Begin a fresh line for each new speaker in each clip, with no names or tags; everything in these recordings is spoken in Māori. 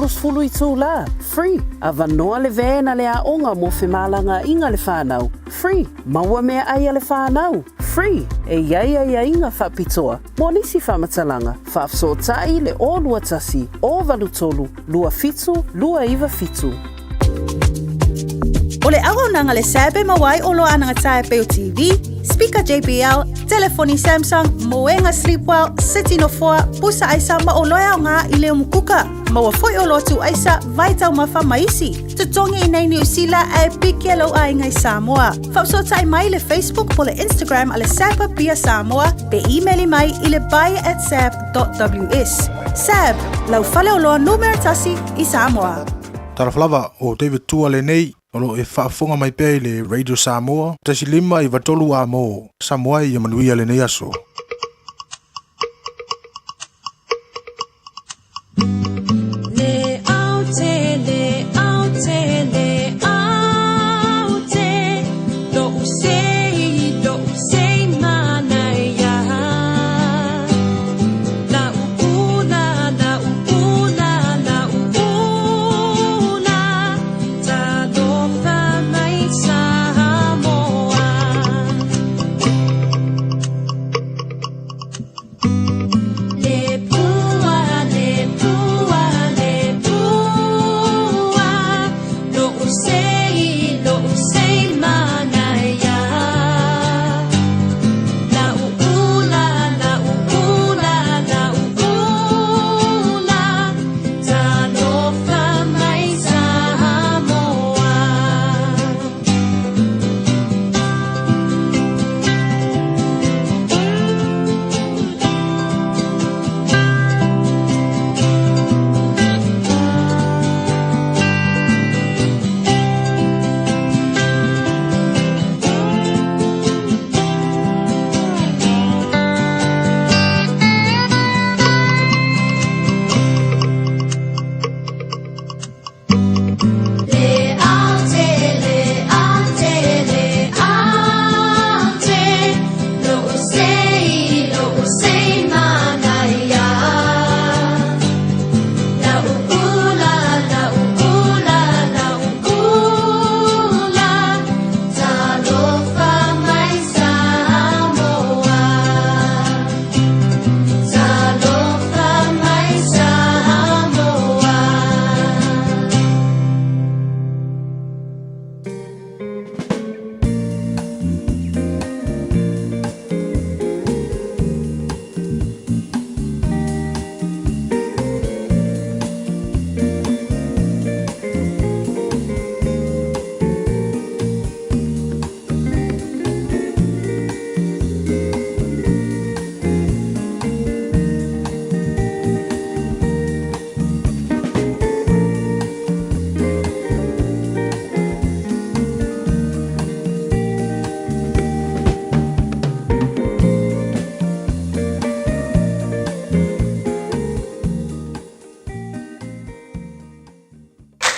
sfulu i tū la. Free. Avanoa le vena le aonga mo whemalanga inga le whanau. Free. Maua mea aia le whanau. Free. E iai inga whapitoa. Mo nisi whamatalanga. Whaafsotai le o lua tasi. O valutolu. Lua fitu. Lua iwa fitu.
O le aronanga le sebe mawai o loa ananga tae peo TV, speaker JBL, telefoni Samsung, moenga Sleepwell, City no 4, pusa aisa ma o loa o ngā i leo mukuka. Maua foi o lotu aisa, vaitau mawha maisi. Tutongi i nei New Zealand e piki alo a ingai Samoa. Whapsotai mai le Facebook po le Instagram a le Sapa Pia Samoa, pe emaili mai i le buy@sab.ws. Sab, lau fale o loa numeratasi i Samoa.
Taraflava o David Tua le nei. Olo e whaafonga mai pēi le Radio Samoa. Tasi lima i watolu a mo. Samoa i amanuia le nei aso.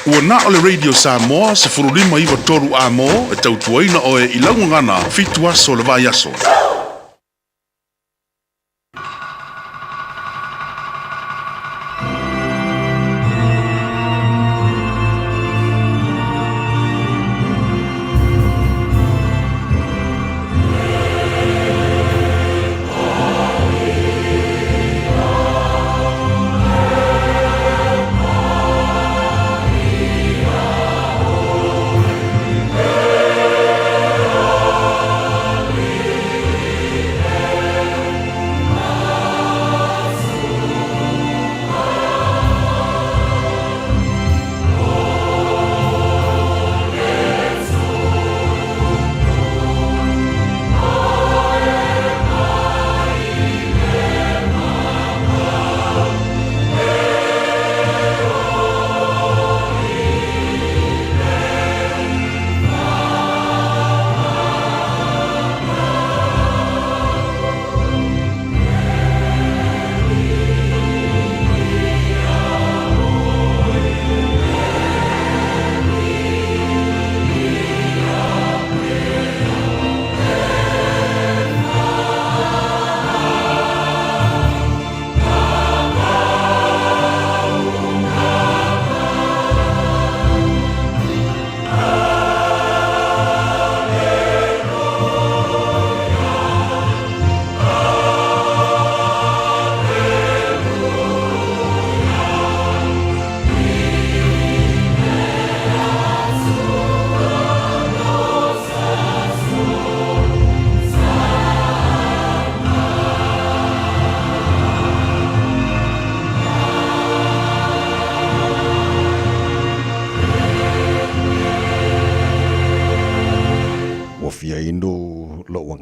Ua na o le Radio Samoa se furulima iwa toru a mo e tautuaina o e ilangu ngana fitu aso le vai aso.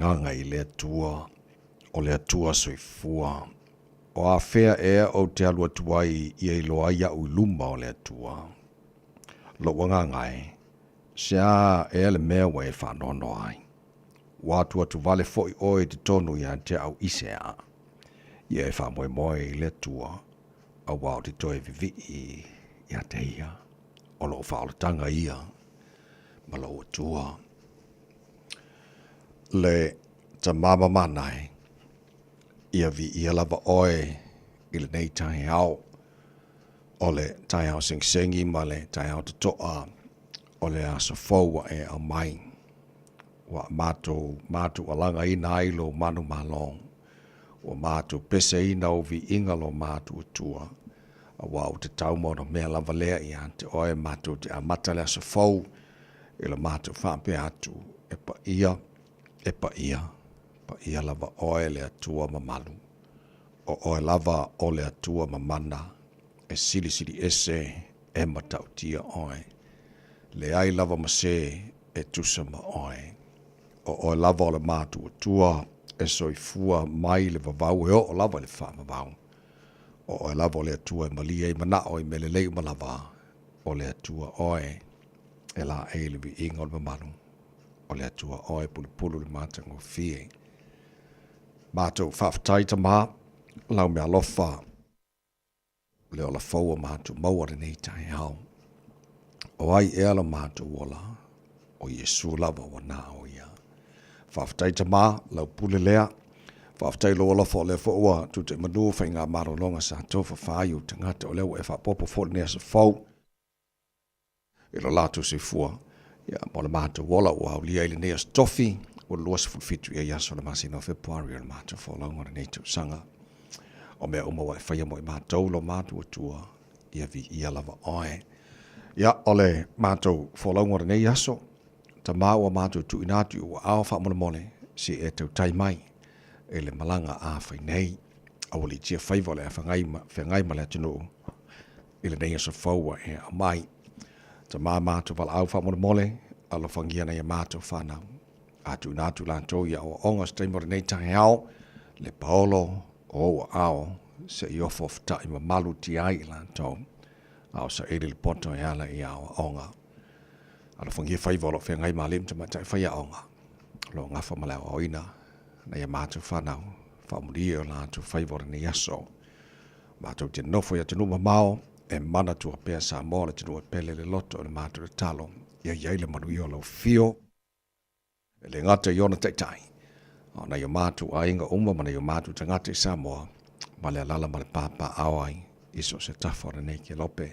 nganga i le atua, o le atua soifua. O a fea ea o te alua tuai i e loa ia uluma o le atua. Lo wanga ngai, sia ea le mea wa e whanono ai. Watu atu vale foi oe te tonu ia te au isea. Ia e whamoe moe i le atua, a wao te toe vivi ia te ia. O lo whaolotanga ia, ma lo atua. Le ta mama manai, ia vi ia lava oe i le nei tahi au. O le tahi au sing-singi ma le tahi au te toa. O le aso fōua e au mai. Wa mātou alanga ina ailo manu malong. Wa mātou pese ina o vi inga lo mātou atua. A wau te taumono mea lava lea i ante oe mātou te amata le aso fōu. I le mātou whape atu e pa ia. Pa ia lava oe le atua mamalu. O oe lava o le atua mamana. E sili ese e matautia oe. Le ai lava mase e tusa ma oe. O oe lava o le mātu atua e soifua mai le vavau e o lava le wha mavau. O oe lava o le atua e malia i mana oe me le lei malava. O le atua oe e la e le vi inga o le mamalu. O le atua oe pulu le mātango fie. Mātou whawhatai ta mā, lau mea lofa. Le ola faua mātou maua re nei tahi hao. O ai e ala mātou wola, o Yesu lava wa nā o ia. Whawhatai ta mā, lau pule lea, whawhatai lo ola fo le fōua, tu te manua whai ngā maro longa sa tofa whāiu, te ngata o leo e whapopo fo nea sa fau. E lo lātou se fua, ia mo le mātou wola o au lia ili nea stofi, o lua se fulfitu ia yaso le masino Februari o le mātou fo launga re nei tau sanga. O mea umawa e whaia mo i mātou lo mātou atua, ia vi ia lava oe. Ia ole mātou wholaunga nei aso, ta māua mātou tu inatu ua ao wha mole si e tau tai mai, e le malanga a whai nei, awali tia whaiva le a whangai ma le atinu, i le nei aso whaua e a mai. Ta mātou wala au wha mole, alo whangia nei a mātou whanau. A tu inatu lantou ia o onga steimore nei tahi ao, le paolo, o ao se i ofo ftai ma malu ti ai lantou. Ao sa ere le poto e ala i ao onga. Ala whangia whaiva lo whengai malim te matai whaia onga. Lo ngafa malao o ina, na ia mātou whanau, whamuria o lantou whaiva ni aso. Mātou te nofo ia te numa mao, e mana tua pēr sa mōla te nua pele le loto o le mātou le talo. Ia iai le manu i o lau fio. E le ngata i ona teitai. Na yo mātou a inga uma mana yo mātou tangata i Samoa, ma le alala ma le pāpā awai, iso se tafora nei ke lope.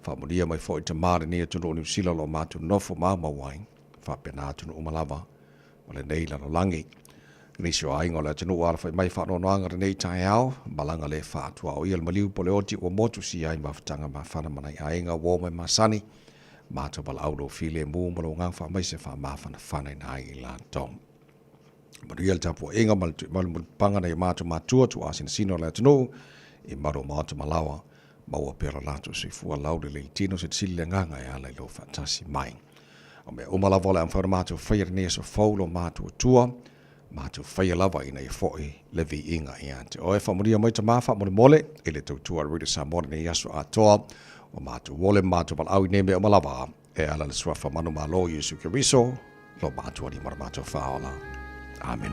Whamuria mai fo i te māre ni atunu o New Zealand lo mātou nofo māmawai, whapena atunu umalava, ma le nei lano langi. Nisio a inga o le atunu wala whai mai whanono anga nei tae au, malanga le whātua o ia le maliu pole oti o motu si ai mawhatanga ma whana mana i a inga wō mai masani, mātou wala aulo file mū malo ngangwha mai se wha mawhana whana i nai i lantong. Maria tapu inga mal panga nei mātou mātua tu asina sino le atunu i maro mātou malawa maua pera lātou se fua laude le tino se tsili le nganga e ala i lo fantasi mai. O mea umalawa le amwhara mātou whaia rinea so faulo mātou tua, mātou whaia lava ina i foi le vi inga i ante. O e whamuria mai ta mawha mole e le tautua Rita Samoa nei aso atoa o mātou wole mātou pal au i neme umalawa e ala le swafa manu malo Yesu Kiriso lo mātou ni mara mātou whaola. Amen.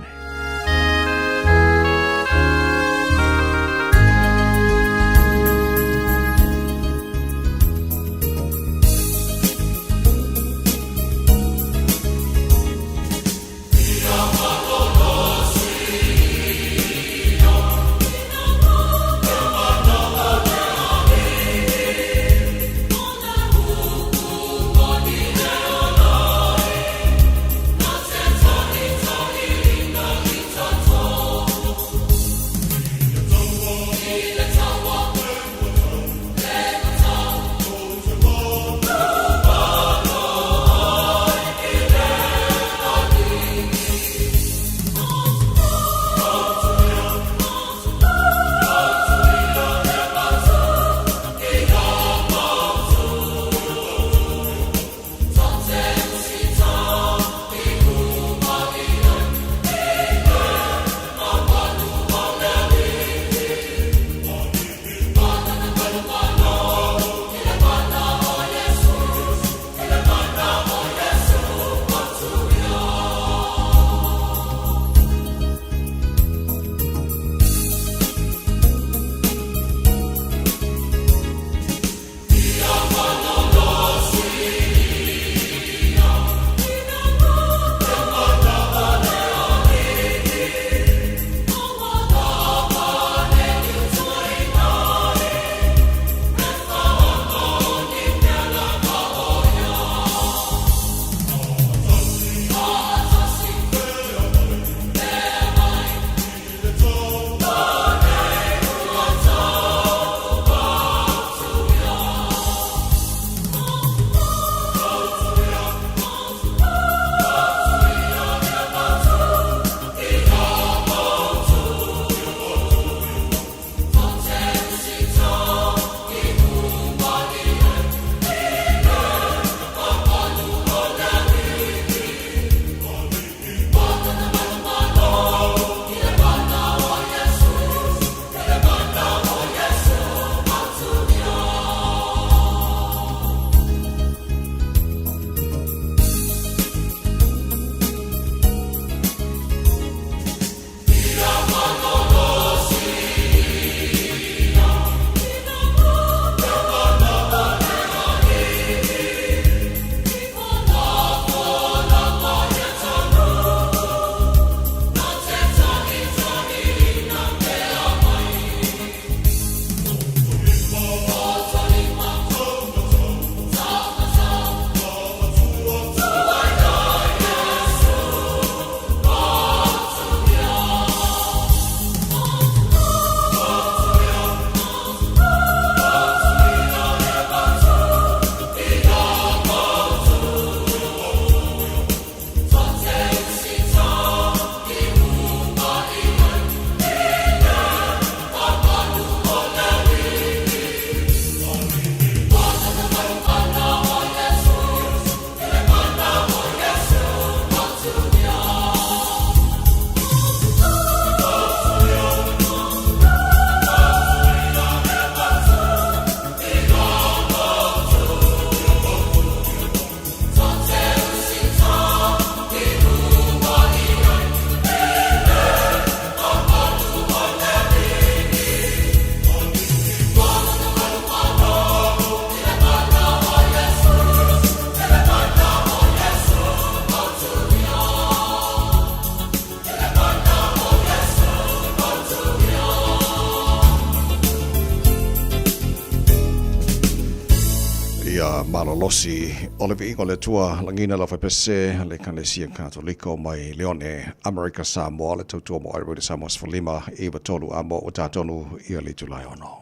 Ia malolosi ole viiko le tua langina la fapese le Kanisia Katoliko mai leone America Samoa le tautua mo ai rudi Samoa sfalima iwa tolu amo o tatonu ia le Julai ono.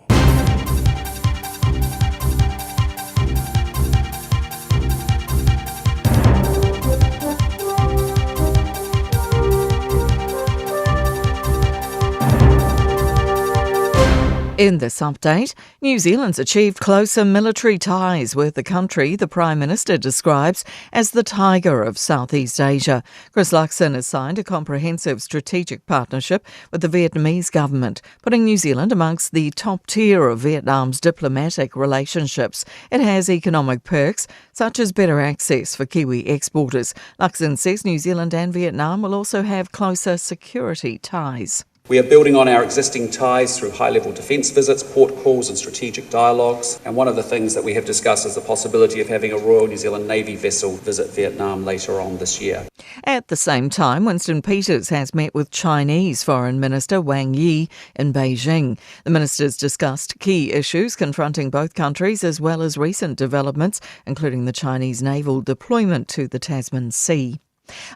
In this update, New Zealand's achieved closer military ties with the country the Prime Minister describes as the tiger of Southeast Asia. Chris Luxon has signed a comprehensive strategic partnership with the Vietnamese government, putting New Zealand amongst the top tier of Vietnam's diplomatic relationships. It has economic perks, such as better access for Kiwi exporters. Luxon says New Zealand and Vietnam will also have closer security ties.
We are building on our existing ties through high-level defence visits, port calls and strategic dialogues. And one of the things that we have discussed is the possibility of having a Royal New Zealand Navy vessel visit Vietnam later on this year.
At the same time, Winston Peters has met with Chinese Foreign Minister Wang Yi in Beijing. The ministers discussed key issues confronting both countries as well as recent developments, including the Chinese naval deployment to the Tasman Sea.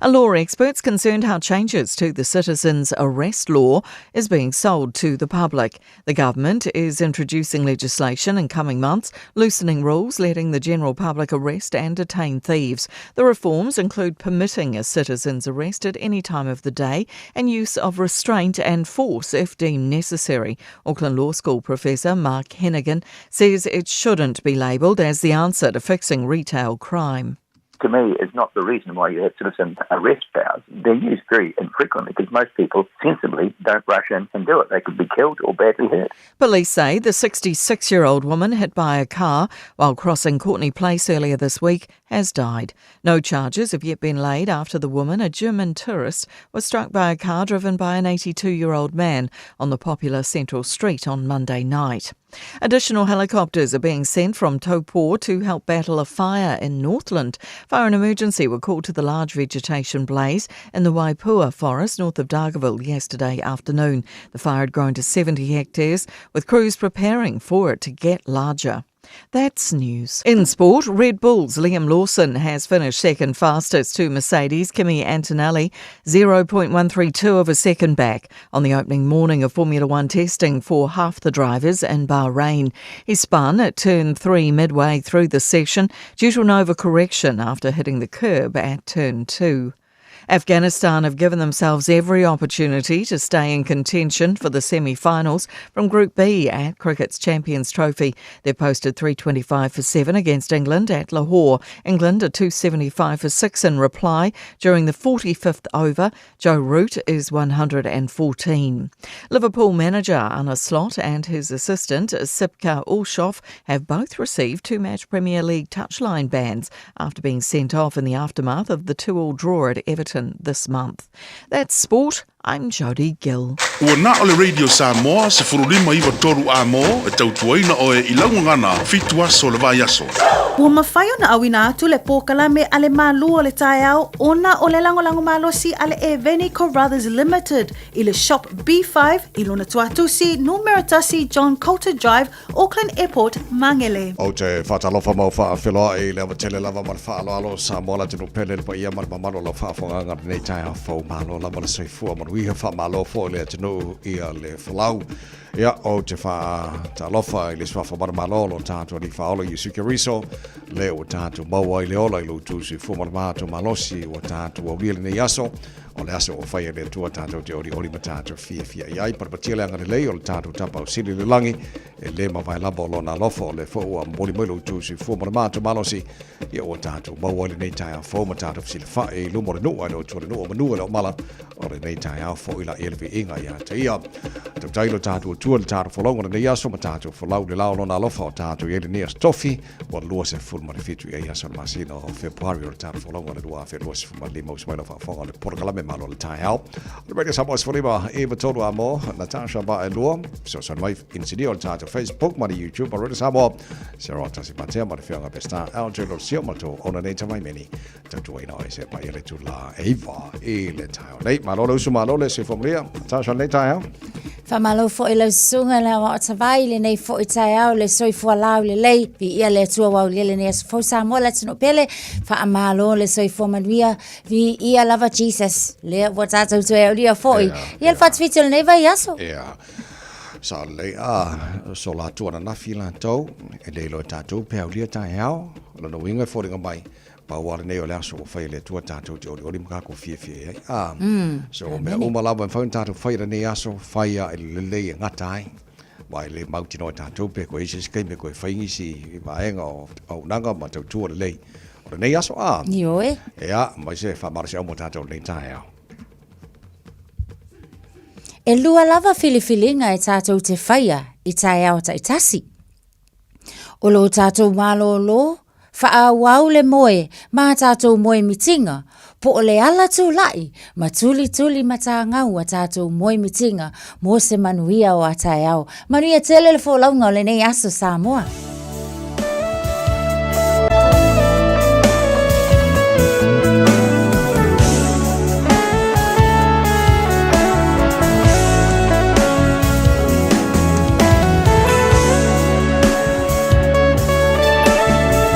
A law expert's concerned how changes to the citizens' arrest law is being sold to the public. The government is introducing legislation in coming months, loosening rules, letting the general public arrest and detain thieves. The reforms include permitting a citizen's arrest at any time of the day and use of restraint and force if deemed necessary. Auckland Law School professor Mark Hennigan says it shouldn't be labelled as the answer to fixing retail crime.
To me, is not the reason why you have citizen arrest powers. They're used very infrequently because most people sensibly don't rush in and do it. They could be killed or badly hurt.
Police say the 66-year-old woman hit by a car while crossing Courtney Place earlier this week has died. No charges have yet been laid after the woman, a German tourist, was struck by a car driven by an 82-year-old man on the popular Central Street on Monday night. Additional helicopters are being sent from Taupo to help battle a fire in Northland. Fire and emergency were called to the large vegetation blaze in the Waipua forest north of Dargaville yesterday afternoon. The fire had grown to 70 hectares, with crews preparing for it to get larger. That's news. In sport, Red Bull's Liam Lawson has finished second fastest to Mercedes' Kimi Antonelli, 0.132 of a second back on the opening morning of Formula One testing for half the drivers in Bahrain. He spun at turn 3 midway through the session due to an overcorrection after hitting the curb at turn 2. Afghanistan have given themselves every opportunity to stay in contention for the semi-finals from Group B at Cricket's Champions Trophy. They posted 325 for 7 against England at Lahore. England are 275 for 6 in reply. During the 45th over, Joe Root is 114. Liverpool manager Arne Slot and his assistant Sipka Ulshoff have both received 2-match Premier League touchline bans after being sent off in the aftermath of the 2-2 draw at Everton this month. That's sport. I'm Jodie Gill.
Ua na ole Radio Samoa se furulima iwa toru a mo e tautuaina o e ilaungangana fitua so le vai aso.
Ua mawhaio na awina atu le pōkalame ale mālu o le taeao ona o le langolango malosi ale e Veni Carruthers Limited I le Shop B5 I lona tuatusi Numeratasi John Coulter Drive, Auckland Airport, Mangele.
O te whatalofa mau whaawhiloa I leo tele lava man whaaloalo Samoa la tino pele pa ia man mamano la whaafonganga nei tae fau malo la mana soifua man wiha whaamalo fo le tino ia le whalau. Ia o te whaatalofa I le swafa mana malo lo tātua ni whaolo Yusuke Riso le o tātua maua I le ola I lo tūsi fumaramato malosi o tātua wile nei aso. O le aso o whaia le tua tātou te ori ma tātou fia iai parapatia le angare lei o le tātou tapa o siri le langi e le mawai labo o lona lofo le fo ua mori moilo tūsi fua maramato malosi ia o tātou maua le nei tai a fo ma tātou sili whae I lumo le nua no tua le nua manua le o mala o le nei tai a fo I la elvi inga ia te ia tau tailo tātou tua le tātou whalonga le nei aso ma tātou whalau le lao lona lofo o tātou ele nea stofi o lua se fulma le fitu ia aso le masina o Februari o le tātou whalonga le lua fe lua se fulma lima o smaila whafonga le porkalame malo le tai hao. Le radio Samoa Sfalima Eva Tolu Amo, Natasha Ba Elua, so son wife in Sydney on Tato Facebook, Mari YouTube, Radio Samoa, Sarah Tasi Matea, Mari Fianga Pesta, Algero Siomato, Onaneta Mai Mini, Tatuina, I said by Eletula Eva, Ele Tao. Late Malolo Sumalole, Sifomlia, Natasha Late Tao.
Whamalo fo i lau sunga le wa o tawai le nei fo i tai au le soifua lau le lei vi ia le atua wau le nei aso fo Samoa le tino pele wha amalo le soifua manuia vi ia lava Jesus le wa tātou tu e au lia fo i ia le whatwito le nei vai aso
sa le so la tua na nafi la tau e le lo tātou pe au lia tai au lo no winga fo ringa mai pa wale nei o le aso fai le tua tātou te ori maka ko fie so me o malawa fai tātou fai le nei aso fai a le lei ngatai vai le mauti no tātou pe ko isi skai me ko fai ngisi vaenga o nanga ma tau tua le lei o le nei aso
Yo
mai se fa marse o mo tātou nei tai au
e lua lava filifilinga e tātou te whaia i tai au ta itasi o lo tātou malo lo whaawau le moe, mā tātou moe mitinga, po o le ala tū lai, ma tuli mata ngau a tātou moe mitinga, mo se manuia o atai au. Manuia tele le fo launga o le nei aso Samoa.
Fama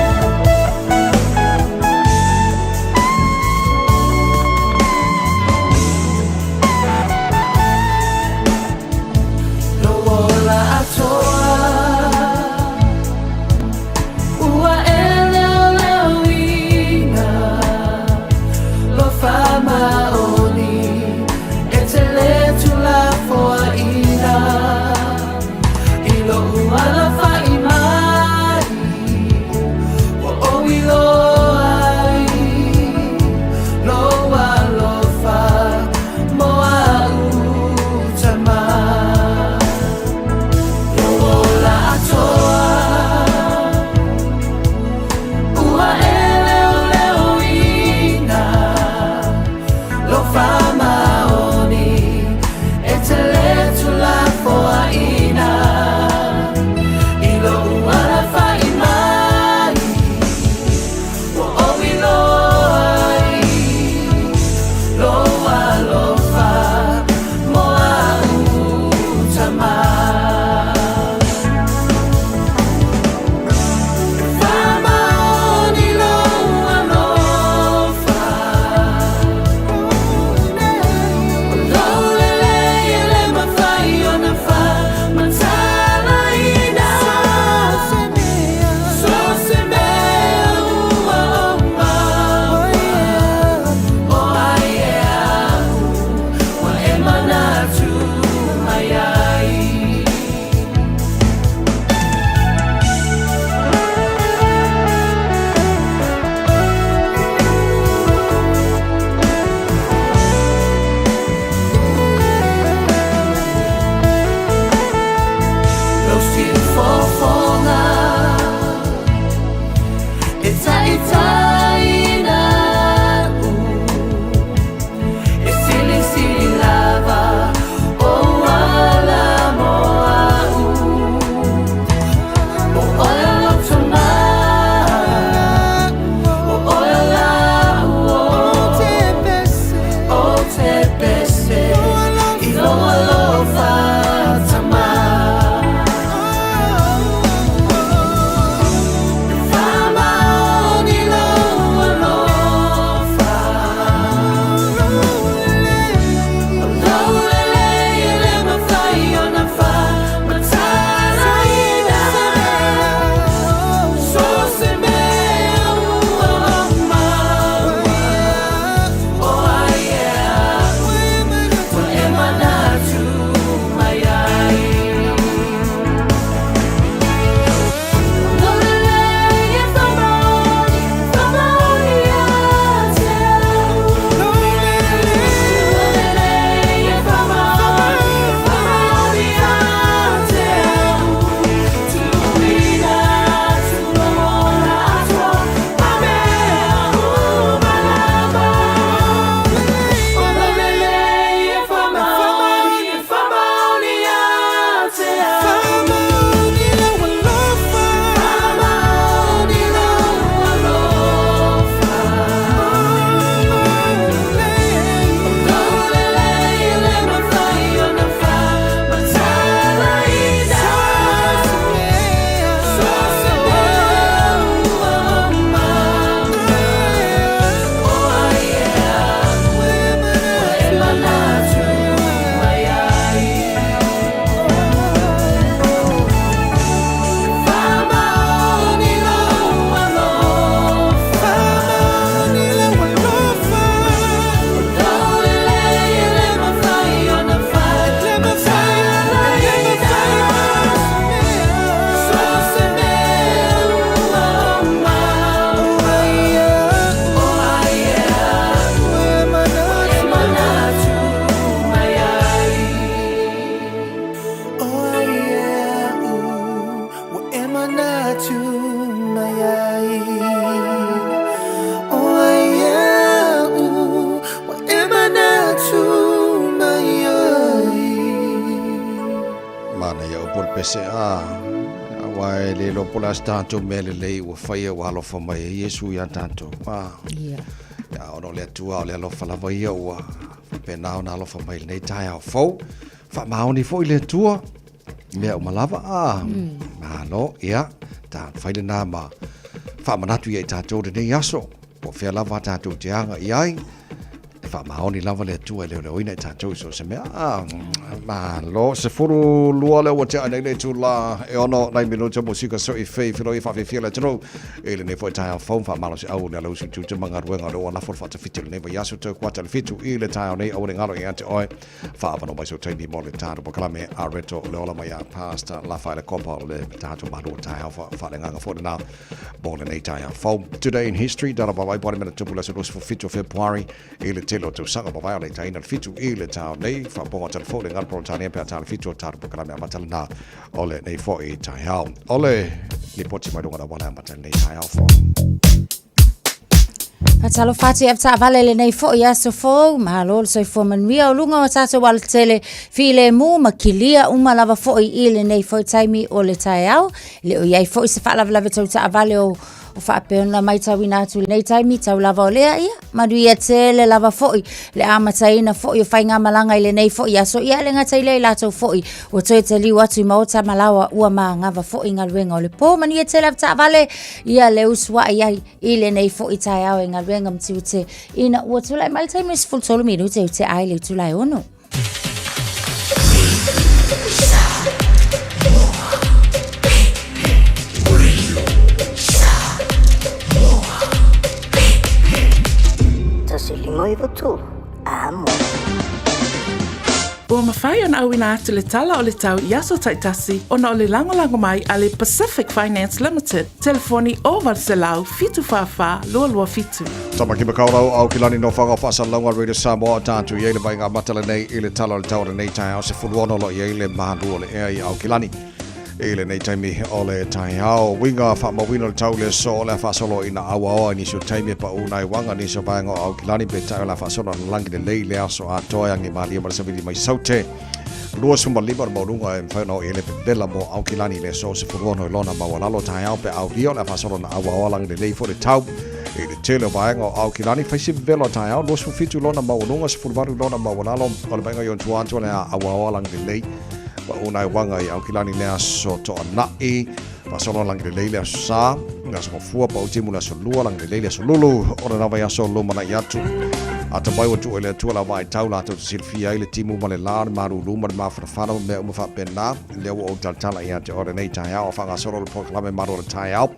pese wai le lo pola stanto mele le o fai o halo fa mai Yesu ya tanto
Ia.
ya ono le tua le lo fa la vai o pe na ona lo fa mai nei tai au fo fa maoni fo le tua me o malava ma no ia ta fai le na ma fa manatu ia tanto de nei aso po fe lava tanto te anga iai fa maoni lava le tua le ina tanto so se me ma lo se furu lua le o te ana le tu la e ono nai minuto musica so I fei filo I fa fe fila tro e le ne fo tai phone fa malo se au le lo su tu manga ruenga do la for fa te fitil ne va yaso te kwata le fitu I le tai nei au le ngalo ia te oi fa va no mai so te ni mo le tano po kala me a reto le ola mai a pasta la fa le copa le tato ma do tai fa le nganga fo na bo le nei tai phone today in history da ba vai body minute tu la so for fitu February e le telo tu sanga ba vai le tai na fitu I le tai nei fa bo ta fo le ngal pro tai pe ta fitu ta po kala me matala na ole nei fo I tai hao ole ni poti mai do ngana wala matala nei tai hao fo
Patalo fati e ta vale le nei fo ia so fo ma lo so fo man mia lunga o tato wal tele file mu makilia uma lava fo I le nei fo taimi o le taiao le o ia fo se fa lava lava ta vale o fa pena mai tawina tu nei taimi tau lava o lea ia ma du ia tele lava fo le ama taina fo I fa nga malanga I le nei fo ia so ia le nga tai le la to fo o to te li watu ma o ta malawa ua ma nga va fo nga luenga o le po ma ni tele ta vale ia le uswa ia I le nei fo taiao nga luenga mtiu te ina ua tu lai mai taimi is full tolu minu te ai le tu lai ono
Ua mawhai ana au ina atu le tala o le tau Iaso Taitasi ona o le lango mai a le Pacific Finance Limited. Telefoni o Varselau fitu whawha lua fitu.
Tama ki makaurau au ki lani no whanga whasa launga Radio Samoa tātu iei le vai ngā matala nei I le tala o le taura nei tai au se furuono lo iei le mahandu o le ea I au ki lani. E le nei taimi o le tai au winga whamawina le tau le so le whasolo ina awa oa ni so taimi pa unai wanga ni so vaenga au ki lani pe tai o le whasolo na langi le lei le aso a toa angi malia mara savili mai saute. Lua sumba lima o maurunga e mwhaino I le pendela mo au ki lani le so se furuono I lona mawalalo tai au pe au rio le whasolo na awa oa langi le lei fo le tau. E le tele vaenga o au ki lani whaisi velo tai au lua sumba fitu lona maurunga se furuvaru lona mawalalo o le vaenga yon tuantua le awa oa langi le lei. Wa unai wanga I au kilani lea so to anai pa solo lang le leile sa nga so fua pa utimu la so lua lang le leile so lulu ora na vai so luma na yatu ata bai tu ele tu la vai taula to silfia ile timu male lar maru luma ma fara me o fa pena le o tala ia te ora nei tai au fa nga solo le proclame maru le tai au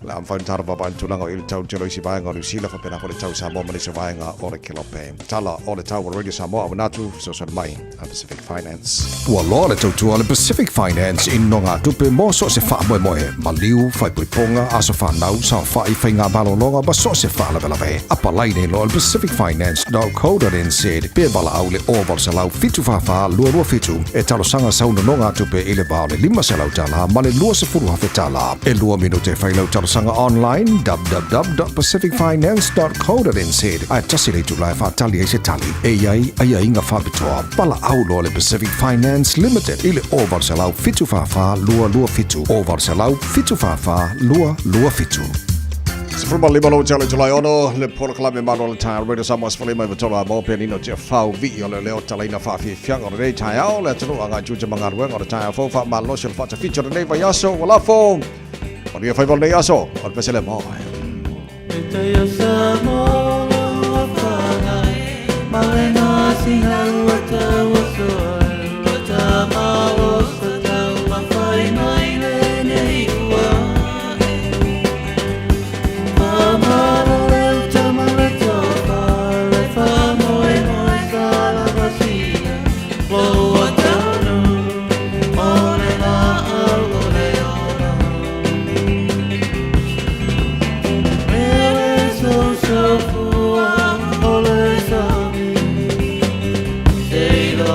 la am fain tarva ban tu langa ile tau telo isi vai nga sila fa pena ko le tau sa mo male so vai nga ora kilope tala o le tau radio sa mo natu so so mai Pacific Finance
Ua loa le tautua le Pacific Finance I nonga tupe mo so se wha moe moe. Maliu, whai puiponga, aso whanau, sa whai whai ngā malolonga, ba so se wha lawe. Apa laine lo le pacificfinance.co.nz. Pea bala au le oval se lau fitu whawha, lua fitu. E talo sanga sauna nonga tupe I le bao le 5 se lau tala, ma le lua se furu hawhe tala. E lua minute whai lau talo sanga online, www.pacificfinance.co.nz. Ai tasi le tu lai whatali e se tali. E iai, ai inga whabitoa. Bala au lo le Pacific Finance Limited. Ile o Varselau fitu whawha lua fitu. O Varselau fitu whawha lua fitu.
Sifuruma lima lo tele July ono le polo klame mano le tai radio Samoa sfali mai vatola mo pe nino te fau vi o le leo tala ina fa fi fianga o le tai au le tunu anga juja mangarwe o le tai fo fa ma lo sel fa te feature nei va yaso wala fo. O le fa vol nei yaso o le pesele mo.
Malena singa wata waso wata malo sata mafai mai nei wa Mama le tamale tofa le famoi moi sala vasia lo wata no ole la ole ona so fua ole sa Say the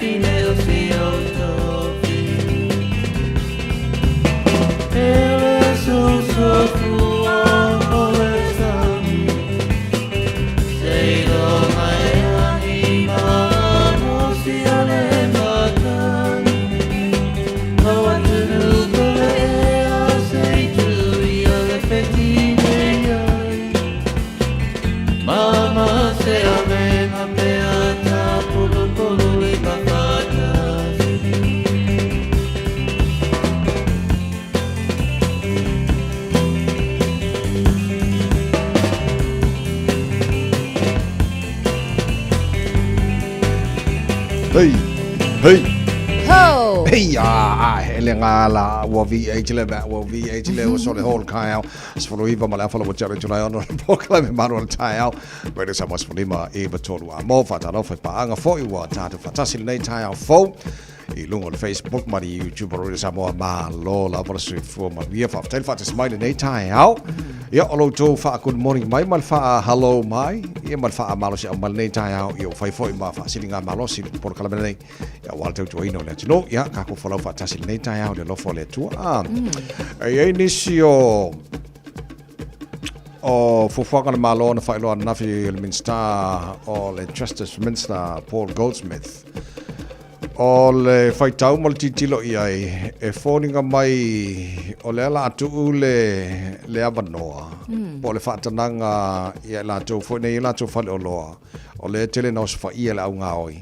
pine o si o tofi Ele so fua o le sami Sei do mai ani ma mo si ale matani Loa tunu kole a sei tu I ole fetine yai Mama se avena peata pulu pulu le papatas
Hey
Ho!
Hey ele ngala wa VH le ba wa VH le o so le hol kai au sfolo iva mala falo mo chare chula ono pokla me maro tai au pero sa mas fulima e ba tolu a mo fa ta no fa pa anga fo I wa ta fa ta sil nei tai au fo I lungo le Facebook ma di YouTube ro sa mo ma lo la for so fo ma via fa tel fa ta smile nei tai au ya olo to fa good morning mai mal fa hello mai ya mal fa malo se mal nei tai au yo fa fo ma fa silinga malo sil por kala nei ya wal to ino le no ya ka ko follow fa ta sil nei tai au le lo fo le tu ai inisio o fufuanga le malo na fa lo na fi el Minster o le Justice Minster Paul Goldsmith o le faitau mal titilo ai e foninga mai o le ala atu le avanoa po le fatananga ia la tu fo nei la tu fa o loa o le tele no fa ia la unga oi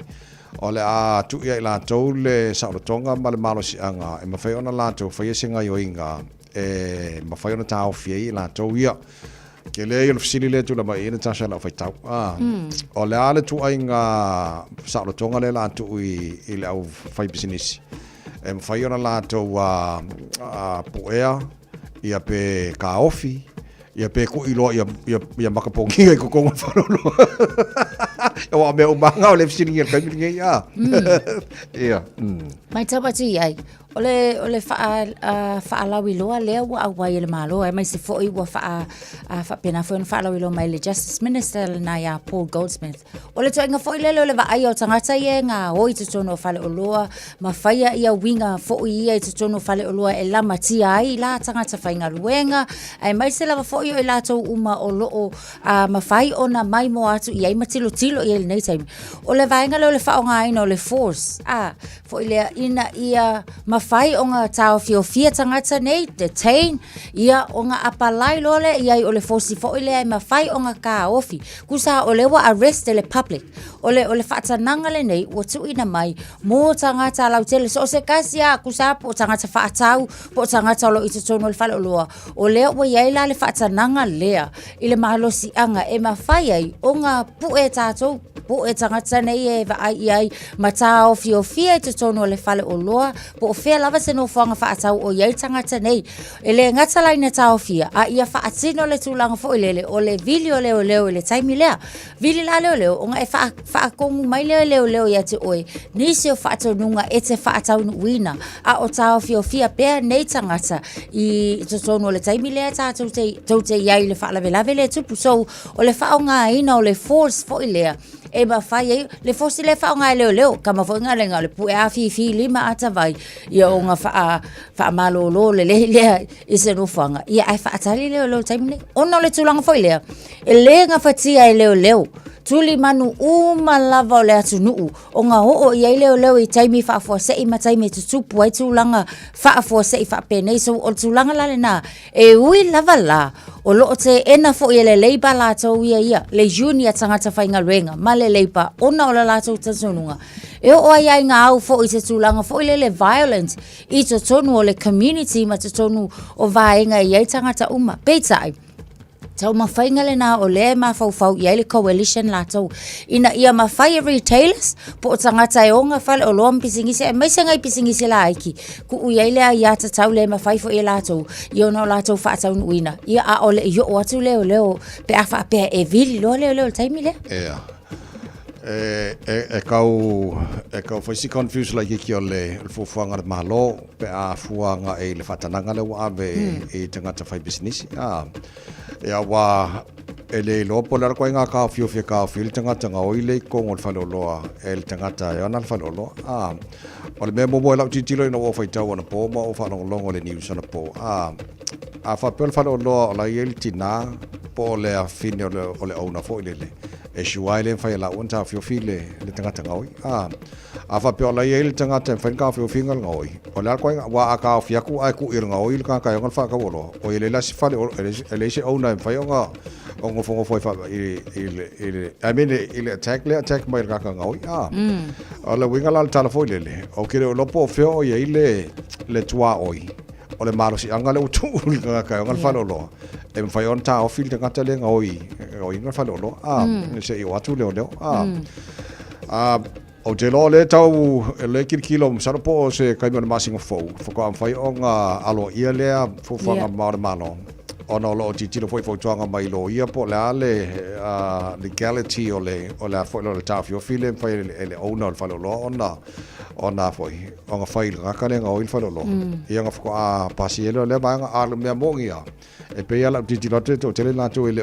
o le a tu ia la tu le sa tonga mal malo si anga e mafai ona la tu fa yesinga yo inga e mafai ona tau fie la tu ia ke le yo fisili le tu la mai ina tasha la faitau o le ale tu ainga sa tonga le la tu I le au fai business e mafai ona la tu poea ia pe ka ofi ia pe ku ilo ia makapongi ko ko falolo o me o manga o le fisili ia ka ngi ia ia
Mai tabati ai. Ole fa lawi loa le wa wai le malo e mai se foi wa fa pena foi fa lawi lo mai le Justice Minister na ya Paul Goldsmith. Ole to inga foi le va ai o tangata ye nga hoi te tono fa le loa ma faia ia winga foi ia te tono fa le loa e la matia ai la tangata fa inga luenga ai mai se lava foi o la to uma o lo ma fai ona mai mo atu ia matilo tilo ia nei time. Ole va inga le fa nga ai no le force foi le ina ia mafai onga tau fia tangata nei detain ia onga apalai lole ia I ole fosi fo ile ai mafai onga ka ofi kusa ole wa arrest le public ole fatananga le nei o tu ina mai mo tangata lau tele so se kasia kusa po tangata fa tau po tangata lo I tono le falo loa ole wa ia la le fatananga lea ile malo si anga e mafai ai onga pu e tato po e tangata nei e va ai matao fia te tono le fale o loa po fea lava se no fanga fa atau o yai tangata nei ele ngata lai na tao fia a ia fa atino le tulanga fo ele o le vili o leo le taimi lea vili la leo o nga e fa kongu mai leo ia te oe nisi o fa atonunga e te fa atau wina a o tao fia pea nei tangata I te tono le taimi lea tau te yai le fa lave le tupu so o le fa o nga ina o le force fo ilea e ma fai le fosi le fa nga leo kama fo nga le pu a fi lima ata vai ia o nga fa malo lo le I se no fanga ia ai fa atali leo taimi ona le tulanga foi lea e le nga fatia leo tuli manu uma lava o le atu nuu o nga ho ia leo I taimi fa fo se I ma taimi tu tupu ai tulanga fa fo se fa penei so o tulanga la le na e ui lava la o lo te ena fo ia le leiba la tau ia le junior tangata fainga renga ma le leiba ona o la tau tasonunga e o ai nga au fo I te tulanga fo le violence I te tonu o le community ma te tonu o vaenga ia tangata uma peitai tau mawhainga le na o le mawhau ia le coalition la tau ina ia mawhai retailers po o tangata e onga whale o loa mpisingisi e maisa ngai pisingisi la aiki ku ia le a ia tau le mawhai fo ia la tau ia no la tau whaatau nuina ia a o le iyo o atu leo pe a wha pe e vili leo taimi le
e kau faisi confuse la ki o le fuanga de malo pe a fuanga e le fatananga le wa ave e tangata fai business ia wa ele lo po la ko nga ka fiu tanga o ile ko ngol faloloa el tangata yo na falolo o le memo mo la titilo no o faita ona po mo o falongo le news ona po a fa pel falolo la yel tina po le a fine o le ona fo ile e shuaile fa la unta fiu le tangata ngoi a fa pel la yel tangata fa ka fiu fingal ngoi o la ko wa ka fiu ku ai ku ir ngoi ka ka ngal fa ka wolo o ile la si fa le se ona fa yo nga ongo fongo foi fa il I mean il attack mai ka ngoi ala winga la telefone le o kire lo po feo ye le tua oi o le maro si anga le utu ka ngal fa lo e fa on ta o fil de ngata le ngoi ngal fa lo se i watu le o te lo le tau le kilo sa po se kai mo masinga fo ko am fa onga alo ia le fo fa malo ono lo titilo foi tuanga mai lo ia po la le legality o la foi lo tafio file fai ele ona fa lo ona foi onga fai ga ka le ngoi fa lo ia nga fo a pasielo le ba nga al me mongia e pe ala titilo to tele na to ele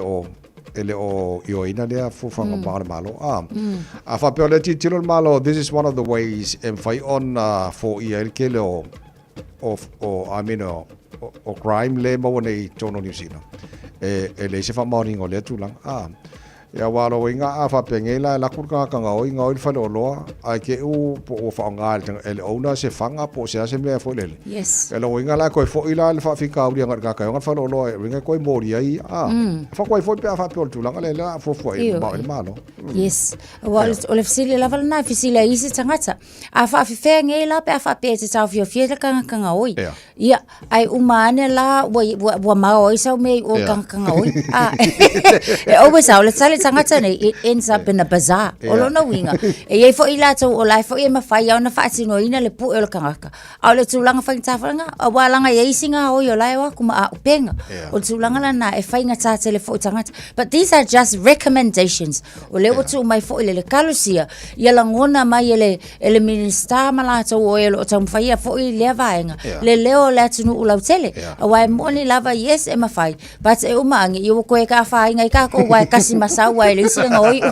o io ina le fo fa malo a fa pe le titilo malo. This is one of the ways and fai on for ia el ke lo o amino o crime le mo nei tono New Zealand e le se fa morning o le tulang ya walo winga a fa pengela la kurka ka ngoi fa lo ai ke u po fa ngal el ona se fanga po se me fo le
yes
el winga la ko fo ila fa fika u ngal ka ngal fa lo winga ko mori ai fa ko fo pe fa pe tulang le la fo ba malo
yes wal o le fisile la val na fisile isi tangata a fa fe ngela pe fa pe te tau fio ka ngoi ia ai umane la wa ma o isa me o ka ngoi e always out let's tangata nei it ends up in a bazaar olo no winga e ye fo ila to o lai fo e ma fai ona fa sino ina le pu e lo kangaka au le tulanga fa tafanga a walanga ye singa o yo lai wa kuma a penga o tulanga la na e fai nga ta tele fo tangata but these are just recommendations o le tu mai fo le kalusia ia langona mai ele minister mala to o lo tam fai fo i le vaenga le leo la tunu ulau tele a wai moni lava yes e ma fai but e umangi yo ko e ka fai ngai ka ko wai kasi masa wai le singa oi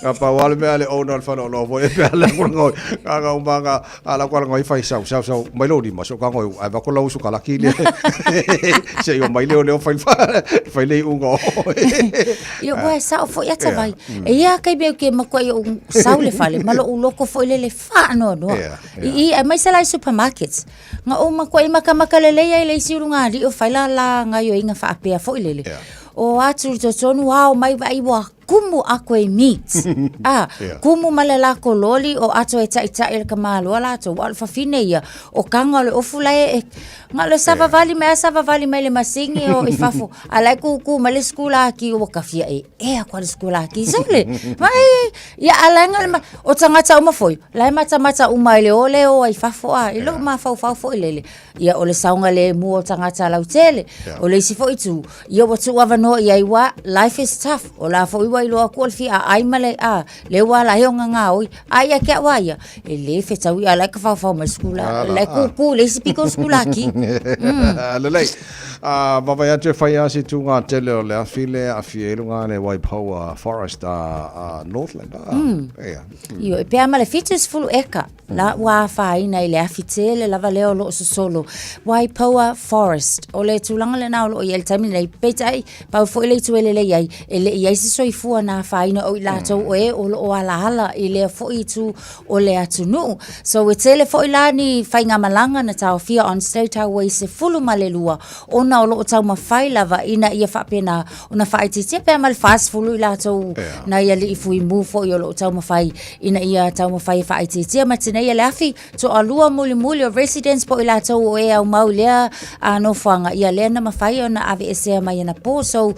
apa wale me ale ona fa lo vo e pe ala ko ngoi ka umanga ala ko ngoi fai sau mai lo di ma so ka ngoi ai va ko lo su kala ki le se yo mai le fai le ungo
yo wai sa fo ya ta vai e ia kai be ke ma ko yo sau le fale ma lo ulo ko fo le fa no i mai sa lai supermarkets nga o ma ko i maka le le sirunga di o fai la nga yo inga fa pe fo le o atu to tonu wow mai vai wa kumu akwe meat kumu malela ko loli o ato e ta el kamalo ala to wal fa fine ia o kanga le ofulae ngalo sava vali me le masingi o ifafu ala ku male skula ki o kafia e kwa skula ki sole mai ya ala ngal o tangata uma foi la mata uma le ole o ifafu ilo ma fa lele ia o le saunga le mu o tangata la utele o le sifo itu ia watu wavano ia iwa life is tough o la fo i lo ko fi ai male le wala yo nga oi ai ke wa ya le fe tau ala ka fa ma skula le ku le sipiko skula ki
le baba ya te fai asi tunga tele o le afile afielunga le Waipawa Forest Northland
io e pe male fitus fulu eka la wa fa ina ile afitele la valeo lo solo Waipawa Forest o le tulanga le na o el tami le petai pa fo ile tu ele ai ele ia se soifua na fa ina o la to o ala ile fo itu o le atunu so we tele fo ilani fa nga malanga na tau fia on state highway se fulu malelua ona o lo tau mafai lava ina ia fa pena ona fa iti pe mal fast fulu ila to na ia li fu mu fo yo lo tau mafai ina ia tau mafai fa iti ma tina ia lafi to alua muli o residents po ila to o e au maulia no fanga ia le na mafai ona AVS mai na po so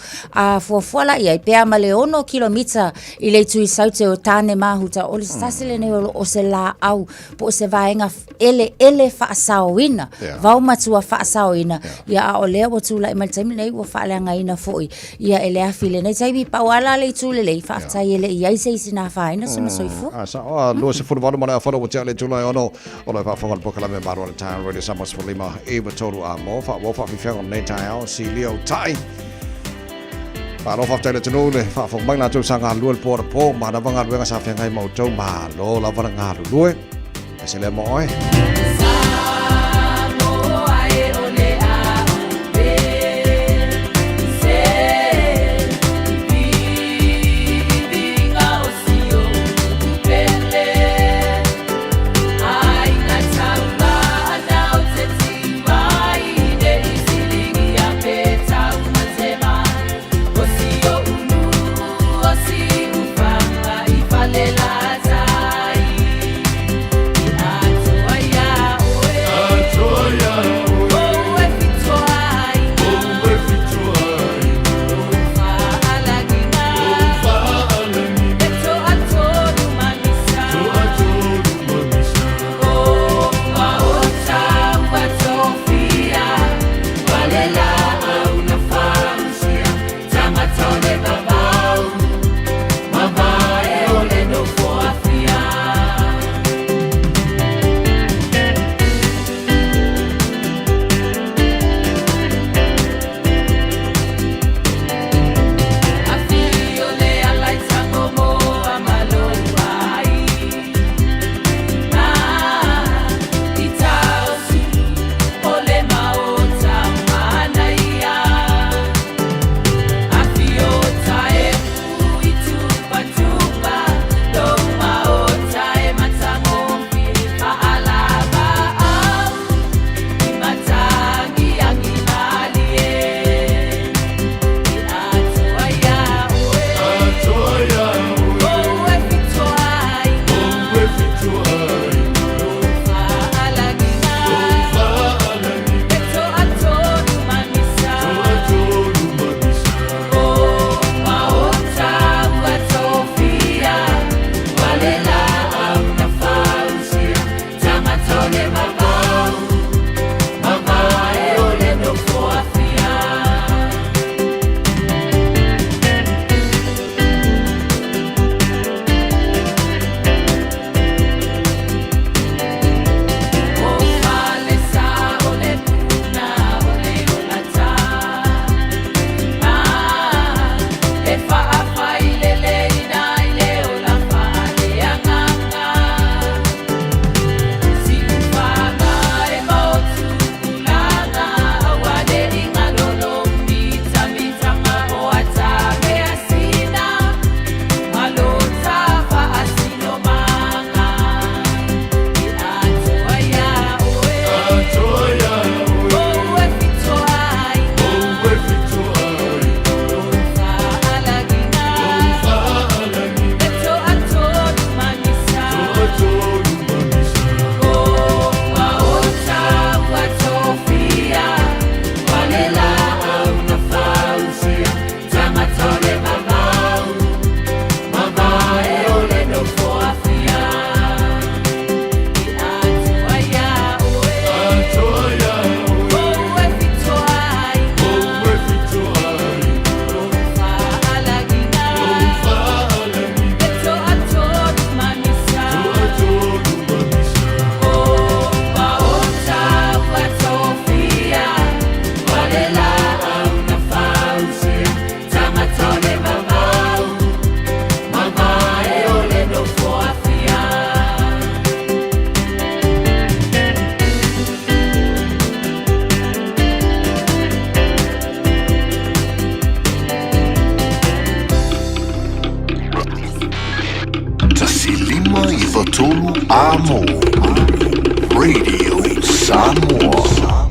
fo la ia pe male ono kilomita ile tu saute o tane mahuta o le stasile ne o se la au po se vaenga ele fa saoina va matua fa saoina ia o le o tu la mal tami nei o fa la ngaina foi ia ele afile nei tai pa wala le tu le fa tai ele ia se sina fa ina so soifu
lo se fo mana fa lo
le tulai ono o le whaafonga le poka la me maro le tae radio Samoa Sifurulima Ewa Tolu a mo wha whiwhianga nei tae au si leo tai Paro whaftai le tunu le whaafong mai nātou sa ngā lua le pōra pō ma na wanga luenga sa whiangai mautou ma lo la wana ngā lue e se le mo oe
Tolu Amo Radio Samoa.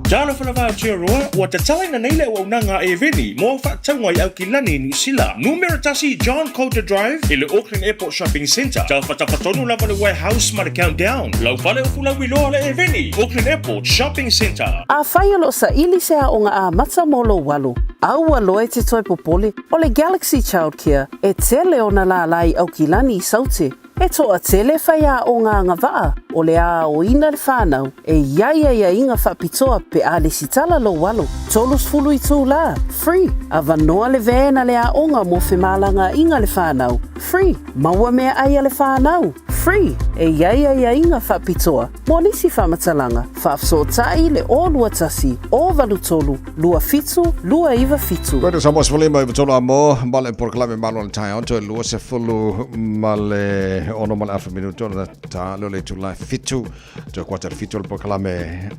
Jana whanawau tia roa, ua te talaina nei leo au nanga e veni, mo whaatangwai au ki lani New Zealand. Numero tasi John Coulter Drive, i le Auckland Airport Shopping Centre. Tau whatawhatonu lava le warehouse ma le countdown. Lau whale o fula wiloa le e veni, Auckland Airport Shopping Centre.
A whaialo sa ili sea o ngā a mata molo walu. Aua loe te toi popole, o le Galaxy Childcare, e tele o na la lai au ki lani i saute. E toa tele whaia o ngā ngawaa, o le a o ina le whānau, e iaia inga whapitoa pe a le sitala lo walo. Tolus fulu i tū la, free. A vanoa le vēna le a onga mo whemalanga inga le whānau, free. Maua mea ai le whānau, free e iai inga whapitoa. Mo nisi whamatalanga, whaafsotai le o lua tasi, o valutolu, lua fitu, lua iwa fitu.
Radio Samoa Sfulima iwa tolu amo, male porklame malo na tai onto lua se fulu male ono male alfa minuto na ta lole tulai fitu, to quarter fitu le porklame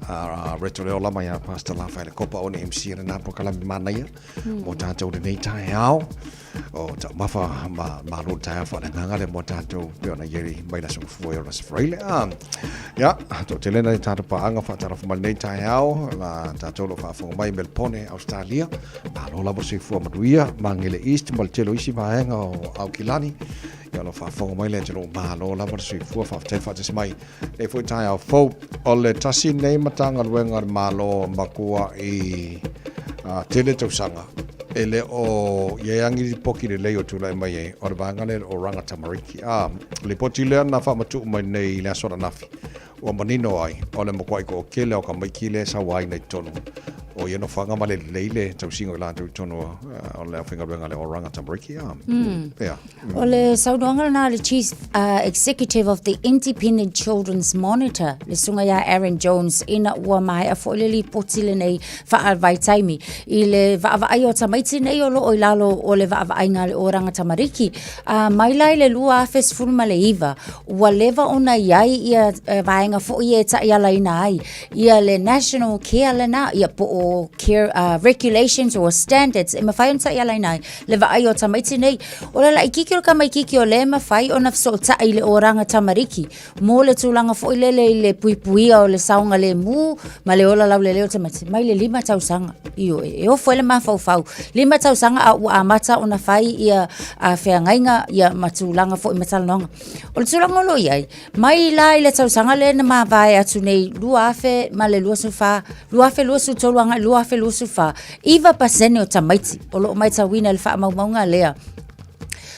reto leo lama ya pasta la fa le kopa oni MC na porklame mana ya. Mo tatou de nei tai au. O ta mafa ma ro tai fa na ngale mo tatou pe ona yeri mai na so foi ona sfraile. Ya, to telena tatou pa anga fa tara fa nei tai au, la tatou lo fa fo mai Melbourne Australia. Ma lo la bo se fo maduia mangele East mal telo isi vaenga o Aukilani. Ya lo fa fo mai le telo ma lo la bo se fo fa te fa te mai. E fo tai au fo o le tasi nei matanga luenga ma lo makua I tele tau sanga. Ele o yeangi poki le leo tula mai e o vangale o ranga tamariki le potile na fa matu mai nei le sora nafi o manino ai o le mokwai ko kele o ka mai kile sa wai nei tonu o ye no fanga male leile tau singo la tau tonu o le finga vangale o ranga tamariki
o le saudonga na le chief executive of the Independent Children's Monitor le sunga ya Aaron Jones ina ua mai a fo le potile nei fa vai taimi I le va ai o tamaiti nei o lo o lalo o le va ai ngale o ranga tamariki mai lai le lua fes fulma le iva ua leva ona iai ia vaenga fo ia ta ia lai nai ia le national care le na ia po o care regulations or standards e mawhai on ta ia lai nai le va ai o tamaiti nei o le lai kiki o ka mai kiki o le mawhai o na fso ta i le o ranga tamariki mo le tūlanga fo i le puipuia o le saunga le mu ma le ola lau le leo tamaiti mai le 5 tausanga io e o fo le mawhau 5 tausanga a mata o na whai ia a whiangainga ia matulanga fo I matalonga. O le tulanga lo iai, mai la I le tausanga le na mawai atu nei lua afe ma le lua sufa, lua afe lua su toluanga, lua afe lua sufa, iwa pasene o tamaiti, o lo mai tawina le wha maunga lea.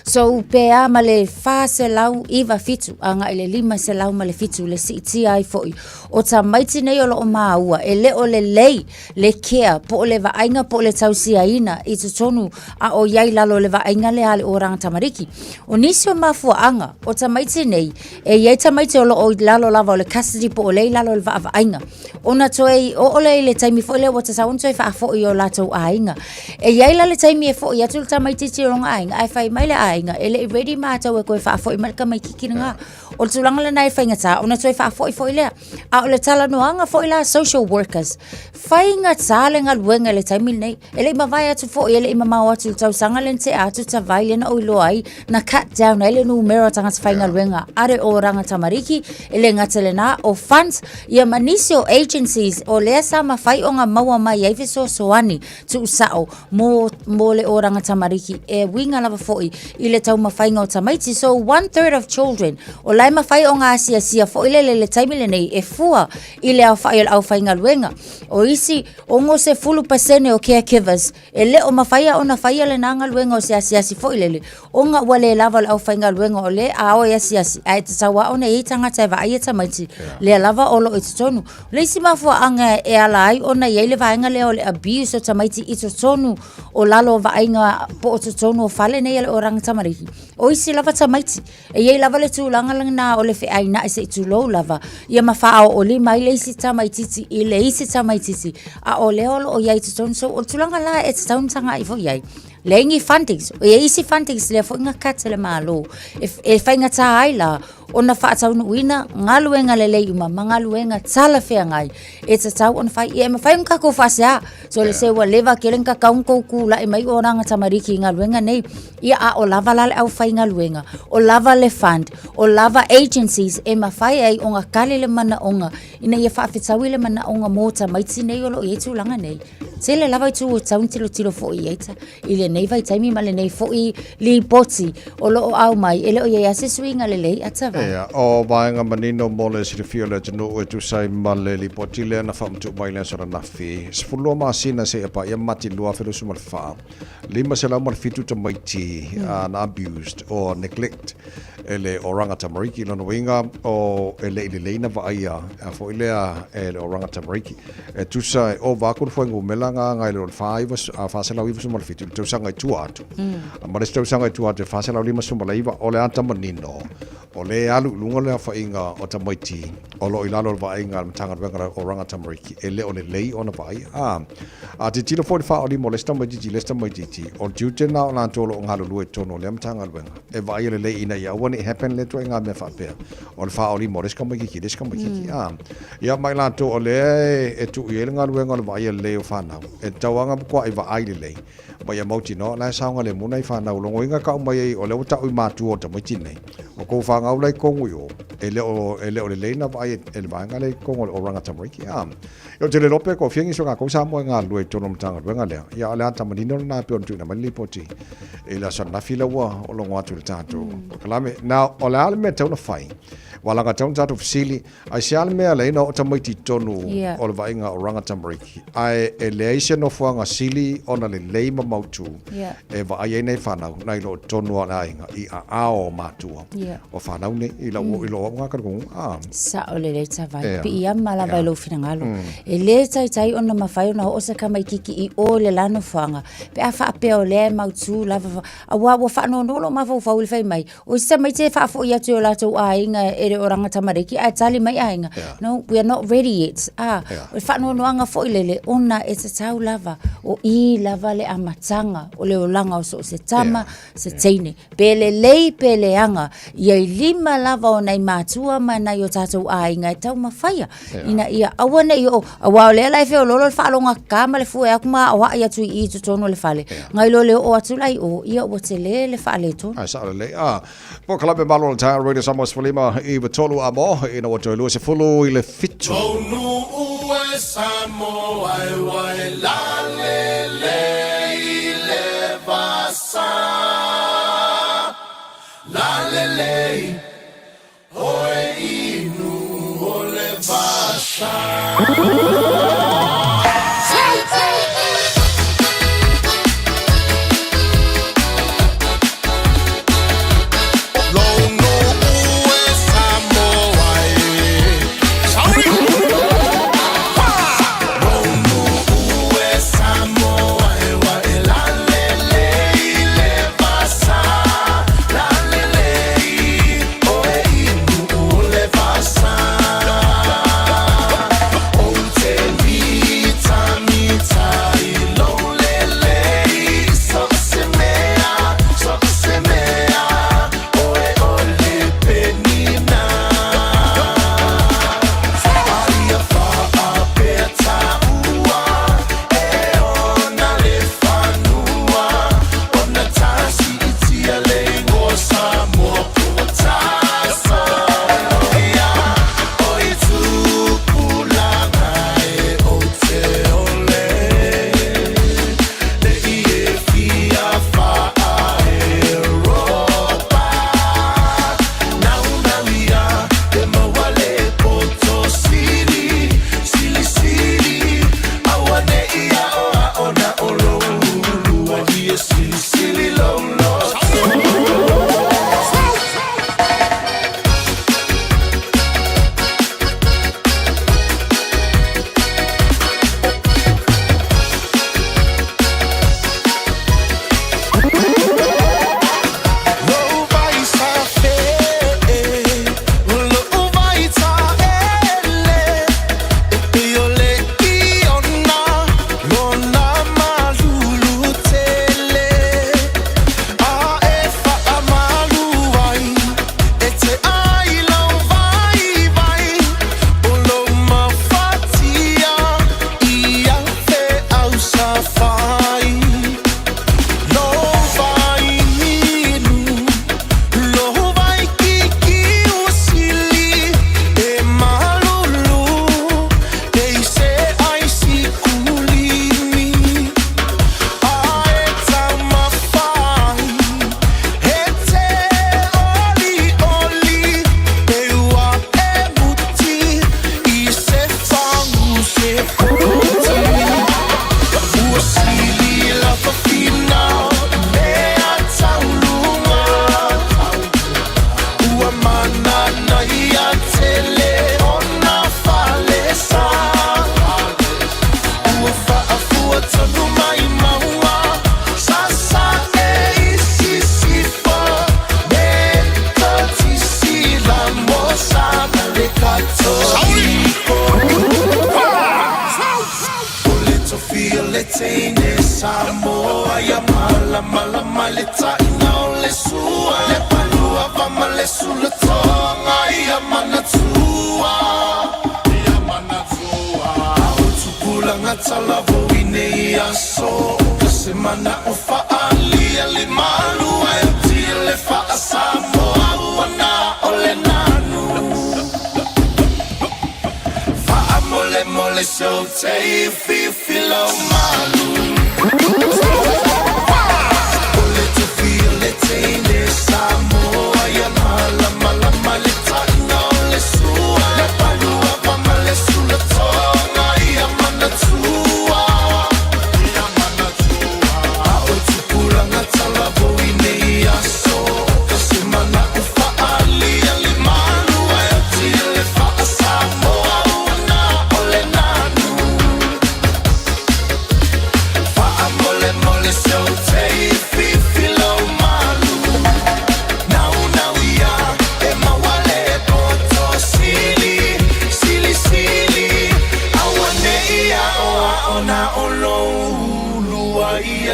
So pea ma le fa se lau iwa fitu anga ele 5 se lau ma le fitu le siti ai foi o tamaiti nei o lo maua ele o le lei le kea po le va ainga po le tausia ina I tonu a o yai lalo le va ainga le ale orang tamariki o nisi o mafua anga o tamaiti nei e yai tamaiti o lo o lalo lava o le custody po o le lalo le va ainga ona toe o le taimi fo le o ta saun toe fa fo o lato ainga e yai la le taimi e fo ya tul tamaiti ti longa ainga ai fai mai le ainga ele ready mata we ko fa fo I malka mai kikinga o tulanga le nai fainga ta ona toe fa fo le a o le tala no anga fo la social workers fainga tale nga luenga le taimi nei ele ma vai atu fo ele ma mau atu tau sanga le te atu ta vai le o lo ai na cut down ele no mero tanga fainga luenga are o ranga tamariki ele ngatele na o funds ia manisio agencies o le sa ma fai o nga maua mai ai so soani tu sao mo le o ranga tamariki e winga lava fo I le tau mawhainga o tamaiti. So 1/3 of children o lai mawhai o ngā sia fo ile le taimile nei e fua I le au whai au whainga luenga. O isi o ngo se 10% o caregivers e le o mawhaia o na whaia le nanga luenga o se asiasi fo ile o ngā wale lava au whainga luenga o le a o e asiasi a e te tawa o ne I tanga tai wa ai e tamaiti le lava o lo I tonu. Le isi mafua anga e ala ai o na iei le vaenga le o le abuse o tamaiti I tonu o lalo vaenga po o tonu o fale nei o ranga tamariki. O isi lava tamaiti. E iei lava le tūlanga na o le whiaina e se tūlou lava. Ia mawhao o li mai le isi tamaititi I le isi tamaititi. A o le olo o iei tūtonu. So o tūlanga la e taunitanga I fo iei. Le ingi fundings. O iei isi fundings le fo inga kata le malo. E whainga tā ai la. O na whaataunu uina, ngā luenga le lei uma, ngā luenga tala whea ngai. E ta tau on whai, e ma whai mka ko whasea. So le sewa lewa kerenka kaunkou kula e mai o ranga tamariki ngā luenga nei. Ia a o lava lale au whai ngā luenga. O lava le fund, o lava agencies, e ma whai ai o ngā kale le mana onga. Ina ia whaafetawi le mana onga mōta maiti nei o lo i etu langa nei. Se le lava I tu o taun tilo fo I eita. I le nei vai taimi ma le nei fo I li poti o lo o au mai. Ele o ia ia se suinga le lei atava.
O vaenga manino mo le sirifio le tunu e tu sai ma le li potile na whamtu mai le sora nafi. Sifulua maa sina se epa ia mati lua whiru sumal wha. 5 se lau mal fitu ta maiti na abused or neglect. Ele oranga tamariki lona winga o ele leina va ia fo ilea ele oranga tamariki e tusa o vakul fo ngumela nga ile 5 a fasela wifu mal fitu tusa nga tu atu ma le tusa nga tu atu fasela lima sumala iva ole anta manino O le alu lunga le whainga o tamaiti. O lo ilalo whainga matanga wenga o ranga tamariki. E le o le lei o na vai. A te tilo 45 o li mo le lesta maititi. O jute na o lantolo o ngalo lue tono le matanga wenga. E vai le lei ina ia wane happen le toa ngā mea whapea. O le wha o li mo leska maikiki. Ia mai lanto o le e tu i ele ngalo wenga le vai le o whanau. E tauanga kwa i vai le lei. Mai a mauti no, lai saunga le muna i whanau. Longo inga ka umai o le o tau i mātu o tamaiti nei. O kou whangau lai kongu i o. E le o le leina vai e le vanga le kongo o ranga tamariki. Yo te le lope ko fiangi so ngā kou Samoa ngā lue tono mtanga wenga lea. Ia o le anta manino na pe on tu na mali poti. E la sa na fila ua o longo atu le tātou. Kalame, na o le ale mea tauna whai. Walanga taun tātou fisili. Ai se ale mea leina o tamaiti tonu o le vainga o ranga tamariki. Ai e le aise no fuanga sili o na le leima mautu. E va ai nei whanau. Nai lo tonu o la inga i a ao mātua. O whanau ne i la o ngā karakungu.
Sa o le ta vai. Pi ia mala vai lo fina ngalo. E le tai o na mawhai o na o se kamaikiki i o le lano fuanga. Pe a wha pe o le mautu lava. A wa whanau nolo ma whau le whai mai. O se mai te wha fo i atu o lato a inga e o ranga tamariki. A tali mai a inga. No, we are not ready yet. O whanau noanga fo i lele. Ona e te tau lava. O I lava le amatanga. O le o langa o so se tama, se teine. Pe le lei pe le anga. Ia I lima lava o nei mātua ma nei o tātou a inga e tau mawhaia. Ina ia awana I o awao le lai feo lolo le whaalonga kama le fue akuma awa ia tui I tutono le whale. Ngai lo le o atu lai o ia o te le whale tono.
Ai sa le po kalabe malo le tā Radio Samoa Sfalima I watolu a mo ina o toi lua se fulu I le fitu.
Tonu ue Samoa e wai la le I le vasa. La lei oe inu o le vasa. Oh, lama lama le taina o le sua le palua vama le sula tonga ia mana tua au tupula ngatala voine ia so kase mana o faalia le malu ai tile fa samo wana ole nanu fa amole mole so tei fi filo malu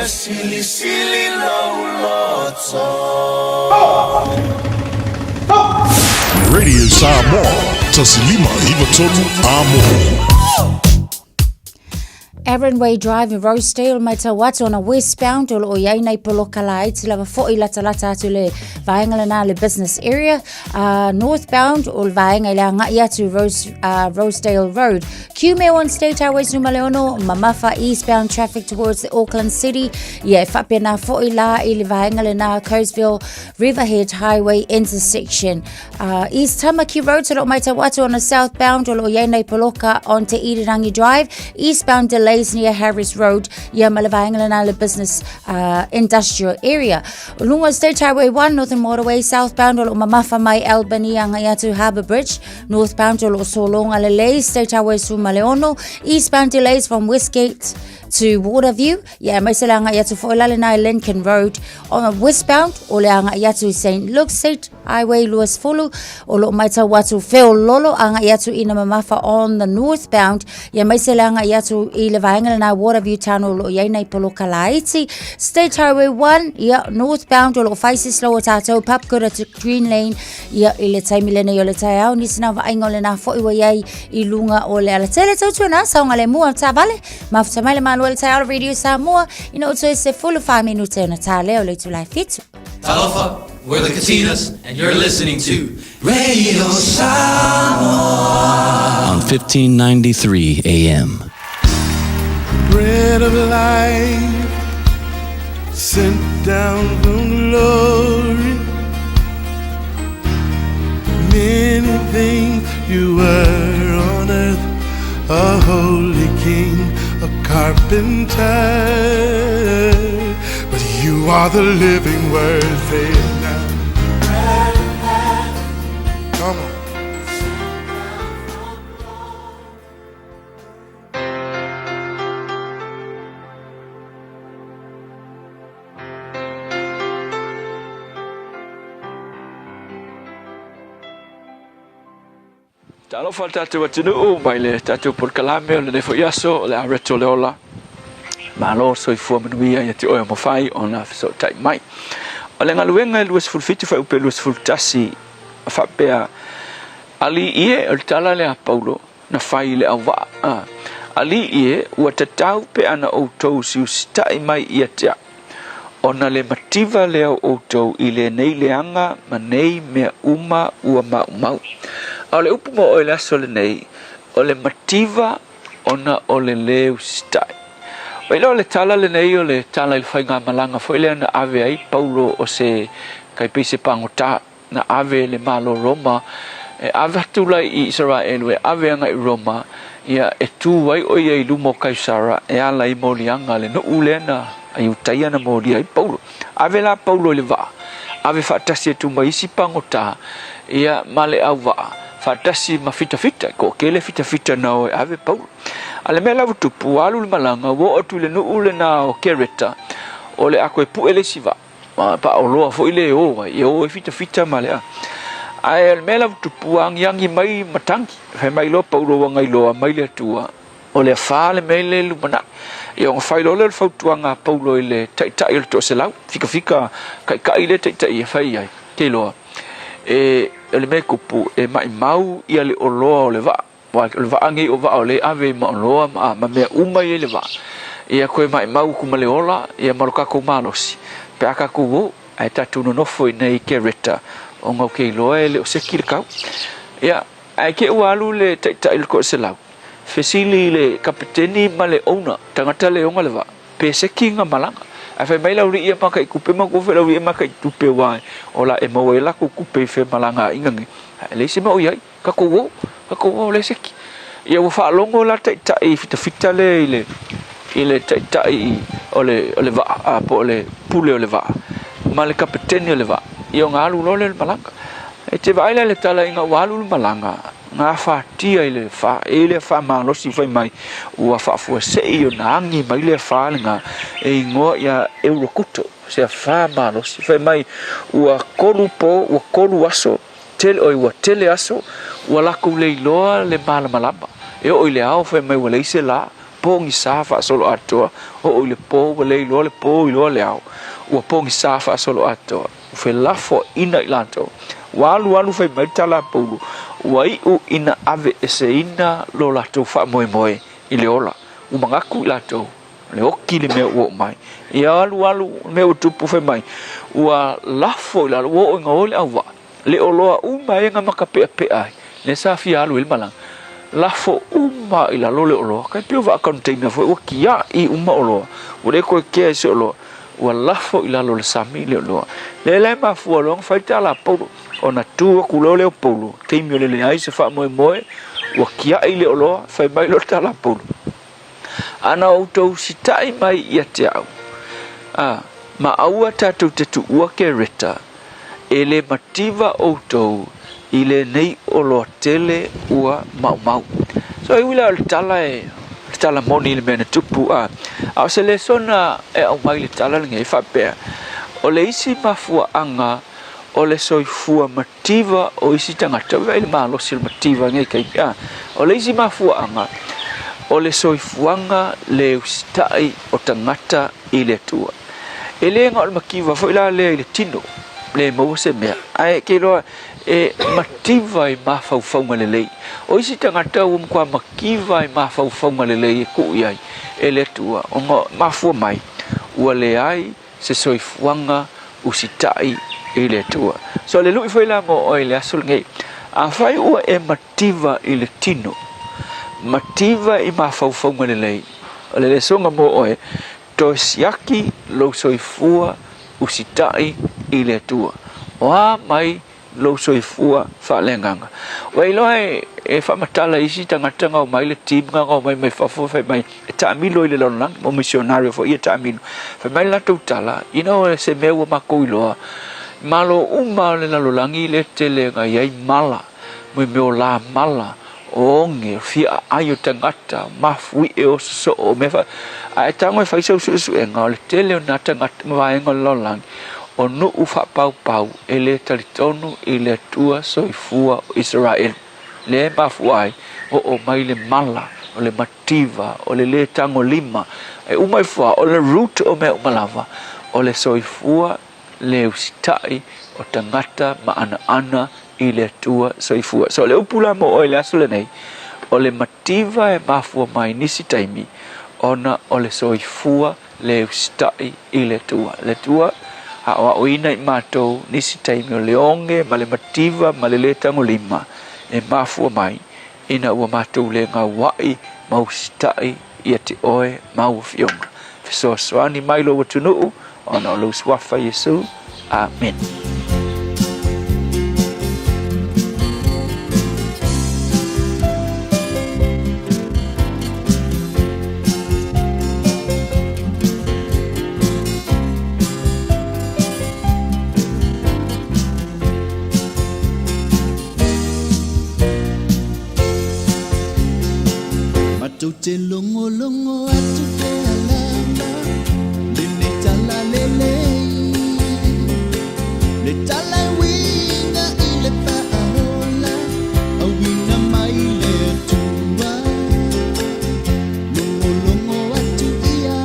Silly, silly, low, loto.
Radio Samoa, Tasilima, Ivatonu, Amo.
Aaron Way Drive in Rosedale, mai tawatu ona westbound o iai nei polokala ai te lava fo'i lata atu le vaenga na le business area. Northbound o vaenga le ngai atu Rosedale Road. QME1 State Highways Numaleono, Mamafa eastbound traffic towards the Auckland City. Yeah, whapena fo'i la i le vaenga le na Coesville Riverhead Highway intersection. East Tamaki Road, te lo mai tawatu ona southbound o iai nei poloka on te Irirangi Drive. Eastbound delays near Harris Road, Yamalavangalana business industrial area. Lunga State Highway 1, Northern Motorway, southbound o Mamafa Mai Albany, Angayatu Harbour Bridge, northbound o Solonga Lele, State Highway Sumaleono, eastbound delays from Westgate to Waterview, Maisalanga Yatu Foilalana Lincoln Road, on westbound, Oleanga Yatu St. Luke's State Highway, Louis Fulu, Olo Maita Watu Phil Lolo, Anga Yatu Ina Mamafa on the northbound, Maisalanga Yatu Ilavaangana Waterview Tunnel, Yene Polokalaiti, State Highway 1, northbound, Olo Faces Low Tato, Papkura to Green Lane, Ileta Milene Yoletao, Nisnava Angolena, Foiway, Ilunga, Ole Alatele, Tuna, Songale Mua Tavale, Maftamale. Taiao Radio Samoa, so it's a full of 5 minutes on a tale or to life fit.
Talofa, we're the Katinas, and you're listening to Radio Samoa on 1593 AM.
Bread of life sent down from glory. Many things you were on earth, a holy king, a carpenter, but you are the living word. Say it now. Come on.
Talo fa tatu watunu mai le tatu por kalame le fo yaso le areto le ola. Malo so I fu manuia ia te o mo fai ona so tai mai. O le ngaluenga luas fulfiti fa upe luas fultasi fa pea ali ie o tala le a Paulo na fai le awa. Ali ie ua tatau pe ana o tou si ustai mai ia te ona le mativa le o tou I le nei leanga ma nei mea uma ua mau. O le upu mo o le aso le nei, o le mativa ona o le leu stai. Waila o le tala le nei o le tala il whai ngā malanga fo ile na ave ai Paulo o se kaipise pangota na ave le malo Roma. E ave hatula I Israel e ave anga I Roma ia e tu wai o ia I lumo kaisara e ala I molianga le no ule na ai utaia na moli ai Paulo. Ave la Paulo le va. Ave fatasi e tu maisi pangota ia male au va. Fatasi mafita ko kele fita na o ave Paulo. Ale mela tupu alu le malanga wo o tu le no ule na o kereta o le ako e pu ele siva. Pa o loa fo ile o e o fita male a. Ai mela tupu ang yangi mai matangi. Fe mai lo Paulo wa ngai lo mai le tua. O le fa le mele lumana. ia o fai lole fautuanga paulo ile tai le to selau fika kai ile tai fai ai ke loa le me kupu mai mau ia le oloa o le va angi o va ole ave ma loa ma me uma ia le va ia koe mai mau kuma le ola ia maroka ko malosi pe aka ku ai tatu no foi nei ke reta o ngau ke loa le o se kirkau ia ai ke walu le tai ko selau fesili le kapiteni male ona tangata le onga leva pe se kinga malanga afa mai lauri ia maka ikupe mako fe lauri maka itupe wa ola e mo ela ku kupe fe malanga ingangi le se mo ia ka ko le se ia wo fa longo la tai fita le ile tai ole va po le pule ole va male kapiteni ole va ia ngalu lo le malanga e te vai le tala inga walu malanga nga fa tia ile fa ma lo si fai mai ua fa fu se io nangi mai le fa nga e ngo ya eurokuto se fa ma lo si fai mai ua kolu aso tel oi ua tele aso ua la ku le loa le malama e o ile au fai mai wale se la pongi sa fa solo ato o ile po wale lo le po lo le au ua pongi sa fa solo ato fe la fo ina ilanto walu fai mai tala pulu wai u ina ave ese ina lo la to fa moe ile ola u mangaku la to le oki le me o mai ia alu me o tupu fai mai ua lafo la o ngole awa le oloa u mai nga makape ai le sa fi alu il malang lafo uma ila lo le oloa kai pio va container fo o kia I uma oloa o le ko ke se oloa ua lafo ila lo le sami le oloa le ma fu lo fai tala pulu ona tu ku lo le pulu te mi le ai se fa moe wa kia ile olo fa mai lo tala pulu ana auto sitai mai ia te au ma aua tatu te tu ua ke reta ele mativa auto ile nei olo tele ua mau so I wila tala moni le mena tupu a se le sona e au mai le tala nge fa pe o le isi mafua anga o le soifua mativa o isi tangata vai le malo sil mativa ngai kai o le isi mafua anga o le soifuanga le ustai o tangata I le tua ele nga o makiva foi la le tino le mo se me ai ke lo e mativa I mafau le o isi tangata o kwa makiva I mafau le ku ai ele tua o mafua mai o le ai se soifuanga usitai ile tua so le lui foi la mo o ile asul ngai a fai ua e mativa ile tino mativa I mafau le songa mo o to siaki lo soifua usitai ile tua wa mai lo soifua fa lenganga wa ilo e fa matala isi tangata o mai le team nga o mai fa fa mai ta milo ile lo lang mo missionario fo ia ta milo fa mai la totala se mewa makoilo malo uma le la lolangi le tele nga yai mala mo la mala o nge fia ayo tangata mafui e o so o me fa ai tango fa so e nga le tele na tangata ma e ngol lolang o no ufa pau ele talitonu ile tua soifua Israel le mafuai o mai le mala o le mativa o le tango lima e umai fa o le root o me malava o le soifua le usitai o tangata ma ana I le tua soifua so le upula mo o le asule nei o le mativa e mafua mai nisi taimi ona o le soifua le usitai I le tua a o ina I matou nisi taimi o le onge ma le mativa ma le tango lima e mafua mai ina ua matou le ngā wai ma usitai ia te oe ma ufionga fesoasoani mai lo watunuu ona o lo swafa Yesu amen
Te longo atu ke alama Dene tala lele Le tala winga ile pa ahola Awina mai le tua Longo atu ia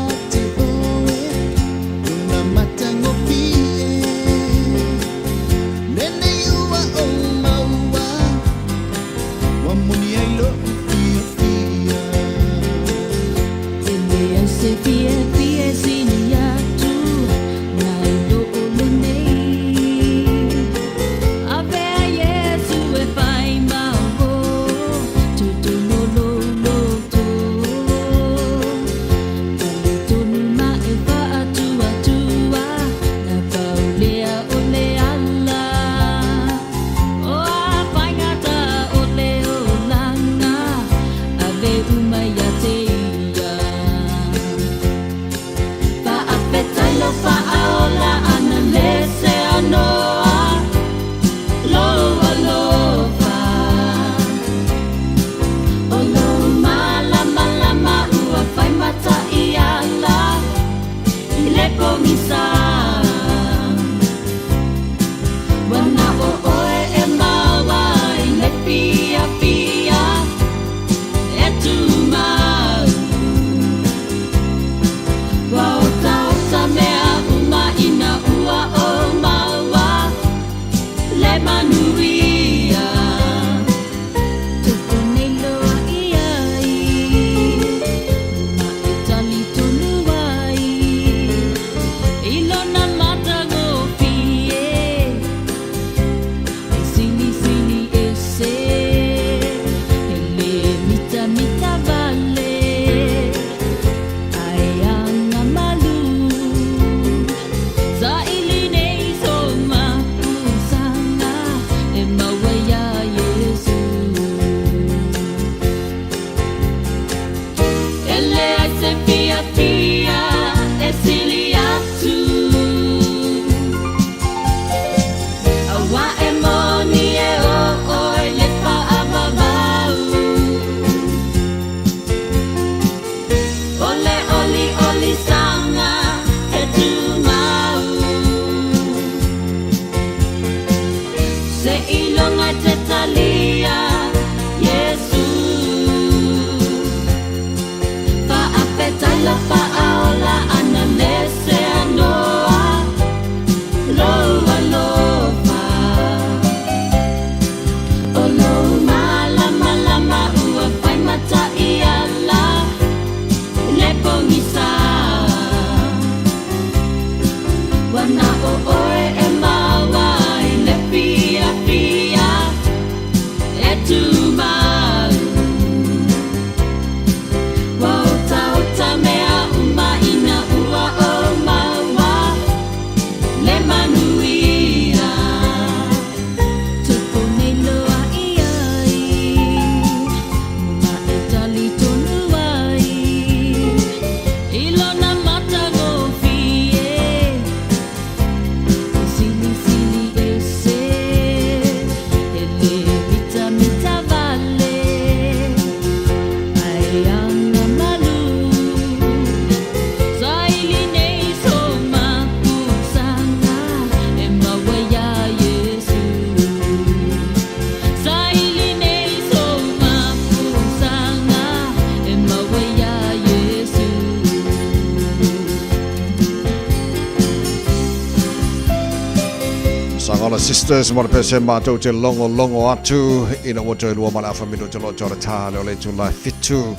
Sisters, mo pe se matou te longo atu ina o te lua mala fa mino te lo jora ta le July fitu.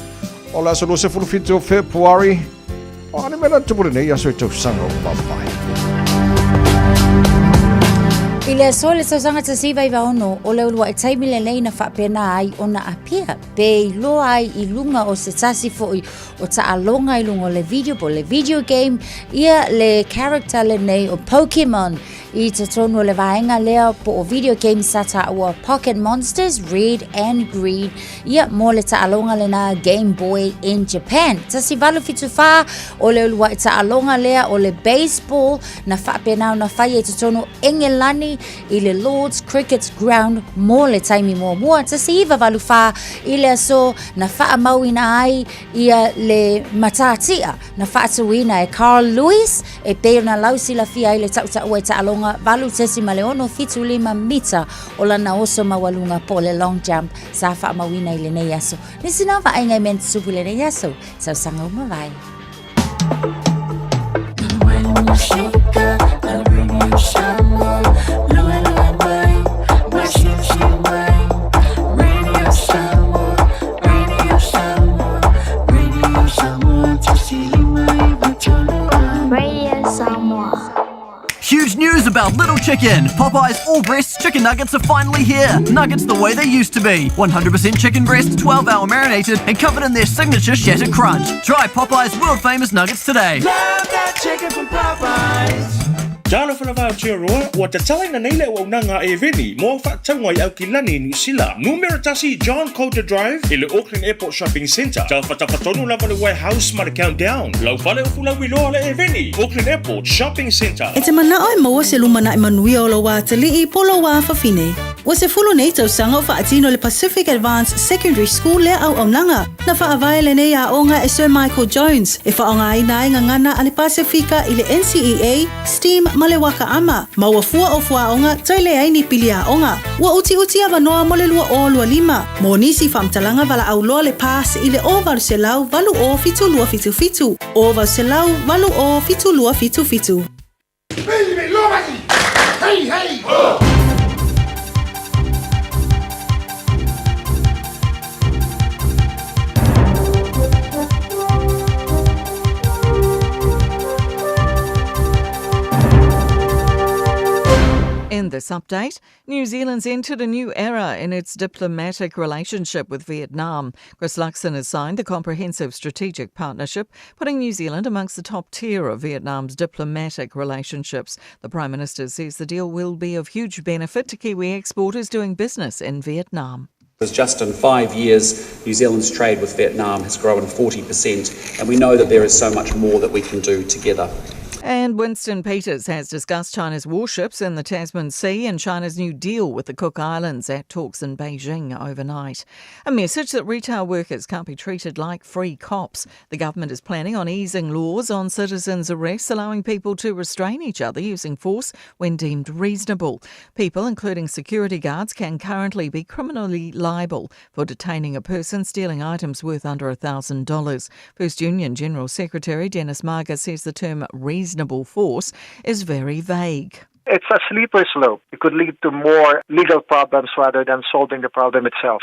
Ola so se fulu fitu February. Ona mela tupure nei aso te sango bye.
Ile sole so sanga te siva iwa ono o le ulua e taimi le leina whapena ai ona apia pe loa ai I lunga o se tasi foi o ta alonga I lunga o le video game ia le character le nei o Pokemon I te tonu le vaenga lea po o video game sata ua Pocket Monsters Red and Green ia mo le ta alonga le na Game Boy in Japan. Tasi valu fitu wha o le ulua e ta alonga lea o le baseball na whapena o na whai e te tonu Engelani I le Lord's Cricket Ground mo le taimi mua. Tasi iwa valu wha I le aso na wha mauina ai ia le matatia na wha atuina e Carl Lewis e peo na lausi la fia I le tauta ua e ta alonga valu tesi maleono fitu 5 mita o lana oso mawalunga po le long jump sa wha mawina I le nei aso. Nisi na wa aingai men supu le nei aso. Sau sanga umawai.
When you shake a radio shower, lua mai, washishi mai, radio shower, tasili mai, batulu. Radio Samoa.
Huge news about Little Chicken! Popeye's all-breast chicken nuggets are finally here! Nuggets the way they used to be. 100% chicken breast, 12-hour marinated, and covered in their signature shattered crunch. Try Popeye's world-famous nuggets today.
Love that chicken from Popeyes.
Jalo whanawau tia roa, ua te talaina nei le ua unanga e veni, mo whaatangoi au ki lani New Zealand. Numera tasi John Coulter Drive, i le Auckland Airport Shopping Centre. Tau whatawhatonu lava le warehouse ma le countdown. Lau whale ufu lau iloa le e veni, Auckland Airport Shopping Centre.
E te mana oi maua se lumana i manuia o lo wā tali i polo wā whawhine. Wa se fulu nei tau sanga o whaatino le Pacific Advanced Secondary School le au aunanga. Na whaavai le nei a onga e Sir Michael Jones. E whaonga i nai ngangana a le Pasifika i le NCEA, STEAM ma le waka ama. Maua fua o fua onga tai le aini pili a onga. Wa uti a wanoa mo le lua o lua lima. Mo nisi whamtalanga wala au loa le pass i le o valu se lau valu o fitu lua fitu fitu. O valu se lau valu o fitu lua fitu fitu.
Baby, lomaki! Hey, hey! Oh!
In this update, New Zealand's entered a new era in its diplomatic relationship with Vietnam. Chris Luxon has signed the Comprehensive Strategic Partnership, putting New Zealand amongst the top tier of Vietnam's diplomatic relationships. The Prime Minister says the deal will be of huge benefit to Kiwi exporters doing business in Vietnam.
Because just in 5 years, New Zealand's trade with Vietnam has grown 40%, and we know that there is so much more that we can do together.
And Winston Peters has discussed China's warships in the Tasman Sea and China's new deal with the Cook Islands at talks in Beijing overnight. A message that retail workers can't be treated like free cops. The government is planning on easing laws on citizens' arrests, allowing people to restrain each other using force when deemed reasonable. People, including security guards, can currently be criminally liable for detaining a person stealing items worth under $1,000. First Union General Secretary Dennis Marga says the term reasonable force is very vague.
It's a slippery slope. It could lead to more legal problems rather than solving the problem itself.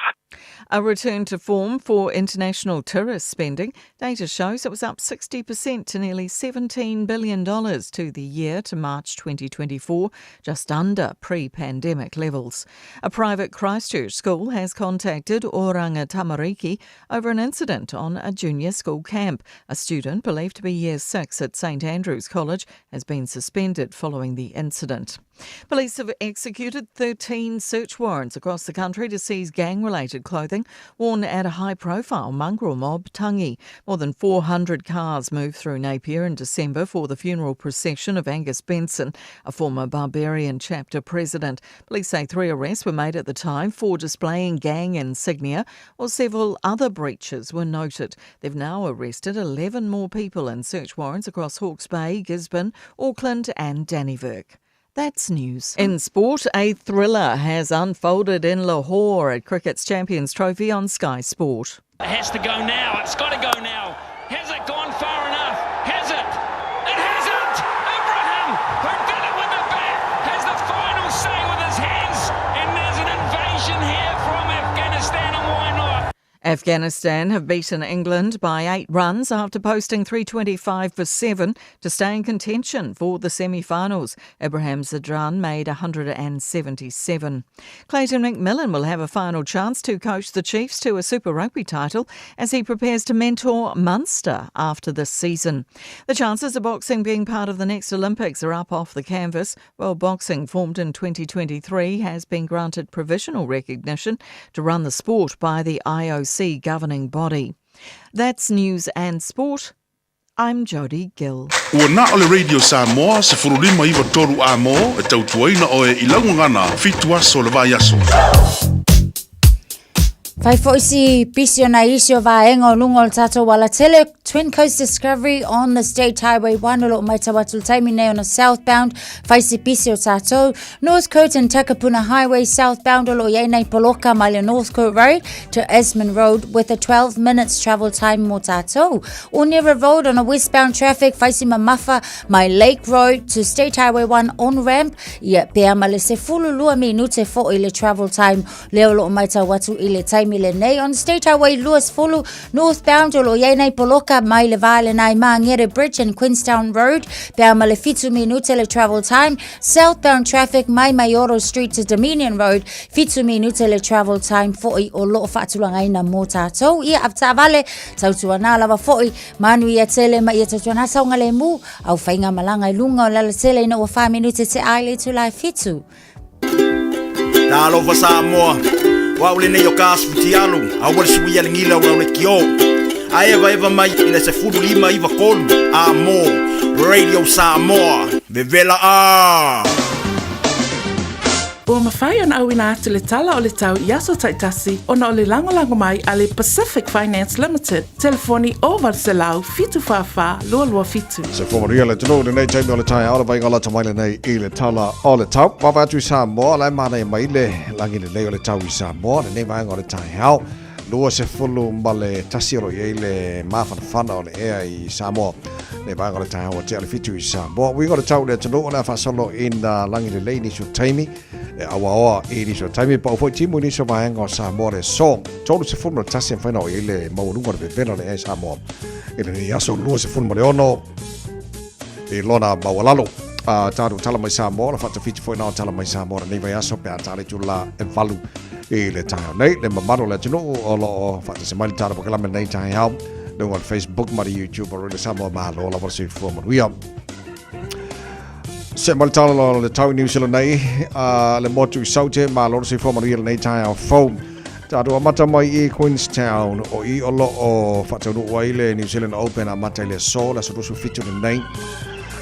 A return to form for international tourist spending. Data shows it was up 60% to nearly $17 billion to the year to March 2024, just under pre-pandemic levels. A private Christchurch school has contacted Oranga Tamariki over an incident on a junior school camp. A student believed to be Year 6 at St Andrews College has been suspended following the incident. Police have executed 13 search warrants across the country to seize gang-related clothing worn at a high-profile mongrel mob, Tangi. More than 400 cars moved through Napier in December for the funeral procession of Angus Benson, a former Barbarian chapter president. Police say 3 arrests were made at the time for displaying gang insignia, while several other breaches were noted. They've now arrested 11 more people in search warrants across Hawke's Bay, Gisborne, Auckland and Dannevirke. That's news. In sport, a thriller has unfolded in Lahore at Cricket's Champions Trophy on Sky Sport.
It has to go now. It's got to go now. Has it gone far enough? Has it? It hasn't! Abraham, who did it with the bat, has the final say with his hands. And there's an invasion here from Afghanistan, and why not?
Afghanistan have beaten England by 8 runs after posting 325 for 7 to stay in contention for the semi-finals. Ibrahim Zadran made 177. Clayton McMillan will have a final chance to coach the Chiefs to a Super Rugby title as he prepares to mentor Munster after this season. The chances of boxing being part of the next Olympics are up off the canvas. World Boxing, formed in 2023, has been granted provisional recognition to run the sport by the IOC governing body. That's news and sport. I'm Jody Gill.
Ua na ole Radio Samoa se furulima iwa toru a mo e tautuaina o e ilaungangana fitua so le vai aso.
Fai foisi pisiona isio vaenga o lungo o tato wala tele Twin Coast Discovery on the State Highway 1 olo maitawatul taimine on a southbound faisi pisio tato Northcote and Takapuna Highway southbound olo yenei poloka male Northcote Road to Esmond Road with a 12 minutes travel time mo tato. Unira Road on a westbound traffic faisi Mamafa my Lake Road to State Highway 1 on ramp ia pea male se fulu lua minute fo ile travel time leo olo maitawatu ile time ile nei on State Highway Lewis Fulu northbound olo yenei poloka ia mai le vale nai Mangere Bridge and Queenstown Road, pea ma le fitu minute le travel time, southbound traffic mai Mayoro Street to Dominion Road, fitu minute le travel time foi o loo whaatulanga ina mō tātou, ia apta vale, tautuana lava foi, manu ia tele ma ia tautuana saunga le mu, au whainga malanga i lunga o lala tele ina ua 5 minute te aile tu lai fitu.
Talo fa Samoa, wa ule nei o kasu ti alu, a wale suia le ngila o le kio. A eva mai ina se furu lima iwa kolu, a mo, Radio Samoa, vevela a.
Ua mawhai ana au ina atu le tala o le tau Iaso Taitasi ona o le langolango mai a le Pacific Finance Limited. Telefoni o Varselau, fitu whawha, lua fitu.
Se whamaria le tino le nei taimi o le tai aora vai ngala tamaile nei i le tala o le tau. Mawatu i Samoa, lai mana i mai le langi le nei o le tau i Samoa, le nei maenga o le tai hao. Lua se fulu ma le tasiro i le mawhanawhana o le ea i Samoa. Le maenga o le tai hao te le fitu i Samoa. Wingo le tau le tino o le whasolo in langi le lei nisu taimi. E awa oa i nisu taimi pa ufoi timu nisu maenga o Samoa le so. Tolu se fulu le tasi whaina o i le maurunga le bevena le ea i Samoa. I le ni aso lua se fulu ma le ono. I lona mawalalo. Tāru tala mai Samoa, la whata whiti fwoi nao tala mai Samoa, nei vai aso pe a tāre tu la e valu i le tāhau. Nei, le mamaro le tino o lo whata se mai le tāra pakalame nei tāhau, nunga le Facebook, mari YouTube, o le Samoa mahalo, la wala se fua manuia. Se mai le tāra lo le tau i New Zealand nei, le motu i saute, mahalo se fua manuia le nei tāhau fau. Tāru amata mai i Queenstown, o i o lo o whata unu ua i le New Zealand Open, amata i le so, la surusu fitu le nei.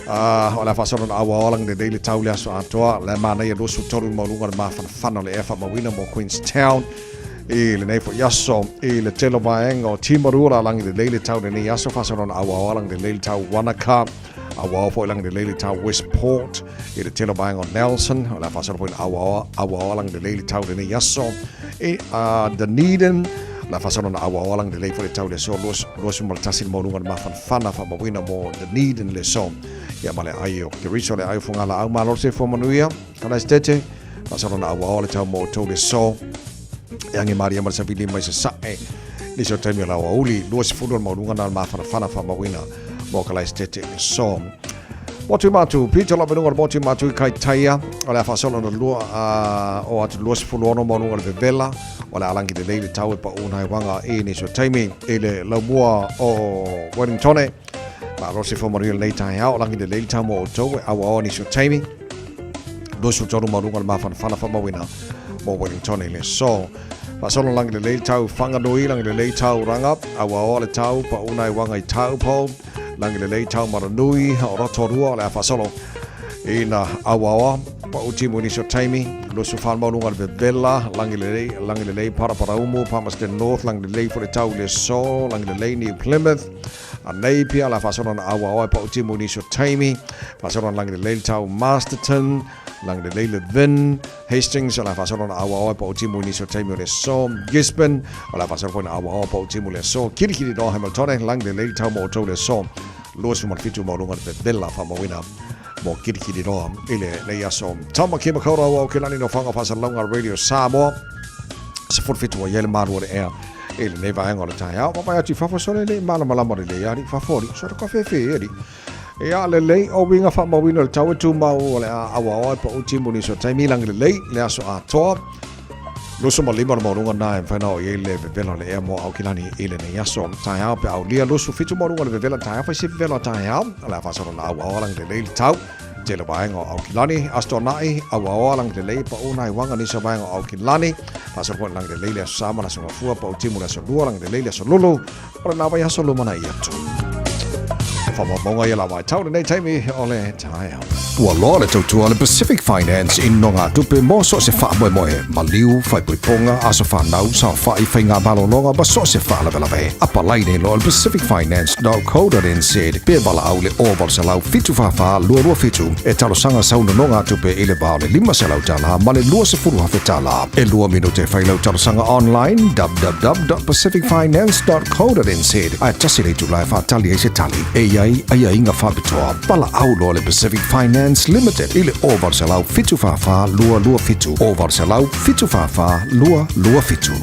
O le whasoron awa olang de daily tau le aso atoa, le mana i alusu toru maulunga le mawhanawhana le efa mawina mo Queenstown, i le neifo yaso, i le telo maenga o Timarura langi de daily tau de ni yaso whasoron awa olang de daily tau Wanaka, awa ofo ilang de daily tau Westport, i le telo maenga o Nelson, o le whasoron awa olang de daily tau de ni yaso, i Dunedin, la whasoron awa olang de leifo le tau le so, luosu malatasi le maulunga le mawhanawhana fa mawina mo Dunedin le so, ia male aio ke riso le aio fungala au malo se fo manuia kana estete pasaro na awa ole tau mo to le so yangi maria mal sabili mai se sae ni so temi la wa uli lo se fudo mo lunga na ma fana fa mawina mo kala estete le so motu matu pito la benunga motu matu kai taia ole fasolo no lo o atu lo se fudo no mo lunga le bella ole alangi de leile tau e pa una wanga e ni so temi ele la mua o Wellington. Ma lo se fo maria nei tai hao langi de leili tau mo o tau e awa o ni so taimi. Lo su toru marunga le mawhanawhana fa mawina mo Wellington le so. Pa solo langi de leili tau whanganui langi de leili tau rangap awa o le tau pa unai wanga I tau po langi de leili tau maranui o rotorua le a fa solo ina awa o pa utimu ni so taimi lo su whan marunga le bevela langi le leili parapara Palmerston North langi de leili for le tau le so langi de leili ni Plymouth a nei pia la whasoron awa oe pa utimu ni so taimi, whasoron langi de leili tau Masterton, langi de leili Vin, Hastings, la whasoron awa oe pa utimu ni so taimi o le so, Gisborne, la whasoron awa oe pa utimu le so, kirikiri no Hamilton, langi de leili tau mo o tau le so, luosu marfitu maurunga de bella fa mawina, mo kirikiri no ile nei aso. Tama kima kaura awa o kilani no whanga pasalonga Radio Samoa, se furfitu o yele maru o le ea, ele nei vai ngora tai au mai ati fafa sole le mala le yari fafori so ka fe eri e ale le o winga fa mo wino le tau tu mau le awa pa utimu ni so taimi lang le aso a to lo so malima mo runga na fa na o ele vela le e mo au kilani ele nei aso tai au pe au lia lo so fitu mo runga le vela tai fa si vela tai au la fa so na awa lang le tau te le vaenga au kilani astonai awa lang le pa unai wanga ni so vaenga au kilani pasal pun lang de leile sama na sunga fua pa utimu la so dua lang de leile so lulu ora na vai so lumana ia tu fa mo monga ia la vai tau nei taimi ole tai
Ua loa le tautua le Pacific Finance in nonga tupe mo so se wha moe moe maliu, whai puiponga, aso whanau, sa whai whai ngā balo longa, ba so se wha lawe lawe. Apa laine lo le pacificfinance.co.nz pe bala au le oval se lau fitu whawha lua fitu e talo sanga sauna nonga tupe i le bao le 5 se lau tala ma le lua se furu hawhe tala. E lua minute whai lau talo sanga online www.pacificfinance.co.nz ai tasi le tu lai whatali e se tali e iai inga whapitoa bala au lo le Pacific Finance Limited ile oval se lau fitu whawha lua fitu oval se lau fitu whawha lua fitu.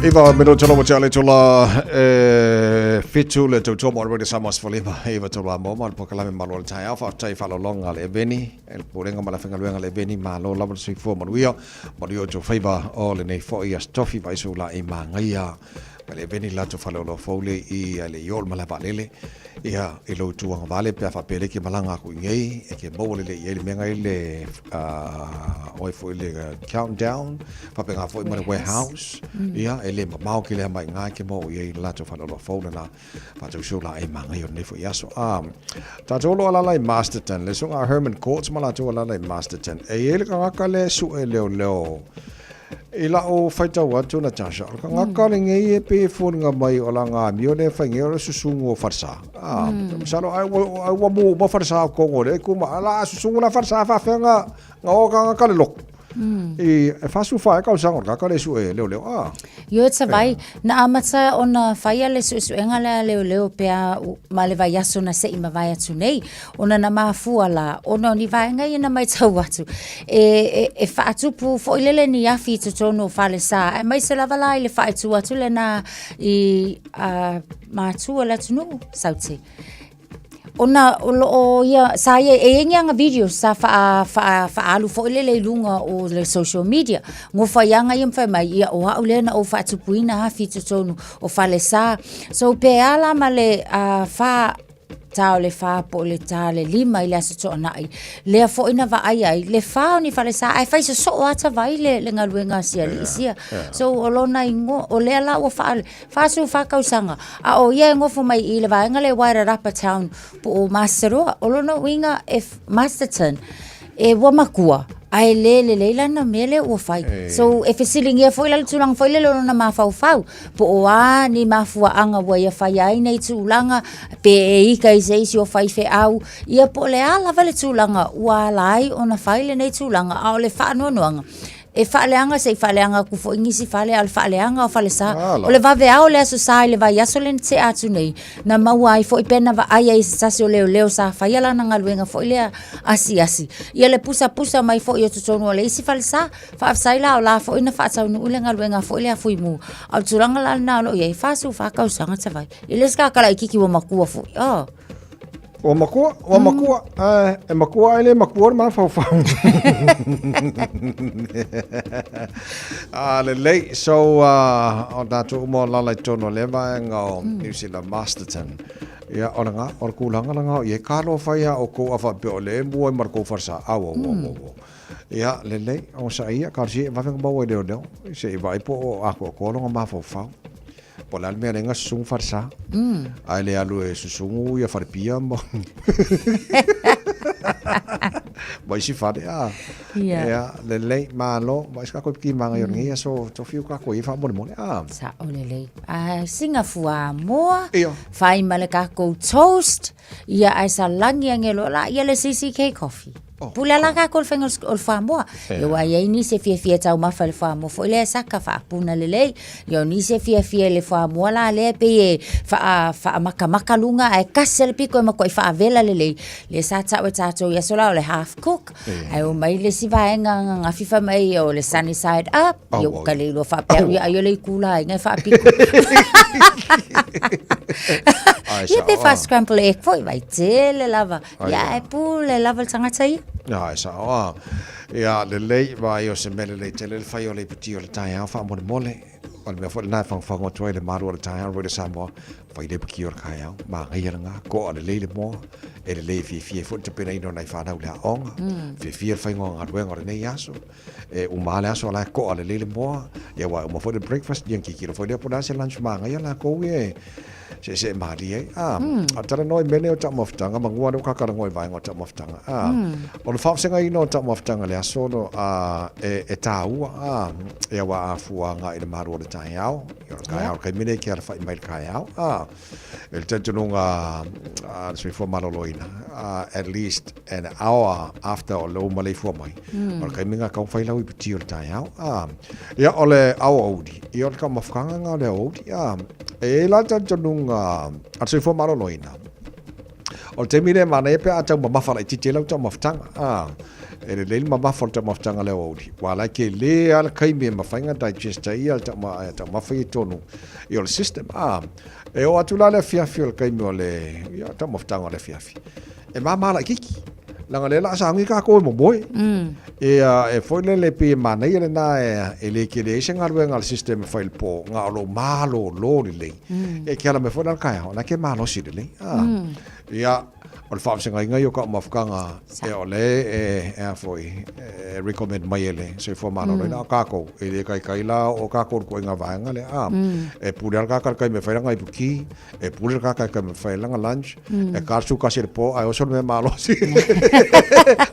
Iva mino tolo mo chale tula fitu le to mo already samos folima iva tolo mo mal pokalame malo tai alfa tai falo longa le beni el porenga mala fenga luenga le beni malo la so fo mo wio mo dio to favor all nei fo ia stoffi vai so la e mangia le beni la to falo lo fole I le yol mala valele ia e lo tu ang vale pe fa pele ki malanga ku ngei e ke mo le le menga le oi fo le countdown fa pe nga fo mo warehouse ia ele mau ki le mai nga ke mo ia la to falo lo fole na fa to show la e manga yo ne fo ia so ta to lo la Masterton le so nga Herman Courts mala to la Masterton e ele ka le su e leo ila o faita watu na tasha nga kalinga e pe fon nga mai o la nga mio le fange o susungo farsa salo ai wa mo farsa ko ngore ku ma la susungo na farsa fa nga o nga kalok e fa su fa ka usang ka le su e leo
yo tsa vai na amatsa ona faia le su enga le leo pe male vai aso na se ima vai atu nei ona na mafu ala ona ni vai nga ina mai tau atu e fa atu pu fo ile ni afi to tono fa le sa e mai se lava lai le fa atu le na I ma tu ala tunu sauti ona o ia sa e nga video sa fa alu fo le lunga o le social media ngo fa yanga yem fa mai ia o haule na o fa tupuina ha fitu tonu o fa le sa so pe ala male fa tau le fa po le tale lima ile aso tona ai le fo ina va ai le fa ni fa le sa ai fa so ata vai le ngaluenga sia sia so olona ingo o le ala o fa su fa kausanga a o ye ngo fo mai ile va ngale Wairarapa town po o Maseroa olona winga if Masterton e wa makua ai le lana mele o fai so e fesilingia foi la tulang foi le lona ma fau po o ni ma fua anga wa ia fai ai nei tulanga pe e kai sei si o fai fe au ia po le ala vale tulanga wa lai ona fai le nei tulanga a le fa no anga e faleanga sei faleanga ku fo ingisi fale al faleanga o fale sa o le va vea o le aso sa le va yaso le te atu nei na mauai fo pena va ai ai sa so leo sa fa yala na ngaluenga fo le asi ia le pusa mai fo yo tsono le isi fale sa fa saila o la fo ina fa sa no le ngaluenga fo le afui mu au turanga la na lo ye fa su fa ka usanga tsa vai ile ska kala ikiki wo makua fo
o makua e makua ele makua ma fa le so o datu mo la tono le va ngo New Zealand Masterton ia oranga or kulanga langa ye kalo fa ya o ko afa pe le mo marco farsa awo ia le o sa ia ka si va venga bo de se vai po a ko lo ma fa por la almea renga sung farsa ai le alu e susungu ia farpia mo vai si fade ia le malo vai ska ko ki manga yon ia so to fiu ka ko ifa mo
sa ole Singapore mo fai male ka ko toast ia ai sa langi ngelo la ia le CCK coffee pula la ka kol fengol ol famo yo ai ni se fie tau ma fa le famo fo le saka fa puna le yo ni se fie le famo la le pe fa maka lunga ai kasel piko ma ko fa vela le sa ta we tato ya sola le half cook ai o mai le si va nga fifa mai o le sunny side up yo kale lo fa pe yo le kula nga fa piko ia pe fa scramble egg foi vai tele lava ia e pule lava tanga tai
ja sa ia le vai o se mele le tele fai o le piti o le tai fa mo mole o me fo na fa ngo toi le maru o le tai ro de samo fai le piki o kai ma ngai nga ko le mo e le fi fo te pena ino nai fa na le onga fi fai ngo nga le nei aso e o male aso la ko le mo ia wa mo fo de breakfast yen ki kilo fo de po se lunch ma ngai la ko e se mari atara noi mene o tama ftanga mangua no kakara ngoi vai ngo tama ftanga o le fafsenga ino tama ftanga le asono e taua e wa afua nga i le maru o le tai au yo kai au kai mene ki ala fai mai kai au el tentunga se fo maloloina at least an hour after o lo male fo mai o kai minga ka fai lau i piti o le tai au ya ole au odi yo ka mafkanga nga le odi e la tentunga a se fo maloloina O te mire mana e pe a tau mamawhala i tite lau tau maftanga. E le mamawhala tau maftanga leo auri. Wala ke le ala kaimi e mawhainga digesta ia tau mawhai tonu i o le system. E o atu la le fiafi o le kaimi o le tau maftanga o le fiafi. E mamala kiki. Langa le la sa ngi ka ko mo boy. E foi le pe mana ia na e le ke le senga ruenga al system file po nga lo malo lo le. E ke ala me foi na ka na ke malo si le. Ia o le whaamsinga inga i o ka mawhukanga e o le e foi recommend mai ele se fo mana roi na kako e le kai la o kako ko inga vaenga le e pure al kaka kai me whairanga i puki e pure al kaka kai me whairanga lunch e karsu kasi le po ai o solo me malo si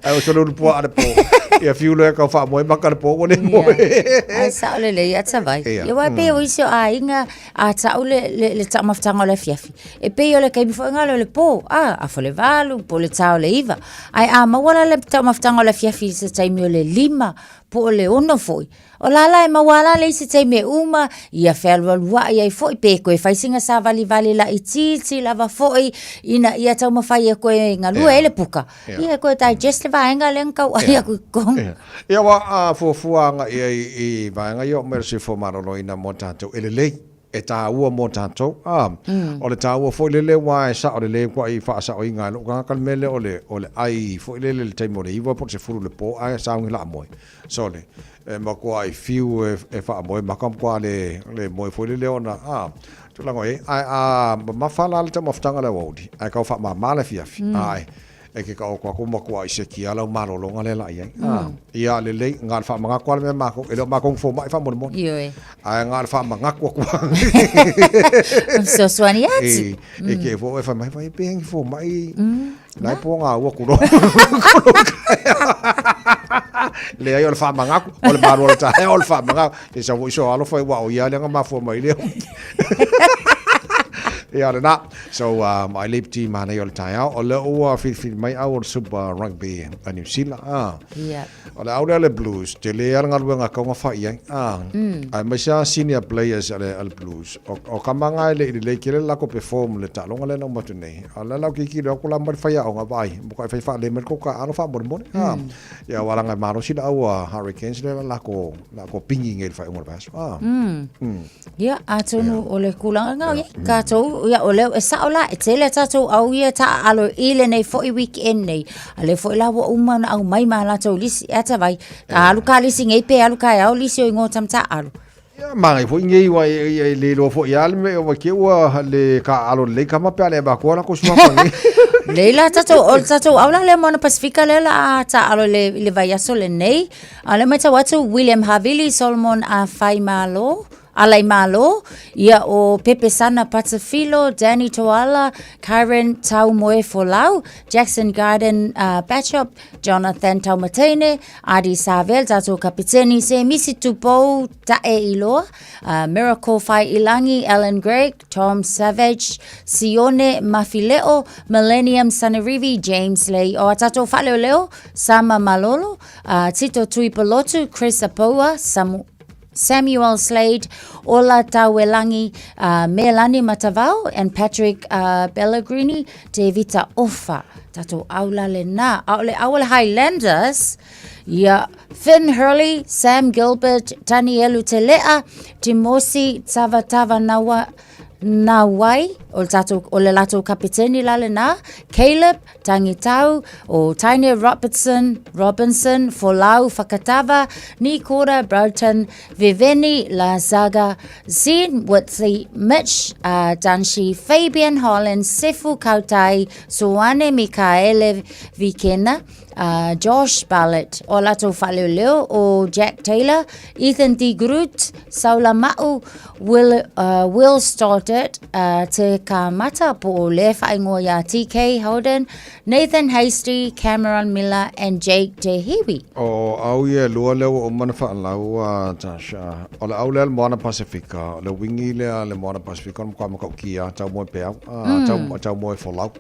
ai o solo po ale po e fiulo e ka wha moe maka le po o le moe
ai sa ole le ia tawai ia wai pe o isio a inga a ta ole le ta mawhtanga o le fiafi e pe o le kai mi whainga le po a fo le valu po le tau le iva ai a mawala le ta mawhtanga o le fiafi se taimi o le 5 po le ono foi o lala e mawala le se taimi uma ia whelua ia i foi pe koe whaisinga sa vali la i titi lava foi ina ia tau mawhai e koe ngalua ele puka ia koe digest le vaenga le nkau ia koe kong
ia wa a fuafuanga ia i vaenga i o mersi fo marolo ina mo tātou ele lei e tā ua mō tātou. O le tā ua fo lele wa e sa o le kwa i wha sa o inga lo ka kalmele o le ai fo lele le taimo le iwa po se furu le po ai sa ngi la moe. So le ma kwa i fiu e wha moe makam kwa le moe fo lele ona tu lango e ai ma fala le tamo ftanga le wodi. Ai ka wha ma male fiafi. Ai e ke ka o kwa kuma kwa i se ki ala malo longa le la ia ia le le ngal fa manga kwa me mako e lo mako fo mai fa mo mo
ie
ai ngal fa manga kwa
so swani ati
e ke fo fa mai fa pe fo mai lai po nga wa ku ro le ai o fa manga o le maro ta e o fa manga e sa vo so alo fa wa o ia le nga ma fo mai le ia na so my lip team mana yo taia o le o fi mai au super rugby a New Zealand o le au le blues te le nga luenga ka nga fa ia ai mai sa senior players al blues o kamanga le kile la ko perform le talonga le no matu nei ala la ki lo ko la mar fa ia o nga vai mo ka fa le mer ko ka ano fa mo ia wala nga maro si au Hurricanes le la ko pingi ngel fa mo bas
ia atonu o le kulanga ka to ia o leo e saola e tele tatou au ia ta alo ile nei foi weekend nei ale foi la wo uma na au mai mala tau lisi ata vai ka alu ka lisi ngei pe alu ka au lisi o ngo tam ta alu
ia mai foi ngei wa le lo foi al me o ke wa le ka alo le ka ma pe ale ba ko na ko suma ko ni
leila tatou au la le mona Pasifika le la ta alo le vai aso le nei ale mai ta watu William Havili Solomon a fai malo Alai Malo, ia o Pepe Sana Patafilo, Danny Toala, Karen Taumoe Folau, Jackson Garden Bachop, Jonathan Taumatene, Adi Savel, Tato Kapiteni, Se Misi Tupo, Tae Iloa, Miracle Fai Ilangi, Ellen Gregg, Tom Savage, Sione Mafileo, Millennium Sanarivi, James Lay, o Tato Faleo Leo, Sama Malolo, Tito Tuipolotu, Chris Apoa, Samuel Slade, Ola Tawelangi, Melanie Matavao, and Patrick Pellegrini, Te Vita Ofa, Tato Aula Lena, Aula Highlanders, Finn Hurley, Sam Gilbert, Danielu Telea, Timosi Tavatava Nawai, o le lato kapiteni lale na, Caleb, Tangitau, o Taine Robinson, Folau, Fakatava, Nikora, Broughton, Viveni, La Zaga, Zin, Whitley, Mitch, Danshi, Fabian Holland, Sefu Kautai, Suane Mikaele Vikena, Josh Ballett, o lato Faluleo, o Jack Taylor, Ethan D. Groot, Saula Ma'u, Will Stoddart, Te Kamata po le whaingoa ia TK Holden, Nathan Hasty, Cameron Miller, and Jake Tehiwi.
O au ia lua leo o mana whaalau Tasha. O le au lea le moana Pasifika, le wingi lea le moana Pasifika, o mkwa makau kia, tau moe peau, tau moe folau.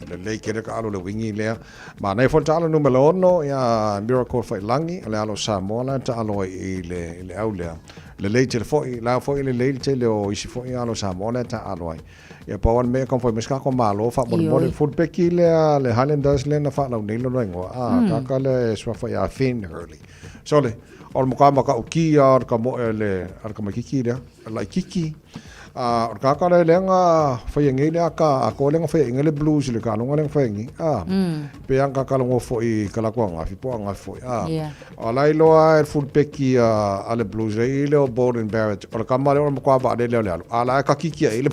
Le lei kere ka alo le wingi lea. Ma nei fo talo numero 1, ia Miracle Fai Langi, le alo Samoa, ta alo i le au lea. le lei te foi la foi le lei te le o isi foi alo Samoa le ta alo ai ia pa wan me kon foi meska ko malo fa mo food peki le Highlanders le na fa la nei lo ngo ta ka le swa foi a fin early so le or mo ka o ki ar ka mo le ar ka kiki le la kiki or ka le lenga foi ngi le ka ko lenga foi ngi le blues le ka longa lenga foi ngi pe ang ka longo foi ka la ko nga fi po nga foi ala ilo a food peki ale blues le o Borden Barrett or ka ma le mo ka ba le ala ka kiki ile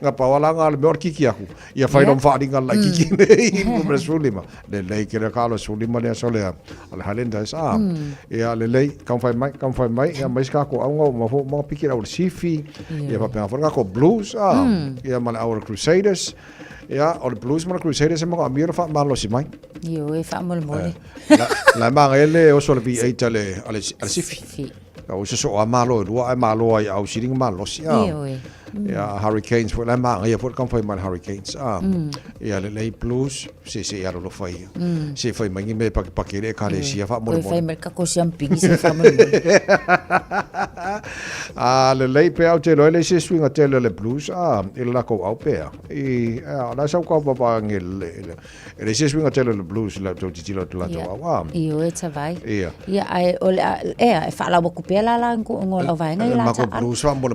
nga pa wala nga le mor kiki aku ia fai dom fa dinga la kiki nei mo sulima le ke ka lo sulima le so le al Highlanders ia le kan fai mai ia mais ka ko au mo piki ra o sifi ia pa pe fa ko blues ia mal our Crusaders ia o blues mal Crusaders mo amir fa malo si mai
io e fa mo le
la ma ele o so le vi ale sifi o so amalo ai malo ai au siring malo si ia Hurricanes for la ma ia for kan foi mal Hurricanes ia le blues se ia lo fai se foi mai me pa que ka le sia fa mo
fai mer ka ko champing se fa mo
le pe au te le se swing te le blues il la ko au pe la sa ko pa ngel le se swing te le blues la to ti lo la to
io e vai ia ai fa la ko pe la ngol vai ngai la
ta blues fa mo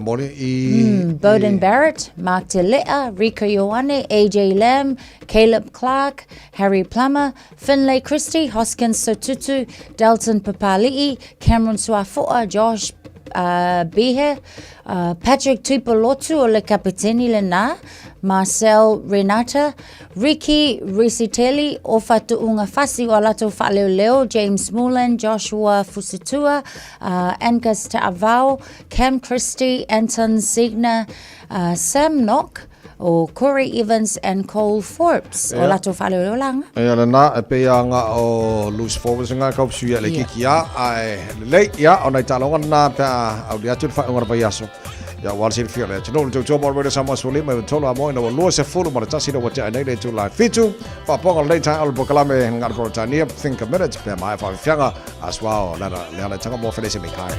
Bowden Barrett, Mark Telea, Rico Ioane, AJ Lamb, Caleb Clark, Harry Plummer, Finlay Christie, Hoskins Sotutu, Dalton Papali'i, Cameron Suafoa, Josh Behe, Patrick Tupolotu o le kapiteni le nā, Marcel Renata, Ricky Risitelli o Fatuunga Fasi o Alato Fa'aleo, James Mullen, Joshua Fusitua, Angus Ta'avao, Cam Christie, Anton Signer, Sam Knock, o Corey Evans and Cole Forbes o Lato Fa'aleo langa.
Ia na pe nga o loose forwards nga ka suia le kikia ai le ia ona talonga na pa au dia tu fa ngora payaso. Ya wal sir fia le tino to mo re sama suli me tolo mo no lo se fulu mo ta sino wata nei to live fitu pa ponga le ta al bokalame ngar pro tania think a minute pe mai fa fianga as well la tanga mo fele se me kai.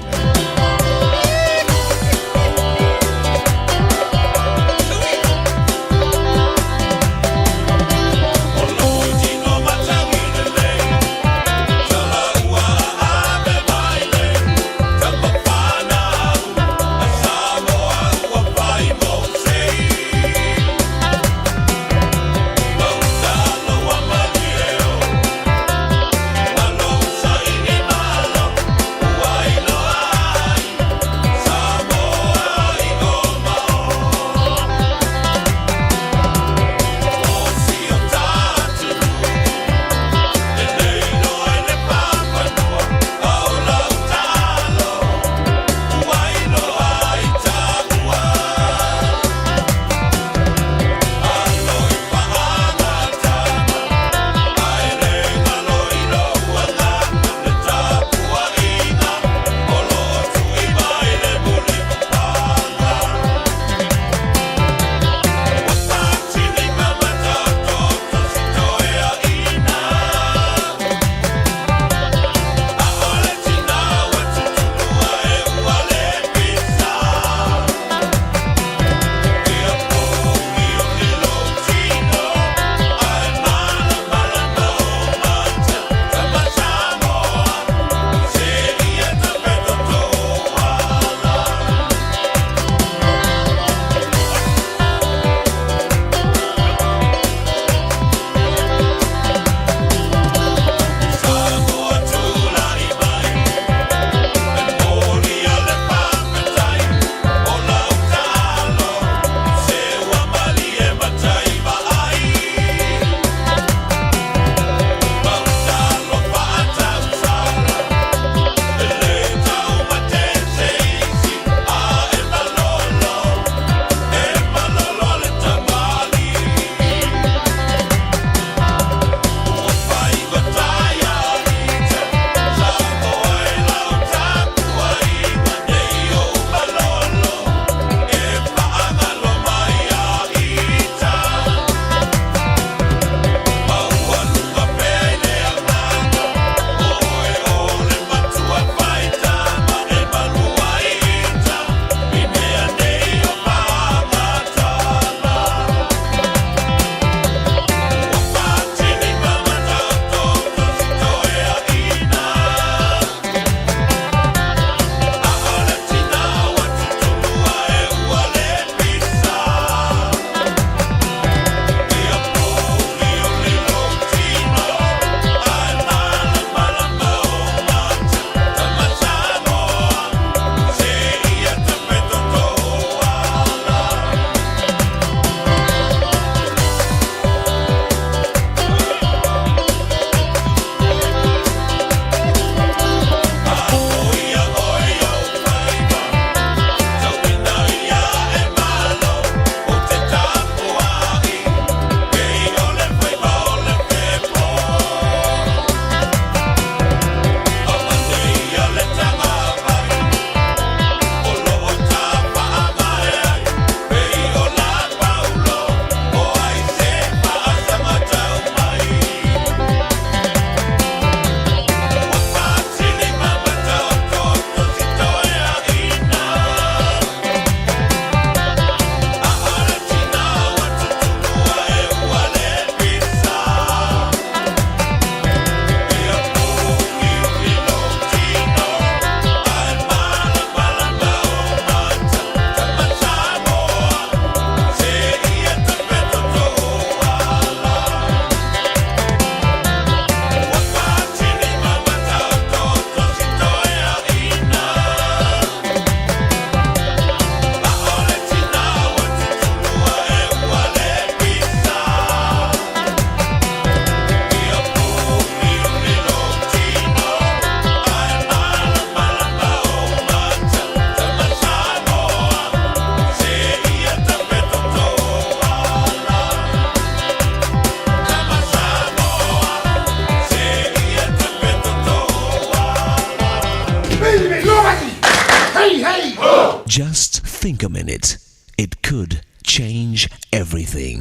Just think a minute. It could change everything.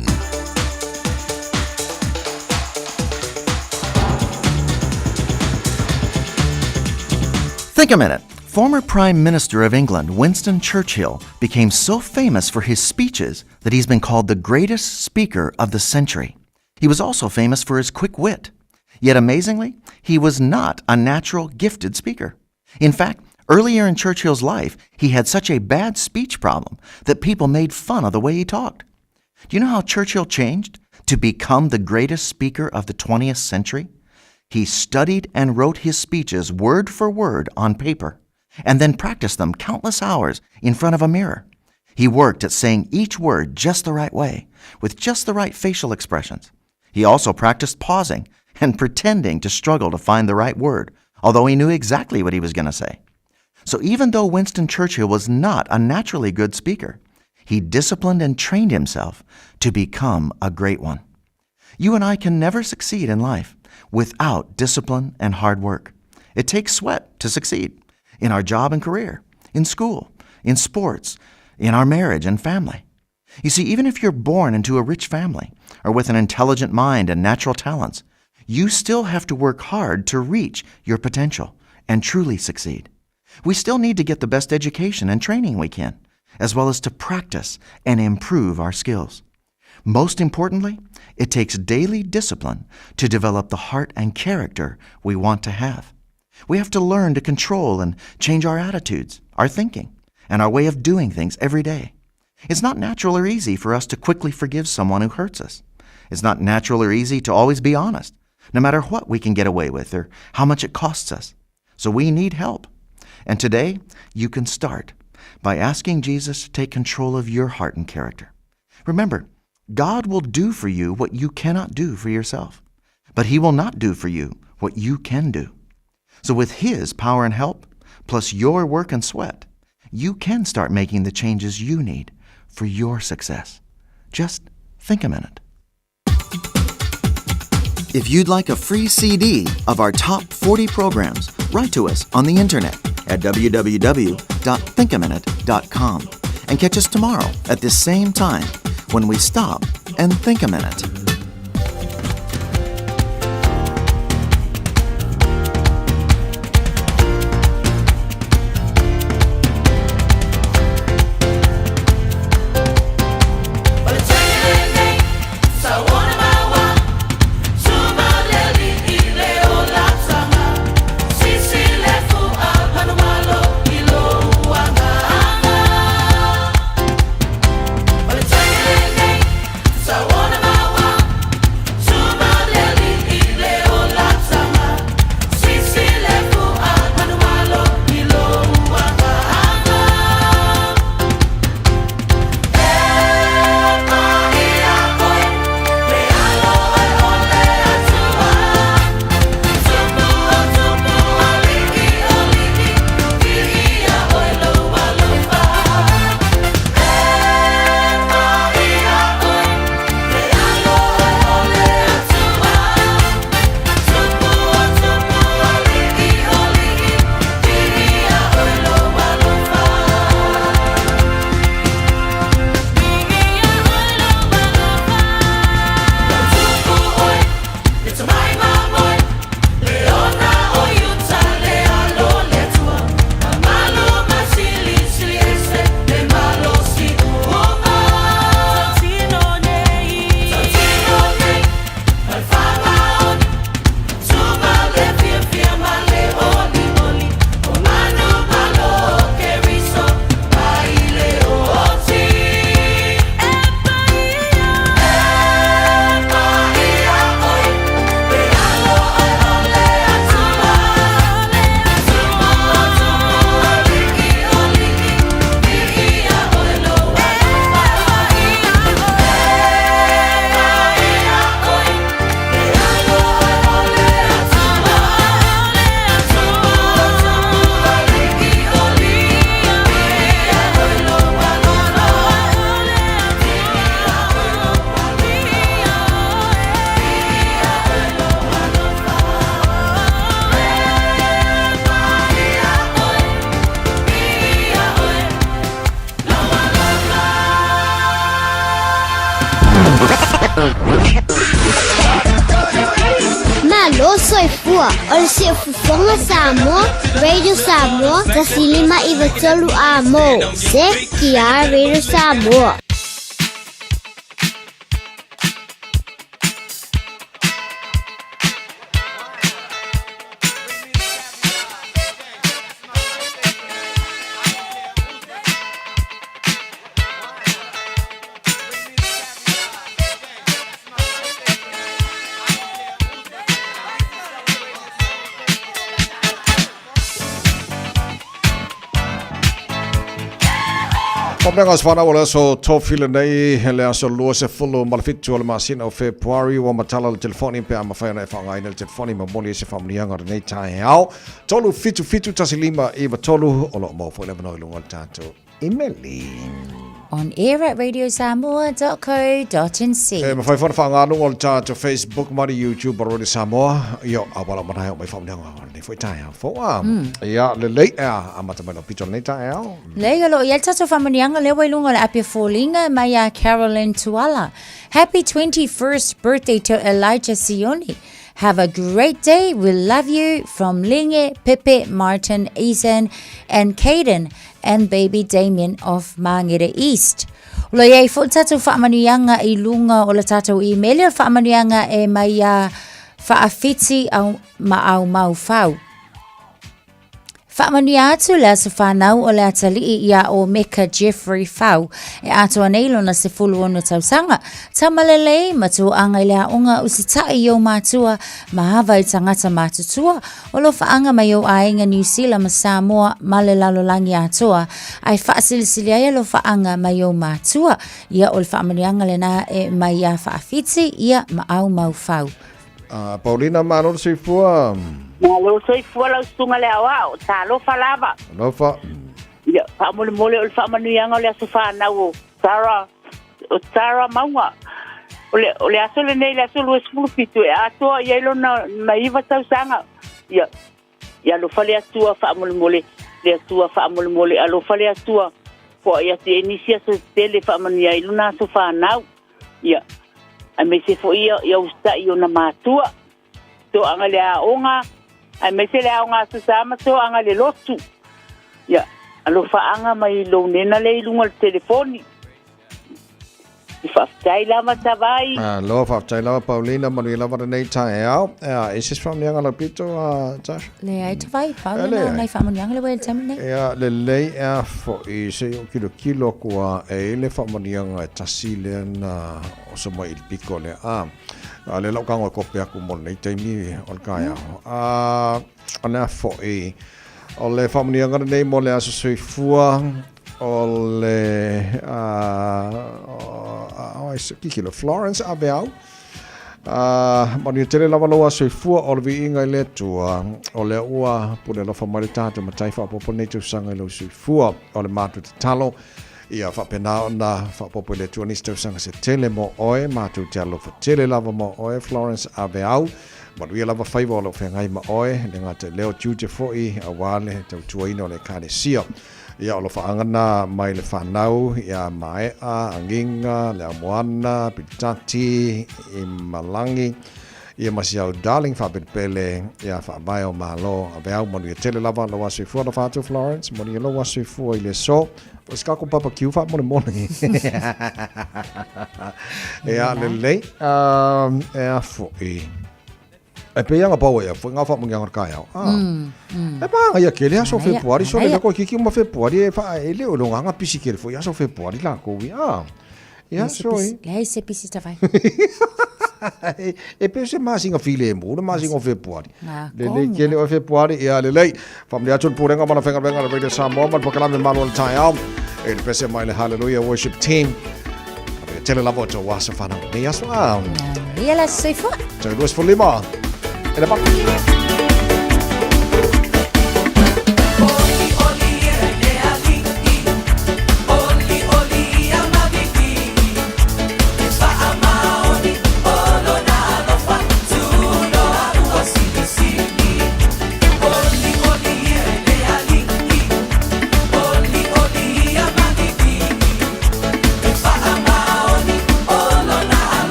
Think a minute. Former Prime Minister of England, Winston Churchill, became so famous for his speeches that he's been called the greatest speaker of the century. He was also famous for his quick wit. Yet amazingly, he was not a natural gifted speaker. In fact, earlier in Churchill's life, he had such a bad speech problem that people made fun of the way he talked. Do you know how Churchill changed to become the greatest speaker of the 20th century? He studied and wrote his speeches word for word on paper, and then practiced them countless hours in front of a mirror. He worked at saying each word just the right way, with just the right facial expressions. He also practiced pausing and pretending to struggle to find the right word, although he knew exactly what he was going to say. So even though Winston Churchill was not a naturally good speaker, he disciplined and trained himself to become a great one. You and I can never succeed in life without discipline and hard work. It takes sweat to succeed in our job and career, in school, in sports, in our marriage and family. You see, even if you're born into a rich family or with an intelligent mind and natural talents, you still have to work hard to reach your potential and truly succeed. We still need to get the best education and training we can, as well as to practice and improve our skills. Most importantly, it takes daily discipline to develop the heart and character we want to have. We have to learn to control and change our attitudes, our thinking, and our way of doing things every day. It's not natural or easy for us to quickly forgive someone who hurts us. It's not natural or easy to always be honest, no matter what we can get away with or how much it costs us. So we need help. And today, you can start by asking Jesus to take control of your heart and character. Remember, God will do for you what you cannot do for yourself, but He will not do for you what you can do. So with His power and help, plus your work and sweat, you can start making the changes you need for your success. Just think a minute. If you'd like a free CD of our top 40 programs, write to us on the internet at www.thinkaminute.com and catch us tomorrow at this same time when we stop and think a minute.
I wanna
Samoa. O le siafufonga Samoa, Radio Samoa, tasilima iwa tolu a mo. Se kia Radio Samoa.
Pomlengas whana wala so tōwhila nei lea so lua se fulu malafitu o le masina o February wa matala le telefoni pe ama whaina e whangai na le telefoni ma moli se whamnianga nei tae au. Tolu fitu tasilima iwa tolu o lo mo fo le manoi lunga le tātou Emily.
On air at radiosamoa.co.nz.
E mawhai whananga o le tātou Facebook mari YouTube o Radio Samoa. Io awala manai o mai whamnianga nei fo i tae au. Fo ia le lei a matamelo pito nei tae au.
Lega lo ia tato whamanianga le wailunga le apia fōlinga mai a Carolyn Tuala. Happy 21st birthday to Elijah Sioni. Have a great day. We love you from Linge, Pepe, Martin, Ethan, and Caden, and baby Damien of Mangere East. Lo iei fo tato whaamanuianga I lunga o le tato email o whaamanuianga e mai a whaafiti au maau mau whau. Whaamania atu lea se whanau o le atalii ia o Mecca Jeffrey Fau e ato aneilo na se fulu ono tausanga. Tamalelei matu anga lea unga usitai yo matua mahawa I tangata matutua o lo whaanga mai o ainga New Zealand ma Samoa male lalolangi atua ai whaasilisiliai lo whaanga mai o matua ia o le whaamanianga le na e mai a whaafiti ia maau mau Fau.
Paulina Manor Sifua.
Malo soy fuera sunga le awa, talo falava.
No fa.
Ya, pamole mole ul famanianga le sofa na wo. Sara mawa. Ole asole nei le asole sulu pitu e ato yelo na iva tausanga. Ya. Ya lo fale atua famole mole, le atua famole mole, alo fale atua. Po ya te inicia so tele famania iluna sofa na. Ya. A me se fo ia usta io na matua. To anga le aonga ai mesele au nga susama so anga le lotu ya alo faanga mai lo nena le lunga le telefoni fa taila matavai
lo fa taila Paulina Manuela va nei tae au is this from Yanga Lapito Josh
le ai tavai Paulina nei fa Yanga le wel tamne
ya le lei fo I se o kilo kwa e le fa Yanga tasile na o so mai il piccole le lau kango ko pe aku mon nei taimi o kaya ana fo o le famnianga nei mo le aso soifua o le kikilo Florence Abel mani tele lava loa soifua o le viinga le tua o le ua pune lo famaritato matai fa popo nei tu sanga lo soifua o le matu talo ia whapena na whapopo le tuanista usanga se tele mo oe, mātou te alo fa tele lava mo oe, Florence Aveau, maruia lava whaiva o lo whengai ma oe, le ngata leo tiute foi, a wale, tau tuaina o le kane sia. Ia o lo whaangana mai le whanau, ia Maea, Anginga, le Amoana, Pitati, I Malangi, ia masiau darling whapepele, ia whaamai o malo, Aveau, maruia tele lava lo wasui fua na whātou Florence, maruia lo wasui fua I le so, Os kako papa kiu fa mo mo. Ja le lei fo e pe yang apa ya fo nga fa mo nga ka ya. E pa ya ke le so Februari so le ko ki mo Februari fa ele o lo nga pisi ke fo ya so Februari la ko wi ya so
le se pisi ta vai.
E pe se mas inga file mo mas inga Februari le ke le Februari ya le lei fam le atul purenga mana fenga venga le Radio Samoa man pakala me malo tai au e le pese mai le hallelujah worship team tele la voto wasa fana ne yaso
ia la sei fo
so it was for lima e le pa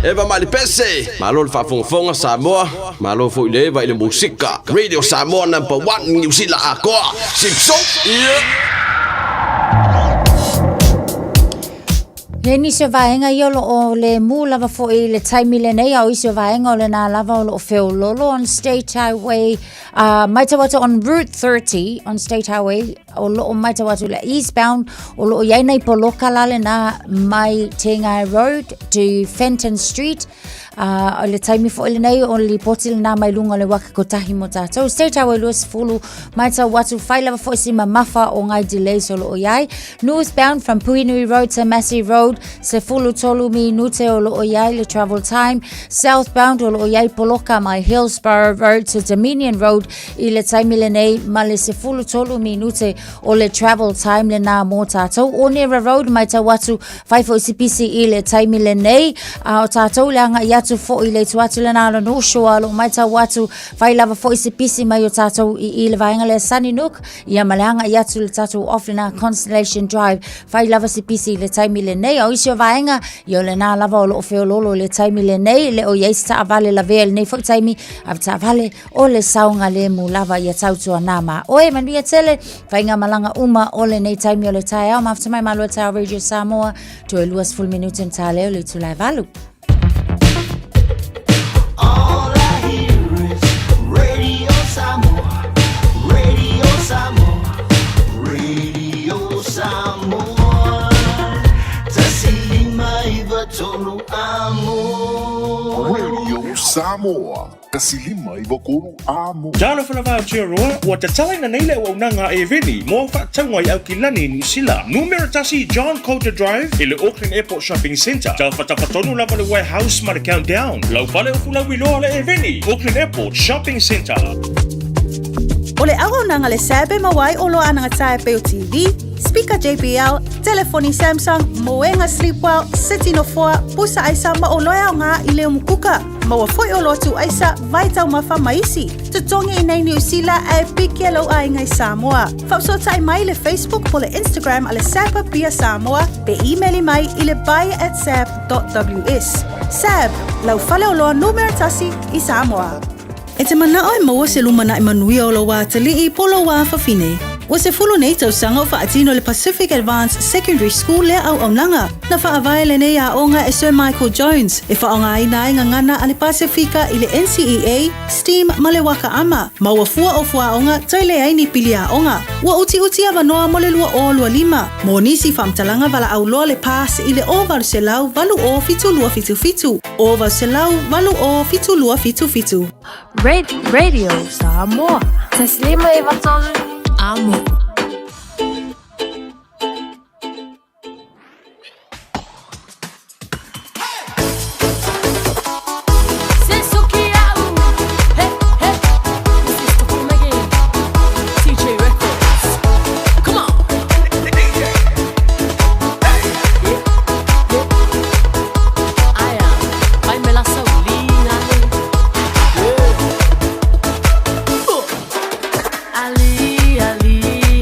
Eva mali pese. Malo le whafonga Samoa. Malo fo ile va ile musika. Radio Samoa #1 New Zealand akoa. Simpson.
Le ni se vaenga iolo o le mu lava fo I le taimi le nei au se vaenga o le na lava o lo feo lolo on State Highway Maitawatu on Route 30 on State Highway o lo Maitawatu le eastbound o lo yaina I poloka lale na Mai Tengai Road to Fenton Street o le taimi fo le nei o le potil na mai lunga le waka kotahi mo tātou State Highway Luas Fulu Maitawatu fai lava fo si mamafa o ngai delays o lo yai northbound from Puinui Road to Massey Road se fulu tolu minute o lo yai le travel time southbound o lo yai poloka mai Hillsborough Road to Dominion Road I le taimi le nei ma le se fulu tolu minute o le travel time le na mo tātou o Nera Road mai tawatu fai fo CPC I le taimi le nei o tātou le anga iatu fo I le tuatu le na no shua lo mai tawatu fai lava fo CPC mai o tātou I le vaenga le Sunny Nook ia malanga iatu le tātou off le na Constellation Drive fai lava CPC le taimi le nei o isio vaenga yo le na lava o lo feo lolo le taimi le nei le o yeista avale la vele nei fo taimi avta avale o le saunga le mu lava ia tautua nama o e manuia tele vaenga malanga uma o le nei taimi o le tae au mafta mai malo tae Radio Samoa to e luas full minute in tae leo le tulai valu
All I hear is Radio Samoa, Radio Samoa, Radio Samoa. Tasilima iwa tonu amo.
Radio Samoa. Kasilima iwa konu amo.
Jalo whanawao tia roa, ua te talaina neile ua unanga e veni, mo whaatangwa I au ki lani New Zealand. Numero tasi John Coulter Drive, I le Auckland Airport Shopping Centre. Tau whatawhatonu lava le warehouse ma le countdown. Lau whale o fula wiloa le e veni, Auckland Airport Shopping Centre.
O le aho nanga le sebe mawai o loa nanga tae peo TV, speaker JBL, telefoni Samsung, moenga Sleepwell, City no 4, pusa aisa ma o loa nga I leo mukuka. Maua foi o lotu aisa, vai tau mafa maisi. Tutongi I nei New Zealand e piki lo ai ngai Samoa. Fauso tai mai le Facebook po le Instagram ale Sapa Pia Samoa, pe emaili mai I le buy@sap.ws. Sap, lau fale o loa numero tasi I Samoa. E te mana oi maua se lumana I manuia o lo wā tali I polo wā whawhine. Wa se fulu nei tau sanga o whaatino le Pacific Advanced Secondary School lea au aunanga. Na whaavai le nei a onga e Sir Michael Jones. E whaonga I nai ngangana ale Pasifika I le NCEA, STEAM ma le waka ama. Ma ua fua o fua onga toi le aini pili a onga. Ua uti ava noa mo le lua o lua lima. Mo nisi whamtalanga wala au loa le pass I le o valu se lau valu o fitu lua fitu fitu. O valu se lau valu o fitu lua fitu fitu.
Radio Samoa. Taslima iwatolu amo.
Ali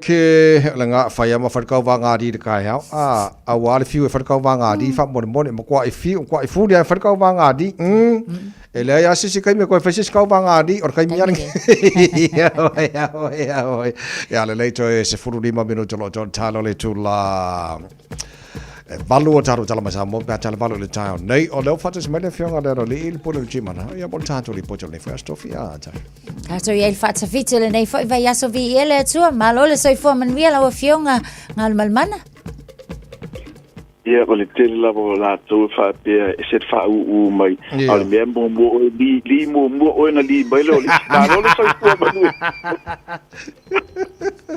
ke langa faya ma farkau wa ngadi de kai hau a wal fiu farkau wa ngadi fa mon mon mo kwa i fu dia farkau wa ngadi ele ya sisi kai me ko fasis kau wa ngadi or kai mian ya le leito se furu di ma minuto lo talo le tula Valu taru tala masa mo pa tala valu le tau nei o leo fatas mele fionga le le il polo chimana ya bon tato li poto le first of ya ta
Kato ia il fata fitele nei foi vai aso vi ele tua malo le soi fo man via la fionga ngal malmana
Ia o le tele lava la tau fa pe e set fa u mai al me mo li mo o na li mai lo na lo soi fo manu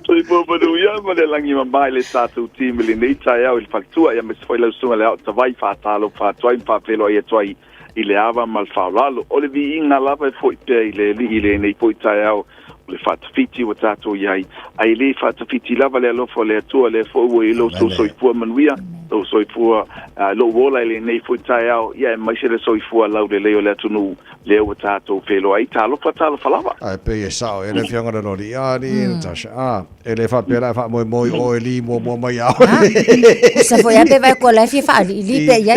soi fo manu ia ma le langi ma mai le tatu team le nei tai au il factua ia me foi la sunga le au vai fa talo fa toi fa pelo ia toi ile ava mal fa lalo o le vi inga lava foi pe ile nei foi tai au le fata fiti o tato iai ai le fata fiti lava le alofo le atua le fo o ilo so soifua manuia lo soifua lo wola le nei fo tai au ia mai se le soifua lau le leo le atunu le o tato felo ai talo falava
ai pe e sao e le fianga de lori ni tasha e le fa pela fa moi o eli mo mai au
sa foi ape vai ko la fi fa li pe ia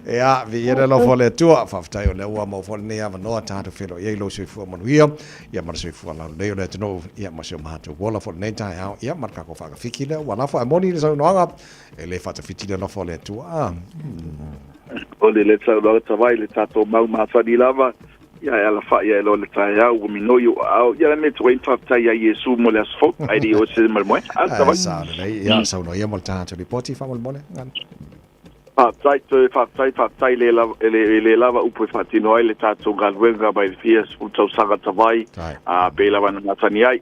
ja vi era lo fole tua fa ftai o le ua mo fole ne ava no tato felo ia lo soifua manuia ia mar soifua lau le le tino ia ma se mato wola fole nei tai au ia mar ka ko fa fiki le wala fa moni le so noanga e le fa fiti le lo fole tua
o le tau lo tavai le tato mau mafadi lava ia ala fa ia lo le tai au mino yo au ia me tui fa tai ia Yesu mo le asfo ai di o se mal mo tavai
sa le ia sa no ia mo tato li poti fa mal mole
tai le lava upo fatino ai le tato galwenga by fias utau saga tavai pe lava na tani ai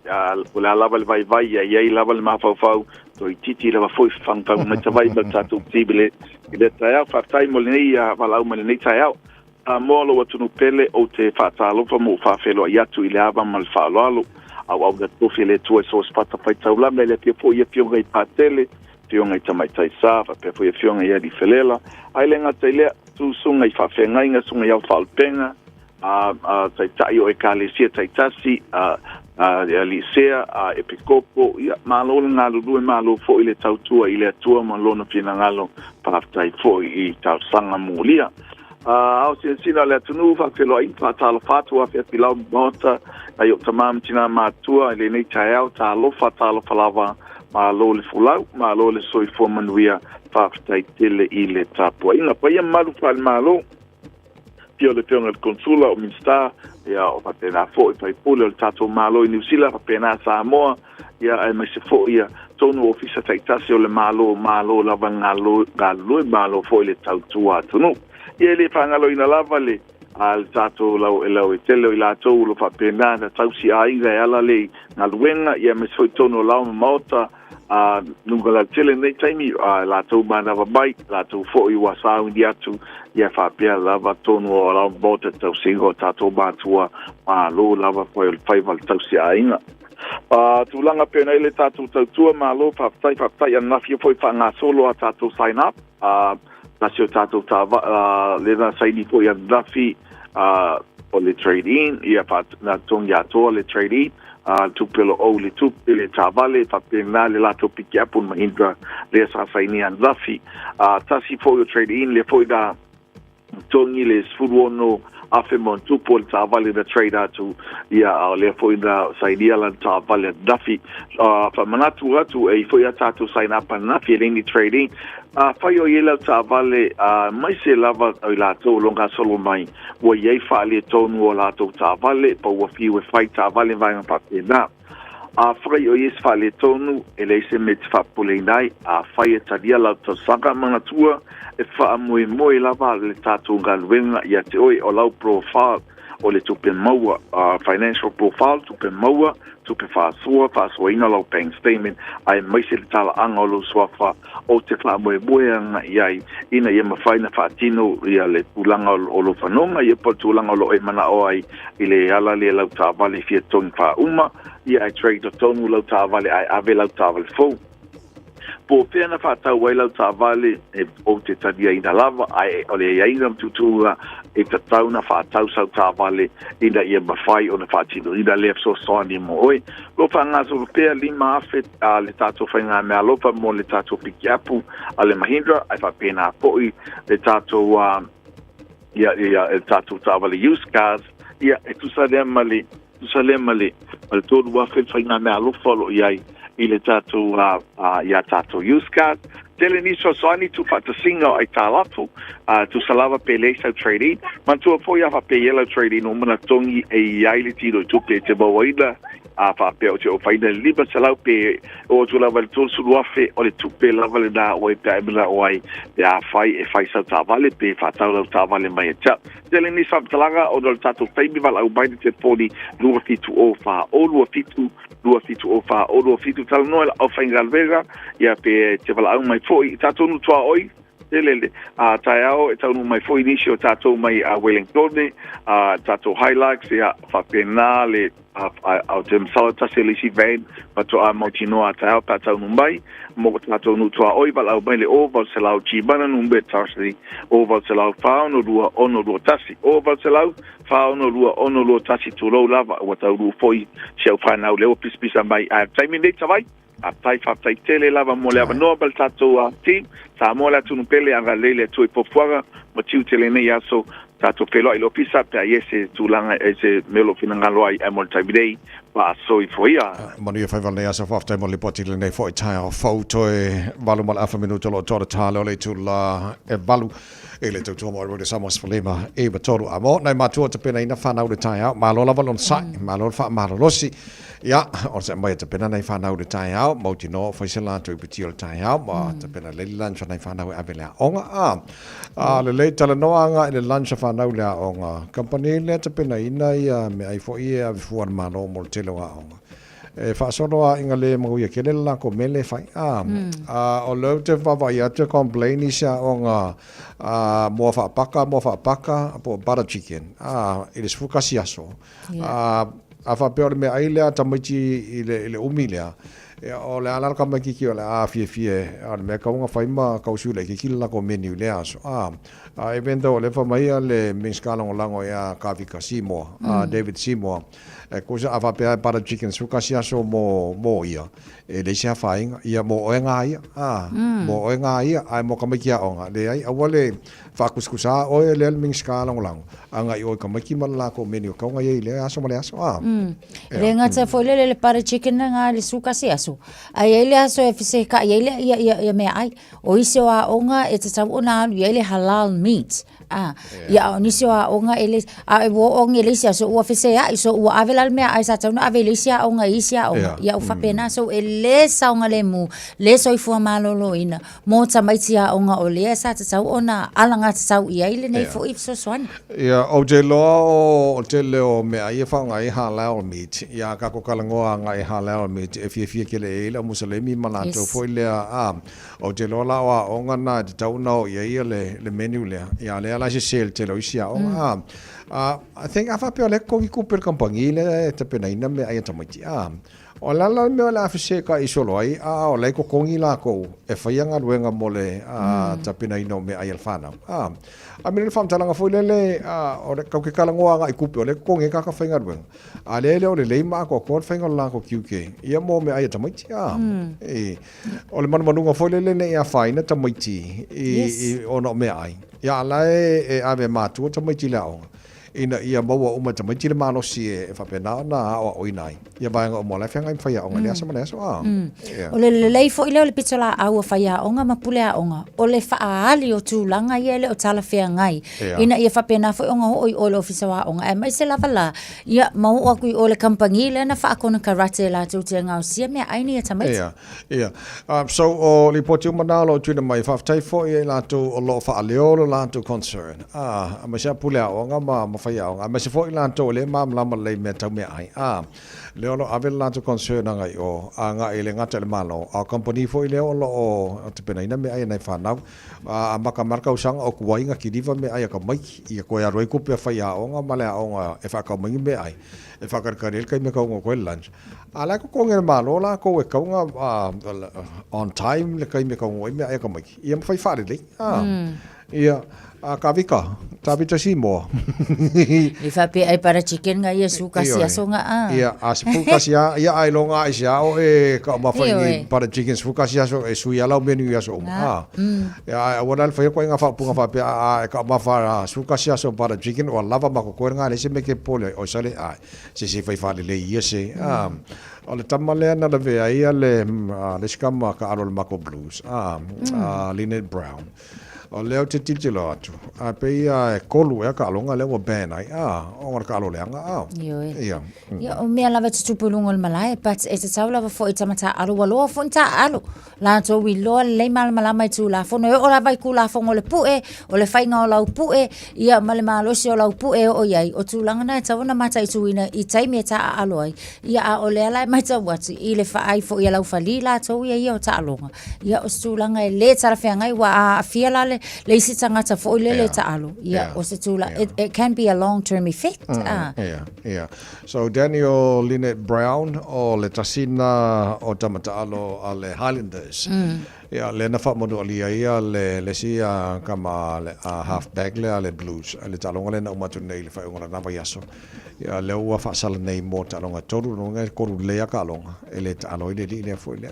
o la lava le vai ia lava le mafau to titi lava foi fanta na tavai ba tato tibile ile tai fa tai mo le ia vala mo le tai au mo lo tunu pele o te fatalo fa mo fa felo ia tu ile ava mal falo au da to fele tu so spata fa taula me le te fo ia pio ngai patele fionga i tamai tai sa, pe foi fionga ia di felela, ai lenga taile tu sunga i whawhenga inga sunga i au whalpenga, tai tai o e kālesia tai tasi, Alisea, Epikopo, malo ngā lulu malo fo i le tautua i le atua ma lona whina ngalo pātai fo i tau sanga mūlia. Au sina le atunu whakelo i pātalo whātua whia pilau mota, ai o tamam tina mātua i le nei tai au tālo whātalo whalawa, ma lo le fulau ma lo le soifua manuia whaftai tele i le tapua inga paia malu whal malo pio le peonga le konsula o Minsta ia o patena fo i pai pule o le tato malo i New Zealand papena Samoa ia ai mai se fo ia tonu ofisa taitasi o le malo lava ngalo malo fo i le tautua atunu ia le whangalo ina lava le al tato lau e tele o i la tau lo papena na tausi a inga e ala le ngaluenga ia me se fo i tonu o lau maota nunga la tele nei taimi la tau mana va mai la tau fo i wasa undi atu ia fa pia lava tonu o la bota tau singo tato matua ma lo lava fo il faival tau si ainga tu langa pena ile tato tau tua ma lo fa tai ana fi fo fa nga solo a tato sign up la sio tato tava le na sai di fo ia dafi o le trade in ia fa na tonga to le trade in tupelo o le tupele tavale fa pena le lato piki apun mahindra le sa saini an lafi tasi fo yo trade in le fo da tongi le sfuruono afemon tupol tavale da trade atu ia le fo da saini ala tavale dafi fa manatu atu e fo ya tatu sign up an nafi le ni trading fa yo yela tavale mai se lava o lato longa solo mai wo ye fa le tonu o lato tavale pa wo fi we fight tavale vai pa pena fa yo yes fa le tonu ele se met fa pulenai fa ye tadia la to sanga manatua e fa mo lava le tatu galwenga ya te oi o lau profile o le tupe maua financial profile tupe maua tupe fa ina lo paying statement ai mai se tala angolo swafa o te fa mo anga iai ina ye mafaina fa tino ia le tulanga o lo fanonga ye po tulanga lo e mana o ai ile ala le lau ta vale fie tong fa uma ia ai trade o tonu lau ta vale ai ave lau ta vale fo po pena fa ta wela ta vale e o te tadia ina lava ai o le ia tutua e ta tauna fa ta ta vale ina ia mafai ona fa tino ina le so soni mo oi lo fa nga so pe lima afet le tato fa nga me alopa mo le tato pikiapu ale Mahindra ai fa pena po i le tato ia el tato ta vale use cars ia e tu salemali al todo wa fa nga me alopa lo iai ile tatu ya tatu use card tele ni so ani tu fata singa ai talafu tu salava pele sa trading man tu fo ya fa pe yellow trading no mana tongi e yaile ti do tu pe te bawaida fa pe o te o faida liba salau pe o tu lava tu su wafe o le tu pe lava le da o pe bla o ai ya fai e fai sa ta vale pe fa ta vale mai cha tele ni sa talaga o do tatu baby val au bai te poli lu fitu o fa o lu fitu o fa o lu fitu tal no o fa ingalvega ya pe te val au mai foi tato no tua oi ele taiao tau mai foi inicio tato mai Wellington tato highlights ya fa penale au tem salata selisi vein pato a motino taiao tato no mai mo tato no tua oi val au mai le over selau chibana no be tarsi over selau fa no dua ono do tasi over selau fa ono lua ono lo tasi to lo lava wa tau foi shau fa na le pisa mai a time date vai a tai fa tai tele lava mo le nobel tato team sa mo la tunu pele anga lele tu e pofuara mo tiu tele ne yaso tato pelo ilo pisa pe yese tu langa ese melo finanga lo ai mo time day pa so i foia
manu fa va ne yaso fa time mo le poti le ne foi tai o photo e valu mal afa minuto lo tora talo le tu la e valu ele te tomo ro de samos problema e ba toro amo nai matua te pena ina fa na de tai out malo lava lon sai malo fa malo losi ya o se mai te pena nai fa na de tai out mo tino fa se la tu piti o tai out ma te pena le lunch nai fa na a vela onga le tala no anga le lunch fa na le onga company le te pena ina ia me ai fo ia fu ar malo mo te lo onga e fa solo inga le mo ia kele la ko mele fai o lo te va ia te complain isa onga mo fa paka po butter chicken it is fukasi aso a fa peor me aile ta machi ile umilia o le ala ka maki ki o la fie al me ka unga fai ma ka usu le ki la ko menu le aso evento le fa mai le minskalo lango ya ka vika simo David Seymour cosa ava pe para chicken fukasi aso mo ia e le sia fai ia mo enga ia mo enga ia ai mo ka maki onga le ai awale fa kuskusa o le minskalo lango anga i o ka maki mala ko menu ka nga ia le aso mo le aso
le nga te foi le para chicken nga le fukasi aso ai ele aso e fise ka ele ia me ai o ise wa onga e te tau ona ele halal meat ya nisi wa onga ele a wo onga ele sia so o fise ya so o avelal me ai sa tau na avele sia onga isia onga ya o fa pena so ele sa onga le mu le so i fu malolo ina mo ta mai sia onga o le sa tau ona alanga tau ia ile nei fo if so swan
ya o te lo o te leo me ai fa ngai halal meat ya ka ko kalangoa ngai halal meat e fie ke le ele muslimi malato fo le o te lo la wa onga na tau no ia le menu le ya le la sel te lo isia I think afa pe le ko ki kuper kampangile te pena ina me ai tamati o la me la fise ka isolo ai o le ko kongi la ko e faianga luenga mole te pena ina me ai alfana a mine fam talanga foi le o le ka ke kalangoa nga ikupe o le kongi ka fainga luenga a le o le ma ko fainga la ko QK ia mo me ai tamati o le manunga foi le ne ia faina tamati o no me ai ya lai e ave matu tamati la o ina ia maua uma te maitile malo si e fa pena na o inai ia ba ngo mo la fenga fa ya onga le asa mane so
o le lei fo ile o le pitola au fa ya onga mapule a onga o le fa ali o tu langa ia le o tala fe ngai ina ia fa pena fo onga o le ofisa wa onga e mai se lava la ia mau o ku o le company le na fa kona karate la tu te ngau si me ai ni ta mai
so o le potu manalo tu mai fa tai fo ia la tu o lo fa ale o la tu concern a ma sa pule a onga ma fai au nga ma se fo ilan to le mam lama le me tau me ai le olo ave la to concern nga o nga ile nga tele malo a company fo ile olo o te pena ina me ai nei fa nau a maka marka usanga o kuai nga kidiva me ai ka mai ia ko ya roi ku pe fai au nga male au nga e fa ka mai me ai e fa ka karel kai me ka ngo ko lunch ala ko ngel malo la ko e ka nga on time le kai me ka ngo me ai ka mai ia fai fa le ia ka vika tabita simo
i fa pe ai para chicken nga ia suka sia so nga
ia suka sia ia ai longa sia o e ka ma fa ni para chicken suka sia so e su ia la menu ia so ia wala fa ko nga fa punga fa pe ka ma fa suka sia so para chicken o lava ma ko nga le se me ke pole o sale se fa fa le ia se o le tamale na le ve ia le skama ka arol mako blues Lynette Brown o leo te titilo atu a pe ia kolu e ka longa leo ben ai o ngor ka lo leanga ia
o me lava te tupulungo le malai but e te tau lava fo i tamata alo walo fo nta alo la to wi lo le mal mala mai tu la fo no o la vai ku la fo ngole pu e o le fai nga o la pu e ia male malo si o la pu e o iai o tu langa na tau na mata i tu ina i tai me ta alo ai ia a o le la mai tau wati i le fa ai fo ia la fali la to ia o ta alonga ia o tu langa e le tara fe ngai wa a fia la le isi tangata fo le ta alo ia o se tula it can be a long term effect
so Daniel Lynette Brown o le tasina o tamata alo ale Highlanders ia le na fa modu ali ia le sia kama half back le Blues le talonga le na umatu nei le fa ngona na yaso ia le ua fa sala nei mo talonga toru no ngai koru le ka longa ele talo ile le fo le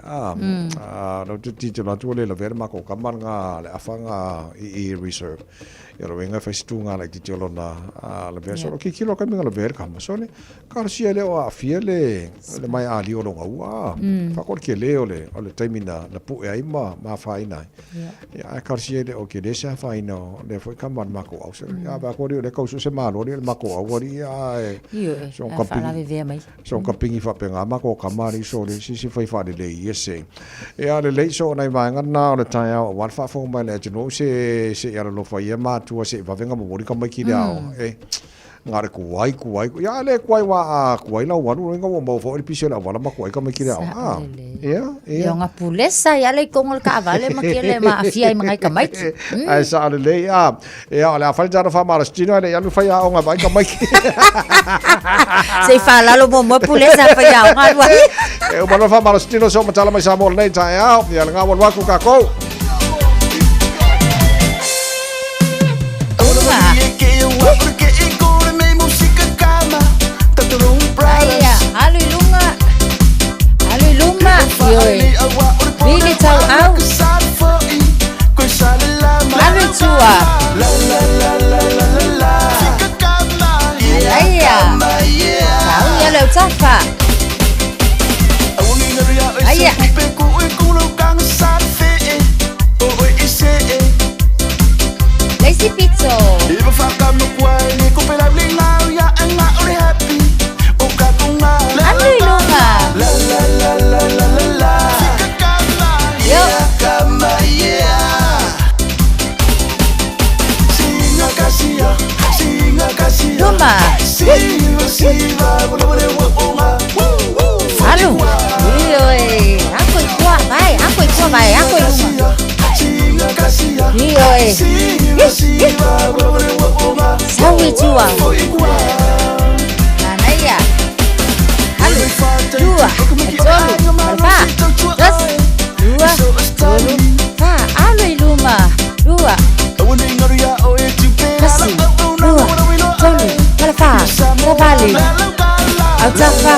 no ti te na tu le ver ma ko kamanga le afanga i reserve ia ro nga fa stunga le ti tolo na le ver so ki kilo ka minga le ver kama so le karsia le o afia le mai ali o longa ua fa ko ke le o le taimina na pu e ai ma fa ina ia karsia le o ke le sa fa ina le fo kaman ma ko au se ia ba ko le ko se ma lo le ma ko au ri so kapingi fa penga ma ko kamari so le si fai fa le yese ia le so nai va nga na le tai au wa fa fo mai le no se ya lo fa ye ma tu se va venga mo ri ka mai ki dao ngare kuai ya le kuai wa kuai la wa ru nga mo fo episode la wala ma kuai ka mai ki dao
ia nga pulesa ya le kongol ka vale ma ke le ma afia mai ka mai
ai sa le ia la fa ja fa ma stino le ya lu fa ya nga vai ka mai
se fa la lo mo pulesa fa ya nga wa
o ma fa ma stino so ma tala mai sa mo le tai au ya nga wa ku ka ko
Vini tau au Anu tua Aya Tau ya leo tafa Aya Lazy pizzo Anu ilunga Luma Anu Aku ikua vai Sawi tua Nanaya Anu Dua Tolu Alfa Dos Dua Tolu Fa Anu luma Dua Kasi Dua Tolu Alfa Kabali Autafa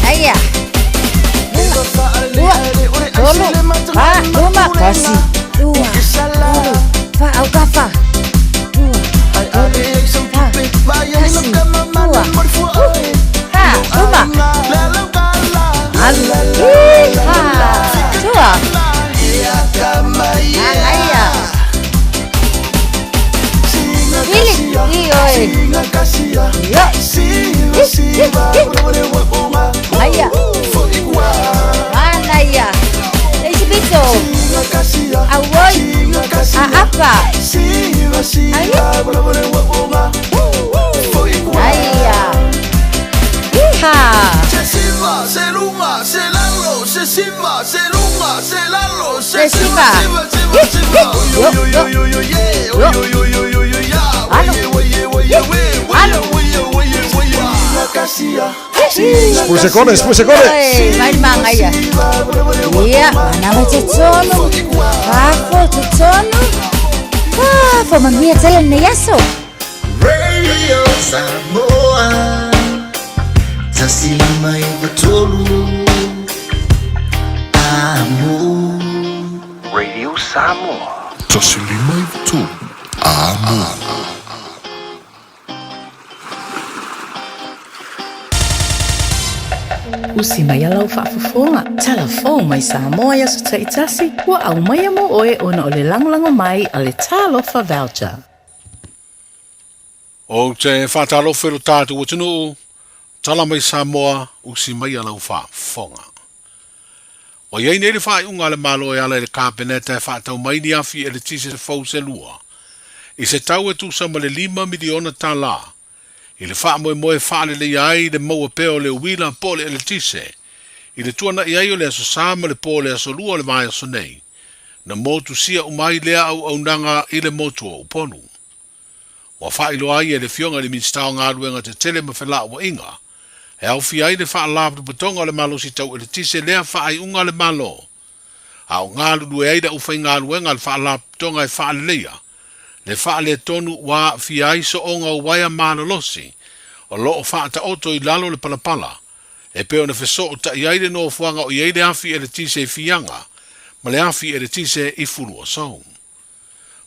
Aya Dua Tolu Fa Luma Kasi Dua Tolu Fa Autafa Dua Tolu Fa Kasi Dua Fa Luma Dua Aya Aya Anaya Esi Bito Awoi Siva. Aya. Iha.
Se Siva, se Lunga, se Lalo, se Siva, se Lunga, se Lalo, se Siva, Siva, Siva.
Spuse kone.
Mai manga ya. Iya, nama Ceconu. Ako Ceconu. Fo mamia tele ne yaso.
Radio Samoa. Tasilima ibatolu. Amo.
Radio Samoa.
Tasilima ibatolu. Amo.
Usi mai alau whaafafonga. Telefon mai Samoa ya sa taitasi. Wa au mai mo oe ona o le langolango mai a le talofa voucher.
O te whaatalofa ro tātu o tunu. Tala mai Samoa, usi mai alau whaafonga. O iei nere whaai unga le malo e ala le kāpeneta e whaatau mai ni afi e le tise se fau se lua. I se tau e tu sama le 5 miliona tā la. I le wha moe whaale le iai le maua peo le uila po le tise. I le tuana iai o le aso sama le po le aso lua le mai aso nei. Na motu sia umai lea au nanga i le motu o uponu. Wa wha ilo ai e le fionga le minstao ngā ruenga te tele ma whala ua inga. E au fi ai le wha alapu patonga le malo si tau e le tise lea wha ai unga le malo. Au ngā lulu e aida ufai ngā ruenga le wha alapu patonga e wha le leia. Le wha le tonu wa fi ai so onga waia mana losi. O loo wha ta oto I lalo le palapala. E peo na feso o ta iaide no fuanga o iaide afi e le tise fianga. Ma le afi e le tise I fulu o sau.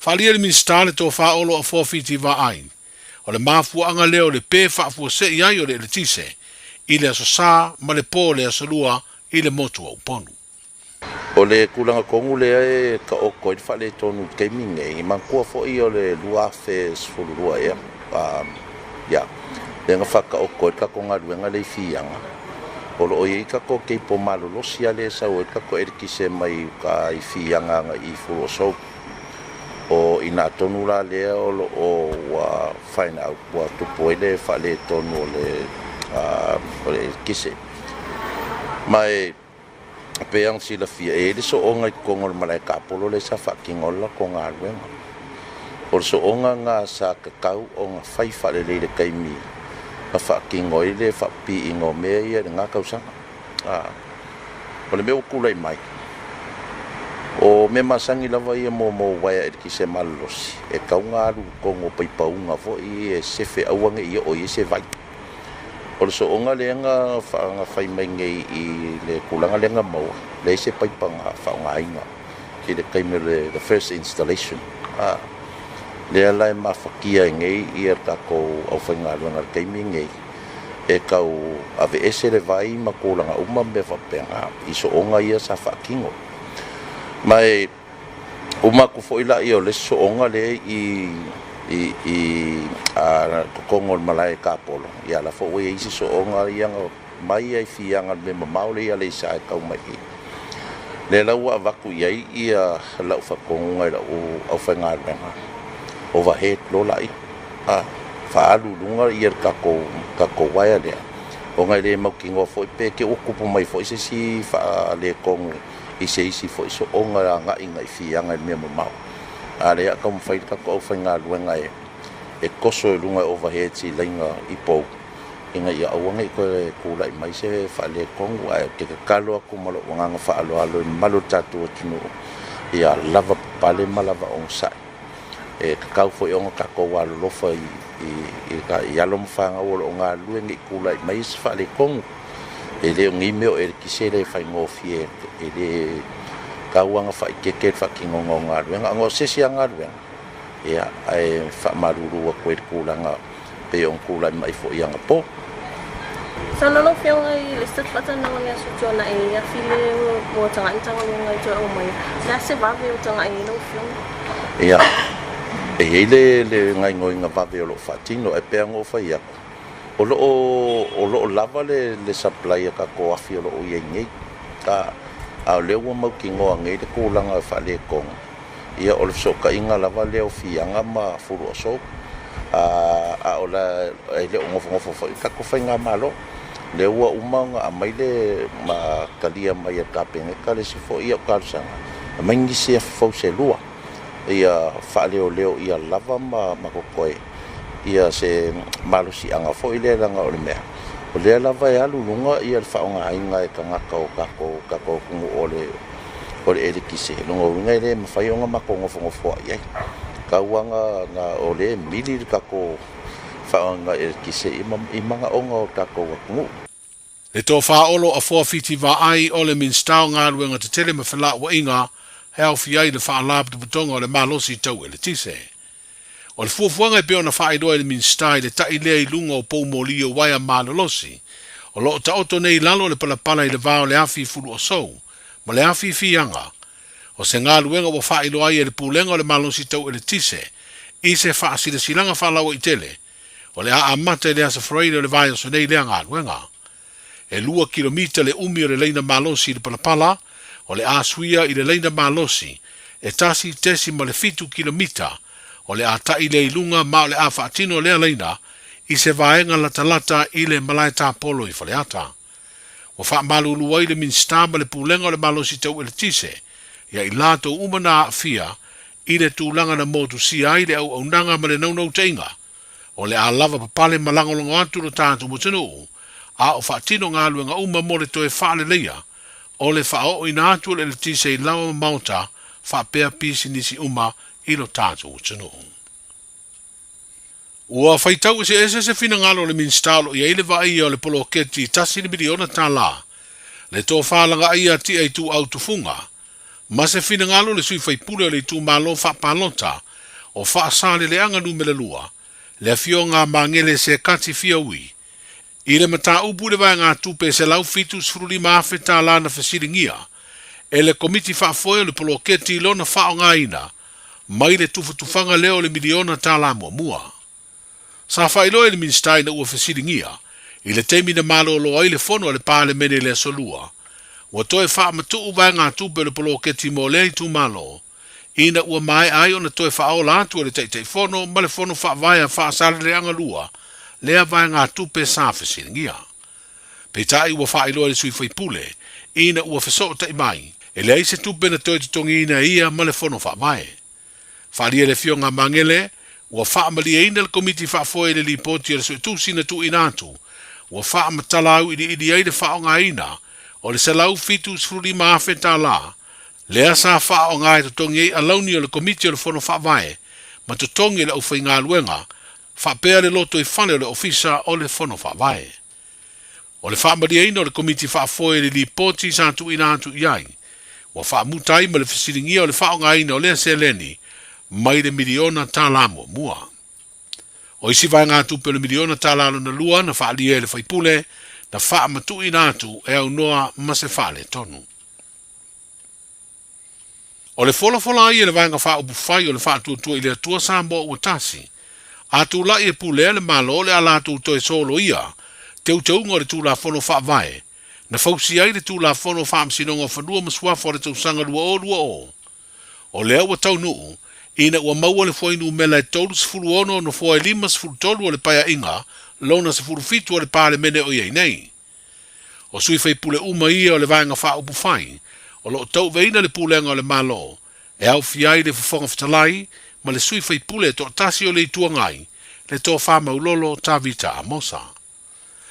Whalia le minstale tō wha olo a forfiti wa ai. O le mafua anga leo le pē wha fua se iai o le tise. I le aso sā ma le pō le aso lua I le motu au ponu.
O le kulanga kongu le e ka oko I whale tonu gaming e. I mankua fo I o le lua fe sfulurua e. Ya. Le nga whaka oko I kako ngā ruenga le whianga. O lo i kako kei po malo losia le sa o I kako eriki se mai ka I whianga nga I fulu o sau. O ina tonu la le o lo o wa whaina au wa tupo e le whale tonu o le kise. Mai peang sila fia e le so onga I kongol malai kapolo le sa whakingola ko ngā ruenga. O so onga ngā sa kakau o ngā whaifa le le kaimi. Ka whakingoi le whapi ingo mea ia le ngā kausanga. O le mea ukulai mai. O me masangi lava ia mo waia e ki se malosi. E kaunga aru kongo paipaunga fo I e sefe auange ia o I se vai. O le so onga le nga whai mai ngei I le kulanga le nga maua. Le se paipanga whaunga inga. Ki le kaime the first installation. Le alai mawhakia ngei I e tako au whainga ruanga le kaime ngei. E kau ave ese le vai ma kulanga uma me whapenga. I so onga ia sa whakingo. Mai umaku fo ila I o le so onga le I kokongol malai kapolo. Ia la fo we isi so onga ianga mai ai fianga me mamau le ia le sa kau mai. Le lau avaku iai ia lau whakonga ila au whainga renga. Overhead lo lai. Whaalu lunga ia kako waia lea. O ngai le maukingo fo I pe ke ukupu mai fo isi si wha le kongu. I se isi fo iso onga nga inga I fianga I mea mamau. Ale a kam whai kako au whainga luenga e koso e lunga overhead si lainga I pou. Inga ia awanga I koe kula I mai se whale kongu ai ke kakalo aku malo wanganga whaalo alo I malo tatu o tunu. Ia lava pale malava ong sai. E kakau fo I onga kako walo lofa I alo mwhanga wala o ngā luenga I kula I mai se whale kongu. E leo ngimeo e kisele whai ngofi e le kauanga whai keke whakingongo ngā ruenga. Ango sesi a ngā ruenga. Ia ai whamaruru a koe kūlanga pe on kūlai mai fo I anga po.
Sa nono whionga I le stat wata nanga mea su tōna e ia while mo tanga I tanga mo ngai tō au mai. Nā se wawe o tanga e no whionga.
Ia. E heile le ngai ngoi ngā wawe o lo whatino e pea ngō whai aku. O lo lava le supply ka ko afi o lo iei ngei. Ka a leo mau ki ngoa ngei te kūlanga whale kong. ia o le fesookaʻiga lava lea o fiaga ma fulu o so a o la ai le ngofo foʻi kako faiga malo le ua uma a mai le ma kalia mai a tapega le si foʻi o kalasaga a mai gisi fou se lua ia faaleoleo ia lava ma kokoe ia se malosiaga foʻi le laga o le mea o lea lava e aluluga ia le faaaogāiga e kagaka o kako kugu o le elekise logauiga i le mafai oga makogofogofo ai ai kauanga nga o le mili le kako faaaoga elekise i magaʻoga o takou akugu
Le tō whaolo a whawhiti wa ai o le minstau ngā ruenga te tele me whala wa inga he au fi ai le whaalab te putonga o le malosi tau e le tise. O le fuafuanga e peo na whaeroa le minstai le tai lea i lunga o pou moli o waia malolosi. O lo ta oto nei lalo le palapala i le vao le afi fulu o sou, ma le afi fianga. O se ngā ruenga wa whaeroa ai e le pulenga o le malosi tau e le tise, i se whaasile silanga whalawa i tele. O le a amata le asa freire o le vai o so nei lea ngā ruenga. E 2 kilomita le umi o le leina malosi i le palapala, o le asuia i le leina malosi, e tasi tesi ma le 5 kilomita, o le atai le ilunga ma o le a whaatino lea leina, i se vaenga lata i le malai tāpolo i whaleata. O wha malulu ai le minsta ma le pulenga o le malosi tau e le tise, ia i lato umana a fia, i le tūlanga na motu si ai le au nanga ma le naunau teinga, o le a lava papale malangolongo atu no tātu mutanu, a o whaatino ngā luenga uma mo le toe whaale leia, o le whao i nātua le tise i lawa mauta, whapea pisi nisi uma i lo tātu utanu. Ua whaitau se whina ngalo le minstalo i eile wa ia o le polo keti tasi ni miliona tā la, le tō whaalanga ia ti ai tū au tufunga, ma se whina ngalo le sui whaipule o le tū malo whapalota, o whaasale le anga numele lua, le fio ngā mangele se kati fia ui, I le mata upu le vai ngā tupe se lau fitu sfuruli maafe tā lana fesiringia, e le komiti whaafoe le polo keti lona whao ngā ina, mai le tufanga leo le miliona tā la mua. Sa whailoe le minstai na ua fesiringia, I le teimi na malo lo ai le fono le pāle mene le solua, ua toe wha matu vai ngā tupe le polo keti mo le tu malo, ina ua mai ai o na toe whao la atu le teitei fono, ma le fono wha vai a wha sare le anga lua, lea vai ngā tupe sa fesiringia. Peitai ua whaeloa le sui whaipule, ina ua whaso tai mai, e lea se tupe na toi tutongi ina ia ma le fono wha vai. Whalia le fio ngā mangele, ua whaamalia ina le komiti whaafoe le lipoti le sui tusi na tu inatu, ua whaamatala au ili ai le whao ngā ina, o le salau fitu sfruri maafe tā la, lea sa whao ngā e tutongi ei alauni o le komiti o le fono wha vai, ma tutongi le au whai ngā luenga, whapea le loto I whane o le ofisa o le fono whawae. O le whaamaria ina o le komiti whaafoe le lipoti sa tu ina atu iai. Wa whaamutai ma le fisiringia o le whaonga ina o lea se leni, mai le miliona tā lamo mua. O isi vai ngā tupe le miliona tā lalo na lua na whaalia le whaipule, na whaamatu ina atu e au noa ma se whaale tonu. O le fola ai le vai ngā wha ubufai o le whaatua I le atua sa mo uatasi, atu la e pulea le malo le ala tu to e solo ia, teu ngore tu la fono wha vai, na fausi ai le tu la fono wha amsinonga whanua masua fore tau sanga lua o. O lea ua tau nuu, ina ua maua le whainu mela e tolu se furu ono no fua e lima se furu tolu o le paya inga, lona se furu fitu o le pale mene o iei nei. O sui fai pule uma ia o le vaenga wha upu fai, o lo tau veina le pulenga o le malo, e au fiai le fufonga fitalai, ma le sui fai pule to tasi o le itua ngai, le to wha maulolo ta vita a mosa.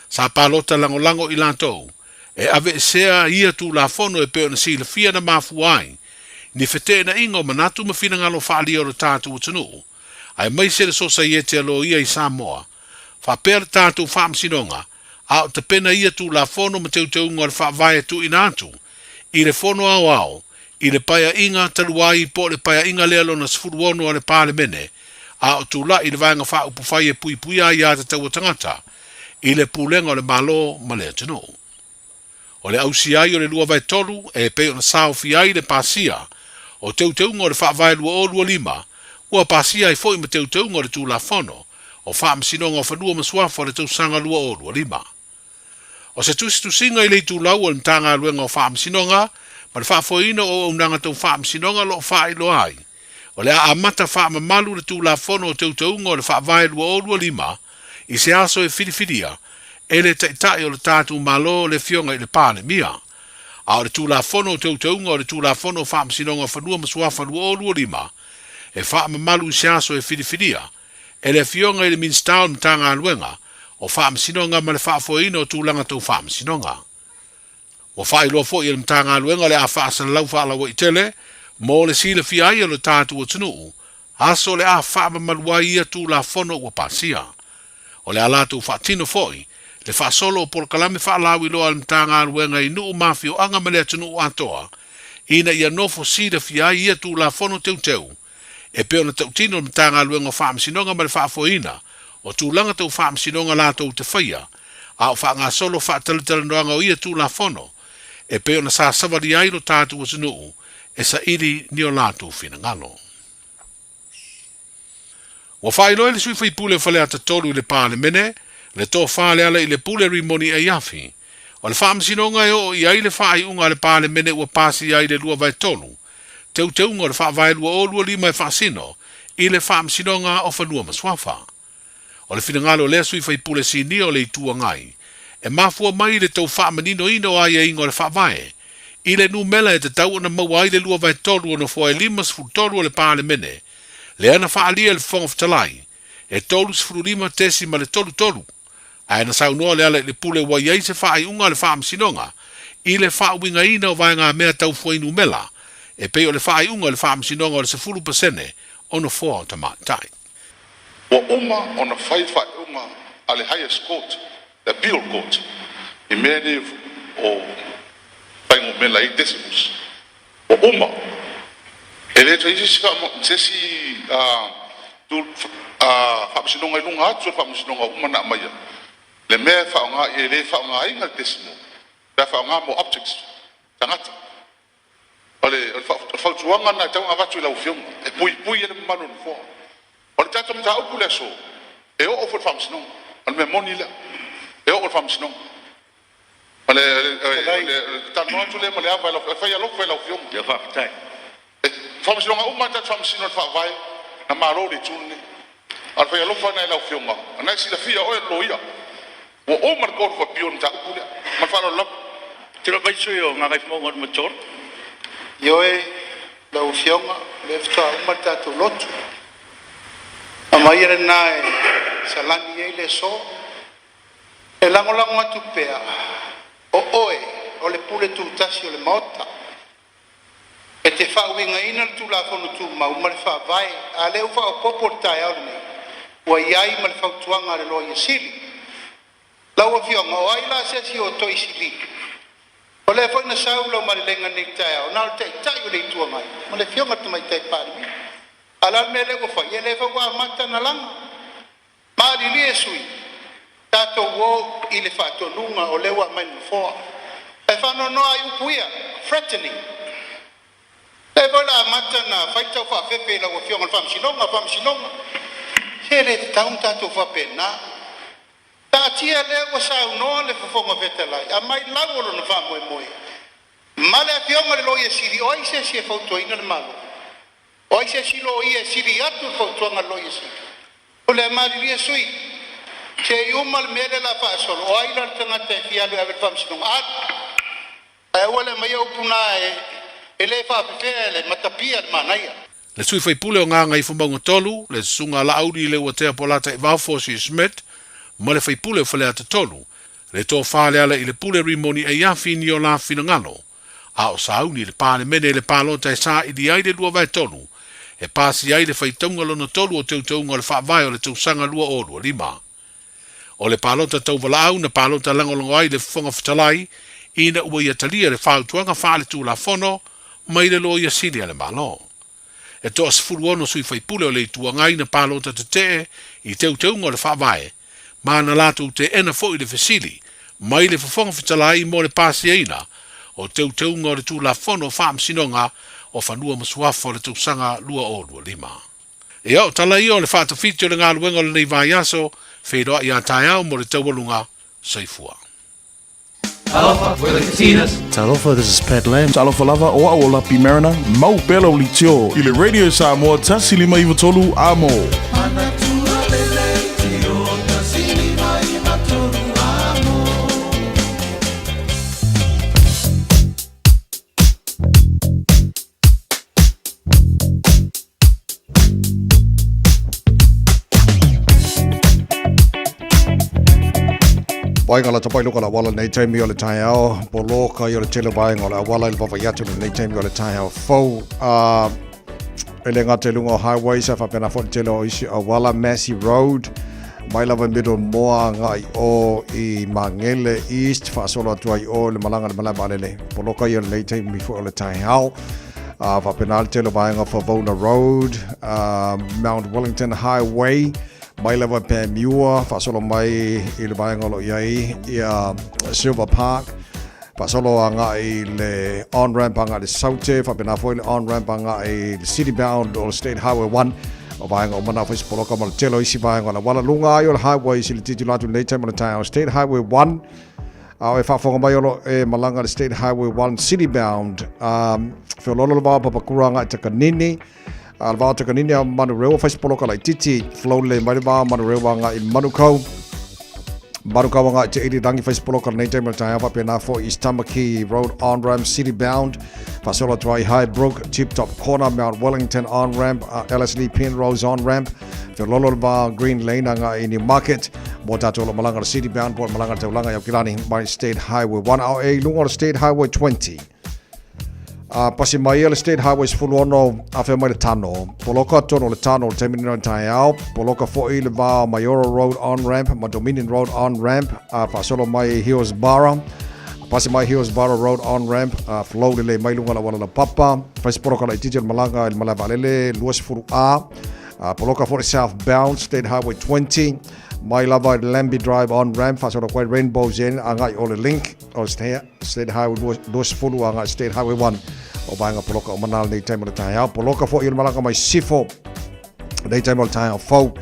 Sa palota lango I lantou, e ave sea ia tu la fono e peo na si le fia na mafu ai, ni fete na ingo manatu ma fina ngalo wha alia o le tātu utanu, ai mai se le sosa ia te alo ia I Samoa, wha pea le tātu wha amsinonga, a o te pena ia tu la fono ma teu ngor wha vai tu inatu, I le fono au, I le paya inga taluai po le paya inga lelo na sfuruono o le pale mene, a o tu la I le vanga wha upufai e pui ai a te tau tangata, I le pulenga o le malo ma le atano. O le ausi ai o le lua vai tolu e peo na sao fi ai le pasia, o teu ngor le wha vai lua o lua lima, ua pasia I foi ma teu ngor le tu la fono, o wha amsinonga o whanua masuafa le tau sanga lua o lua lima. O se tu singa I le tu lau o le mtanga luenga o wha amsinonga, ma le whaafoina o unanga tau wha amsinonga lo wha ilo ai. O le a amata wha mamalu le tū la whono o tautunga o le wha vai lua o lua lima, i se aso e whiriwhiria, e le taitai o le tātou malo le fionga i le pāle mia. A o le tū la whono o tautunga o le tū la whono wha msinonga whanua masuafa lua o lua lima, e wha mamalu i se aso e whiriwhiria, e le fionga i le minstau mtanga aluenga, o wha msinonga ma le wha foina o tūlanga tau wha msinonga. O wha i loa fo i le mtanga aluenga le a wha asana lau wha alawa i tele, mo le sila fi ai lo tātou o tunuu, aso le a wha mamalua ia tū la whono ua pasia. O le alatu wha tino foi, le wha solo o por kalame wha lawi loa le mtanga aluenga i nuu mafi o anga mele tunuu atoa, ina ia nofo sila fi ai ia tū la whono teu teu, e peo na tau tino le mtanga aluenga wha msinonga ma le wha foina, o tūlanga tau wha msinonga lato te whaia, a o wha ngā solo wha talitala noanga o ia tū la whono, e peo na sa savali ai lo tātou o tunuu, e sa iri ni o lātou whina ngalo. Wa whaelo le sui whaipule whale ata tolu i le pāle mene, le tō whale ala i le pule rimoni e yafi, o le whaamsinonga e o i ai le whaai unga le pāle mene ua pāsi ai le lua vai tolu, teu unga le wha vai lua o lua lima e whaasino, i le whaamsinonga o whanua maswafa. O le whina ngalo le sui whaipule si ni o le itua ngai, e mafua mai le tau whaamanino ino ai e ingo le wha vai, i le nu mela e te tau ana maua ai le lua vai tolu ana fua e lima sifuru tolu o le pāle mene, le ana whaalia le whonga whatalai, e tolu sifuru lima tesi ma le tolu, a ena saunoa le ala le pule wa iei se whaai unga le wha msinonga, i le wha winga ina o vai ngā mea tau fua inu mela, e peo le whaai unga le wha msinonga o le sifuru pasene, ono fua o tamatai.
Wa uma ona whai unga a le highest court, the appeal court, i mene o paingo mela i decimus. O uma, e le traisi sika sesi whamusinonga i lunga atu whamusinonga uma na maia. Le mea whaonga i le whaonga inga decimu. Le whaonga mo objects, tangata. O le whautuanga na tau avatu i lau fionga. E pui e le manu ni fua. O le tata mta upu le so. E o ofo whamusinonga. O le me moni le. E o whamusinonga. Ale tanu atu le male ava e fai alo fai lau fionga. Ya whakatai. Whamusinonga uma tata whamusinonga whawai na maro le tūne. Al fai alo fai na lau fionga. Anai sila fia o e loia. Wa o mar ko fa pion ta ku ma fa lo tiro bai so yo nga mo ngot mo chor yo e la ufionga le fta uma ta to lot ama ire na salani e le so e la ngola ngatu pea o le pule tu tasio le mota e te fa winga ina tu la fo tu ma uma le fa vai ale u fa o poporta ya ni wa yai mal fa tuanga le lo yesili lawa fionga o ai la se si o toi sili o le foi na sau lo mari lenga ni tai o na tai tai o le tua mai mo le fionga tu mai tai pari ala me le go fa ye le fa wa mata na langa mari li esui tato wo i le fa to lunga o le wa mai fo e fa no ai upuia threatening e vola mata na fa to fa fe la wo fionga fam sinonga se le taunta to fa pena tia le o sa no le fonga vetela a mai lago no fa moi male a fionga le lo ye siri o ise se foto ina le malo o ise si lo ye siri atu foto nga lo ye siri o le mali li sui che io mal mele la fa solo o ai la tanga te fia le ave fam sino a wala mai o puna e le fa pele matapia le manaya
le sui fai pule o nganga i fumbanga tolu le sunga la audi le o te polata i Valfosi Smith ma le fai pule o whale ata tolu, le tō whale ala i le pule rimoni e iafi ni o la whina ngalo, a o sauni le pāle mene le pālota e sā i di aide lua vai tolu, e pāsi ai le fai taunga lono tolu o teu taunga le whaavai o le tau sanga lua o lua lima. O le pālota tau wala au na pālota langolongo ai le whonga whatalai, ina ua ia talia le whautuanga whaale tū la whono, mai le loa ia sili ale malo. E tō asfuru ono sui fai pule o le tuangai na pālota te te i teu taunga le whaavai, ma na latu te ena fo i le fesili, mai le fofonga fitalai mo le pasi eina, o teu teunga o le tū la fono whaam sinonga o whanua masuafa o le tau sanga lua o lua lima. E au tala i o le whata fitio le ngā luenga le nei vai aso, wheroa i a tai au mo le tau walunga, seifua.
Talofa, we're the Casitas.
Talofa, this is Pat Lamb.
Talofa lava o a o Lapi Mariner, mau pela o litio. I le Radio Samoa tasi lima iwa tolu a mo.
Ngala tapai luka la wala nei taimi o le tai ao poloka i o le tele vai ngala wala il papa yatu nei taimi o le tai ao fou ele ngate lungo highway sa fa pena fon tele o isi a wala Massey Road mai lava middle moa ngai o i Mangele East fa solo tu ai o le malanga le malaba lele poloka i o nei taimi fo le tai ao fa pena le tele vai ngā Favona Road Mount Wellington Highway mai lava pe miua fa solo mai i le vaenga lo iai ia Silver Park fa solo anga i le on ramp anga le Saute fa pena foi le on ramp anga i le City Bound o State Highway 1 o vaenga o mana fa spoloka mo telo isi vaenga la wala lunga i o le highway si le titulatu le time o le town State Highway 1 au e fa fonga mai o e malanga le State Highway 1 City Bound fe lolo va pa kuranga te kanini Alva te kanini a Manureu fai poloka lai titi flow le mai ba Manureu nga i Manukau nga te iri rangi fai poloka nei te mata fa pena for East Tamaki Road on ramp City Bound Fasola Twai High Brook Tip Top Corner Mount Wellington on ramp LSD Penrose on ramp fe lolo ba Green Lane nga i New Market mota to malanga City Bound port malanga te ulanga ya kilani by State Highway 1 au e lunga State Highway 20 pasi mai le State Highways fuluono a fe mai le tano poloka tono le tano le terminal tai au poloka fo i le va Mayora Road on ramp ma Dominion Road on ramp fa solo mai Hillsborough pasi mai Hillsborough Road on ramp flow le mai lunga la wala la papa fa poloka la titi malanga il malava lele luas furu poloka for southbound State Highway 20 mai lava Lambie Drive on ramp fa solo quite rainbows in anga o le link o State Highway luas furu anga State Highway 1 o vaenga poloka o manal nei taimo le tai au poloka fo i le malanga mai sifo nei taimo le tai au fau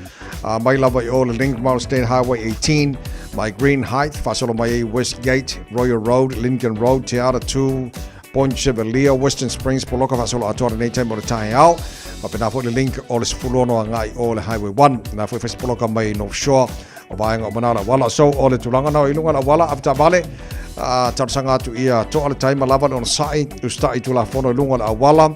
mai lava i o le link Mount State Highway 18 mai Green Heights fa solo mai Westgate Royal Road Lincoln Road Te Ara 2 Point Chevelia Western Springs poloka fa solo atora nei taimo le tai au ma pena fo le link o le sifulono angai o le Highway 1 na fo fa poloka mai North Shore o vaenga o manala wala so o le tulanga na o ilunga na wala after vale tarsanga tu ia to all time lava on sai usta itu la fono lunga la wala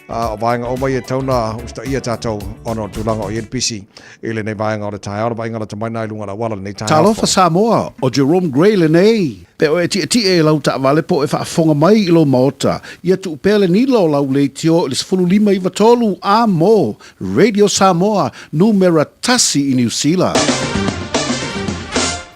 o vaenga o mai tauna usta ia tato ono tulanga o NPC ile nei vaenga o tai o vaenga la tamana lunga la wala nei tai
Talofa Samoa o Jerome Gray le nei pe o ti e lau ta vale po e fa fonga mai i lo mota ia tu pele ni lo lau le tio le 15 i vatolu a mo Radio Samoa numero tasi i New Zealand.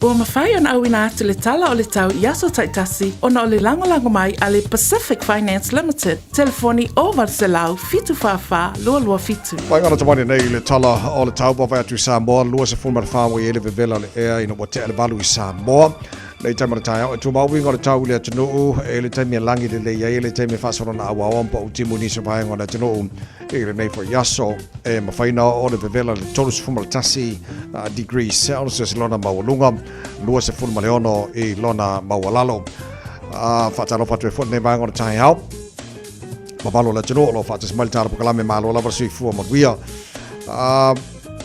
Ua mawhai ana au ina atu le tala o le tau Yaso Taitasi ona o le lango mai a le Pacific Finance Limited. Telefoni o Varselau fitu whawha lua lua fitu.
Pai ngana tamani nei le tala o le tau pawai atu i Samoa lua se fulma le whawa i ele vevela le ea ina wa te ele valu i Samoa. Nei taimana tai au, tu maui ngā le tau le atunuu, e le taimi langi le le iai, le taimi whasoro na awa ompa o timu nisa pai ngā le atunuu, e le nei for Yaso, e mawhaina o le vevela le tolus fulma le tasi, degrees Celsius lona mawalunga, lua se fulma le ono i lona mawalalo. Whatalo patu e fwot nei pai ngā le tai au, mawalo le atunuu, lo whatas mailitara pukalame malo lava sui fua maruia.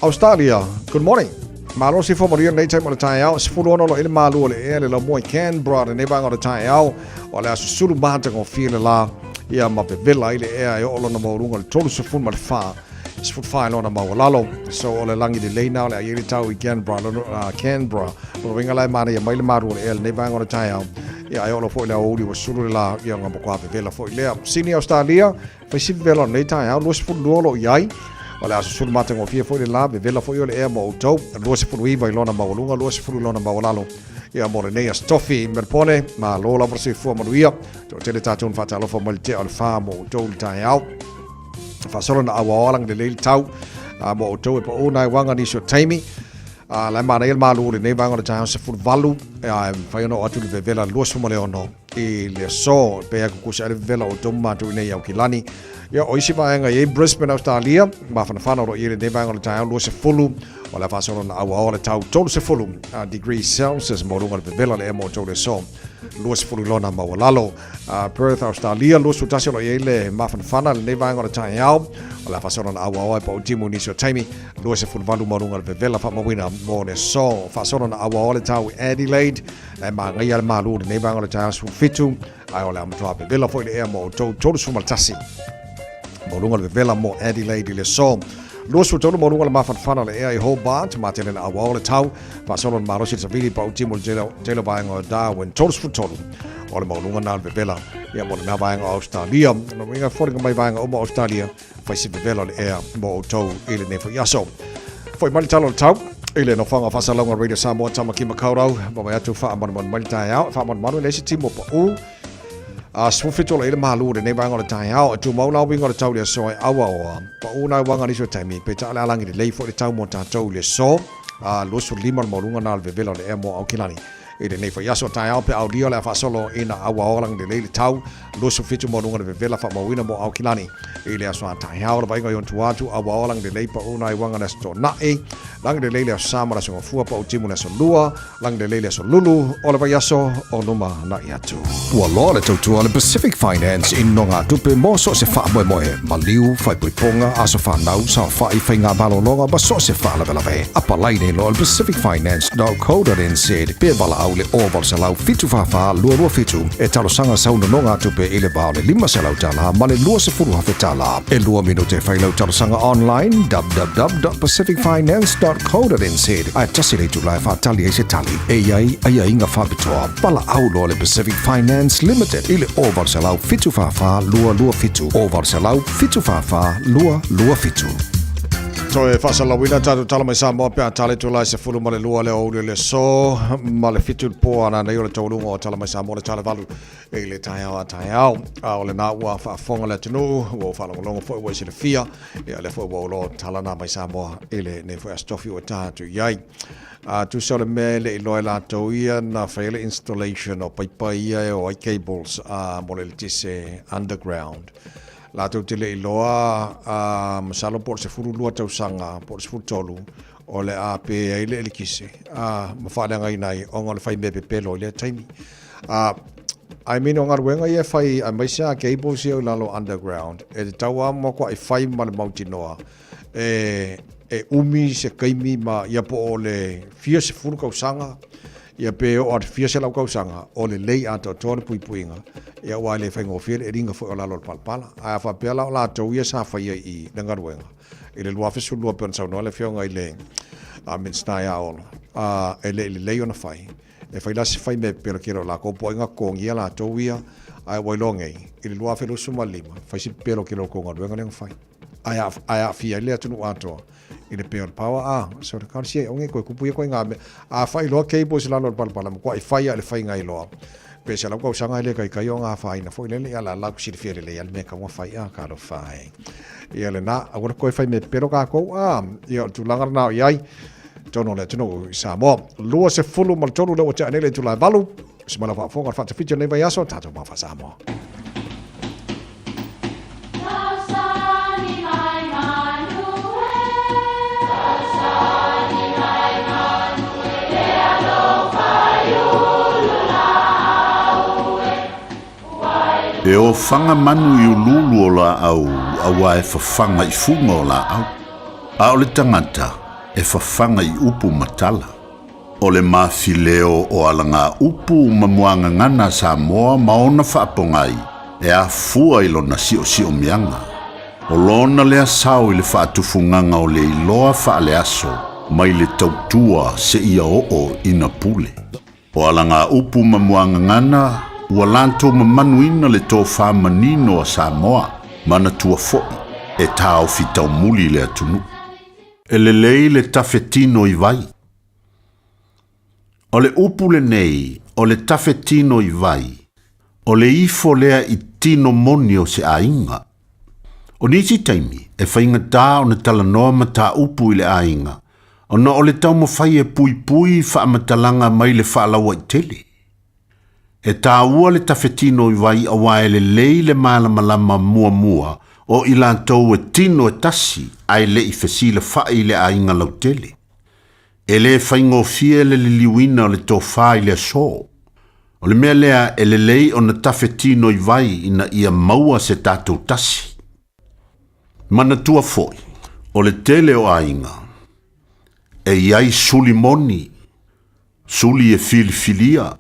Australia, good morning. Malo si fo maria nei taimo le tai au se fulu ono lo ile malu le e le mo Canberra le nei banga le tai au o le asu sulu bata ko file la ia ma vela ile e o lo na mo runga le tolu se fulu ma le fa se fulu fa lo na ma lalo so o le langi de leina le ia tau i Canberra Canberra lo winga lai mana ia mai le maru le nei banga le tai au ia o lo fo le o li sulu la ia nga mo kwa vela fo ile sini Australia fa si vela nei tai au lo se fulu lo iai o le aso sulu matengo fia foi le la vela foi o le ea mo outou lua se fulu iva i lona maulunga lua se fulu lona maulalo ia mo le nei astofi merpone ma lo la vrasi fua manuia to tele tatun fatalofa mo le te al fa mo outou le tai au fa solo na awaolang le leil tau mo outou e pa o nai wanga ni so taimi la mana il malu le nei wanga le tai se fulu valu fa no atu le vela lua se mo le ono i le so pe aku kusa le vela outou matu nei au kilani ia o isi vaenga i Brisbane Australia ma fanafana ro i le nei vaenga le tai lua se fulu o le fasolo na awa o le tau tolu se fulu degrees Celsius mo runga le vela le mo tolu so lua se lona mawalalo Perth Australia lua sutasi lo yele mafanfana le nei vainga o tai au o la fasona na awa pa utimu ni so taimi lua se valu marunga le vela fa mawina mo ne so fasona na awa le tau Adelaide e ma ngai al malu nei vainga o tai su fitu ai o la mtua pe vela foi le e mo to su maltasi marunga le vela mo Adelaide le so Lua su tolu mo runga mafanfana le ea I Hobart ma tele na awa le tau pa solo ma rosi sa vili pa utimu jelo vainga Darwin tolu su tolu o le mo runga na le vela ia mo na vainga Australia no winga foringa mai vainga o Australia fai si vela le ea mo tau ile ne fo yaso foi mali talo le tau ile no fanga fasa longa radio Samoa tama ki makaurau ma mai atu fa mon mali tai au fa mon manu le si timo pa u Swifito le malu de neba ngol tai au tu mau na winga le tau le so awa o pa una wanga ni so taimi pe ta la langi le lei fo le tau mo ta tau le so lo so lima mo lunga na le vela le mo au kilani e de nei fo yaso tai au pe au dio le fa solo ina awa o langi le le tau lo so fitu mo lunga le vela fa mo wina mo au kilani e le aso tai au le winga yon tuatu awa o langi le pa una wanga na sto na e langi le le sama la so fu pa utimu na so lua langi le so lulu o le yaso o numa na yatu
Ua loa le tautua le Pacific Finance in no ngā tupe mo so se wha moe moe. Ma liu, whai puiponga, aso whanau, sa whai whai ngā malolonga, ba so se wha lawe. Apa laine lo le pacificfinance.co.nz pe wala au le oval se lau fitu whawha lua fitu. E talo sanga sauna no ngā tupe i le bao le 5 se lau tala, ma le lua se furu hawhi tala. E lua minute whai lau talo sanga online, www.pacificfinance.co.nz. Ai tasi le tu lai whatali e se tali. E iai, ai inga whabitoa, pala au lo le Pacific Finance Limited ile oval se lau fitu whawha lua fitu. Oval se lau fitu whawha lua fitu.
So e fasa lawina tatu tala mai Samoa pe atale tu lai se fulu male lua le o le so male fitu po ana nei o le taulunga o tala mai Samoa le tala valu e le tai au o le na ua whaafonga le tunu o whalongolonga fo ua se le fia e le fo ua lo tala na mai Samoa ele ne fo astofi o tatu iai tu sole me le iloe la ia na whaile installation o paipai ia o ai cables mo le tise underground la tu tele iloa masalo por se furu lua tau sanga por se furu tolu o le a pe ai le kise ma whaale ngai nai o ngā le whai me pepe lo le taimi ai mino ngā ruenga ia whai a maisa cables ia o lalo underground e te taua mo kwa i whai ma le mautinoa e umi se kaimi ma ia po o le fia se furu kausanga ia pe o fia se lau kausanga o le lei ato tōne puipuinga ia wai le whaingo fia e ringa fo o lalo palpala a wha pia lau la tau ia sa whaia i nangaruenga i le lua fesu lua pēn sau noa le fionga i le min snai a olo e le lei ona whai e whai lasi whai me pera kero la ko poinga kongia la tau ia ai wailongei i le lua fesu suma lima whai si pera kero konga ruenga lenga whai ai fia le atunu atoa i le peo power so le kasi onge ko kupu ko nga fai lo cable sila no palpala ko i fai le fai ngai lo pe se la ko sanga le kai nga fai na foi le ala la ku sir fiele le al me ka mo fai ka lo fai ia le na agora ko fai me pero ka ko ia tu langar na iai tono le tono Samoa lo se fulu mal tono le o te anele tu la valu se mala fa fonga fa te fiche le vai aso tato ma fa Samoa
E o whanga manu i ululu o la au, awa e whawhanga I funga o la au. A o le tangata e whawhanga I upu matala. O le mawhileo o alanga upu mamuanga ngana Samoa maona whaapongai, e a fua I lona sio mianga. O lona lea sao I le whaatufunganga o le iloa whaale aso, mai le tautua se ia o ina pule. O alanga upu mamuanga ngana, ua lantou mamanuina le tō whamanino a Samoa, mana tua fo'i, e tāo fitau muli le atunu. E le lei le tawhetino I vai. O le upu le nei, o le tawhetino I vai, o le ifo lea I tino moni o se ainga. O nisi taimi, e whainga tā o na talanoa ma tā upu I le ainga, o na o le tau mo whai e pui whaamatalanga mai le whaalawa I tele. E tā ua le tawhetino I vai a wae le lei le malamalama mua o I lantou e tino e tasi ai le I whesila whai le ainga lautele. E le whaingo fie le liwina o le tō whai le so. O
O le mea lea e le lei o na tawhetino I vai ina ia maua se tātou tasi. Mana tua foi, o le tele o ainga, e iai suli moni, suli e filifilia,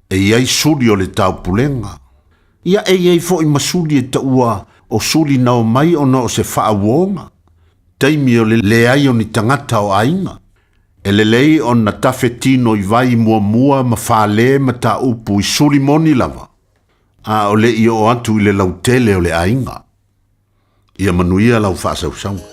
e iai suli o le tau pulenga. Ia e iai foi masuli e taua o suli nao mai o na o se whaawonga. Taimi o le ai o ni tangata o ainga. E le lei o na tawhetino I vai mua ma whale ma ta upu I suli moni lava. A o le I o atu I le lautele o le ainga. Ia manuia lau whaasausaunga.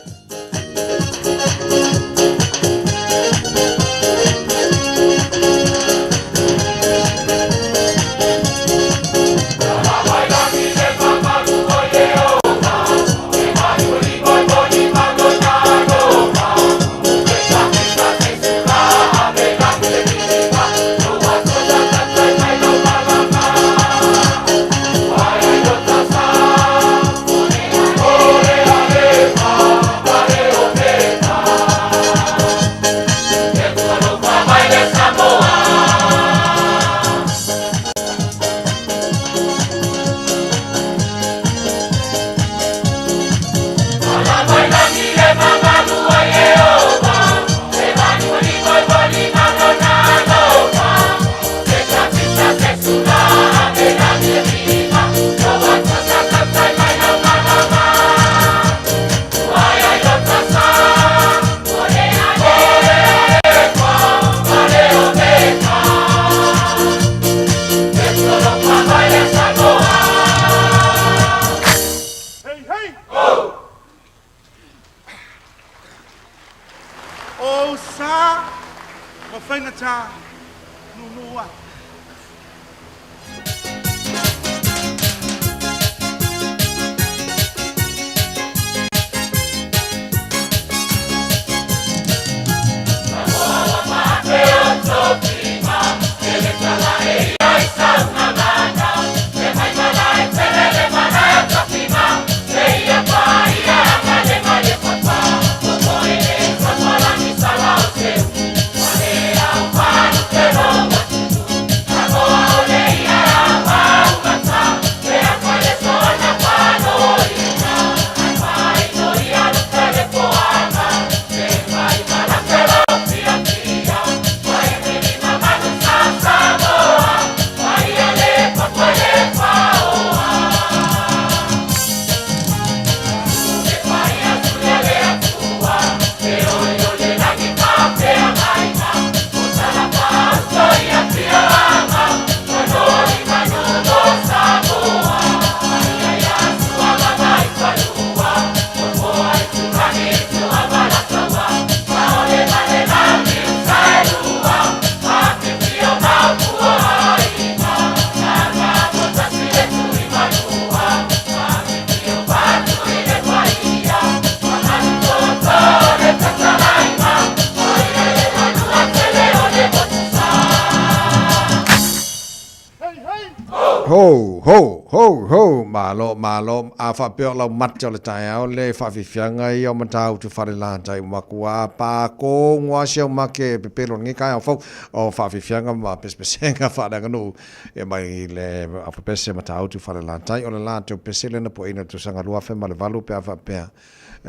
Malo a fa pe la mat cho le tai le fa fi fianga I o matau tu fa la tai makua pa ko ngwa sia make pe pelo ngi kai fo o fa fi fianga ma pespesenga fa da no e mai le a pese matau tu fa la tai o la tu pesele na po ina tu sanga lua fe ma le valu pe fa pe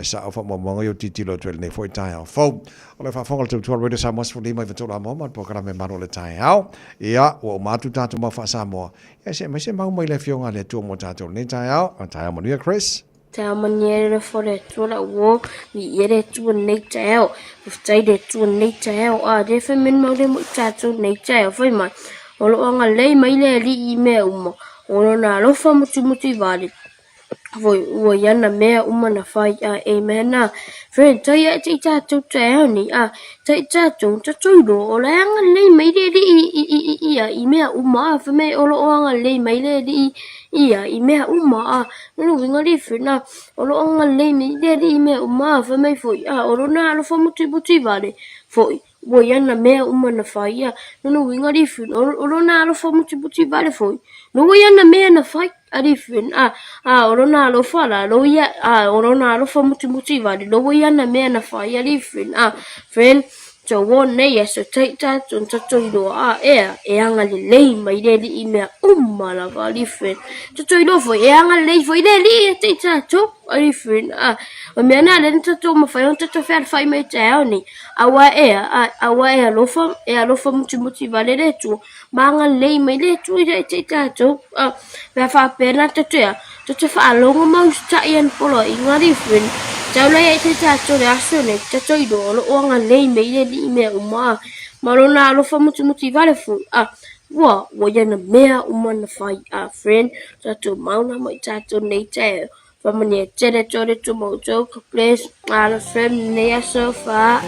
sa o fa mo yo titilo tu le foi tai fo o le fa fo tu tu radio Samoa fo lima i tola mo ma po kana me maro le tai ia o matu tatu ma fa Samoa e se mai le fionga le tu mo tatu ni tai tai mo ni Chris
ta maniere for the tola wo vi ere tu nei tao ftai de tu nei tao a de fe min mo de mo tatu nei tao foi mai o lo nga lei mai le li email mo o na lo fa muti vale voi yana mea na fai a amen na friend tai a ti tatu tao ni a tai tatu tatu do o la nga lei mai de i a email fa me o lo nga lei mai le di ia I mea a no winga li fina o lo nga le mi de I mea fa mai foi a o na lo fa muti vale foi wo yana mea na fai a no winga li fina o lo na lo fa muti vale foi no wo yana mea na fai a li fina o lo na lo fa la lo ia o lo na lo fa muti vale lo wo yana mea na fai a li fina friend so one nei so take that on to do e anga le mai le I me mala vali fen to do for e anga le for le take that to ai fen o me na le to ma fa on to fai mai tao ni awa e lo fa muti vale le tu manga le mai le tu take that to fa pena to fa longo mau sta ien polo ingari fen Tau lai te tātou le aso ne, tātou I do lo o ngā lei mei le li mea uma. Marona alofa muti vale fu. Wa yana mea uma na whai friend. Tātou mauna mo I tātou nei teo. Whamania tere tore tu mautou ka place. Ala friend nei aso wha.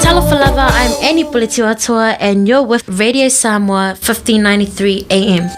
Talafalava, I'm Annie Pulitiwatua and you're with Radio Samoa 1593 AM.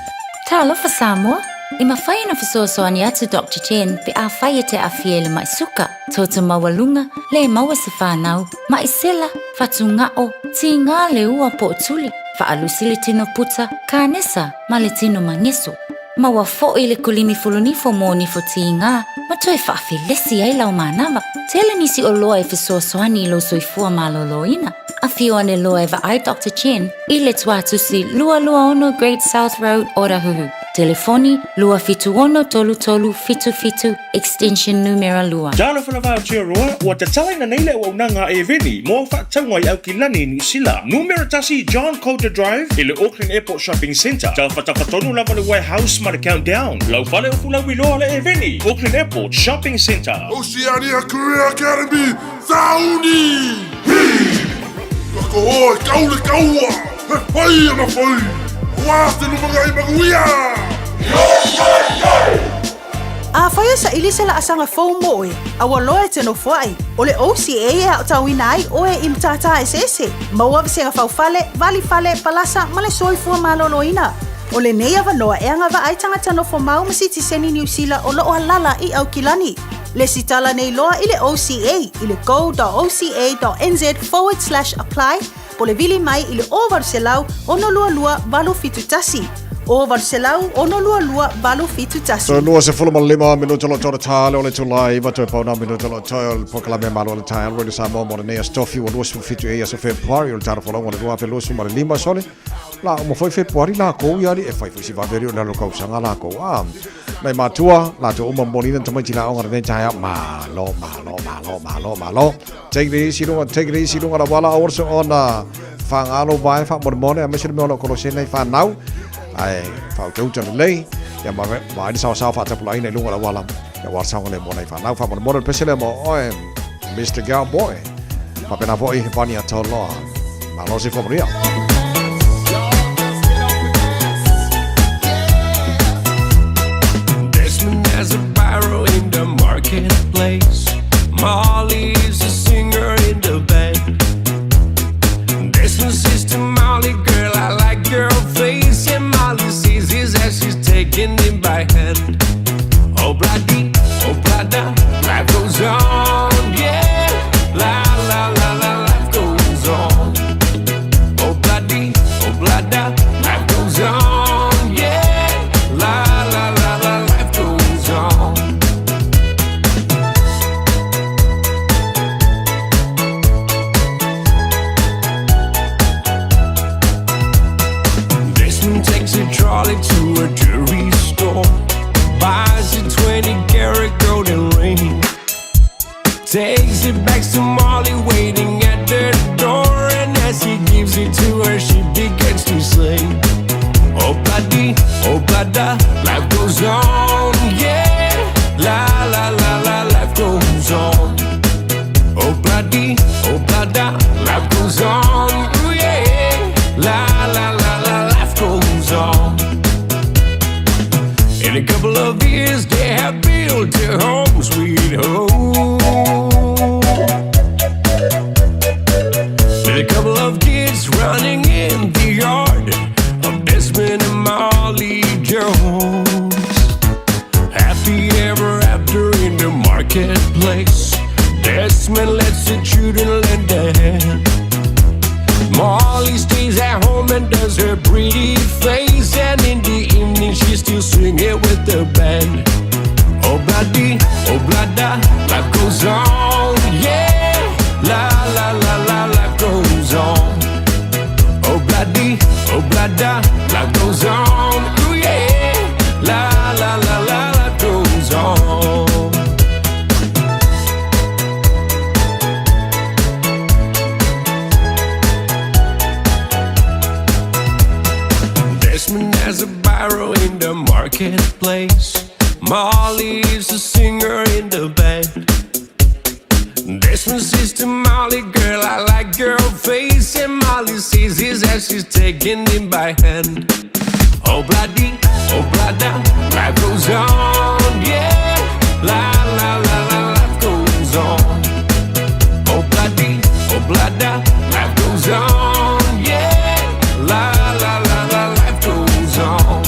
Talofa Samoa, I mawhai na whasoasoani atu Dr. Jen pe a whai te a fiele mai suka. Tōta mawalunga, le maua se whanau, mai sela, whatu ngao, ti ngā le ua po tuli, whaalusile tino puta, kānesa, ma le tino mangeso. Maua fo i le kulini fulunifo mō nifo ti ngā, Matoi whaafilesi ai lau manawa. Tele nisi o loa e fesoasoani lo soifua maloloina. A fio ane loa eva ai Dr. Chen. I le tuatusi lua ono Great South Road, Orahuhu. Telefoni lua fitu ono tolu tolu fitu fitu extension numero lua.
Jalo whanawao tia roa, ua te talaina neile o unanga e veni, mo whaataunga au ki lani New Zealand. Numero tasi John Coulter Drive, i le Auckland Airport Shopping Centre. Jalo whatawhatonu lava le warehouse ma le countdown. Lau whale o fula wiloa le e veni, Auckland Airport Shopping Centre.
Oceania Career Academy, Sauni! Kako oi, kaule kaua! He whai ana whai! Wāste lumaga I maguia!
A whaia sa ili se la asanga fau moe, a waloe te no whai. O le OCA e au tawina ai oe I mtata e sese. Maua visenga fau fale, vali fale, palasa, male soifua maloloina. O le nei avanoa e anga wa ai tangata no whamau masiti seni New Zealand o loo halala I au kilani. Le sitala nei loa I le OCA, I le go.oca.nz/apply, po le vili mai I le o varselau ono lua lua valu fitu tasi. O varselau ono lua lua valu fitu tasi.
So lua se fulma 5 minuto lo tore tale o le tulai va to pa na minuto lo toil po klame malo le tale really Samoa mo ne stofi o lua fitu e so February o tare folo o le lua fe lua ma 5 sole. La mo foi February la ko ya e fai si va veri na lo ko sanga la ko mai matua la to mo molina to mai la o ne taya malo. Take it easy lo ngara wala orso ona fangalo vai fa mo mo ne me se me lo ko se nei fa now. Ai fa tau tau lei ya ma ni sa fa ta pula ina lunga la wala ya war sa ngale mo nei fa now fa mo mo pesele mo o Mr. Cowboy pa pena voi vania tolo ma lo si fa bria.
As a barrow in the marketplace, Molly is a singer in the band. There's no sister Molly, girl, I like your face. And Molly sees this as she's taking him by hand. Oh, bloody, oh, blada, life goes on, yeah. La, la, la, la, life goes on. Oh, bloody, oh, blada, life goes on, yeah. La, la, la, la, life goes on. This one takes a trolley to a jewelry store, buys a 20-karat golden ring, takes it back to Molly waiting at the door, and as he gives it to her she begins to sing. Oh bloody, oh blada, life goes on, yeah. La la la la, life goes on. Oh bloody, oh blada, life goes on, ooh, yeah. La la la la, life goes on. In a couple of years they have built their home, sweet home. With a couple of kids running in the yard of Desmond and Molly Jones. Happy ever after in the marketplace. Desmond lets the children lend a hand. Molly stays at home and does her pretty face, and in the evening she's still singing with the band. Oh bloody, oh blada, life goes on, yeah. La la la la, life goes on. Oh bloody, oh blada, life goes on, ooh yeah. La la la la, life goes on. Desmond has a barrow in the marketplace. Molly is a singer in the band. Desmond's sister Molly, girl, I like your face. And Molly sees this as she's taking him by hand. Oh bloody, oh blada, life goes on, yeah. La la la la, life goes on. Oh bloody, oh blada, life goes on, yeah. La la la la, life goes on.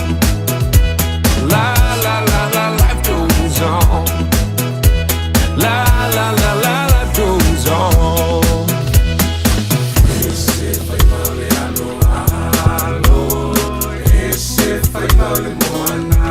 La la la la, life goes on. La la la la, life goes on. Ese fai male alo alo, ese fai male moana.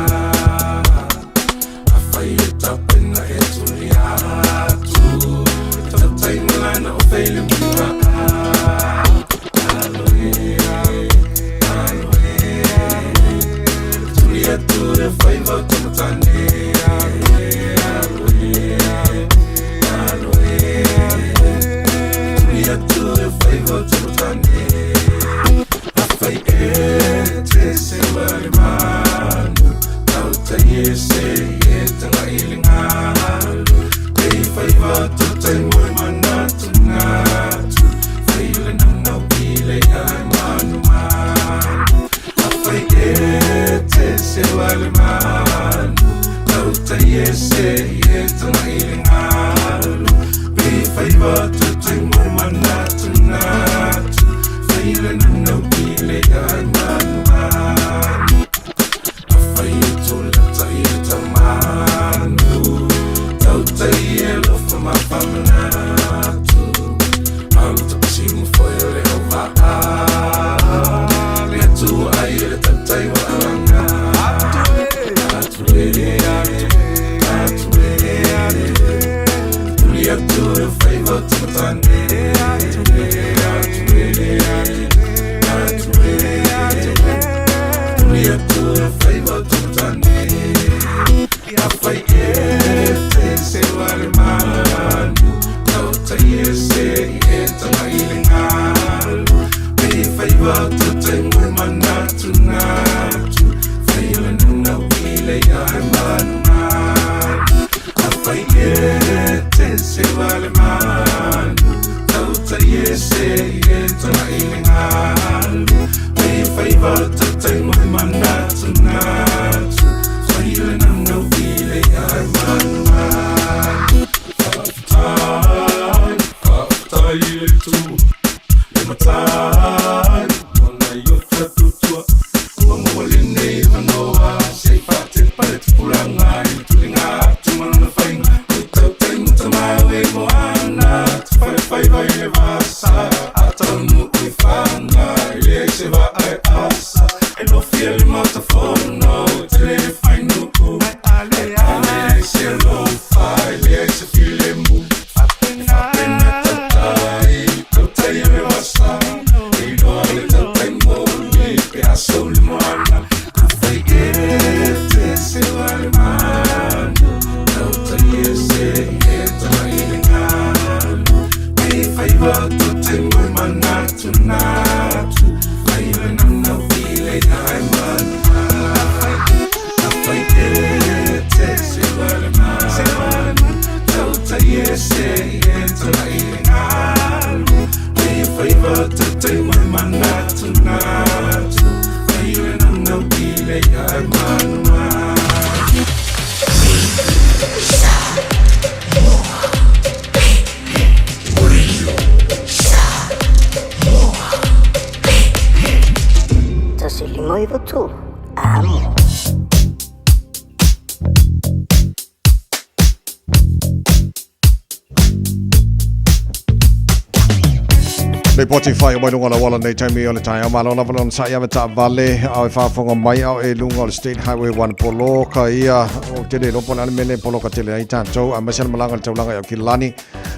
Spotify o mai lunga la wala nei taimi o le tai o malona valon sa ia ta vale au e whaafonga mai au e lunga o le State Highway 1 polo ka ia o te re lopo nane mene polo ka tele ai tātou a masana malanga le taulanga i au Kilani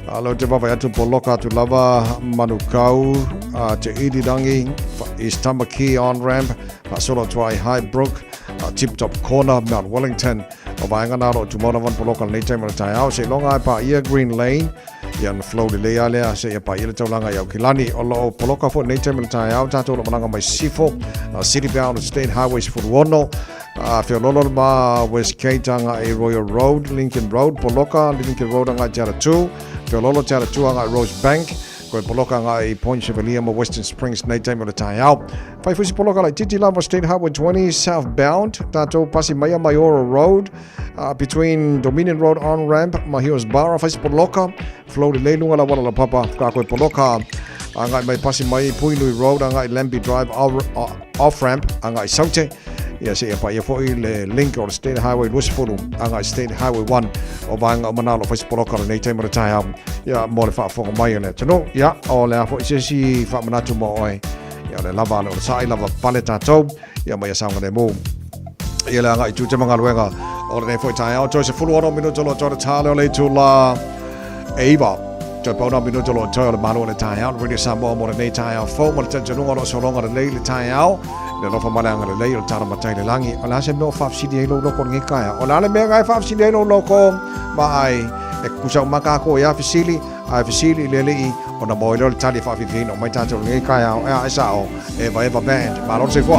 alo te wawai atu polo ka atu lava manukau te irirangi East Tamaki on-ramp solo tuai Highbrook Tip Top Corner Mount Wellington o vaenga naro tu mona van polo ka nei taimi o le tai au se longa pa ia Green Lane ia na flow le ale se ia pa ia le taulanga i au Kilani o lo poloka fo nei taimi le tai au tātou lo mananga mai sifo City Bound State Highways Furuono Whiololo ma West Keitanga e Royal Road Lincoln Road poloka Lincoln Road anga Jara 2 Whiololo Jara 2 anga Rose Bank koe poloka anga i Point Chevalier mo Western Springs nei taimi le tai au Pai fusi poloka lai titi lava State Highway 20 southbound tātou pasi mai Mayora Road between Dominion Road on-ramp Mahios Barra fasi poloka flow le lunga la wala la papa ka koe poloka anga mai pasi mai Puinui Road anga i Lamby Drive off-ramp anga i Saute ia se pa ia foi le link o State Highway Lusfulu anga State Highway 1 o vanga o manalo fasi poloka nei taimi le tai au ia mo le whaafonga mai ane tano ia o le afo isesi whaamanatu mo oi ia le lava le sai lava pale tātou ia mai asanga le mo ia le anga i tūte mga luenga o le nei foi tai au toi se fulu ono minuto lo tōre tāle o le tū la Eva
Joy Pauna Minuto lo toy le malo le tai out Radio Samoa mo le nei tai out fo mo le tenu ngolo so longa le le tai out le no fa malanga le le o tara matai le langi o la se no fa fsidi lo ko ngi kaya o la le me ngai fa fsidi lo ko mai e kusa maka ko ya fisili a fisili le le o na mo le tali fa fifino mai tanto ngi kaya o a sa o e va band malo se fo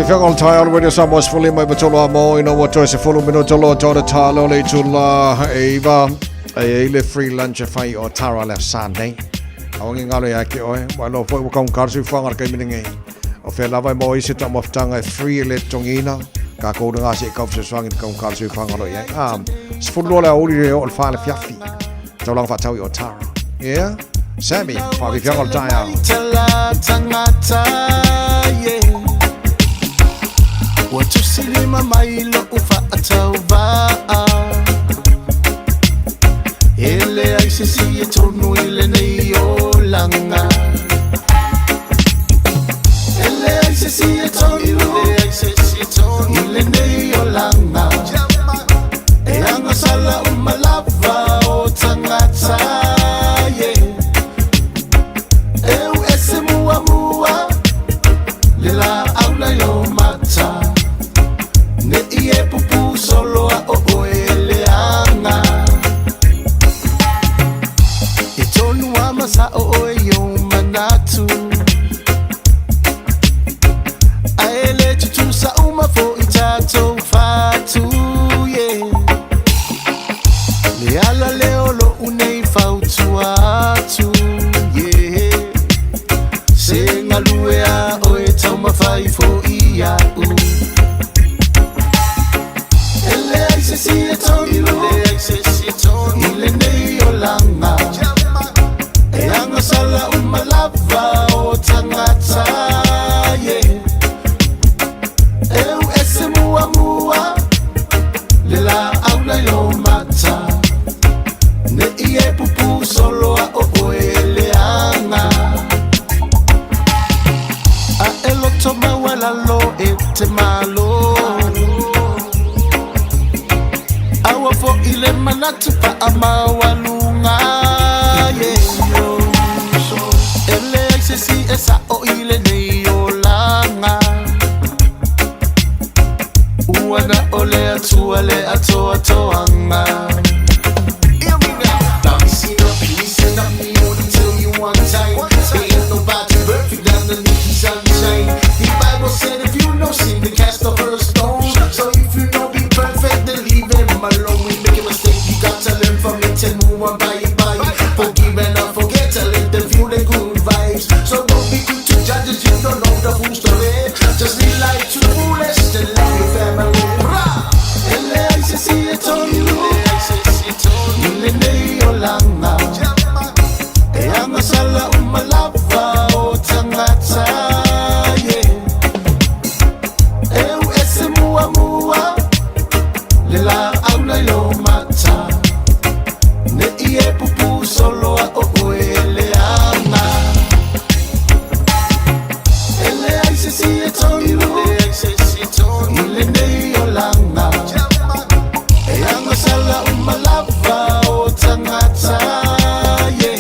Fifengal Tile Radio Samoa fully my batolo mo ino wato se fully minuto lo to the talo le tula eva le free lunch fai o tara le Sunday. Awangi ngalo ya ke oi walo foi ko karsu fanga ka mininge. O fe lava mo isi tamo tanga free le tongina ka ko nga se ka se swang ko karsu fanga lo ya. Sfullo la oli o fa le fiafi. Taulang fa tau o tara. Yeah. Sammy, fa Fifengal Tile.
Watusilima mailo ufa atauva ele aisisi etonu ile neyo langa ele aisisi etonu ile neyo langa eyanga sala umalava otangata ye eu ese mua lela aula yo mata ne ie pupu solo a o eleanga itonu amasa o yo manatu aele tutusa uma fo itato fatu ye le ala leolo unei fautuatu ye senga luea o etama fai fo ia ile neyo langa eyanga sala umalava otangata ye eu ese mua lela aula yo mata ne ie pupu solo a o eleanga a eloto mawala lo ete malo awafo ile manatu pa amawalunga yeyo ele exesi esa o ile neyo langa uwana ole atuale atoanga hear me now dance it up listen up me only tell you one time ain't nobody perfect underneath the sunshine the Bible said if you know sin then cast the first stone so if you know be perfect then leave him alone. We make a mistake, you got to learn from it and move on by. Forgive and not forget to let them feel the good vibes. So don't be quick to judge if you don't know the full story. Just live life to the fullest and love your family. Ele aise si etonu, ile neyo langa. Eyanga sala umalava otangata ye. Eu ese mua lela aula yo mata ne ie pupu solo a o eleanga ele aise si etonu ile neyo langa eyanga sala umalava otangata ye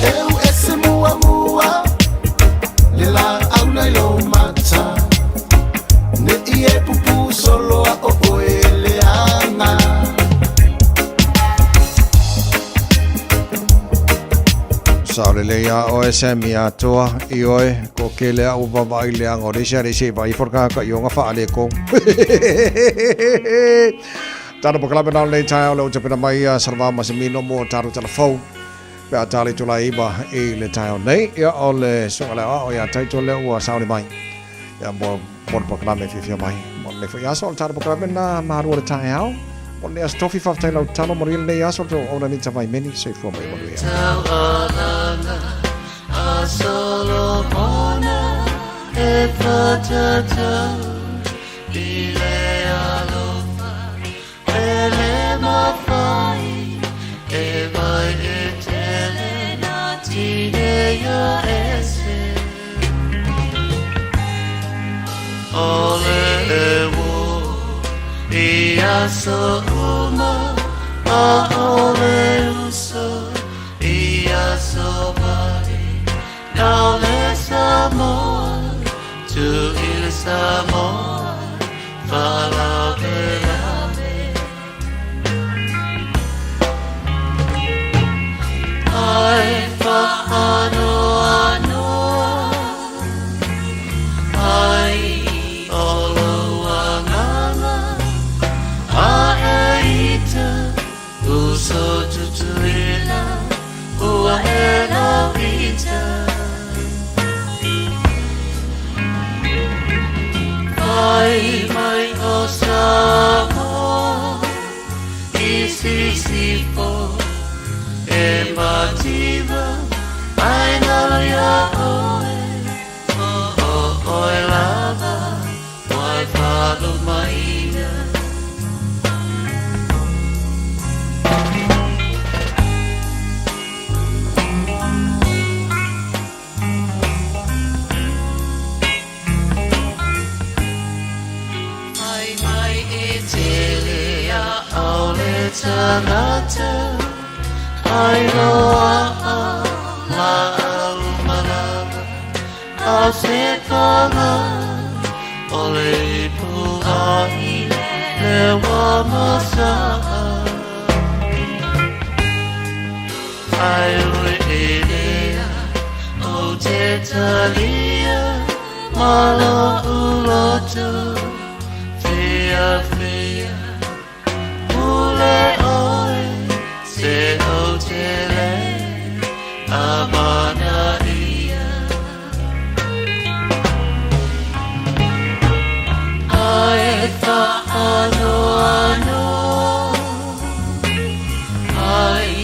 eu ese mua lela aula yo mata ne ie pupu solo a o eleanga
Saule leia o esemi atoa i oe ko kele au vavai le angore se vai forka ka yonga fa ale ko tara pokalame na le tai o te pena mai sarva masimino mo taru telefon pe atali tula iba e le tai nei ya ole so le o ya tai tole o saule mai ya mo pokalame fifia mai mo le fa ya so tara pokalame na maru le tai au on le stofi fa tai lo tano moril le ya so to ona ni tavai meni se fo mai mo ya
solo mona e patata ile alofa ele mafai e vai etele natine yo ese ole ewo ia so uma a ole uso ia so now let's amor, to il amor, follow the I follow, I Isisifo Emativa Ainalo ya oe Oe lava Wai whalo maina Tanata I roa la umalava I'll sit kanga Ole puhai le wamasa I ui elea o te talia Malo uloto Fea fea Ule oe se o te le Amana ia Ae wha ano ano Ai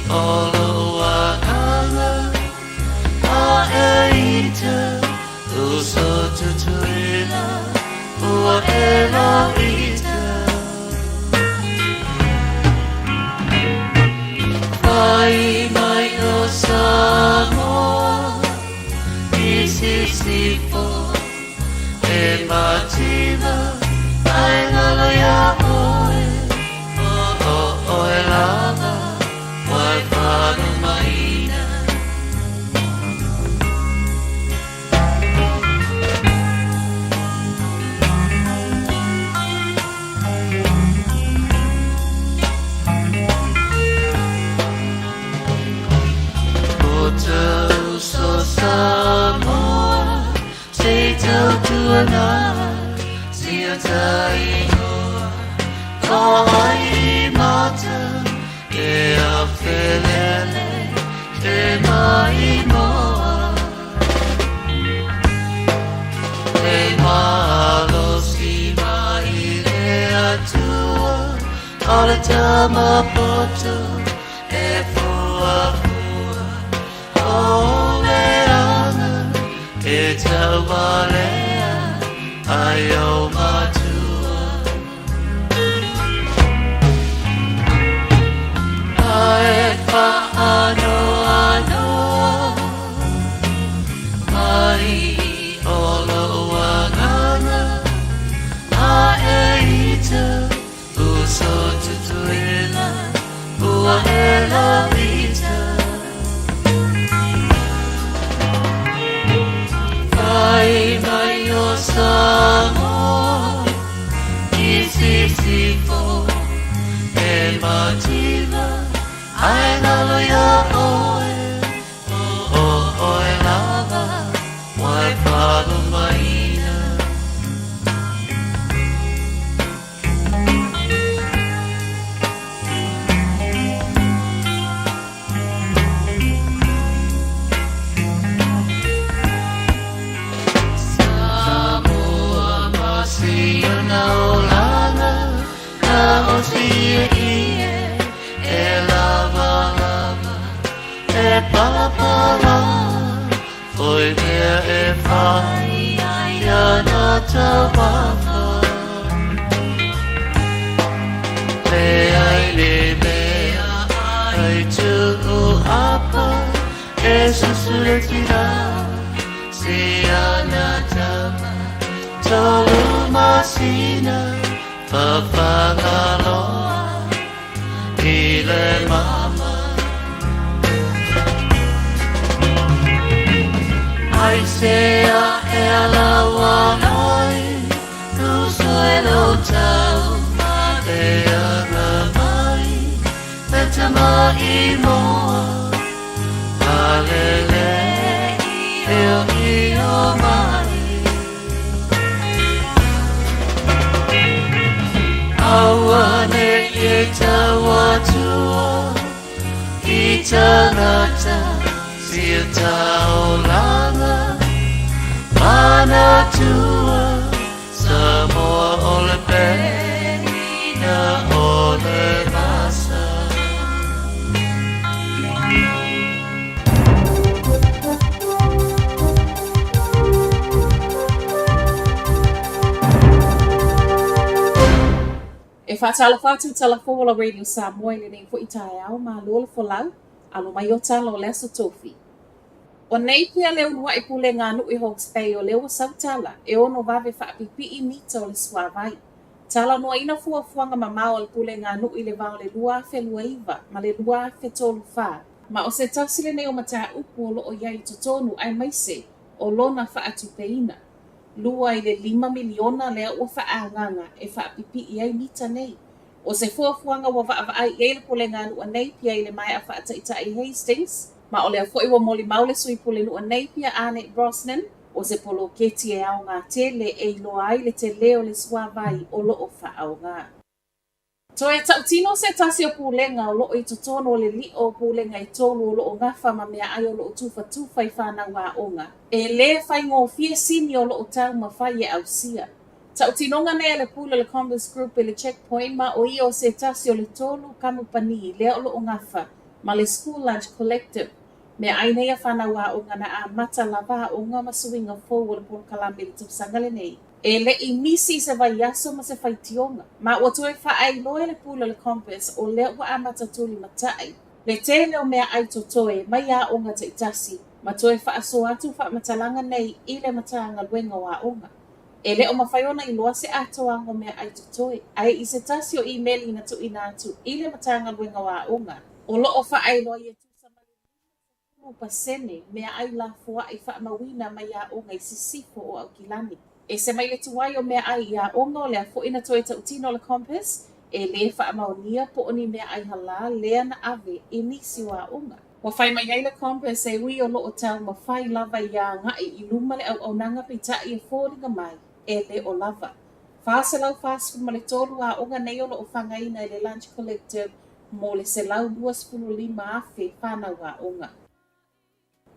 olo wanganga Ae ita Uso tutuila Ua ela ita Ai mai o Samoa Isisifo E mativa Ai lalo ya oe Oe lava Wai whanu maina Samoa, say tell to another, see a tainoa, kai mata, e a felele, e mai moa, e malo si mai le atua, ala tama poto, e fua fua, o E tau walea ai o matua Ai wha ano ano Ai olo wanganga A e ita Uso tutuila Ua e la ita Ai mai o Samoa Isisifo E mativa Ai lalo ya oe Oe lava Wai whalo maina Oi mea e whai Ia na tawafa Le ai le mea Ai tu apa E susule tira Si ana tama Tolu masina Papangaloa Ile mama Ai sea e ala wanoi Tu suelo tau E ana mai Peta mai moa Alele i o mai Awane e tawa tua I tanata Sia taolanga Mana tua Samoa ole pe Na ole mai
whaatala whātu tala whawala Radio Samoa le nei fo i tae au ma lola fo lau, alo mai o tala o leso tofi. O nei pia leo nua i pule ngā nui Hawke's Bay o leo sautala, e ono vave whaapipi i mita o le suavai. Tala noa ina fuafuanga ma mao le pule ngā nui le vao le lua fe lua iwa, ma le lua fe tolu wha. Ma o se tausile nei o mataa upu o loo iai totonu ai maise, o lona whaatu peina. Lua i le 5 miliona lea ua whaanganga e whaapipi i ai mita nei. O se fuafuanga wa vaavai i le pule ngā nua nei pia i le mai a whaata ita i Hastings, ma o lea fo iwa moli maule sui pule nua nei pia Annette Brosnan, o se polo keti e au ngā tele e iloa ai le te leo le suavai o loo whaau ngā. To e tautino se tasi o pulenga o loo i totono le li o pulenga i tolu o loo ngafa ma mea ai o loo tufa i whanau ngā onga. E le whai ngō fia sini o loo tau ma whai e au sia. Tautinonga nea le pula le Converse Group e le checkpoint ma o i o se tasi o le tolu kamupani le o loo ngafa ma le School Lunch Collective. Mea ai nei a whanau ngā onga na a mata lava o ngā masuinga fōu o le polo kalame le tupsanga le nei. E le i misi se vai aso ma se fai tionga. Ma ua toe whaai loe le pula le Compass o lea ua amata tuli matai. Le te leo mea ai to toe mai a onga te itasi. Ma toe whaaso atu wha matalanga nei i le matanga luenga wa onga. E le o mawhaiona i loa se atoanga mea ai to toe. Ai i se tasi o email ina tu ina atu i le matanga luenga wa onga. O loo whaai loa i tu samali pasene mea ai la fua i wha mawina mai a onga i sisifo o au kilani. E se mai le tuai o mea ai ia onga o lea fo ina toe tautino le Compass, e le wha maonia po oni mea ai hala lea na ave e nisi wa onga. Wa whai mai ai le Compass e ui o loo tau ma whai lava ia ngai i luma le au nanga pita i e fōringa mai, e le o lava. Whaase lau whaasfu ma le tolu a onga nei o loo whangaina i le Lunch Collective mo le se lau 2.5 afe whanau a onga.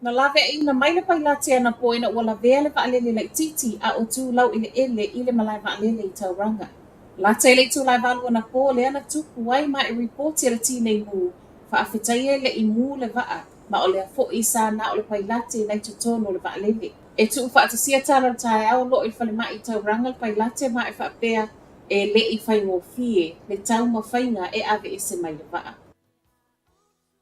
Na lave e ina mai le pailate ana po ina ua lavea le vaalele lai titi a o tū lau i le ele i le malai vaalele i tauranga. Lata i le tū lai valu ana po le ana tuku ai ma i reporti le tinei mū, whaafetai le i mū le vaa, ma o le fo i sa na o le pailate nei tutono le vaalele. E tu whaatasia tala tae au lo i whale mai i tauranga le pailate ma i whaapea e le i whaingofie le tau mawhainga e ave e se mai le vaa.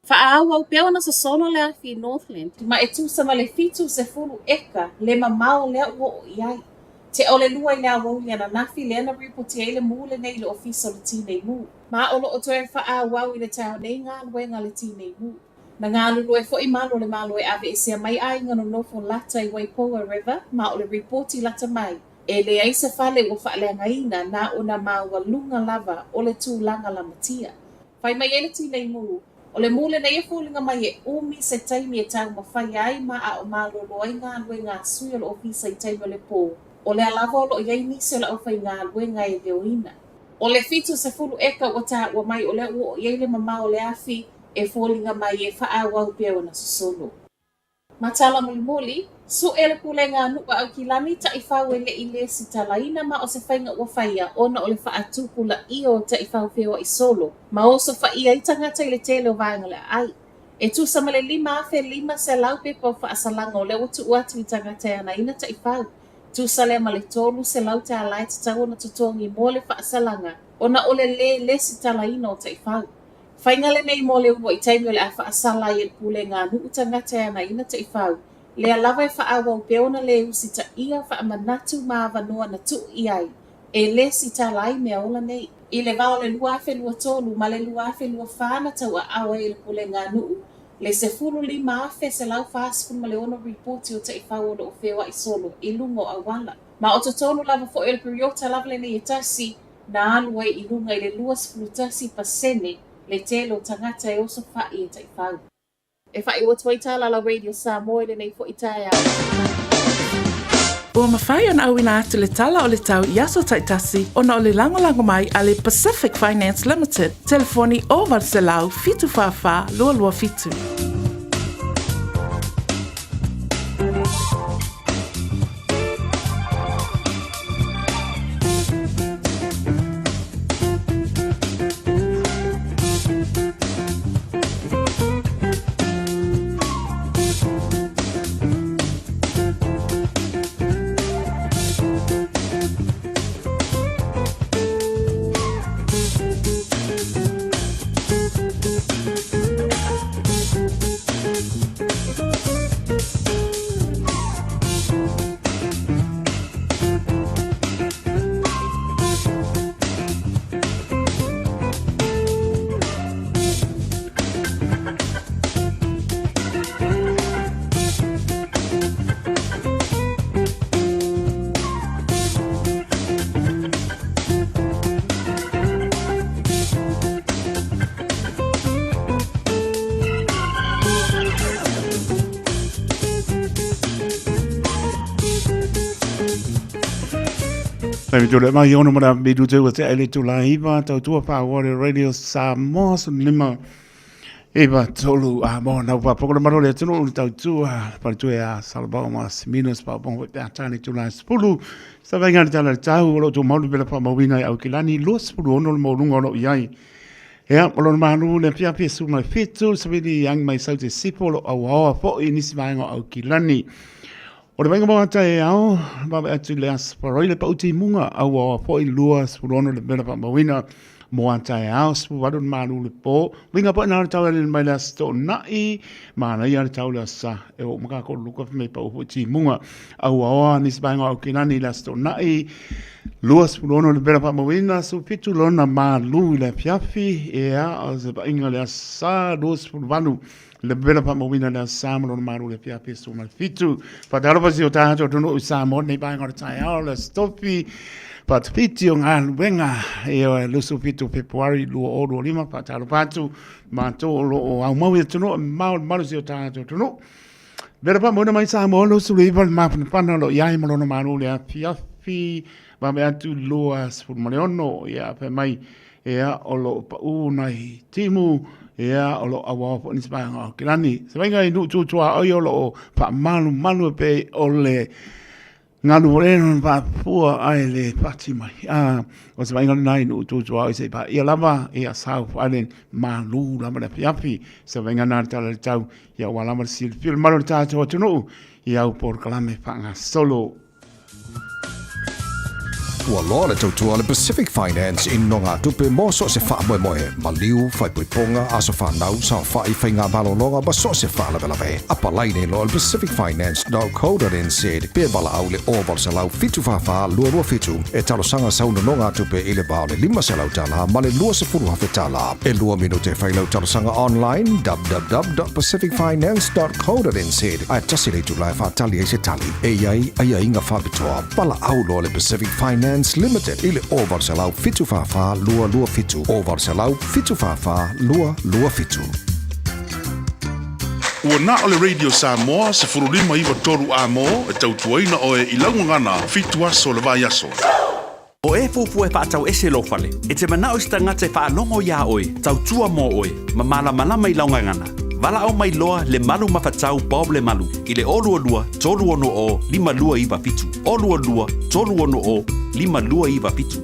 Whaau au peo na sa solo le afi Northland, ma e tu sama le fitu se fulu eka le mamao lea ua o iai. Te o le lua i lea wau na nafi lea na ripoti e le mū le nei le ofisa o le tinei mū. Ma o lo o toe whaau au i le tau nei ngā luenga le tinei mū. Na ngā lulu e fo i malo le malo e ave e sea mai ai ngano nofo lata i Waipoa River, ma o le ripoti lata mai. E le ai se fale ua whaalea ina na o na maua lunga lava o le tūlanga la matia. Whai mai e le tinei mū, o le mule nei e fōlinga mai e umi se taimi e tau mawhai ai ma a o malolo ai ngā luenga sui o le ofisa i taimi o le pō. O le alava o lo iai nisi o le aufai ngā luenga e leoina. O le fitu se fulu eka o ta ua mai o le ua o iai le mama o le afi e fōlinga mai e wha au pia o na sosolo. Matala muli, su e le pule ngā nuka au kilani ta i whau e le i le si talaina ma o se whainga ua whaia ona o le wha atuku la i o ta i whau whio i solo. Ma o so whaia i tangata i le tele o vāinga le ai. E tu sama le 5 se lau pepa o whaasalanga o le utu uatu i tangata e ana ina ta i whau. Tu sale ma le tolu se lau te alai te tau na tutongi mo le whaasalanga ona o le si talaina o ta i whau. Whainga le nei mo le ua i taimi o le a whaasala i le pule ngā nuu tangata e ana ina ta i whau. Lea lava e whaawau peona le usi ta ia whaamanatu maa wanoa na tu i ai. E le si ta lai mea ola nei. I le vao le luafe lua tolu ma le luafe lua whaana tau a awa i le pule ngā nuu. Le se furu 5 afe se lau whaasfun ma le ono reporti o ta i whau o le o whewa i solo i lungo a wala. Ma o totonu lava fo e le periota lava le nei e tasi na alua i lunga i le 2.5 pasene le telo tangata e oso whai e ta i whau. E whai ua tuai tala la Radio Samoa le nei fo i tae au.
Ua mawhai ana au ina atu le tala o le tau i aso taitasi ona o le langolango mai a le Pacific Finance Limited. Telefoni o Varselau fitu whawha lua fitu.
Tapi tu lemah yang orang mana bidu tu kita ele tu lah iba tau tu apa awal radio Samoa lima iba tolu mau na apa pokok mana le tu tau tu pada tu ya salbau mas minus pa bong tani tu lah 10 sampai ngar jalan jauh lo tu mau bela pa mau bina au kilani lo 10 ono mau lungo lo yai ya kalau manu le pia pia su mai fitu sebenarnya yang mai sau te sipolo au fo ini sibango au kilani. O le venga mga tae au, babe atu le asparoi le pauti munga au a poi lua spurono le bela pa mawina mga tae au, spu wadun manu le po, winga pa na tau le mai le sto nai, mana ia le tau le asa, e o maka ko luka me pa uputi munga, au a nisbanga au kinani le sto nai, lua spurono le bela pa mawina, su pitu lona malu le piafi, e a o se pa inga le asa, lua spurvanu, le bela pa mawina le samalo maru le pia pesu mal fitu pa daro pa si o tato tono usamo nei pa ngor tai ala stopi pa fiti o ngal wenga e o lusu fitu february lu o do lima pa talo patu ma to lo o au mau tono malu si o tato tono bela pa mona mai samo lo su le ma pa lo yai mo no maru le pia fi ba me atu lo as fu mono ya pa mai e o lo pa unai timu ia o lo awa po ni spanga kilani sebenga inu tutua o yo lo pa malu pe o le ngalu reno pa pua ai le pati mai o sebenga nai nu tutua o se pa ia lava ia sau alen malu lama le piapi sebenga na tala tau ia wala mar sil fil malu ta to tunu ia por kalame panga solo
Ua loa le tautua le Pacific Finance in nonga tupe mo so se wha moe moe. Ma liu, whai pui ponga, aso whanau, sa whai whai ngā balo longa, ba so se wha lewe lawe. Apa laine lo le pacificfinance.co.nz. Pia bala au le oval se lau fitu whawha, lua fitu. E talo sanga sauna nonga tupe ile bao le 5 se lau tala, ma le lua se furu hawhi tala. E lua minute whai lau talo sanga online, www.pacificfinance.co.nz. Ai tasi le tu lai whatali e se tali. E iai, ai inga whabitoa. Bala au lo le Pacific Finance Limited ile over salau fitu fafa lua fitu over salau fitu fafa lua fitu.
Ua na ole Radio Samoa se furulima iwa toru amo e tautuaina o e ilaungangana fitu aso le vai aso.
O e fupu e whaatau ese lo fale. E te mana o sta ngate whaanongo ia oe, tautua mo oe, ma malama i laungangana. Vala au mai loa le malu mawhatau Bob le malu. I le olua tolu ono o 5 lua iwa fitu. Olua tolu ono o 5 lua iwa fitu.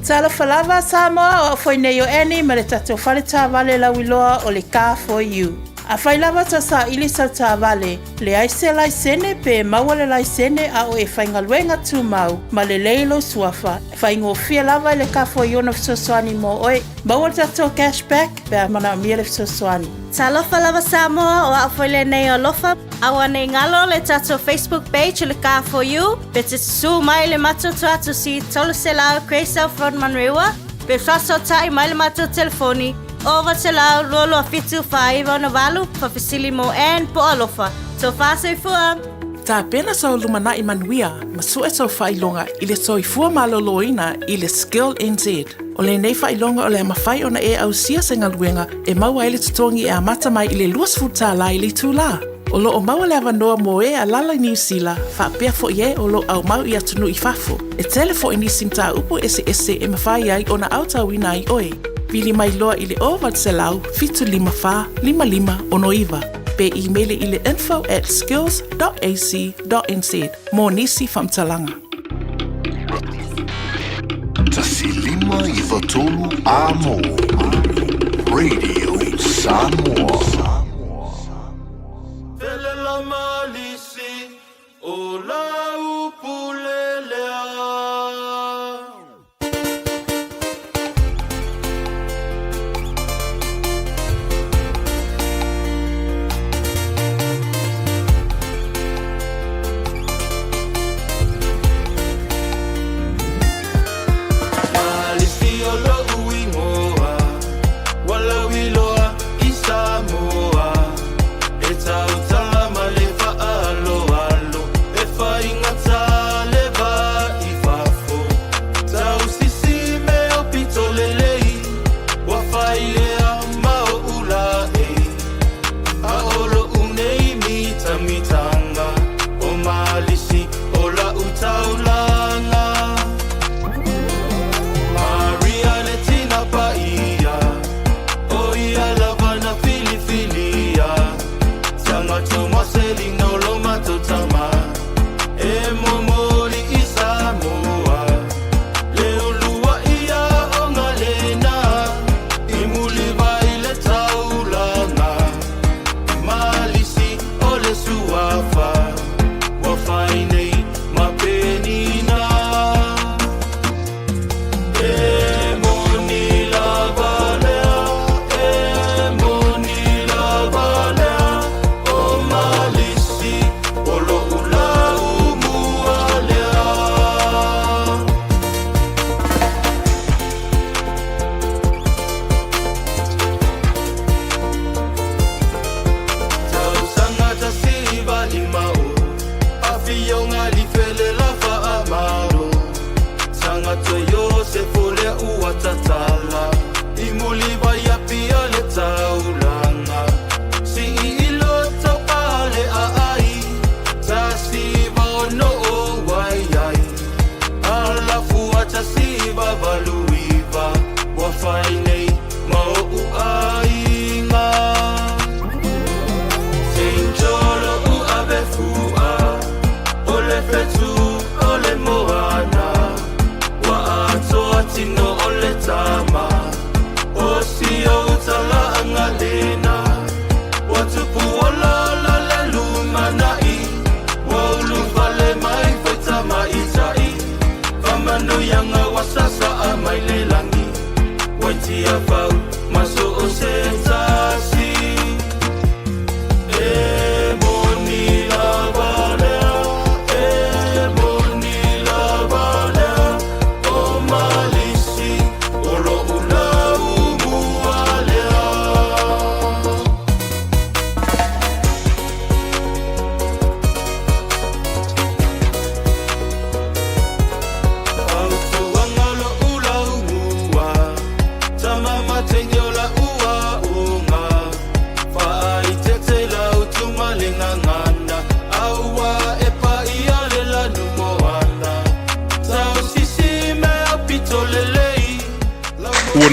Tala falava Samoa o foi nei o eni ma le tatou whale tā vale lauiloa o le Car for You. A whai lava ta sa ili sa tā vale, le aise laisene pe maua le laisene a o e whaingaluenga tū mau, ma le leilo suafa. Whaingo fia lava le Car for You na fisosoani mo oe, maua le tatou cashback pe a mana mia le fisosoani.
Talofa lava Samoa o a foi le nei o lofa, awa nei ngalo le tatou Facebook page le Car for You, pe te su mai le matoto atu si tolo se lao Craysel Front Manrewa, pe faso tai mai le matoto telefoni, over se lau lolo fitu whaiva na walu pa Fisilimo and po alofa. So fase fua.
Tā pena sa lumana i manuia, ma su e sa whailonga i le soifua maloloina i le Skill NZ. O le nei whailonga o le mawhai ona e au sia se ngaluenga e maua ele tutongi e amata mai i le luas futa la i le tūla. O lo o maua le avanoa mo e a lala New Zealand, whapea fo ie o lo au mau i atunu i whafo. E tele fo i nisim tā upo ese e mawhai ai ona autawina i oe. Pili mai loa i le oval se lau, fitu 5555 ono iwa. Pe e-mail i le info@skills.ac.nz. Mō nisi whamtalanga.
Tasi 5 tolu amo. Radio Samoa.
Felela malisi, o lau pulelea. Malisi o lau ingoa, wala wiloa i Samoa.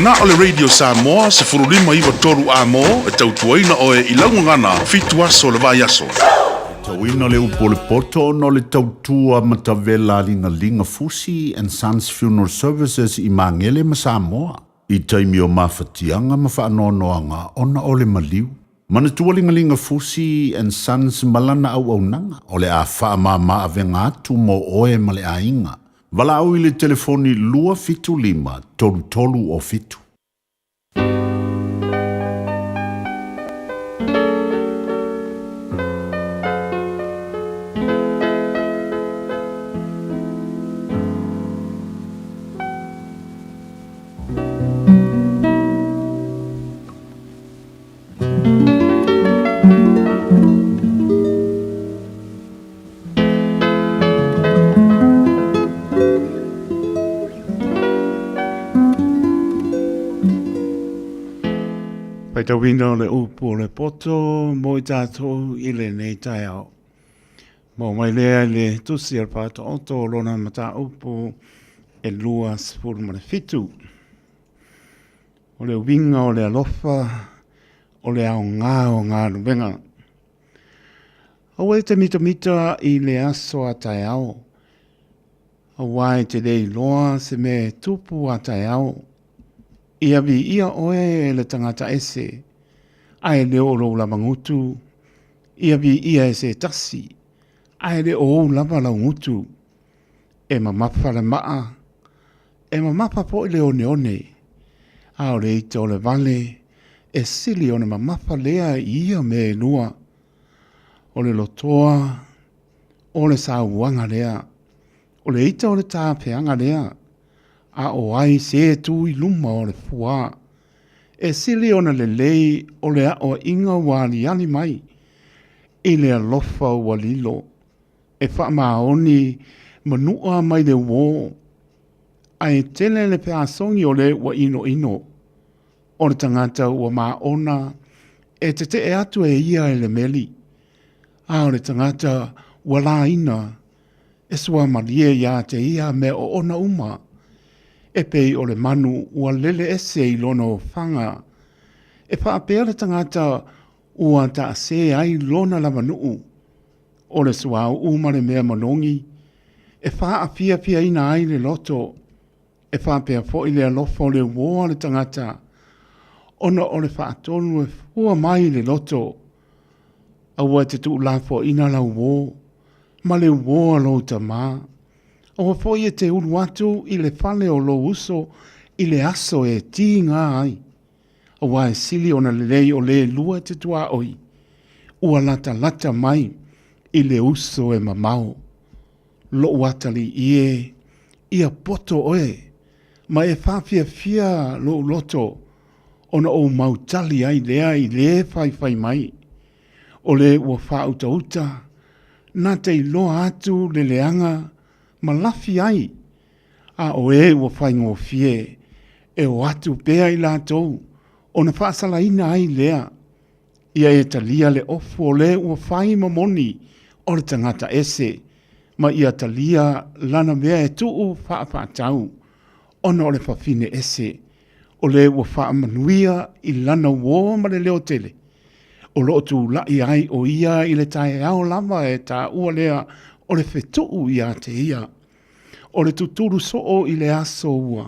na o le Radio Samoa se furulima iwa toru a mo e tautuaina o e ilaungangana fitu aso le vai aso.
Tauina le upo le poto no le tautua matavela linga Fusi and Sons Funeral Services I Mangele ma Samoa. I taimi o mawhatianga ma whaanoanoanga ona o le maliu. Mana tua linga Fusi and Sons malana au nanga o le a whaamama avenga atu mo oe ma le ainga. Wala au I le telefoni lua fitu lima tolu o fitu.
Pai tau wina le upo le poto, mo I tātou I le nei tai au. Mo mai lea le tusi al pāta oto lona mata upo e lua sifuru ma le fitu. O le winga o le alofa, o le au ngā rubenga. O e te mita I le aso a tai au. O wai te lei loa se me tupu a tai au. Ia vi ia oe e le tangata ese, ai le o lo lava ngutu, ia vi ia ese tasi, ai le o lava la ngutu, e mamapa le maa, e mamapa po I le one, a o le ite o le vale, e sili o le mamapa lea ia me lua, o le lotoa, o le sauanga lea, o le ite o le tāpeanga lea, a o ai se tu I luma o le fua. E sili ona le lei o le a o inga wali ali mai. I le alofa o walilo. E wha maoni manua mai le wo. Ai tele le pe asongi o le wa ino. O le tangata ua maona. E te e atu e ia e le meli. A o le tangata wala ina. E sua marie ia te ia me o ona uma. E pei o le manu ua lele ese I lono whanga. E wha apea le tangata ua ta se ai lona lava nuu. O le suau umare mea manongi. E wha apia ina ai le loto. E wha apea fo I le alofa o le woa le tangata. Ona o le wha atonu e fua mai le loto. Aua te tu lafo ina la wo. Ma le woa lo ta maa. O foi e te uru atu I le fale o lo uso I le aso e ti ngā ai. O wae sili ona le lei o le lua te tua oi. Ua lata mai I le uso e mamau. Lo watali ia poto oe. Ma e fia lo loto. Ona o mautali ai lea I le fai mai. O le ua uta. Na te iloa atu le leanga. Ma lafi ai, a o e ua whaingo fie, e o atu pēa I lātou, o na whaasala ina ai lea. Ia e talia le ofu o le ua whai mamoni, o le tangata ese, ma ia talia lana mea e tuu whaapatau, ona o le whawhine ese, o le ua whaamanuia I lana uo ma le leo tele. O lo tu lai ai o ia I le tae ao lava e ta ua lea, o le whetuu ia te ia. O le tuturu soo I le aso ua.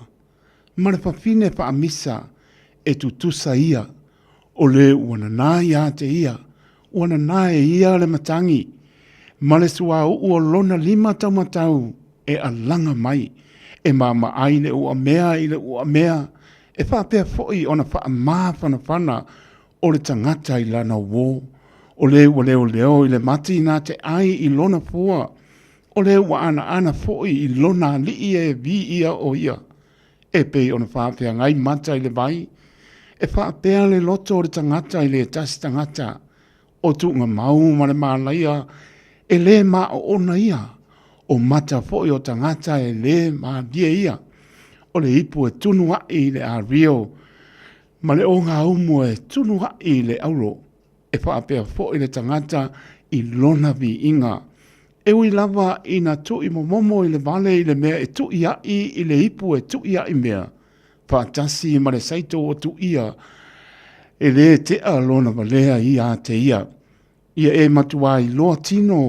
Ma le whawhine wha amisa e tutusa ia. O le uanana ia te ia. Uanana e ia le matangi. Ma le sua ua lona 5 taumatau e alanga mai. E mama ai le ua mea I le ua mea. E whapea foi ona wha maa whanawhana o le tangata I lana wo. O le ua leo I le mati nā te ai I lona fua. O le ua ana foi I lona li e vi ia o ia. E pei ona whapea ngai mata I le vai. E whapea le loto o le tangata I le tasi tangata. O tu ngā mau ma le mālaia. E le ma o ona ia. O mata foi o tangata e le ma dia ia. O le ipu e tunu ai le a rio. Ma le o ngā umu e tunu ai le auro. E whaapea fo I le tangata I lona vi inga. E ui lava I na tui momomo I le vale I le mea e tui ai I le ipu e tui ai mea.
whaatasi ma le saito o tu ia e le te alona ma lea ia te ia e matua i loa tino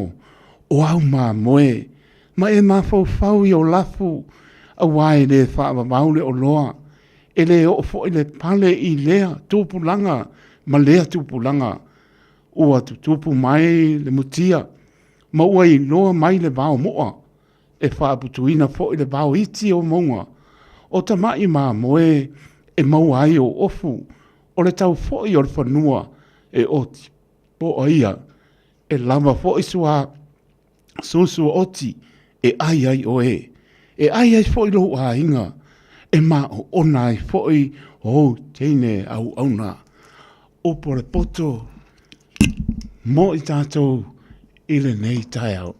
o au mā moe ma e mawhau i o lafu a wai le whaamamaule o loa e le o fo i le pale i lea tūpulanga ma lea tūpulanga ua tutupu mai le mutia ma ua i loa mai le vao moa e whaaputuina fo i le vao iti o maunga o ta mai mā moe e mau ai o ofu o le tau fo i o le whanua e oti po aia e lama fo i sua susu oti e ai o e ai fo i lo a inga e ma o onai fo i o teine au auna o po le poto mo i tātou i le nei tai au.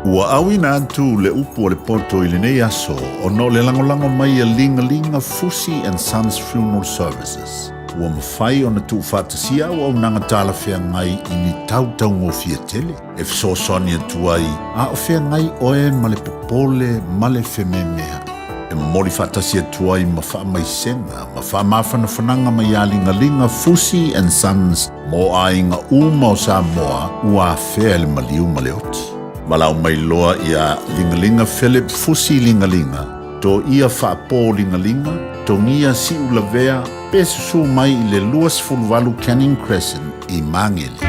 Ua awina atu le upu o le poto i le nei aso o no le langolango mai a linga Fusi and Sons Funeral Services. Ua mawhai o na tu whātasia o au nanga tāla whea ngai i ni tautau ngō fia tele. E fso soni atu ai, a o whea ngai oe ma le popole ma le whememea. E mori whātasia atu ai ma wha mai senga, ma wha mawhana whananga mai a linga Fusi and Sons mo a inga uma o Samoa ua whea le maliu ma le oti. Malau mai loa ia lingalinga Philip Fusi lingalinga, to ia whaapō lingalinga, to ngia si ulavea, pesusu mai i le Luas Fulvalu Canning Crescent i Mangele.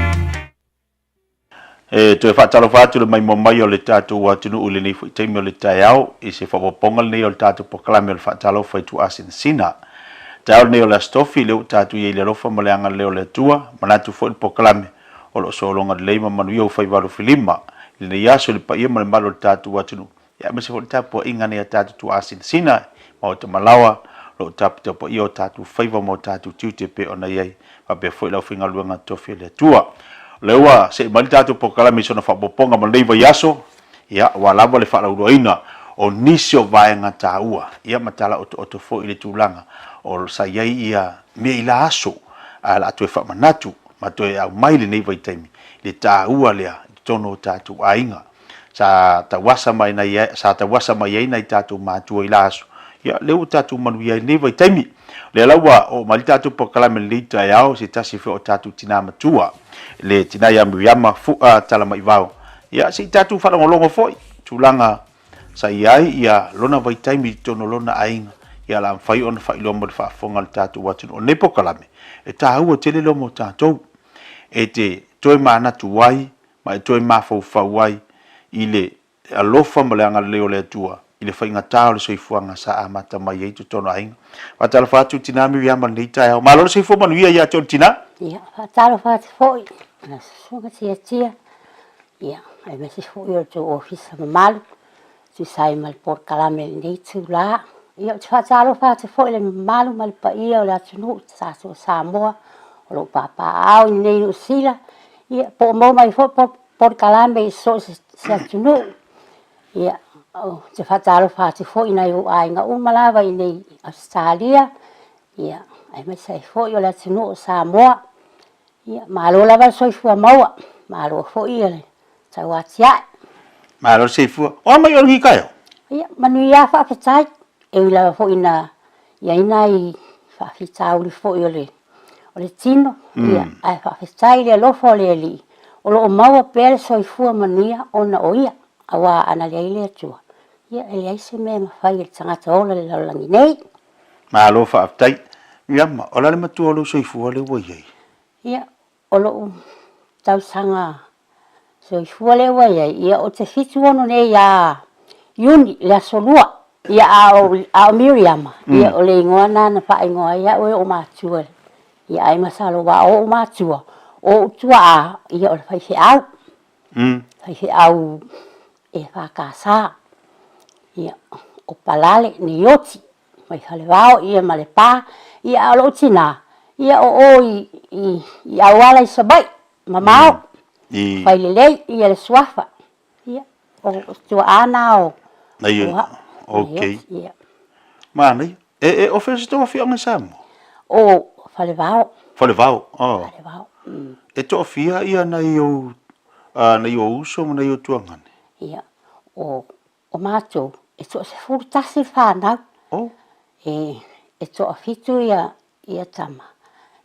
To e whaatalo whāturu mai mo mai o le tātou watunu ule nei fui teimi o le tai au, i se whapopongal nei o le tātou pokalame o le whaatalo whaitu asin sina. Tai au nei o le astofi leo tātou i le rofa mo le anga leo le tua, manatu fo i pokalame o lo solonga le leima manu iau whaivalu filima. Le yaso le paia ma le malo le tātou watunu. Ia me se fo le tāpua inga nei a tātou tu asin sina, ma o te malawa, lo tāpu te pa ia o tātou whaiva mo tātou tiute pe o na iei, pa pe fo i lau whinga luanga tofi le tua. Leua, se mali tātou pokalame sona whapoponga ma leiva yaso, ia wa lava le whalauroina o nisio vaenga tāua. Ia matala o to fo i le tūlanga, o sa iei ia me i la aso, a la atu e whamanatu, ma to e au mai le neiva i taimi, le tāua lea, tono tātou ainga. Sa ta wasa mai nei tātou mātua i laso. Ia leo tātou manu iai neva i taimi. Le laua o mali tātou pokalame leita e au se tasi whi o tātou tina matua. Le tina ia muriama fua tala mai vau. Ia se tātou whanangolongo foi. Tūlanga sa iai ia lona vai taimi tono lona ainga. Ia la mwhai ona whai lomo le whaafonga le tātou watunu o ne pokalame. E tā ua tele lomo tātou. E te toi mānatu wai ma e toi mafau ai i le alofa ma le anga leo le atua i le whainga tāo le soifuanga sa amata mai eitu tono ainga. Whatala whātu tina miriama nei tai au. Malo le soifua manuia ia tono tina?
Ia, whatala whātu fōi. Na sunga tia. Ia, ai mesi fōi o tō ofisa ma malu. Tu sai mal por kalame nei tu la. Ia, whatala whātu fōi le malu mal pa ia o le atunu sa Samoa. O lo papa au i nei usila. Ia, po mo mai fo por kalame so se atunu. Ia, te whataro whāti fo i nei o ainga umalawa i nei Australia. Ia, ai mai sai fo i o le atunu o Samoa. Ia, malo lava soifua maua. Malo fo i ole. Tau atiae.
Malo soifua. O mai o hi kaio?
Ia, manu ia whaapetai. E ula fo i na, ia ina i whaafitau li fo i ole. O le tino, ia, ai whaafetai le lofo le li. O lo o maua pere soifua mania o na o ia, awa ana le ile atua. Ia, e le aise mea mawhai le tangata ola le laulangi nei.
Ma lo whaafetai, iama, o la le matua lo soifua le waiei.
Ia, o lo tausanga soifua le waiei, ia o te fitu ono nei a Yuni, le asolua. Ia a Miriama, ia o le ingoa nana pa ingoa, ia oe o mātua le. Ia ai masalo wa o matua o tua a ia o fai fe au fai au e fa casa ia o palale ni yoti mai fale wao ia male pa ia lo tina ia o i awala i sabai mamao fai lele ia le swafa ia o tua ana o
nei okay mani e ofense to fi ang samo
o Falevao.
Oh. Falevao. E to fia ia na yo uso na yo tuangane.
Ia. O mato e to se furu tasi whanau.
Oh.
E to a fitu ia tama.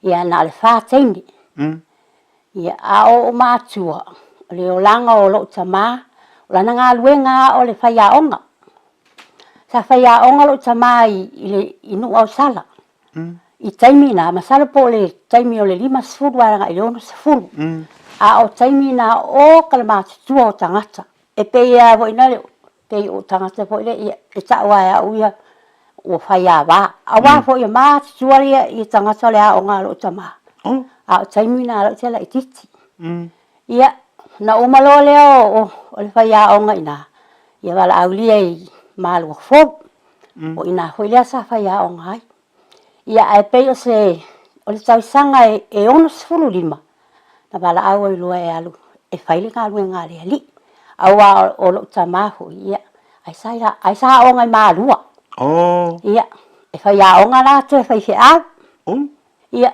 Ia na le whāteini. Ia a o mātua. O le o langa o lo tama. O lana ngā luenga o le whaiaonga. Sa whaiaonga lo tama i inu au sala. I taimi na masala po le taimi o le 5 sefulu aranga i le 1 sefulu. A o taimi na o kalamātutua o tangata. E peia vo ina le pei o tangata po le e taua e au ia o whaia wā. A wā po ia mātutua i tangata le a o ngā lo tama. A o taimi na lo tela i titi. Ia na umalo leo o le whaia o ngā ina. Ia wala au lia i mālua fōu. O ina hoi lea sa whaia o ngā. Ia ai pei o se o le tausanga e 1.5. Na wala au i lua e alu. E whaile ngā lue ngā lea li. Aua o lo tamahu. Ia ai sa o ngai mālua. Ia e whaia o ngā rātu e whaife au. Ia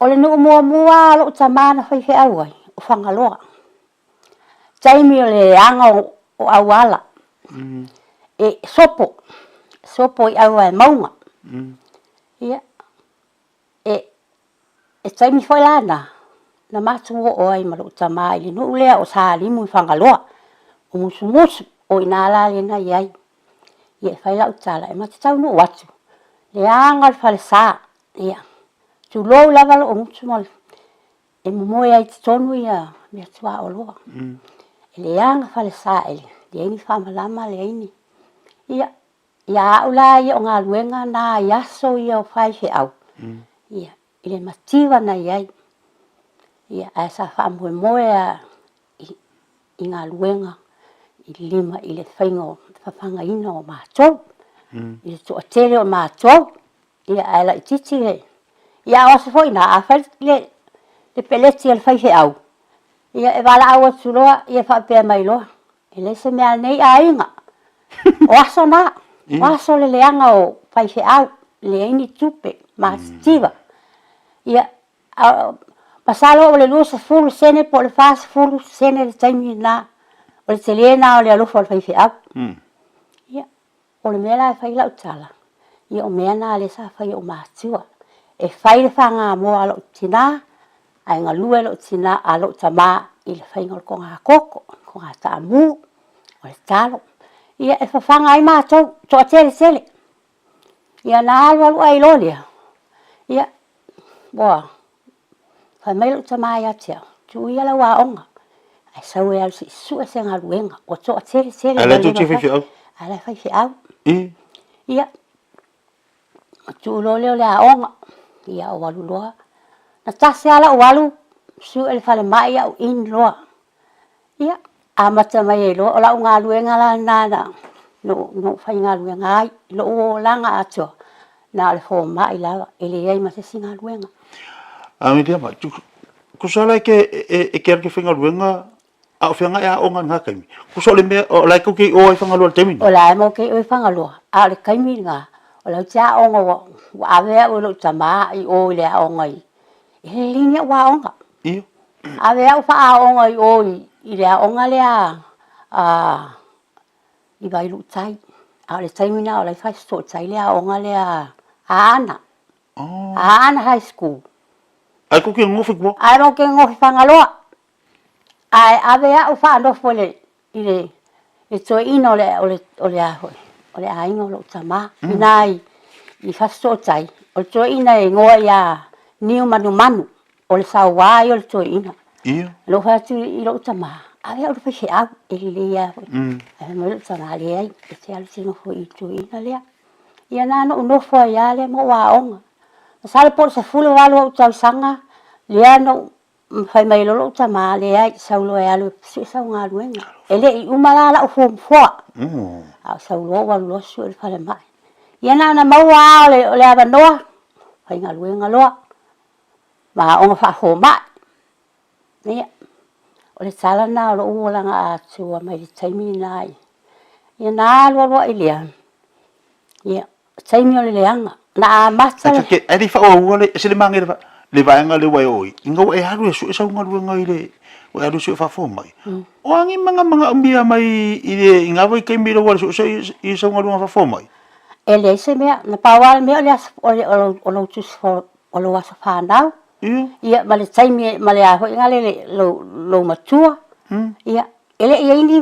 o le nuu mua lo tamana whaife au ai. O whangaloa. Taimi o le anga o awala. E sopo. Sopo i au ai maunga. Ia. E taimi foi lana. Na matu o ai malo tama i no lea o sa limu i whangaloa. O musu o inala le na iai. Ia fai lau tala e mati tau no watu. Le anga le fale sa. Ia. Tu lou lava lo o musu mole. E mumoe ai tonu ia mea tua o loa. E le anga fale sa ele. Le ini whamalama le ini. Ia. Ia ula ia o ngā luenga na iaso ia o whaife au. Ia. Ile matiwa na iai. Ia a sa whaamue moe i ngā luenga. I lima i le whaingo whawhanga ina o mātou. I le toa tere o mātou. Ia a la i titi le. Ia o se fo ina a whai le peleti al whaife au. Ia e wala au atu loa. Ia whaapea mai loa. E le se mea nei a inga. O aso na. O aso le leanga o whaife au. Le ini tupe. Mātitiva. Ia pasalo o le lua se fulu sene po le wha se fulu sene le taimi na. O le telena o le alofa o le whaife au. Ia. O le mea la whai lau tala. Ia o mea na le sa whai o mātua. E whai le whanga moa alo tina. Ai ngā lua lo tina alo tama i le whai ngol ko ngā koko. Ko ngā tāmu. O le talo. Ia e whawhanga ai mātou. Toa tere tele. Ia na alu alu ai lolia. Ia. Boa. Whai mai lo tama ia tia. Tu ia la wā onga. Ai sau e alu si sua se ngā luenga. O toa tere tele.
Ala tu te whaife au?
Ala whaife au. Ia. Tu lo leo le a onga. Ia o walu loa. Na tase ala o walu. Su ele whale mai au in loa. Ia. A mata mai e loa. O lau ngā luenga la nana. No whai ngā luenga ai. Lo o langa atua. Na le fo mai lawa. Ele ei ma se si ngā luenga.
A me te ama. Kusala ke e ke arke whinga luenga. A o whianga e a onga ngā kaimi. Kusole mea o lai kau kei o ai whangalua le temini.
O lai mo kei o ai whangalua. A le kaimi ngā. O lau tia onga wa awea o lau tama i o le a onga i. E le linia wa onga.
Iyo.
Awea o wha a onga i o i le a onga le a i vai lu tai. A le taimina o lai whai sto tai le a onga le a ana. A ana high school.
Ai kuki ngofi kua?
Ai mo ke ngofi whangalua. Ai awea o wha anofo le i le e toi ino o le ahoi. O le ainga o lo tama. Inai i whasto tai. O le toi ina e ngoa ia niu manu. O le sawai o le toi ina.
Iyo.
Lo whatu i lo tama. Awea o le whaise au. E le ia hoi. E mo lo tama le ai. E te alu tino hoi i toi ina lea. Ia nana unofo a ia lea mo wa onga. Sale po se fulu walu o tau sanga. Lea no whai mai lolo tama le ai. Saulo e alu si sau ngā luenga. E le i umalala o fua. Au saulo walu losu e whale mai. Ia nana maua o le ava noa. Whai ngā luenga loa. Ma onga wha mai. Ia. O le talana o lo uolanga atua mai le taimi nai. Ia nā alua i lea. Ia. Taimi o le leanga. Na mata.
Ai di wha o ua le se le mangi rewa. le vaenga le wai oi inga e haru e su sa unga ruenga ile o haru su fa fo mai o angi manga umbia mai ile inga vai kai miro wa su i sa unga ruenga fa fo mai
ele se me na pawal me o tus fo o lo wasa fa now ia male tai me male a ho inga le lo matua ia ele ia ini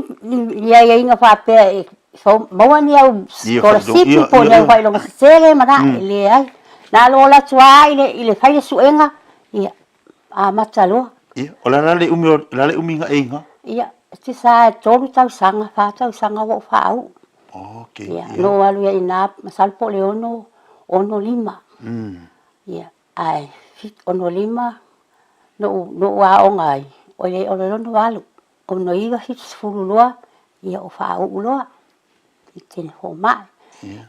ia inga fa pe so mawani au scholarship po le vai lo sere mana ele ai na lo la tua ile fai su enga ia a matalo
ia o la le umi nga enga
ia ti sa toru tau sanga wo fa au
okay
ia no alu ia ina masal po le ono lima ia ai fit ono lima no wa o ngai o le no walu o no iga fit fululua ia o fa au loa itin ho mai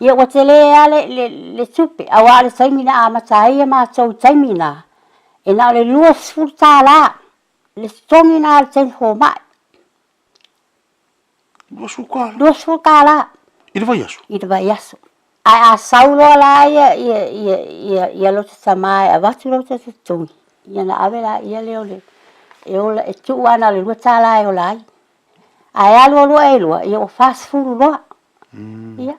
ia o tele ale le tupe awa le saimina ama tai ma so saimina ina le luas furtala le stongina ten ho mai luas furtala
ida vai asu
a saulo la ia lo tsamai a vatu lo tsungi ia na avela ia le ola e tu ana le lutala e ola ai alo ia o fast food lo ia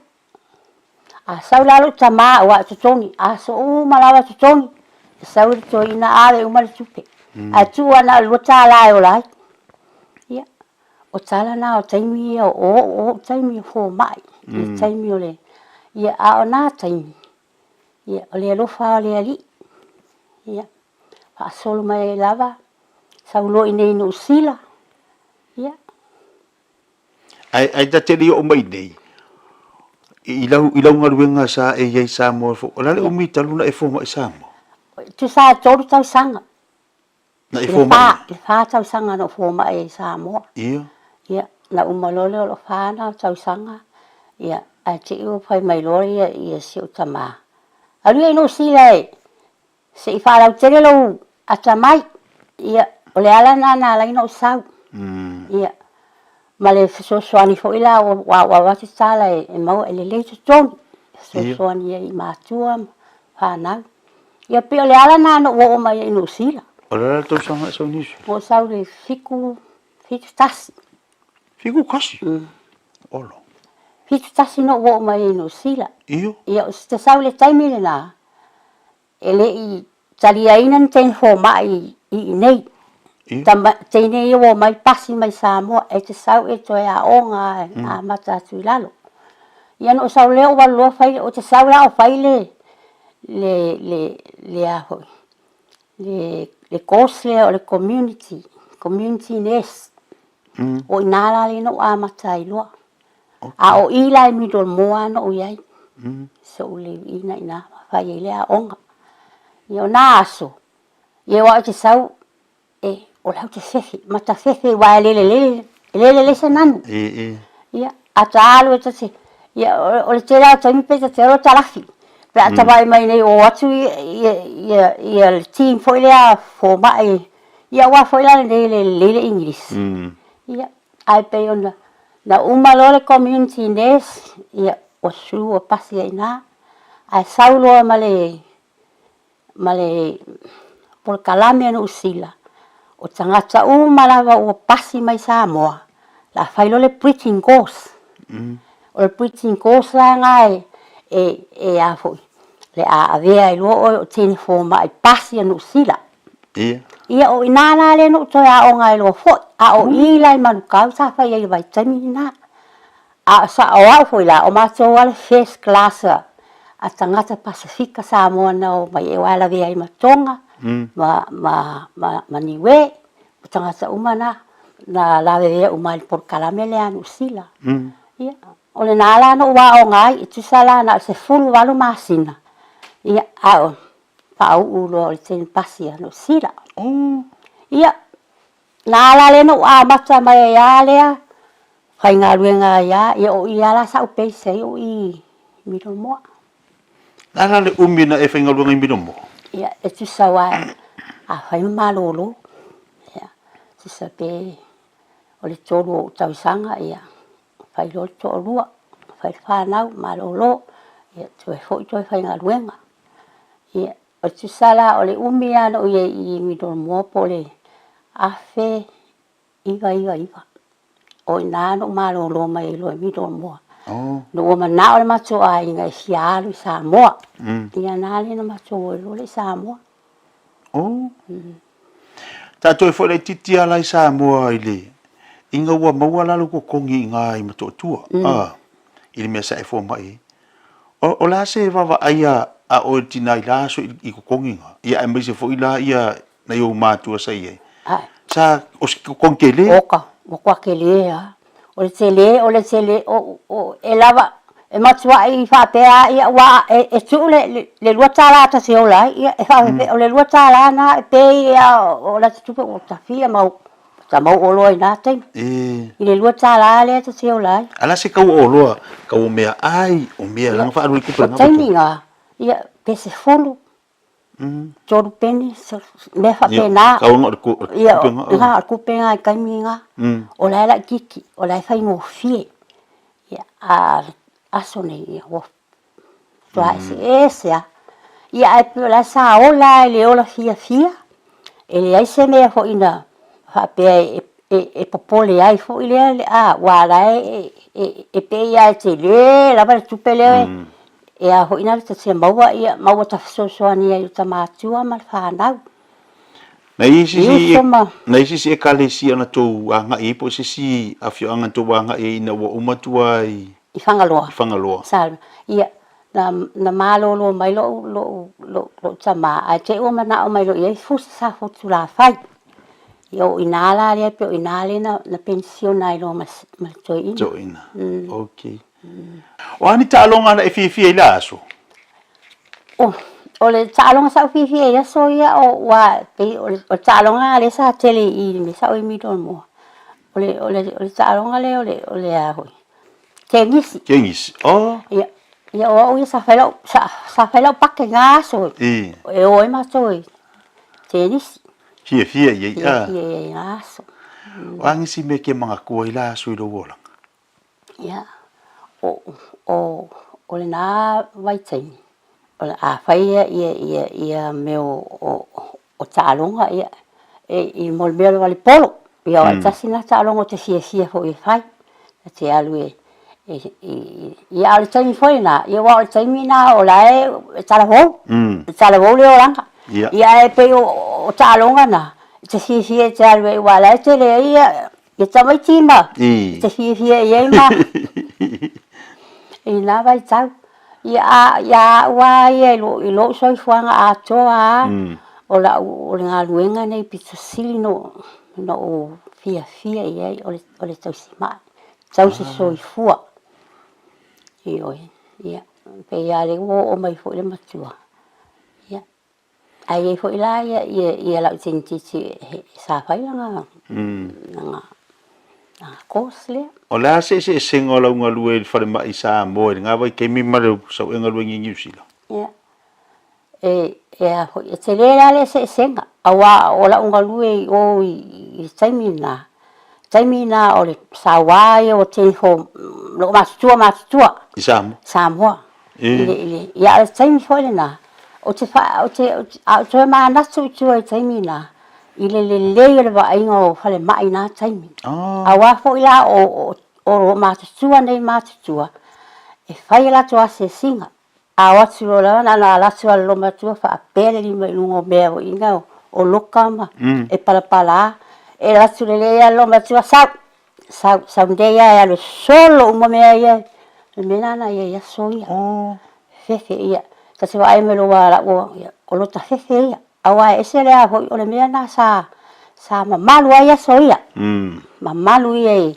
a saula lo tsama wa tsungi a so malawa tsungi saula to ina ave uma tupe a tu ana lutala e ola ia o tsala na o taimi o taimi fo mai taimi ole ia a ona taimi ia ole lo fa ole ali ia fa solo mai lava saulo ine no sila ia
ai ta te o mai nei ilau ngaruenga sa e yai sa mo fo ole o mi taluna e fo mai sa mo
tu sa toru tau sanga
na e fo mai
le fa tau sanga no fo mai sa mo ia na umalole o fa na tau sanga ia a te o fai mai lori ia se o tama alu no sila se fa la tere lo atamai ia ole ala na la no sau ia male so ani fo ila wa sala e mau ele le ton so ani i matua fa na ia pe ole ala na no o mai no sila
ole to sanga so ni
o sau le fiku tasi
olo
fitu tasi no wo mai no sila ia o te sau le taimi le na ele i talia ina ten fo mai i nei tama tene i wo mai pasi mai Samoa e te sau e to ya onga a mata tu lalo ia no sau le o lo fai o te sau la o fai le a ho le kosle o le community nest o inala le no a mata i loa a o ila mi do moa no yai so le ina fai le a onga io naso io wa te sau e o la te fefe mata fefe wa le sanan ia atalo te se ia o le tera tami pe te ro talafi pe ata vai mai nei o atu ia le team foi le a fo mai ia wa foi la le English ia ai pe ona na umalole community nest ia o su o pasi ina ai saulo male por kalame no usila o tangata umala o pasi mai Samoa la failo le preaching course o le preaching course la ngai e a foi le a avea i lo o tini fo mai pasi no usila ia o inana le no to ya o ngai lo fo a o ila i manu kausa fa ia vai tamina a sa o foi la o macho al first class a tangata Pasifika Samoa no mai e wala vea i matonga ma niwe o tangata umana na la vea umai por kalamele anu sila ia o le nala no wa o ngai tu sala na se fulu walu masina ia a o pa u lo le ten pasia no sila ia nala le no a mata mai ya le fai ngaluenga ya ia o ia la sa pe se o i mi do mo
ana le umina e fai ngaluenga i mi do mo
ia e tu sawa a fai malolo ia tu sabe o le toro tau sanga ia fai lo to lua fai fa nau malolo ia tu e foi to fai ngaluenga ia o tu sala o le umi ana o ye I mi do mo pole afe iga o ina no malo lo mai lo mi do mo no ma na o ma cho ai ngai sia lu sa mo ia na le no ma cho lo le sa mo
ta to fo le titi ala I sa mo ile inga wa maua lalu ko kongi ngai ma to tua ile me sa e fo mai o la se va aia a o tina ila so I ko kongi ia e mai se fo ila ia na yo ma tu sa ia sa o kon kele
o kwa kele ya o le tele o e lava e matua I fa pe ia wa e tu le lua tala ta se o la ia e fa o le lua tala na pe ia o la tu o ta fia mau ta mau o lo ina te le lua tala le ta se o la
ala se ka o lo ka o mea ai o mea lang fa ru ku pa
na tinga ia pe se fulu Joru peni me fa pena ia nga ku penga kai minga o la kiki o la fa ngo fie ia a sone ia wo fa ese ia ai pe la sa o la le o la fia ele ai se me fo ina fa pe e popole ai fo ile wa la e pe ia te le la va tu pele e a ho ina te se maua ia maua ta so ani ai ta matua ma fa nau
na isi si e kale si ana to anga I po si a fio anga to anga e ina wo umatua I fangaloa
sal ia na malo lo mai lo tama a te o mana o mai lo ia fu sa fu tu la fai yo inala le pe inale na pension ai lo mas joina
okay o ani talonga na fi ila so
o le talonga sa fi ia so ia o wa pe o talonga le sa tele I me sa o mi don mo o le talonga le o le a ho kengisi ia o sa felo pakke nga so e o ma so tenis
fia ia
ia so
wangi si me ke mga ko ila so do wola
ia o le na vai tei o le a fai ia me o talonga ia I mol belo vale polo ia o tasina talonga te fia fo I fai te alu ia o tei foi na ia o tei mina o la e talavo le oranga ia e pe o talonga na te fia te alu wa la te le ia tamai tima te fia ia ma ina vai tau ia wa ia lo so fuanga a toa o la o nga luenga nei pitusili no fia ia o le tau sima tau si so fua ia pe ia le o mai fo le matua ia ai fo ila ia la tinti sa fai nga kosle
o la se singo la unga lue fa ma isa mo nga vai ke mi maru so enga lue ngi usila
ia ho te le la se senga awa o la unga lue o I taimina o le sawai o te ho lo mastua Samoa ile ia le taimi foi na o te a ma na tu taimina ile le va aingo fale mai na taimi awa fo ila o mastua nei mastua e fai la tua se singa awa tu la la tua lo matua fa pele ni mai lungo beo inga o lokama e pala e la tu le lo matua sa ndeia ya lo solo uma mea ia mena na ia soia fefe ia ta se vai me lo wala o lo ta fefe ia awa ese le a o le mea na sa mamalu ia soia mamalu ia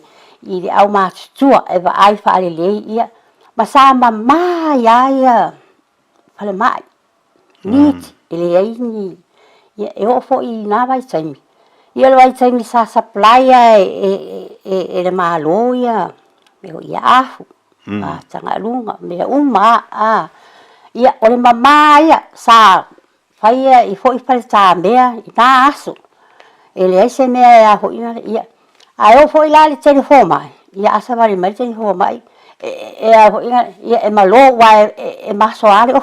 I au matua e va ai fa le ia ma sa mama ia fale mai nit ile ai ni ia e o fo I na vai taimi ia le vai taimi sa supply e le malo ia me o ia afu tanga lunga me uma ia o le mama ia sa fai I fo I fale ta mea I na aso ele ese mea ia ho ia ai o fo I la le telefone mai ia asa vale mai telefone mai ia ho ia e malo wa e maso ale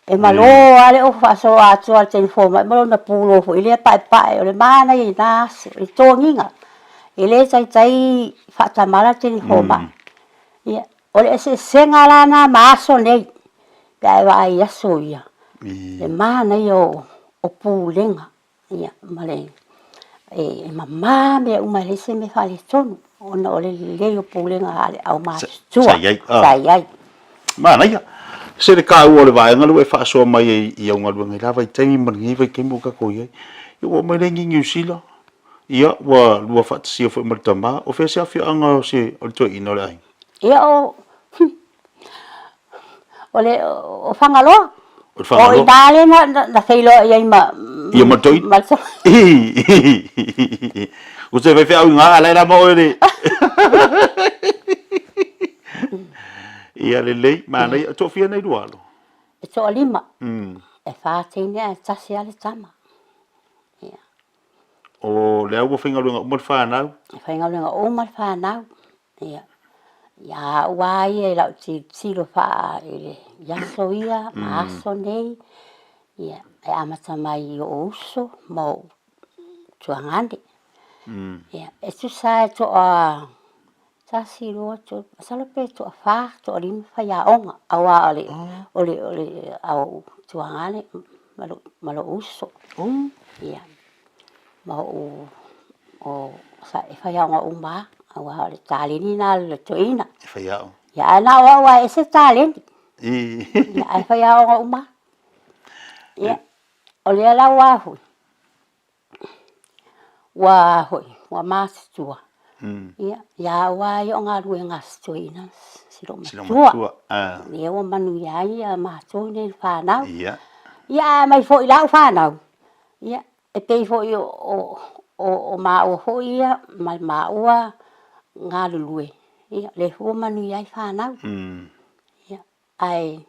E malo ale o fa so atu al telefona mo na pulo fo ile pa o le mana i nas i tonginga ile tai fa tamala telefona ia o le se senga lana maso nei ka va ia soia le mana yo o pulenga ia male e mamma me uma le se me fa le tonu ona o le o pulenga ale au ma tua sai
mana ia se le ka o le vai ngalu e fa so mai i nga lu ngai vai temi man ngi vai kemu ka ko ye o mai le ngi sila ia wa lu fa si fo mal tama o fe se afia anga se o to ino le ai
ia o le o fangalo o itale na feilo ia
ia ma toi o se ve fe au nga ala la mo le ia le mana ia to fia nei dualo
e to lima e fa tenia tasi ale tama ia
o le au finga lunga mo fa na
finga lunga o mo fa na ia ya wai e la si lo fa ele ya soia ma sonei ia e amata mai o uso mo tuangande ia e tu sai to a tasi lo to salo pe to fa to lim fa ya onga awa ole au tuangane malo uso ia ma o sa e fa ya onga umba awa le talini na le toina
fa ya
ya na wa ese talent ya fa ya onga umba ia ole la wa mas tua ia ya wa yo nga ruenga stoina silo tua ia wa manu ya ma so ne fa na ia mai fo ila fa na ia e pe fo yo o ma o fo ia mai ma wa nga lue ia le fo manu ya fa na ia ai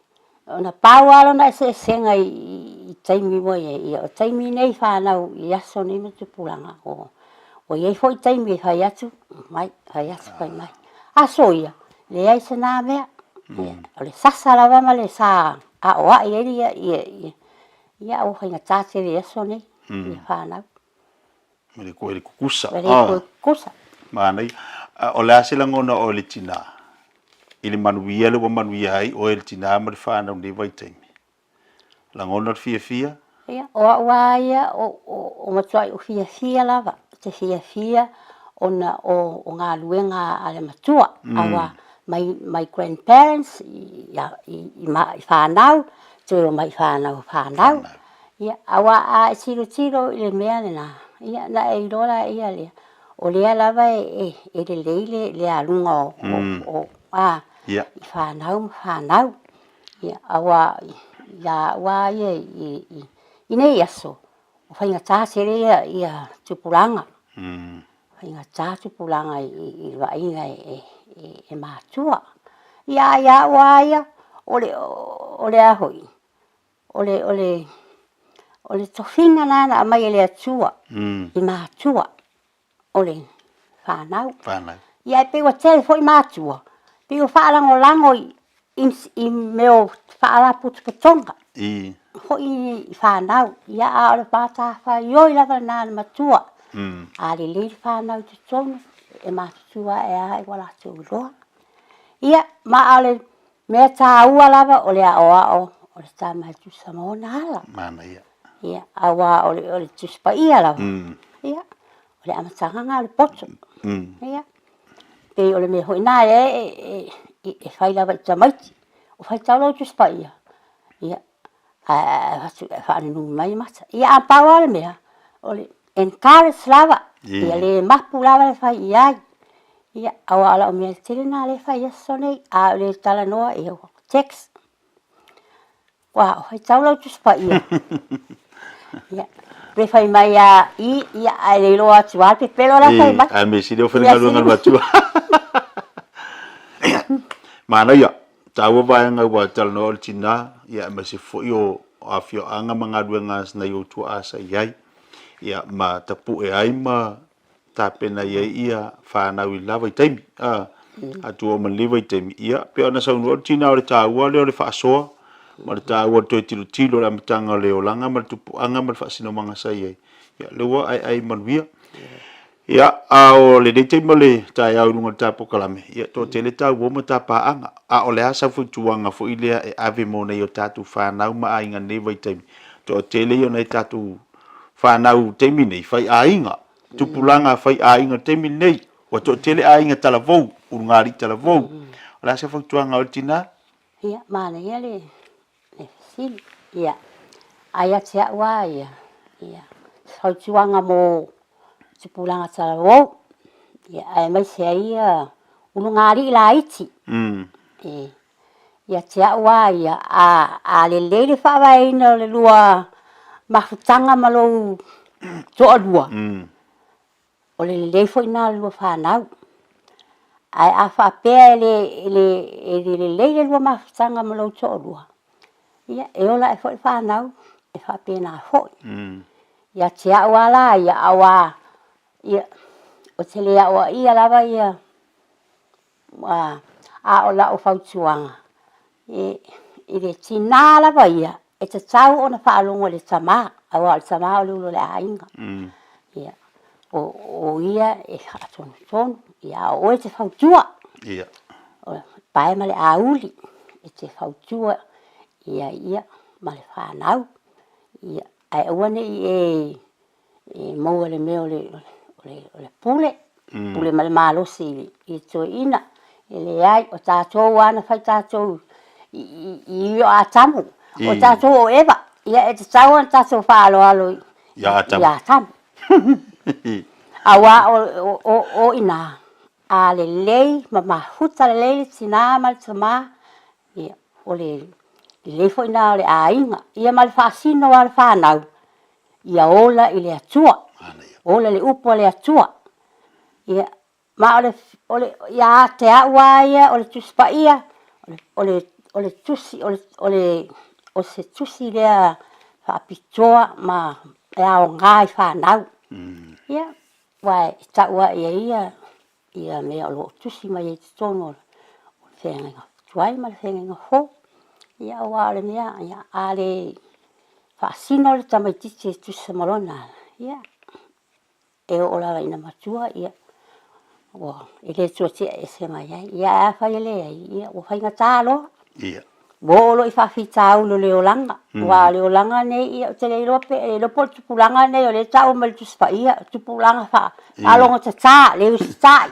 ona pawa na se senga i taimi mo ia taimi nei fa na ia so ni me tu pulanga o ye foi taimi fa ya tu mai fa ya pai mai a soia le ai se na me le sasa la va male sa a o ia o fa na tase le so ni fa na
me ko le kukusa
kusa
mana o la se la ngona o le tina ile manuia le manuia ai o le tina ma fa na ni vai taimi la ngona fia
ia o wa ia o matua o fia lava te fia ona o nga luenga ale matua awa my grandparents ya i fa now to my fa now ia awa a tiro ile mea na ia na e dola ia le o le lava e le leile le alunga o fa now ia awa ya wa i ine yaso o fa nga ta sere ia tupulanga fa nga ta tupulanga i va inga e matua ya wa ya ole ahoi ole tofinga na mai le atua i matua ole fa nau ia pe wa telefoni matua pe o fa lango in meu fa la putonga ho i fa nau ia ole pata fa yo la na matua ali le fa nau tong e matua e ai wala tu ro ia ma ale me ta ua lava ole o ole ta mai tu samona hala
mana
ia awa ole tu spa ia lava ia ole amatanga ngale potso ia pe ole me hoina e fai lava tamai o fai talo tu spa ia fa nu mai mata ia pawa me ole encourage lava ia le mapu lava fai ia awa ala me tirina le fai sone a le tala noa e text wow fai talo tu spa ia le fai mai ia ai lo atu ate pelo la fai mai
a me si deu fai ngalo ngalo atu mana ia tawa vai nga wa tal no china ia ma si fo yo afio anga manga duenga na yo tu asa yai ia ma tapu e ai ma tapena ia fa na wi lava taimi atu o man liva taimi ia pe ona sa no china o tawa le fa so ma ta wa to tilo la mtanga le olanga ma tu anga ma fa sino manga sai ya le wa ai manuia ya o le de mole ta ya lunga ta pokalame ya to tele ta wo ma ta pa anga a o le asa fu tuanga fu ile e ave mo ne yo tatu fa na ma ainga ne vai time to tele yo nei tatu fa na u temi nei fai ainga tu pulanga fai ainga temi nei wa to tele ainga tala vo u ngari tala vo la sa fu tuanga o tina
ya mana ya le sil ya aya tia wa ya so tuanga mo tu pulanga tala vo ya ai mai sei u ngari la iti ya tia wa ya a le fa vai no le lua mafutanga malo to adua o le foi na lua fa na ai a fa pele le lua mafutanga malo to adua ya e ola e foi fa na e fa pena foi ya tia wala ya awa ya o tele ya wa ia lava ya wa a ola o fautuanga le tina lava ya e te tau ona whaalongo le tama, awa le tama o lulo le ainga. Ia. O ia e whaatonu, ia o e te whautua.
Ia.
O pae ma le auli, e te whautua, ia ma le whanau. Ia. Ai awane i maua le meo le pule, pule ma le malosi i to ina. E le ai, o tātou ana whai tātou i o a tamu. O tātou o ewa, ia e te tau an tātou whaalo alo
ia
tamu. Awa o ina, a le lei, ma mahuta le lei, tina ma le tama, ia o le fo ina o le ainga, ia ma le whaasino a le whanau, ia ola i le atua, ola le upo le atua, ia ma o le ia te aua ia, o le tuspa ia, o le tusi, o se tusi lea whaapitoa ma ea o ngai whanau. Ia, wai taua ia mea o lo tusi mai e te tono o whengenga tuai ma le whengenga ho. Ia o ale mea, ia ale whaasino le tamaititi e tusi marona. Ia, e o lawa ina matua, ia. E le tuatia e se mai ai, ia e whai lea, ia o whainga tālo.
Ia.
Bolo i whawhita ulo leolanga. Wa leolanga nei ia o te leirope, e lopo tupulanga nei o le tau ma le tuspa ia, tupulanga wha. Alonga ta tā, leo si tai.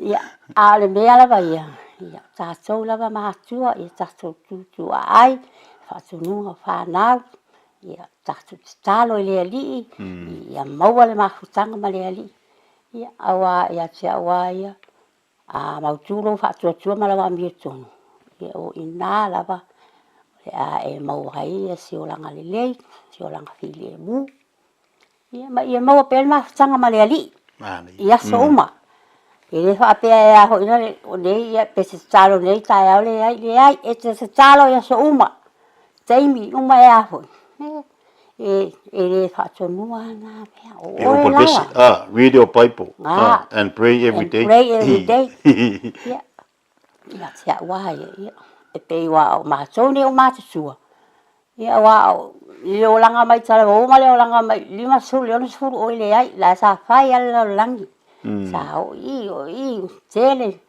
Ia, a le mea lava ia. Ia, tātou lava mātua, ia tātou tūtua ai, whatununga whanau. Ia, tātou talo i lea lii, ia maua le mahutanga ma lea lii. Ia, awa ia te awa ia, a mauturo whatuatua ma lawa mietonu. Ia o ina lava a e mau hai si olanga le lei, si olanga fili e mu. Ia mau pe ma tanga ma le ali. Ia so uma. E le fa pe a ho ina o nei ia pe se talo nei tai au le ai e te se talo ia so uma. Taimi uma e a ho. E le fa tonu ana pe o.
Read your Bible and pray every day.
Pray every day. Yeah. Ia tia wai ia e pe wa ma sone o ma tsua ia wa le langa mai tala o ma le langa mai lima su le no su o le ai la sa fai ala langi sa o i tele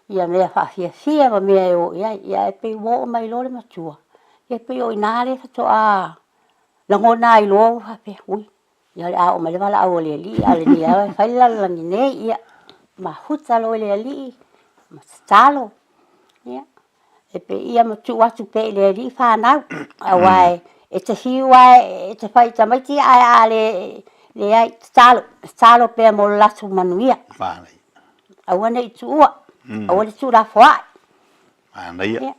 ia me fa fia ma me o ia e pe wo mai lo le ma tsua ia pe o inale fa to a la ngona i lo fa pe ui ia a o ma le vala o le li ale ni a fai la langi ne ia ma huta lo le li ma talo. Ia, e pe ia matu watu pe le li whanau, a wai, e te hiwai, e te whai tamaiti ai a le ai talo pe mo latu manuia.
Whanai.
A wane i tuua, a wane tu la whai.
Whanai ia.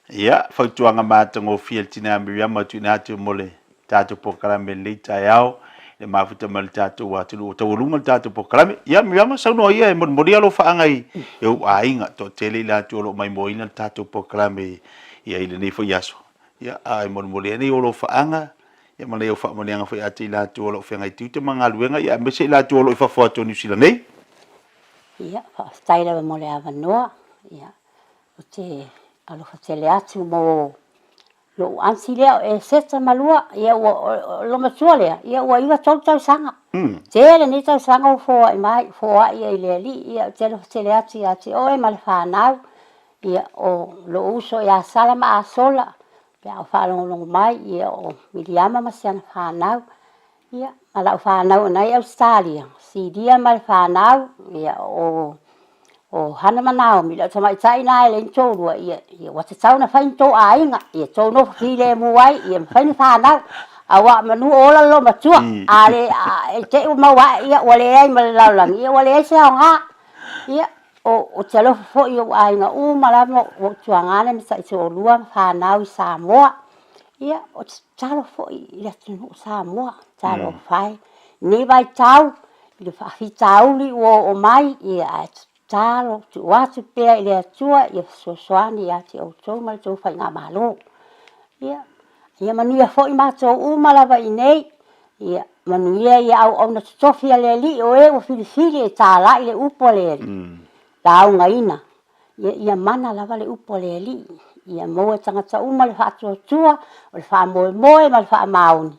Ia, whautuanga mātango fia tina miriama tu nā tu mole, tātu pokarame le tai au, le mafuta mal tātu watu o tawalunga tātu pokarame. Ia, miriama sauno ia e mori alo whaangai e u ainga to tele la tu olo mai moina tātu pokarame ia ile nei fo yaso. Ia, ai mori nei olo whaanga, ia mana eu whaamanianga whai ati la tu olo whengai tute mga luenga, ia mese la tu olo i whawhatu New Zealand nei.
Ia, whaastaira wa mole awa noa, ia, o te aloha tele atu mo Lo ansi leo e seta malua ia o lo matua lea ia ua iwa tau sanga. Tele ni tau sanga o foa i mai foa ia i lea li ia tele ati oe ma le whanau ia o lo uso ia salama a sola pia o whalongolongo mai ia o Miriama masiana whanau ia ala o whanau nai Australia sidia ma le whanau ia o hana manao mi la tama tai na le tōrua ia wata tau na fain tō ainga ia tō no file muai ia fain whanau awa manu ola lo matua ale te u mawa ia wale ai malaulang ia wale ai se nga ia o telo fo ia ainga u malamo o tuangana mi sa o lua whanau i Samoa ia o talo fo ia tunu Samoa talo fai ni vai tau i fa fi tau li o mai ia talo tu watu pea ile atua ia sosoani ati o toma tu fai nga malo ia manuia fo i mato u malava inei ia manuia ia au na tofia le li o e o filifili e tala ile upo le tau ngaina ia mana lava le upo le li ia mo tangata uma le fatu tua o le fa moe ma le fa mauni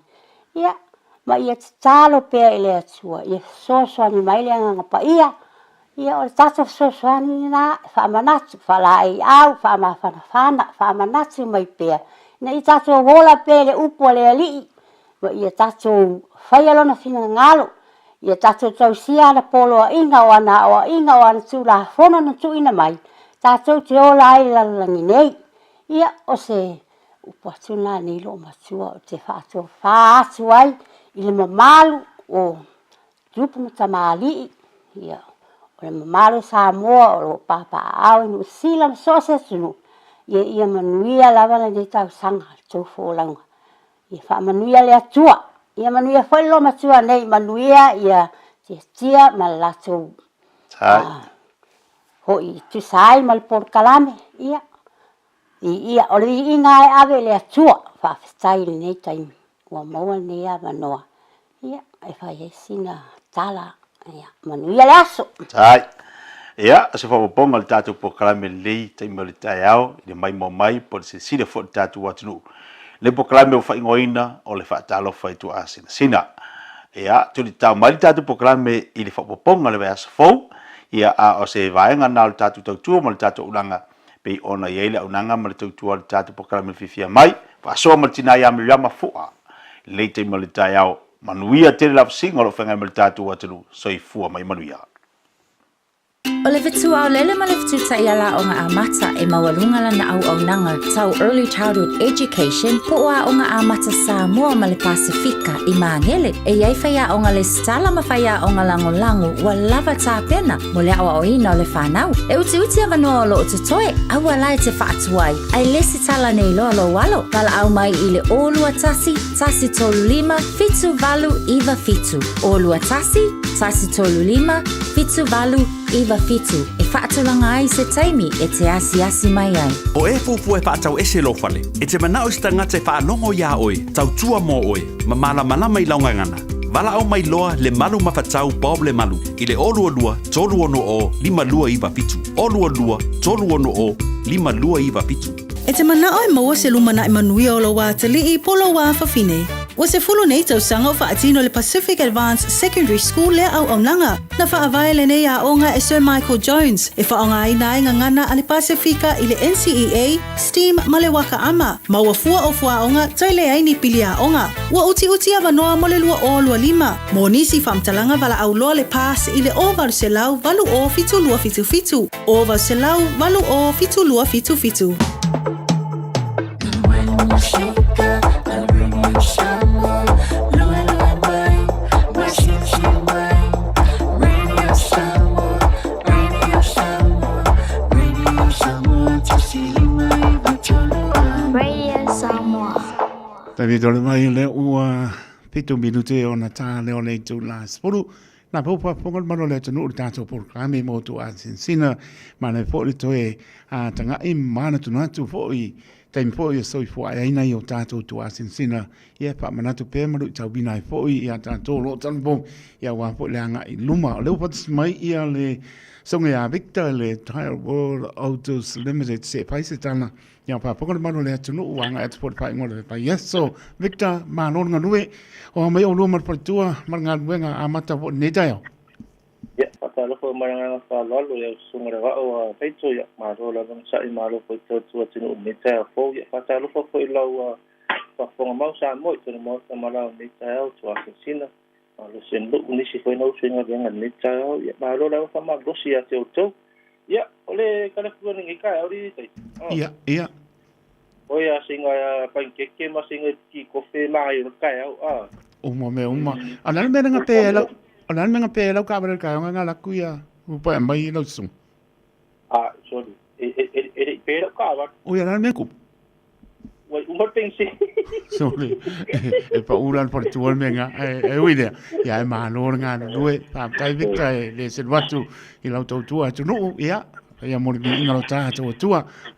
ia ma ia talo pea ile atua ia sosoani mai le nga pa ia o tato sosoani na fa manatu fa lai au fa mafana fa manatu mai pea na i tato wola pe le upo le li wa ia tato fai alona fina ngalo ia tato tausia na polo inga wana tula fona na tu ina mai tato te ola ai lalangi nei ia o se upo tuna ni lo matua o te fato faatu ai ile mamalu o tupu matamali ia o le mamalu Samoa o lo papa au inu sila sose sunu ia manuia lava na de tau sanga to folanga ia fa manuia le atua ia manuia foi lo matua nei manuia ia tia malato ho i tu sai mal por kalame ia o le inga ave le atua fa style nei time wa mo nei ava noa ia e fa sina tala ia manuia le aso
ia se fa ponga le tatu po kalame le te mo le taiao le mai mo mai po se sile fo tatu watunu le po kalame o fa ingoina o le fa talo fa tu asina sina ia tu le tau mai tatu po kalame i le fa ponga le vas fo ia a o se vaenga na le tatu tu mo le tatu ulanga pe ona ye le unanga mo le tu le tatu po kalame fifia mai fa so mo tina ya mi yama fo le te mo le taiao manuia te la singa lo fa ngai tatu watunu so i fu mai manuia
O le vitu au lele ma le vitu ta iala o ngā amata e mawalunga lana au nanga tau Early Childhood Education po a o ngā amata Samoa ma le Pasifika i Mangele e iai whaia o ngā le stala ma whaia o ngā lango wa lava tā pena mo le awa o ina o le whanau. E uti avanoa o lo o tutoe aua lai te whaatuai ai lesi tala nei loa lo walo wala au mai i le olua tasi tolu lima fitu valu iwa fitu olua tasi tolu lima fitu valu iwa fitu e whaatulanga ai se taimi e te asi mai ai.
O e fufu e whaatau ese lo fale e te manao sta ngate whaanongo ia oe tau tua mo oe ma malama i laungangana wala au mai loa le malu mawhatau Bob le malu i le olua tolu ono o lima lua iwa fitu olua tolu ono o lima lua iwa fitu.
E te manao e maua se lumana i manuia o lo wātali i polo wā whawhine. Wa se fulu nei tau sanga o whaatino le Pacific Advanced Secondary School le au aunanga. Na whaawai le nei a onga e Sir Michael Jones. E whaonga i nai ngangana a le Pasifika i le NCEA, STEAM ma le waka ama. Ma ua fua o fuaonga tai le aini pili a onga. Ua uti a wanoa mo le lua o lua lima. Mo nisi whamtalanga wala au loa le pass i le o valu se lau valu o fitu lua fitu fitu. O valu se lau valu o fitu lua fitu fitu.
Tavi tole mai le ua pitu minute o na tā leo le tu la spuru na popa pongal mano le tunu tato por kame moto a sina ma le fo le toe a tanga I mana tu na tu fo I taimi po ia soi fo ai nei o tātou tu asinsina ia pa manatu pe maru tau bina fo ia tātou lo tanpo ia wa po le anga i luma le pat mai ia le songa ia Victor le Tire World Autos Limited se paise tana ia pa pokon manu le tunu wanga at sport pa ngol pa yes so Victor ma no nganue o mai o lo mar patua mar nganwenga amata po ne tayo
ya patalo fo maranga fa lolo ya sungra wa o feito ya maro la bang sa imalo fo to tinu meta fo ya patalo fo ilo fa fo mau sa mo to mo sa mala meta to asina lo sendo unisi fo no swinga nga meta ya maro la fa ma gosi ya to ya ole kana ku ni ka ori tai
ia
o ya singa ya pankeke ma singa ki kofe mai no ka ya
uma ana me nga pe la Onan menga pe lau ka bere ka nga la kuia upa mai lo sum.
Sorry. Pe lau ka ba.
O ya me ku.
Wai umar pensi.
Sorry. Pa ulan por tu menga uide. Ya ma no nga no pa tai victa le se watu I lau tu tu no ya. Ya mo ni ngalo ta tu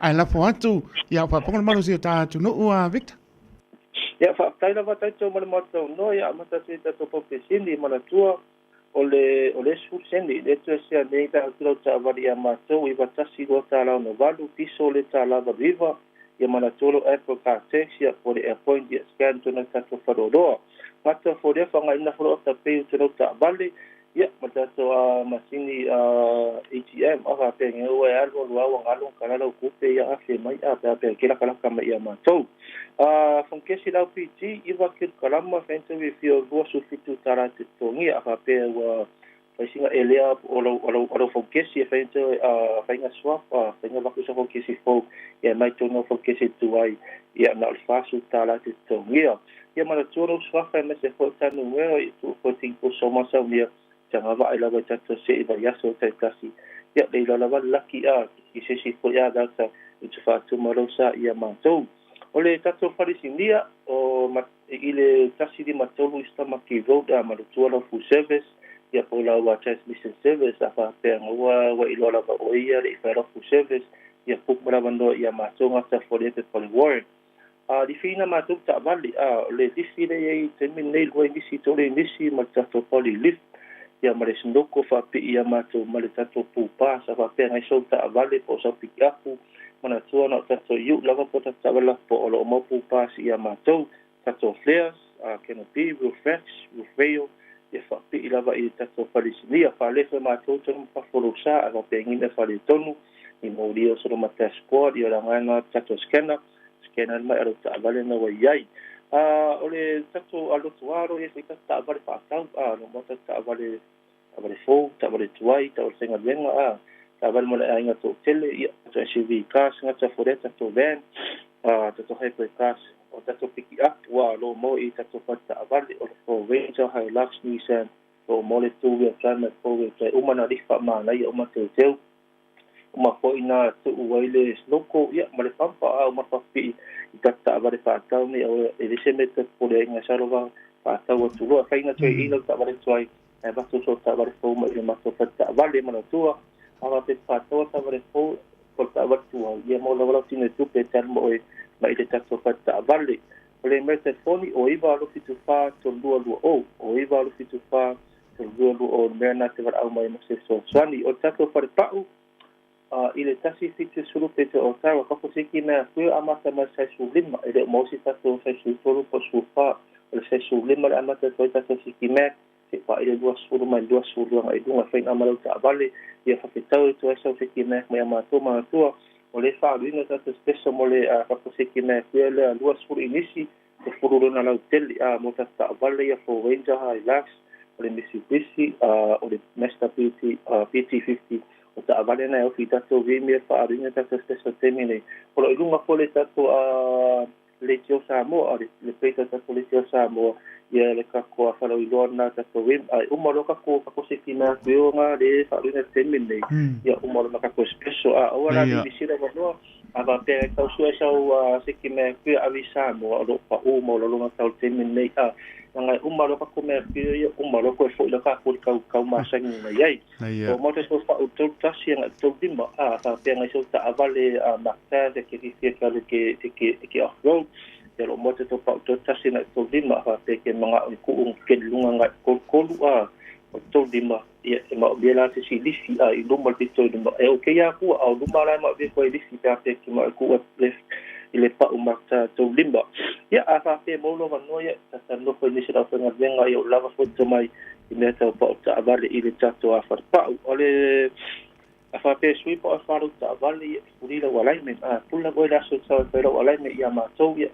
ai la fo atu ya pa pon mano si ta tu no victa.
Ya fa tai la va tai tu mo no ya mata si ta to po pesindi mana tua. Ole su sendi le tu sia nei ta ta varia ma so I va tasi go ta la no valu piso le ta la viva ya mana tolo Apple Car taxi for the appoint ya scan to na ta to faro mata for the fa ngai na fro ta pe to ta vale ya mata to masini ATM ava pe nge o ya lo wa ngalo kala lo ku pe ya afi mai a pe kila kala kama ya ma so from kesi la PT iva kil kalama fento we feel go su fitu tara to ngi ava pe wa singa elia o from kesi fento fainga swap fainga ba ku so kesi fo ya mai to no from kesi tu ai ya na fa su tara to ngi ya mala to no swap fa me se fo tanu we to fo ting ko so ma sa dia jangan ba ila ba chato se iba ya so tai kasi ya le la ba laki ki se si fo ya da sa itu fa tu malosa ya ma to ole tato farisinia o ile tasi di matolu istama ki road ma tuala fu service ya pola wa transmission service apa pe wa ilo ba o ia le fa fu service ya puk mravando ya ma tonga sa folete for word di fina ma tu ta vali le di fina ye terminate wa di si tole di si ma tato poli lift ya mare sindoko fa pe ya ma to male tato pu pa sa fa pe ngai so ta vali po so pi aku mana tua na tato yu lava po ta wala po o lo mo pu pa si ya ma to tato flares canopy roof racks roof rail ya fa pe lava I tato falisini ya fa le fa ma to pa folo sa ava pe ngina fa le tonu I mo dio so ma ta squad ya la ngana tato scanner ma ero ta vale na wa yai ole tato alo tuaro e se ta vale pa ta no mo ta vale fo ta vale tuai ta o senga venga Taval mo la inga to tele ya to SUV cars nga ta foreta to van to hyper cars o to pick up wa lo mo I to pata avali o for range Hilux Nissan o mo le tu ya plan for we play uma na di fa ma na ya uma te uma po ina to wile loko ya mo le pampa uma pa pi ta avali pa ta ni o e se mete por inga salova pa ta o tu lo fa ina to ina ta avali twai e ba to so ta avali fo mo ma to pata avali mo tua ava pe pato ta vale fo por ta vatua ia mo la tine tu pe tal mo e mai te tato fata vale le me telefoni o iva lo fitu fa to lu o iva lo fitu fa to lu o merna te va au mai mo se so swani o tato fa pau ile tasi fitu sulu pe te o ta ka ko se ki na ku amata ma sai su limma ile mo si tato sai su sulu po su fa le sai su limma amata to tato si ki me se pa ile dua sulu mai dua sulu ngai dunga fa amalo ta vale ia fa petau to esa se ki me ma to o le fa ringa ta spesso mo le fa se ki me le lua sulu inisi e furu na la hotel mo ta vale ia fo Ranger Hilux o le Mitsubishi o le Mazda PT50 o ta vale na o fita to vi me fa ringa ta spesso termine o lo lunga po le tato le tio Samoa le peita tato le tio Samoa ia le kako a whalau I lona tato wim ai umaro kako se ki na kueo ngā le whaurina termine ia umaro na kako special o ala ni bisira wanoa ava pe tau sua sau se ki me ku avisa mo lo pa o mo lo tau te min nei a nga umalo pa ko me ku umalo ko fo lo ka ko ka ma sang ni ai o mo te so pa o tau tasi nga tau dima a pe nga so ta avale ma ta de ki ka ke off road ya lo mo te to pa o tau tasi nga tau dima pe ke mga ku ke lunga nga ko a o tau dima ia ma biela te si lisi a i luma te tau dima e o ke ia ku a luma la ma be ko lisi pe ke ma ku ile pa umata tau limba ia a pe mo lo no ia ta no ko ni sira fa nga ia lava fo to mai ine ta pa ta vale ile tato a far pa ole a pe sui pa fa ta vale puri la wala me a pulla go la so sa pero wala me ia ma to ia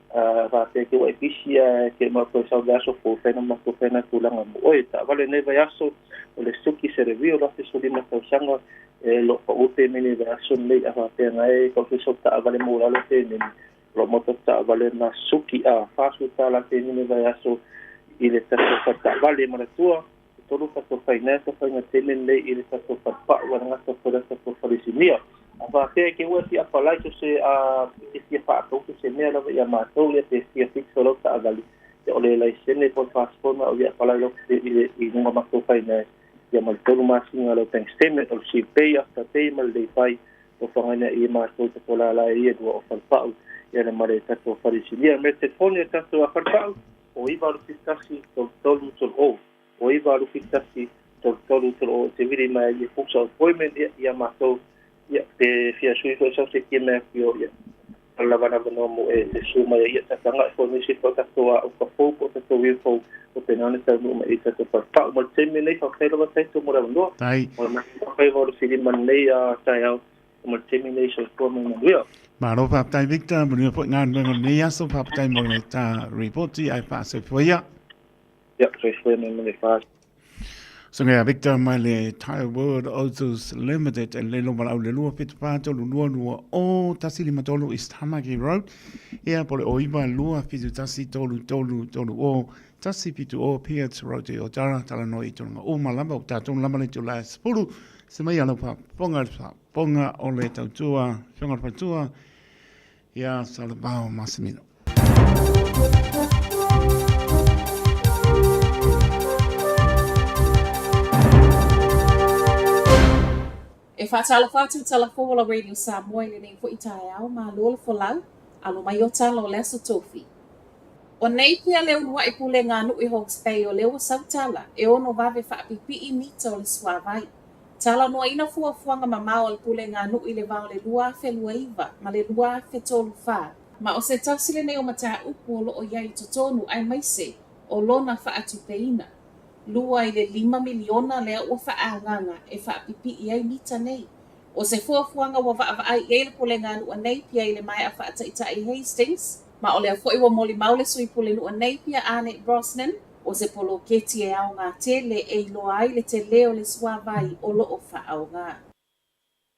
va pe ke wa pisia ke ma ko sa da so fo fe na ma ko fe na tulanga mo oi ta vale ne va so ole suki se revio la te so di ma ko sanga lo pa ute mini va so le a pe nga e ko so ta vale mo la lo te ni lo moto ta vale na suki a fasu ta la te ni va so ile ta so ta vale mo tua todo ka to finance fa na tenen le ile ta to pa wa nga to for ta to for sinia ava ke wa si a pala so se a si fa to se me la ya ma to le te si fix lo ta vale ole la sene por passport ma ya pala lo ile i nga ma to finance ya mal todo ma singa lo thanks statement o si pay after payment le pai to fa nga i ma to to la ia do o fa ya le mare ta to farisilia me te fone ta to a farpau o i varu fitasi to tolu to o i varu fitasi to tolu to te viri mai e fuksa appointment ya ma to ya te fia sui ko sa te kime yo ya alla vana no mo e suma ya ta nga fo ni si to ta to a ko fo ko to wi fo o te nana ta no mai ta to farpau mo te me nei fa khelo ta to mo ra no
tai
o ma ko varu fili man nei a ta ya mo te me nei so ko mo no
mà nó phạm tay Victor một người phụ ngàn người này á số phạm tay một người ta report gì ai phá sự phơi á.
Dạ, rồi phơi mình phá.
So nghe Victor mà le Thai World Autos Limited le lo vào le lúa fit phá cho lúa ô ta xí lima tolu Istamaki Road. Ia por oi va lúa fit ta xí tolu ô ta xí fit ô Pierce Road o tara tala no ito nga o malamba ta ton lama le tula spuru se mai ana pa ponga o le tautua whengar patua ia salabao masamino.
E whaatala whātu tala whawala Radio Samoa le nei fo i tae au ma lola fo lau, alo mai o tala o leso tofi. O nei pia leo nua i pule ngā nui Hawke's Bay o leo sau tala, e ono vave whaapipi i mita o le suavai. Tala noa ina fuafuanga ma mao le pule ngā nui le vao le lua fe lua iwa, ma le lua fe tolu wha. Ma o se tausile nei o mataa upu o loo iai totonu ai maise, o lona whaatu peina. Lua i le 5 miliona lea ua whaanganga e whaapipi i ai mita nei. O se fuafuanga wa vaavai i le pule ngā nua nei pia i le mai a whaata ita i Hastings, ma o lea fo iwa moli maule sui pule nua nei pia Arnett Brosnan, o se polo keti e au ngā tele e iloa ai le te leo le suavai o loo whaau ngā.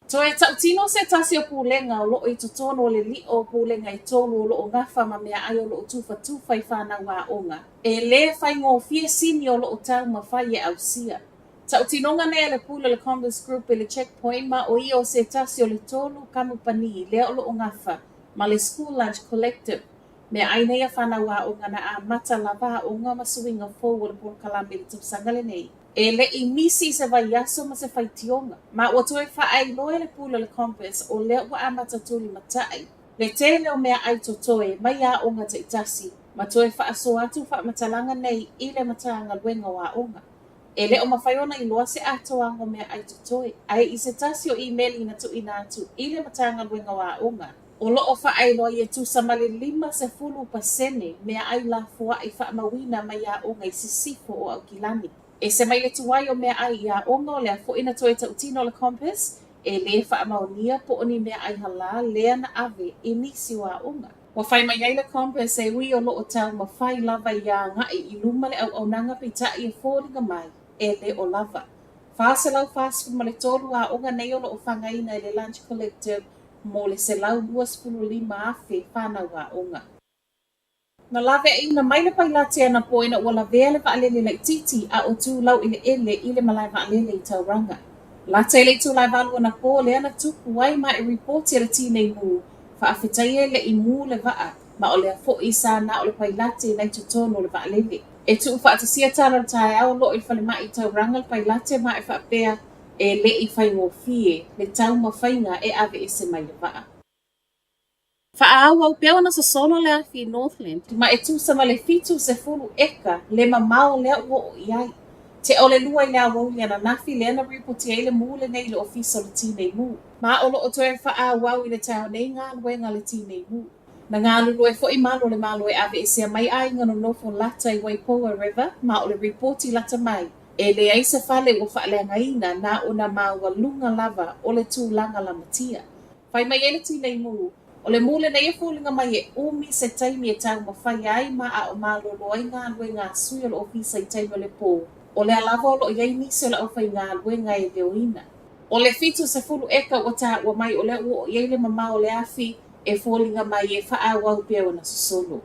To e tautino se tasi o pulenga o loo i totono le li o pulenga i tolu o loo ngafa ma mea ai o loo tufa i whanau ngā onga. E le whai ngō fie sini o loo tau ma whai e au sia. Tautino ngā nea le pula le Converse Group e le checkpoint ma o i o se tasi o le tolu kamupani le o loo ngafa ma le School Lunch Collective. Me ai a whanau a onga na a mata lava o ngā masuinga fōu o le polo kalame le tupsanga le nei. E le i misi se vai aso ma se whai tionga. Ma ua toe whaai loe le pula le Compass o lea ua a mata tuli matai. Le te leo mea ai to toe mai a onga te itasi. Ma toe whaaso atu wha matalanga nei i le matanga luenga wa onga. E le o mawhaiona i loa se atoanga mea ai to toe. Ai i se tasi o email ina tu ina atu i le matanga luenga wa onga. O loo whaai loa i e tu samale 5% mea ai la fua i wha mawina mai a onga i sisifo o au kilani. E se mai le tuwai o mea ai i a onga o lea fo ina toe tautino le Compass, e le wha maonia po oni mea ai hala lea na ave i nisi wa onga. Wa whai mai ai le Compass e ui o loo tau ma whai lava i a ngai i luma le au nanga pita i e fōringa mai, e le o lava. Whaase lau whaasfu ma le tolu a onga nei o loo whangaina i le Lunch Collective, mo le se lau 25 afe whanau a onga. Na lave e ina mai le pailate ana po ina ua lavea le vaalele lai titi a o tū lau i le ele i le malai vaalele i tauranga. Late le tū lai valu ana po le ana tuku ai mai reporti le tine mu Whaafetai e le i mū le waa, ma o le a fo i sa na o le pailate nai tutono le waa lele. E tu whaatasia tāna tae au lo i whale mai tau ranga le pailate ma e whaapea e le i whai ngofie, le tau mawhainga e ave e se mai le waa. Whaaau au peo na sa solo le afi Northland, ma e tu sama le fitu se fulu eka le mamao lea ua o iai. Te ole lua i lea wau liana nafi lea na ripoti e le mū le nei le ofisa le tīnei mū. Ma olo o toe whaau au i le tau nei ngā luenga le tīnei mū. Na ngā lulu e fo i malo le malo e ave e sea mai ai ngano nofo lata i Waipoa River, ma o le ripoti lata mai. E le aisa fale ua whaalea ina na ona maua lunga lava o le tūlanga la matia. Whai mai e le tīnei mū, o le mule nei e fōlinga mai e umi se taimi e tau mawhai ai ma a o malo loa i ngā luenga sui o le ofisa i taimi o le pō. O le alava o lo iai nisi o le awhai ngā luenga e leoina. O le fitu se fulu eka o tā ua mai o le ua o iai le mama o le afi e fōlinga mai e whaau au pia o na sosolo.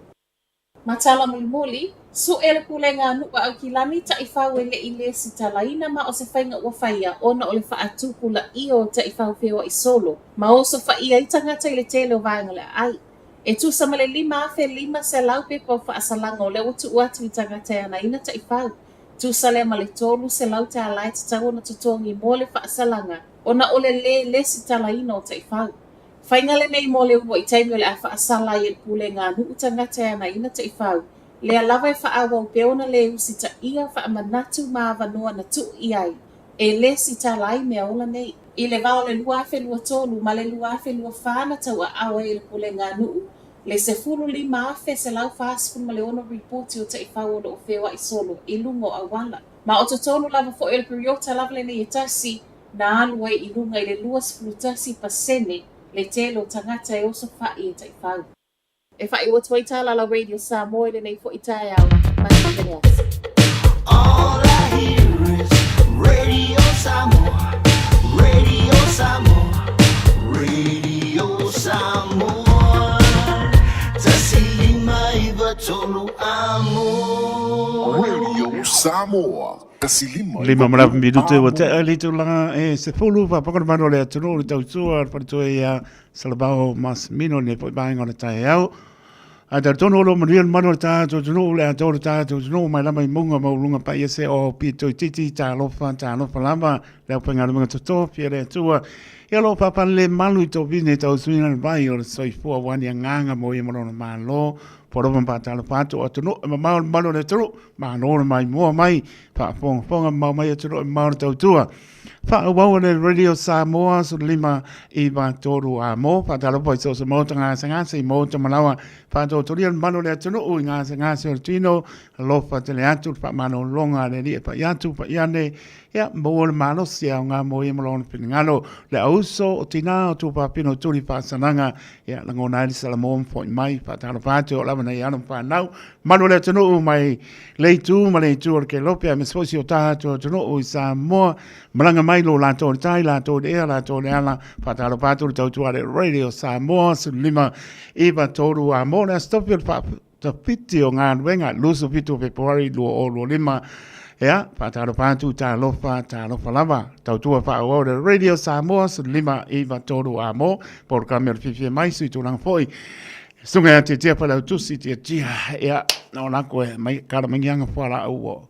Matala muli, su e le pule ngā nuka au ki lani ta i whau e le i le si talaina ma o se whainga ua whaia ona o le whaatuku la i o ta i whau pia i solo. Ma o so whaia i tangata i le tele o vāinga le ai. E tu sama le 5 se lau pepa o whaasalanga o le utu uatu i tangata e ana ina ta i whau. Tu sale ma le tolu se lau te alai te tau na tutongi mo le whaasalanga ona o le si talaina o ta i whau. Whainga le nei mo le ua i taimi o le a whaasala i le pule ngā nuu tangata e ana ina ta i whau. Lea lava e whaau au peona le usi ta ia whaamanatu maa vanua na tu i ai. E le si ta lai mea ola nei. I le vao le lua afe lua tolu ma le lua afe lua whaana tau a awa i le pule ngā nuu. Le se fulu 5 afe se lau whaasfun ma le ono reporti o ta i whau o le o whewa i solo i lungo a wala. Ma o tonu lava fo e le periota lava le nei e tasi na alua i lunga i le lua sifulu tasi pasene le telo tangata e oso whai e ta i whau. E whai ua tuai tala la Radio Samoa le nei fo i tae au. Mani Veneas.
All I hear is Radio Samoa, Radio Samoa, Radio Samoa. Tasilima iwa tonu amo.
Radio Samoa. Tasilima.
Lima marapu minute wa te ali tu langa e se fulu pa pakona mano le atuno le tau tua pa tu ia salabao mas mino ne po bainga le tae au. A te tono lo marian mano le tātou tuno le ato le tātou tuno mai lama i munga maulunga pa iese o pito titi tā lofa lama le au penga runga toto pia le atua. Ia lo papa le malu i tō bine tau suina le vai o le soifua wani a nganga mo i marona malo. Poroman pa tala pato o tuno ma mau malo le tuno ma no mai mo mai pa fonga mau mai tuno mau tau tua. Fa wau le Radio Samoa so lima i ba toru a mo pa tala po so mo tanga sanga se mo to malawa pa to torian malo le tuno u nga sanga se tino lo fa tele atu pa mano longa le di pa yatu pa yane ya mo le malo sia nga mo i malon pingalo le auso o tina tu pa pino turi pa sananga ya ngona le salamon fo mai pa tala pato la na ia no pa nau mano le tuno mai le tu o ke lope me sposi o tato tuno o sa mo malanga mai lo la to tai la to de la to de ala pa talo pa tu tu ale Radio Samoa su lima eva toru a mo na stop your pa to piti o nga wenga luso pito february lo lima ya pa talo pa tu ta lo lava tau tu fa o Radio Samoa su lima eva toru a mo por cambiar fifi mai su tu lang foi. Sunga te tia pala tu si te tia ya no na ko mai kara mangianga fala o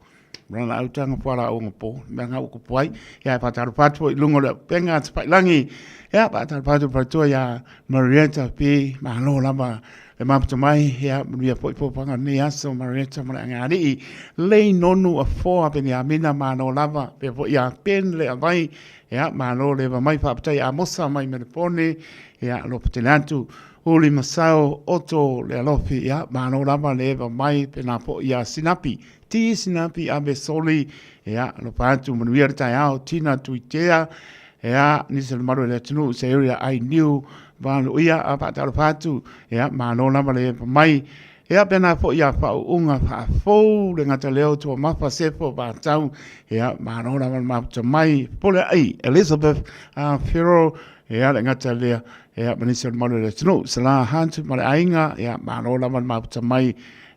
rana au tanga fala o ngapo manga o ko pai ya pa tar patu lungo le penga pai langi ya pa tar patu patu ya Marietta pe ma lo lama le mapto mai ya mia po panga ni aso Marietta ma ngari le nonu a fo pe ni amina ma no lava pe po ya pen le vai ya ma lo le mai pa tai a mosa mai me pone ya lo pelantu Uli masao oto le alofi ya mano lava leva mai pena po ya sinapi ti sinapi abe soli ya lo patu manuia tai au tina tuitea ya nisel maro le tunu se area I knew van uia apa ta patu ya mano lava leva mai ya pena po ya fa unga fa fo le ngata leo to mapa sefo ba tau ya mano lava mapa mai pole ai Elizabeth Fero ya le ngata leo ya manisel malo le tino sala hantu male ainga ya mano lava mapa mai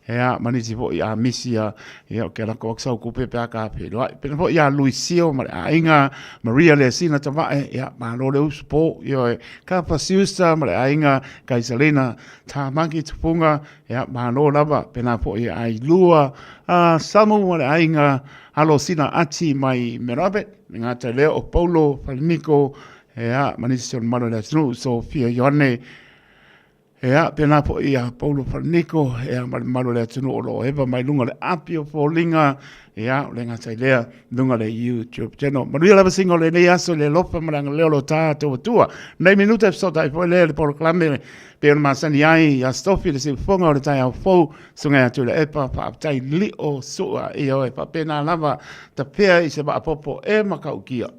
ea manisi po ia misia ea ke la ko sau ku pe pe ka pe lo pe po ia Luisio ma ainga Maria le sina tava ea ma lo le uspo yo ka pasiusa ma ainga Kaisalina ta mangi tupunga ea ma lo lava pe na po ia ai lua a samu ma ainga alo sina ati mai merabe nga te leo o Paulo Falmico ea manisi son malo le tru Sofia Yone ea pena po ia Paulo Falnico ea malo le tunu o lo eva mai lunga le apio po linga ea le ngata lea lunga le YouTube channel maria lava singo le nei aso le lofa maranga leo lo tato tua nei minuta e sota e poi le proclame per masani ai a stofi le si fonga o le tai au fou sunga atu le epa pa tai li o sua e o e pa pena lava ta pea i se ba popo e makaukia.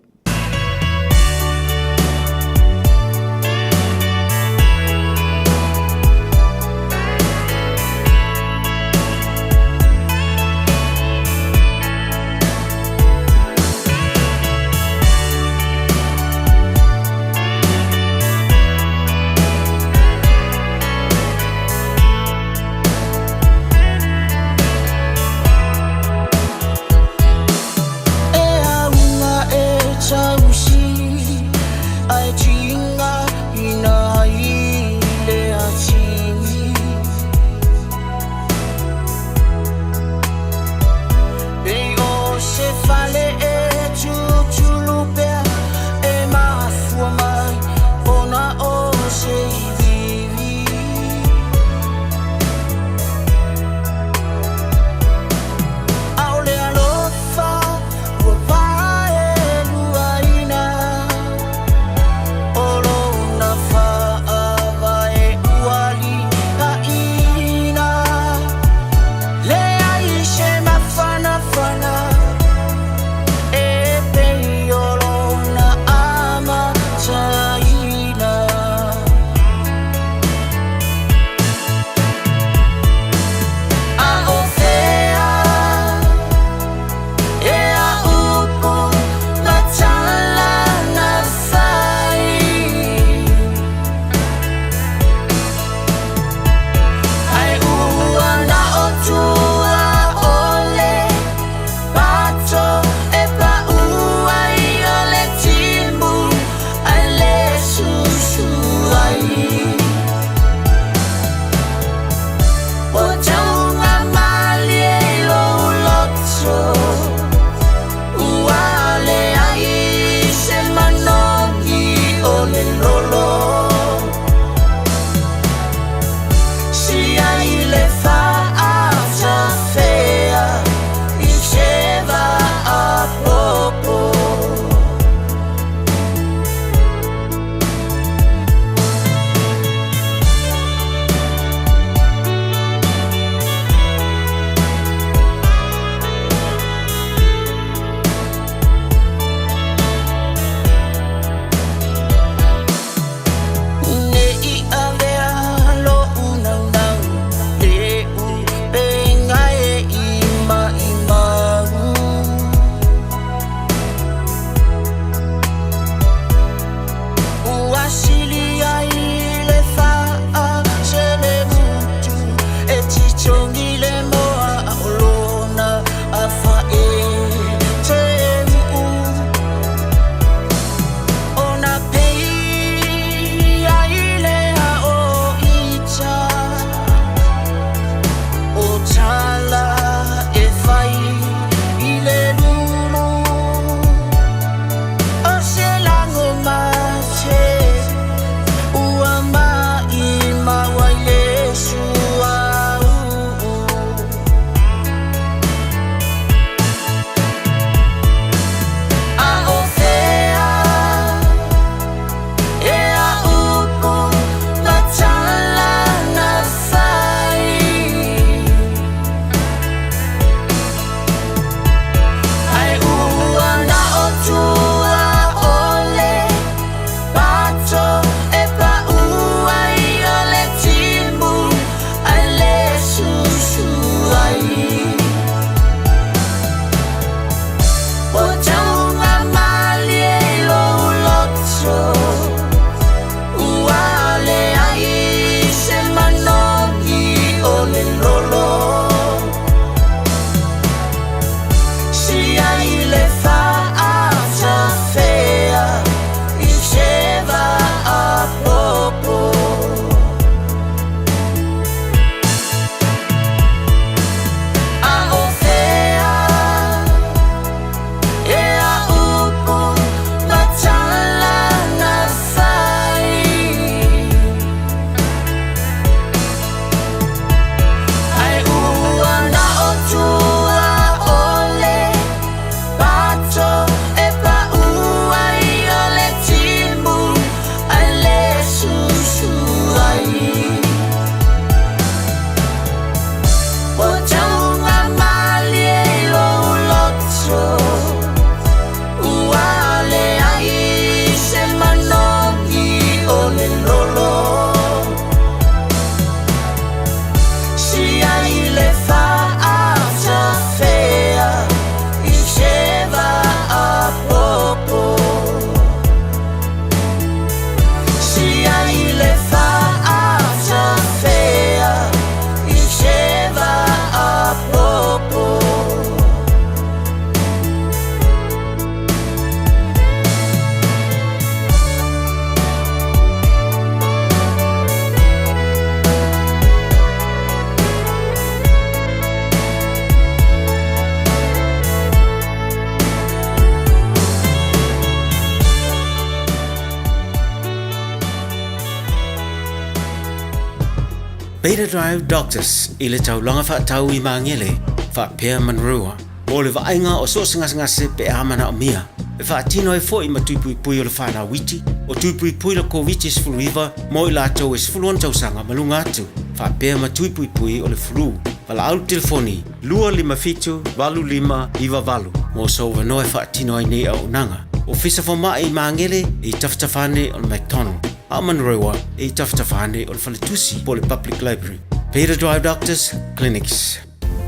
Beta Drive Doctors ile tau longa fa tau I mangele fa Pea Manrua o le vainga o so ngase pe amana o mia e fa tino e foi ma tui pui o le fa na witi o tui pui le COVID is flu river mo la to is flu on tau sanga malunga tu fa Pea ma tui pui o le flu vala au telefoni lua lima fitu valu lima iwa valu mo so no e fa tino ai nei au nanga o fisa fo mai mangele I taftafane o McDonald Amanrewa e taftafane o le faletusi po le public library Peter Drive Doctors Clinics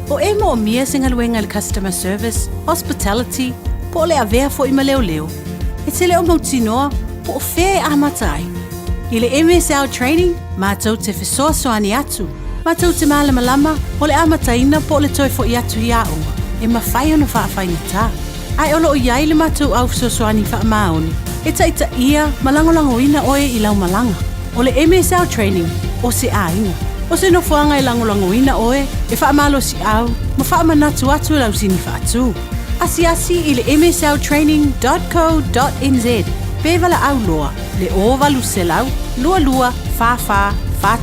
O e mo mia singa luenga le customer service, hospitality, po le avea fo ima leo. E te leo mautinoa, po o fea a matai. I le MSL training, mātou te fesoa soani atu. Mātou te malama o le amataina po le toi fo I atu I aonga. E mawhai ona whaafai ta. Ai olo o iai le mātou au fesoani wha maoni. E taita ia malangolango ina oe I lau malanga. O le MSL training, o se a inga. O se no fuanga I langolango ina oe, e wha amalo si au, ma wha amanatu atu lau sini wha atu. Asi I le msltraining.co.nz. Pevala au loa, le o valu se lau, lua, fa,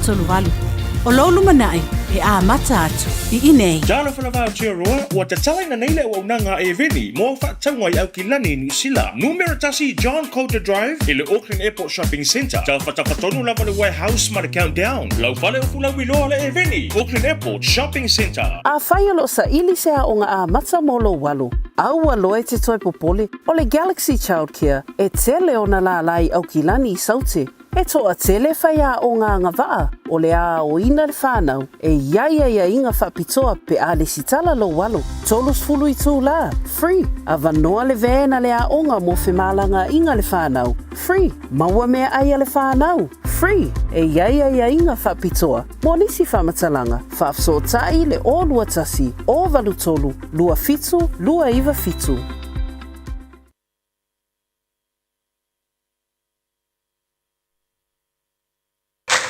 tolu valu. O lolu manai, e a mata atu, I inei.
Jalo whanawao tia roa, ua te talaina neile o unanga e veni, mo whaatangwai au ki lani New Zealand. Numero tasi John Coulter Drive, I le Auckland Airport Shopping Centre. Tau whatawhatonu lava le warehouse ma le countdown. Lau whale o fulau iloa le e veni, Auckland Airport Shopping Centre.
A whai alo sa ili se a onga a mata molo walu. Au aloe te toi popoli, o le Galaxy Childcare, e tele o na la lai au ki lani I saute. E toa tele whaia o ngā ngawaa, o le a o ina le whānau, e ia inga whapitoa pe a le sitala lo walo. Tolus fulu I tū la, free. A vanoa le vena le a onga mo whemalanga inga le whānau, free. Maua mea aia le whānau, free. E ia inga whapitoa. Mo nisi whamatalanga, whafso tai le o lua tasi, o valu tolu, lua fitu, lua iwa fitu.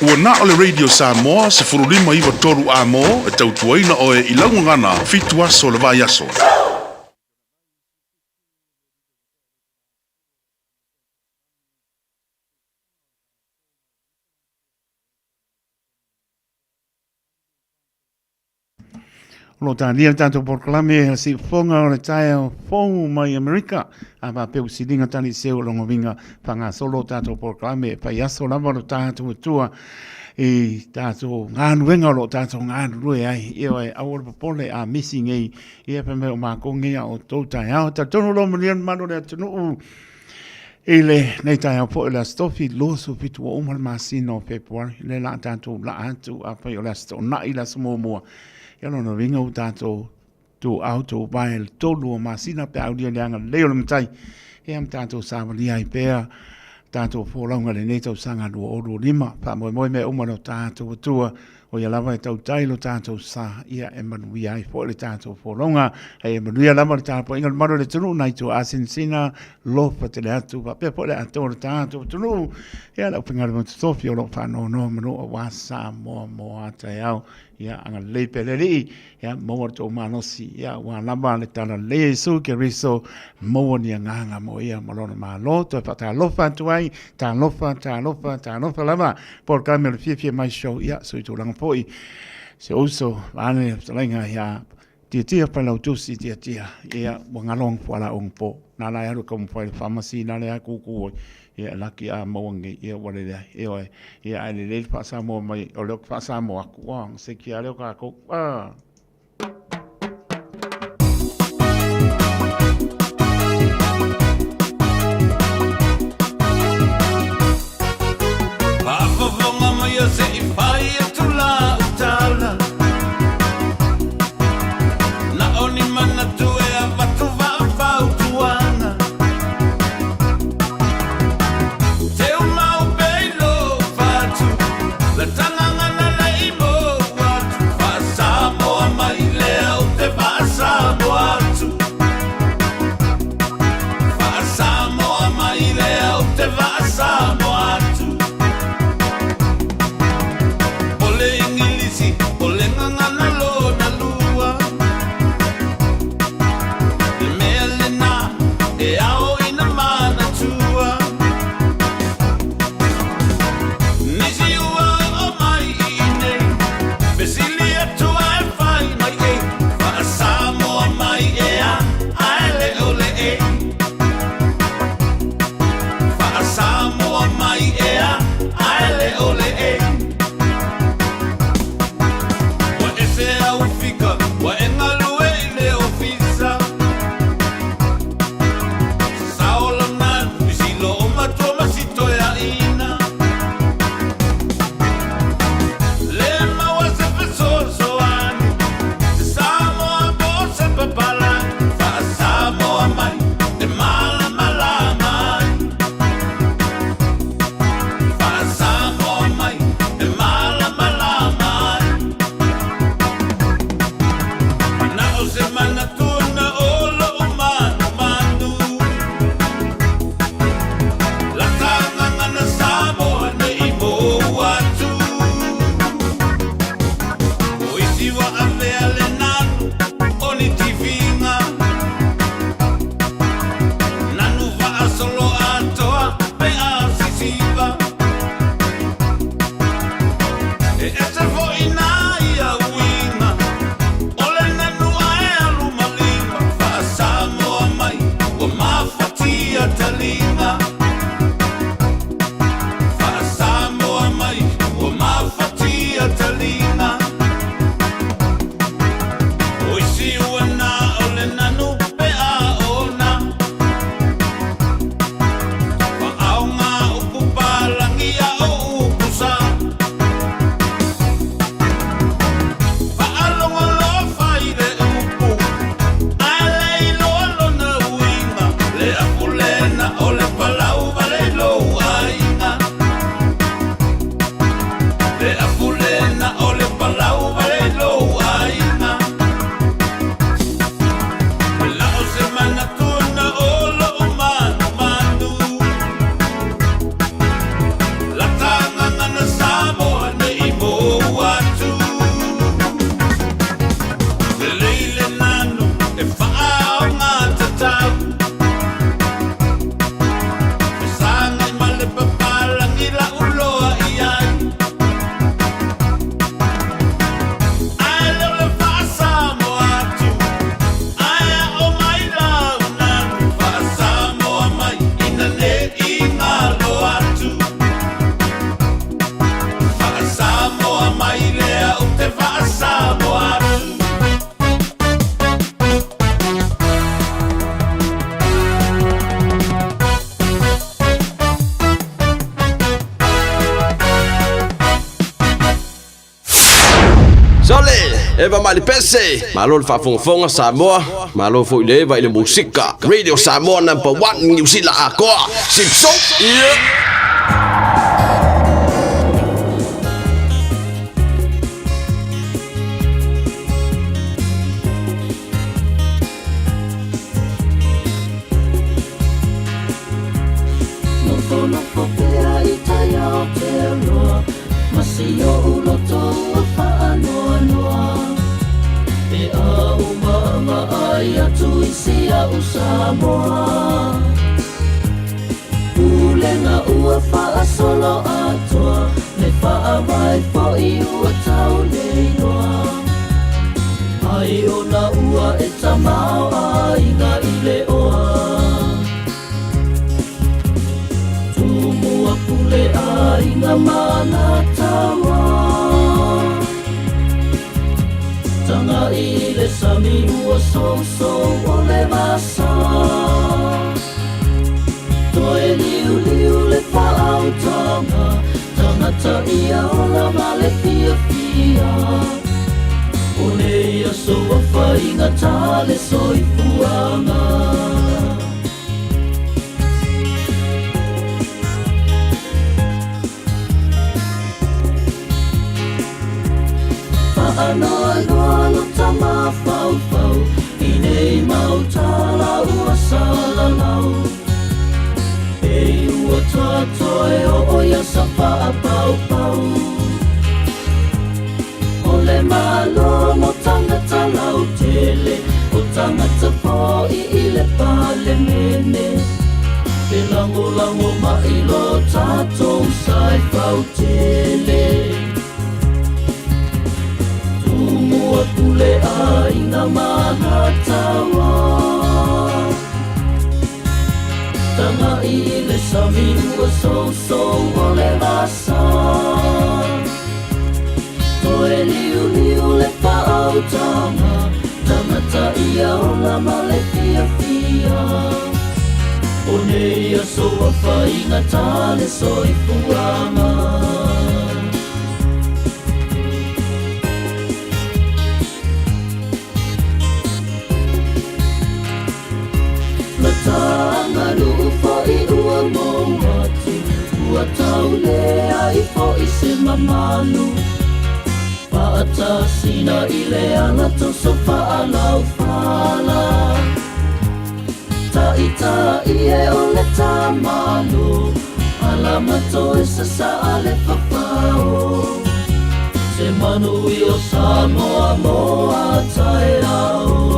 Ua na o le Radio Samoa se furulima iwa toru a mo e tautuaina o e ilaungangana fitu aso le vai aso.
Lo tania tanto proclame si fonga o le tae o fongu mai Amerika a pa peu silinga tani seo longo vinga panga solo tanto proclame pa yaso lava lo tanto tua e tanto nganu venga lo tanto nganu rue ai e o awor popole a missing e pa me o ma kongia o tota ya ta tono lo milion mano le tunu ele nei tae o po la stofi lo su fitu o mal masino february le la tanto la antu a pa yo la sto na ila smo mo ia lona vinga o tātou tō auto vai el tolu o masina pe audia leanga leo le matai e am tātou sāwali ai pēr tātou fōlaunga le nei tau sanga lua oru lima pa moe me umano tātou atua o ia lava e tau tailo tātou sa ia e manui ai fō le tātou fōlaunga e manui a lava le tātou inga maro le tunu nai tō asinsina lofa te le atu pa pe fō le atu le tātou tunu ia lau pingare mo tofi o lo whano no manu a wasa mo ata au ia anga leipe le rii, ia maua tō manosi, ia wā lama le tala le su ke riso maua ni a nganga mo ia malona malo, tō e whata lofa tuai, tā lofa lama, por kame le fia mai show, ia sui tō langa poi, se uso, ane, salenga, ia, tia palau tusi, tia, ia, wangalong wala ong po, nā lai aru kamu whai le pharmacy, nā lai a kukuoi, ia laki a mawangi ia wale lea ia ale le whasa mo mai o leo whasa mo aku wang se ki a leo ka ko
Pavavonga mai a se I whai a tula utala Na oni mana tu e a watu wau tuana La tanganga na imo watu Wasa moa
Eva mali pese. Malo le whafonga Samoa. Malo fo ile va ile musika. Radio Samoa #1 New Zealand akoa. Simpson.
Masio uloto whaanoa noa E a umanga ai atu isia o Samoa Ulenga ua wha solo atoa Ne wha mai po i ua tau nei noa Ai ona ua e tamau ai ngā ile oa Tumua pule ai ngā mana tawa Tanga i le sami ua so o le masa Toe liu liu le whaau tanga Tangata ia o la male fia fia O ne ia so a whainga tale soi fuanga Anoa noa lo tama fau fau I nei mau tala ua sala lau E ua tatoe o ia sa paa pau pau O le malo mo tangata lau tele O tangata po I le pale mene Ke lango lango mai lo tatou sai fau tele Ua pule ai ngā mana tawa Tanga i le sami ua so o le rasa Toe liu liu le whaau tanga Tangata ia o la male fia fia O ne ia so a whainga tale soi fuanga Tanga nuu fo I ua mongatu Ua tau lea I fo I se mamanu Paata sina I le ala toso paalau fala Ta e o le tamanu Alama to e sa sa ale papao Se manu I o Samoa moa tae au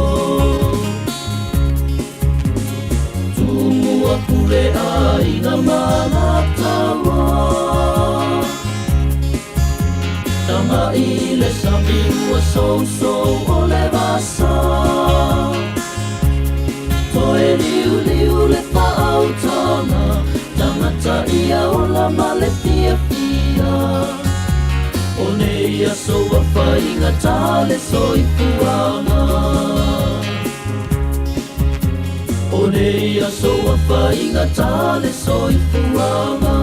Ua pule ai ngā mana tawa Tanga I le sami ua so o le vasa Toe liu liu le whaau tanga Tangata ia o la male fia fia O ne ia so a whainga tale soi puanga O ne ia so a whainga tale soi fuanga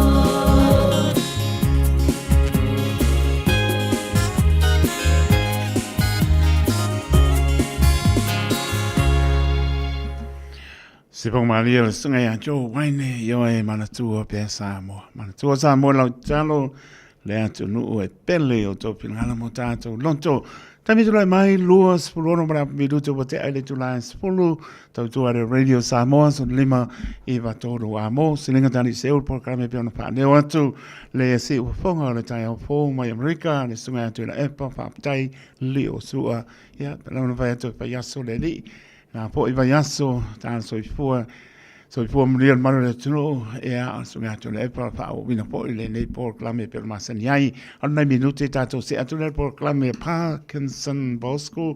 Se pong malia le sunga ya jo waine yo e manatua pe Samoa. Manatua Samoa lau talo le atu nuu e pele o tō pilangala mo tātou lonto. Tami tulai mai lua sepuluono mara miruto po te aile tulai sepulu. Tau tuare Radio Samoa son lima I vatoro amo. Silinga tani seul por kame pe ona pāneo atu. Le se ufonga o le tai au fō mai Amerika. Le sunga atu ila epa whaptai li o sua. Ia, palauna vai atu pa yaso le li. Nā po I vai yaso tāna soifua muriel maro le tunu ea sunga atu le epa whao wina po I le nei por klame pe masani ai. Anu nai minute tātou se atu le por klame Parkinson Bosco.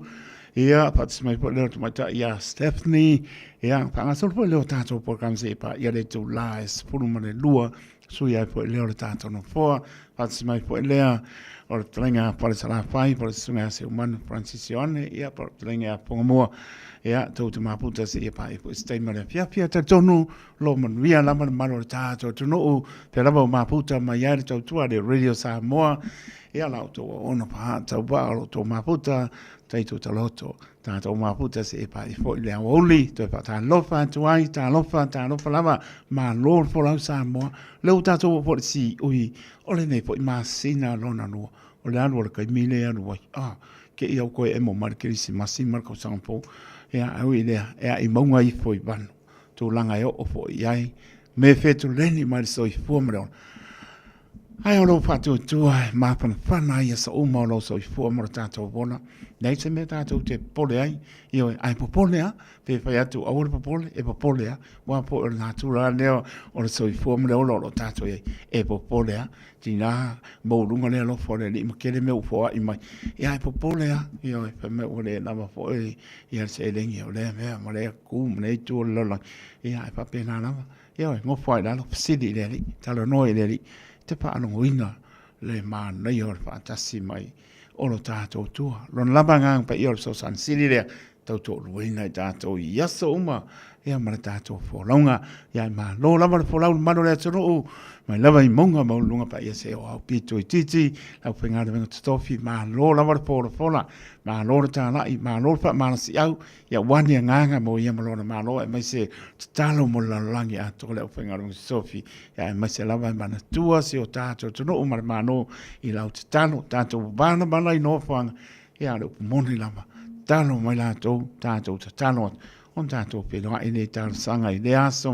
Ia, patis mai po leo tumata ia Stephanie. Ia, pangasol po leo tātou por klame se epa ia le tu laes puru mare lua. Sui ai po leo le tātou no foa. Pats mai po lea o tlenga para sala fai para sunga se umano Francisione ia para tlenga pongamua ia tau te maputa se ia pai po stay mare fia te tonu lo man via la man maro ta to no te lava maputa mai ia tau tua de Radio Samoa ia la to ona pa tau ba lo to maputa tai to taloto ta to maputa se ia pai fo le oli to pa ta lofa tuai ta lofa lava ma lo fo la Samoa le ta to po si ui ole nei po ma sina lona no o le anu ka mile anu wai ke ia ko e mo markisi masima ko sampo ia au ile ia i maunga i foi ban to langa yo o foi ai me fetu leni mai so i fomro ai o lo fatu tu ai ma pana ia so o mo lo so i fomro tato bona nei se me tato te pole ai io ai po pole a pe fai atu o po pole e po pole a wa po natura leo o so i fomro lo tato e po pole a tina mo lunga le lo fo le ni kele me fo i mai ia po pole a io pe me o le na fo ia se lengi o le me mo le ku me tu lo lo ia pa pena na io ngo fo da lo sidi le talo no le te pa no ina le ma na io fa tasi mai o lo tato tua lo lava ngang pa io so san sidi le tau to ruina tato ia so uma ia ma tato fo longa ia ma lo lava fo lau ma le tro mai lava i monga ma lunga pa ia se o pito i titi la penga de venga stofi ma lo lava fo fola ma lo ta la i ma lo fa ma si au ia wani nganga mo ia ma lo ma lo e mai se talo mo la langi a to le penga de stofi ia mai se lava ma na tua se o tato to no ma no i la talo tato bana bana i no fa ia lo moni lava talo mai la to tato talo on tato pe no ine tal sanga i le aso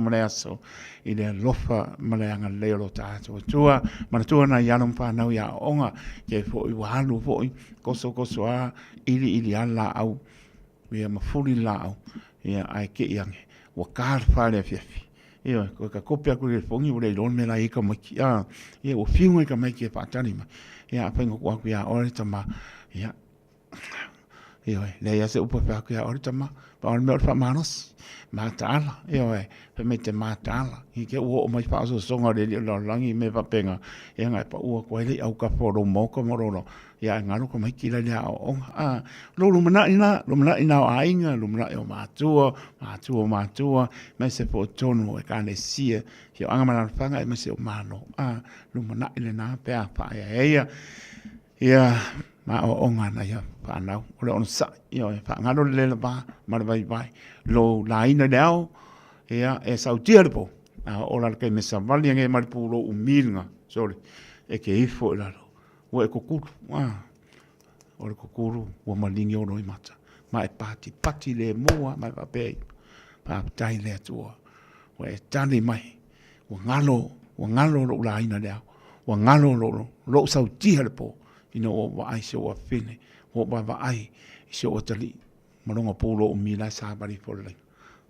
i le lofa maleanga leo lo tato tua mana tua na ia non fa na ia onga ke fo i walu fo i koso a ili ala au ia mafuli la au ia ai ke iange wa kar fa le fifi ia ko ka kopia ku le fongi le lon me la i ka maki ia o fiunga ka mai ke pa tani ma ia pa ngo ku ia ore tama ia le ia se upo pa ku ia ore tama pa on me fa manos matala pe me te matala i ke o mai fa so songa le lo langi me va penga e ngai pa o ko le au ka foro mo ko morolo ya ngaro ko mai kila le o lo mana ina a inga lo mana o matua me se po tono e ka le sia yo anga mana fanga me se o mano lo mana ile na pe a pa ya ma o ngana ya pa na o le on sa yo pa ngalo le ba ma vai lo la ina dao ia e sautirpo o la ke me savali nge mal pulo umilnga sorry e ke ifo la o e kokuru o le kokuru o malingi o no mata ma e pati le moa ma pa pe pa tai le tua o e tani mai o ngalo lo la ina dao o ngalo lo sautirpo ino o vai se o fine o ba vai se o tali malonga pulo umila sa bari folle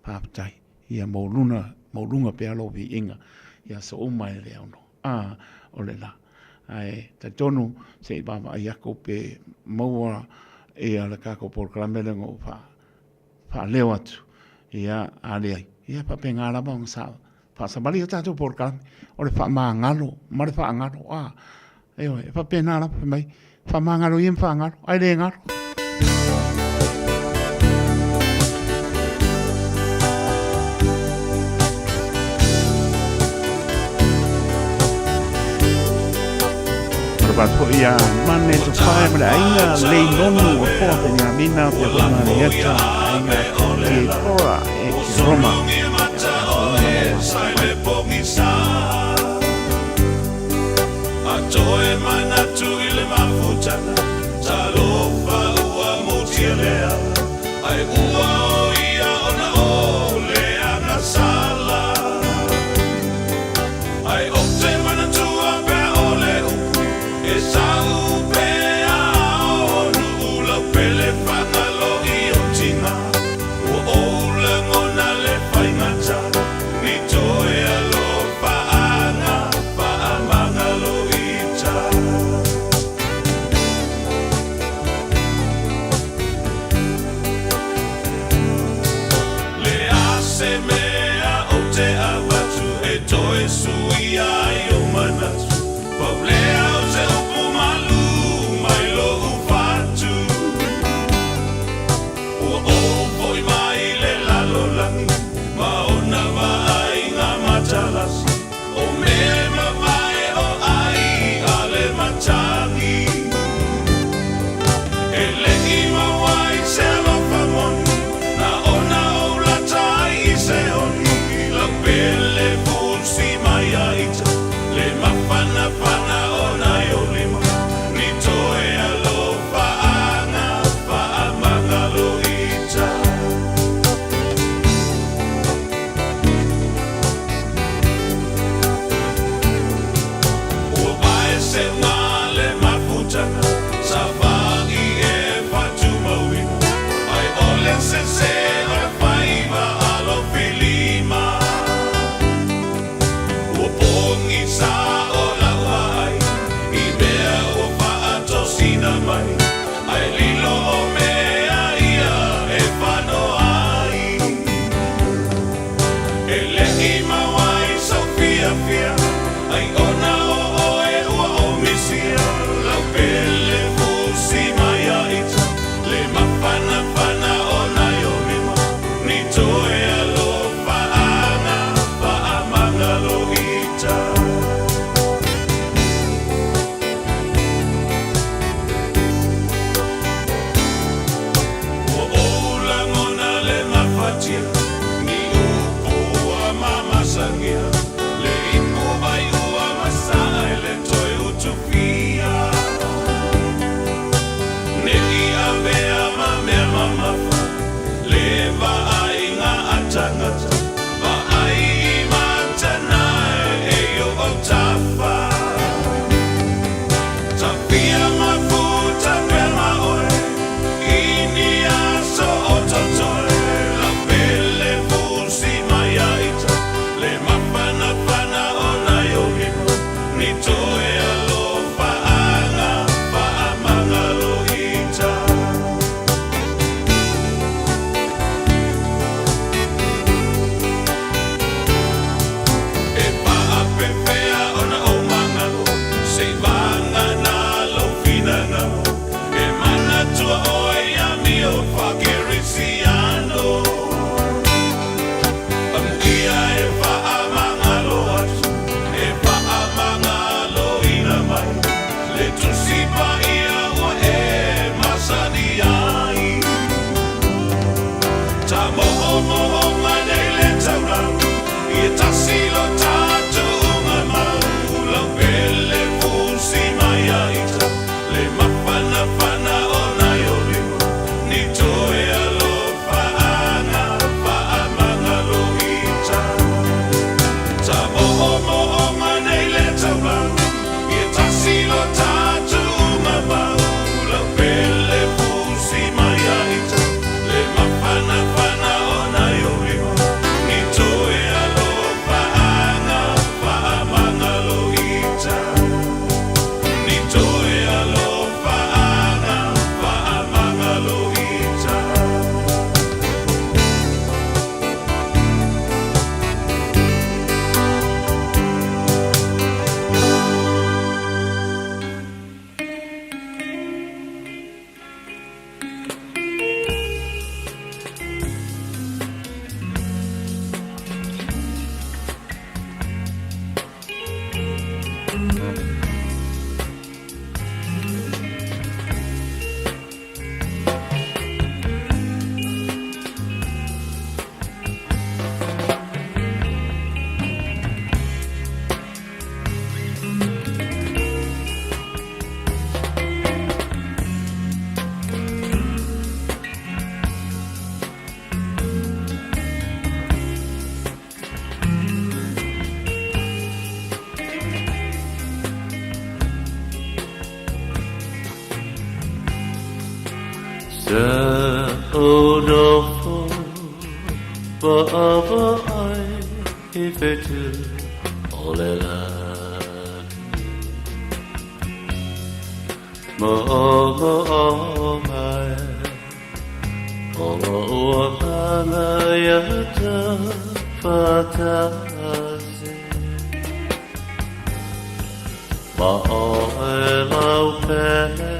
pa tai ia maulunga pe alo vi inga ia so mai le ono o le la ai te tonu se baba ia ko pe moa ia la ka ko por kramele ngo fa leo atu ia ale ia pa penga la bang sa fa sa bali ta tu por kram o le fa mangalo ma le fa ngalo e fa pena la mai fa mangalo ien fa ngalo ai le ngalo po ia mane to pai mala inga le nonu o forte ni amina pe na rieta inga ki ora e Roma sai po misa a joy mana tu ile mafuta talo fa ua motiele ai ua ia ona ole ana sala ai opte mana tu a ole Esau pea o la pele fanga lo iotina o ole mona le faina
Ai I whetu o le la Mo mai O ua hana iata whatase Ma o e lau pene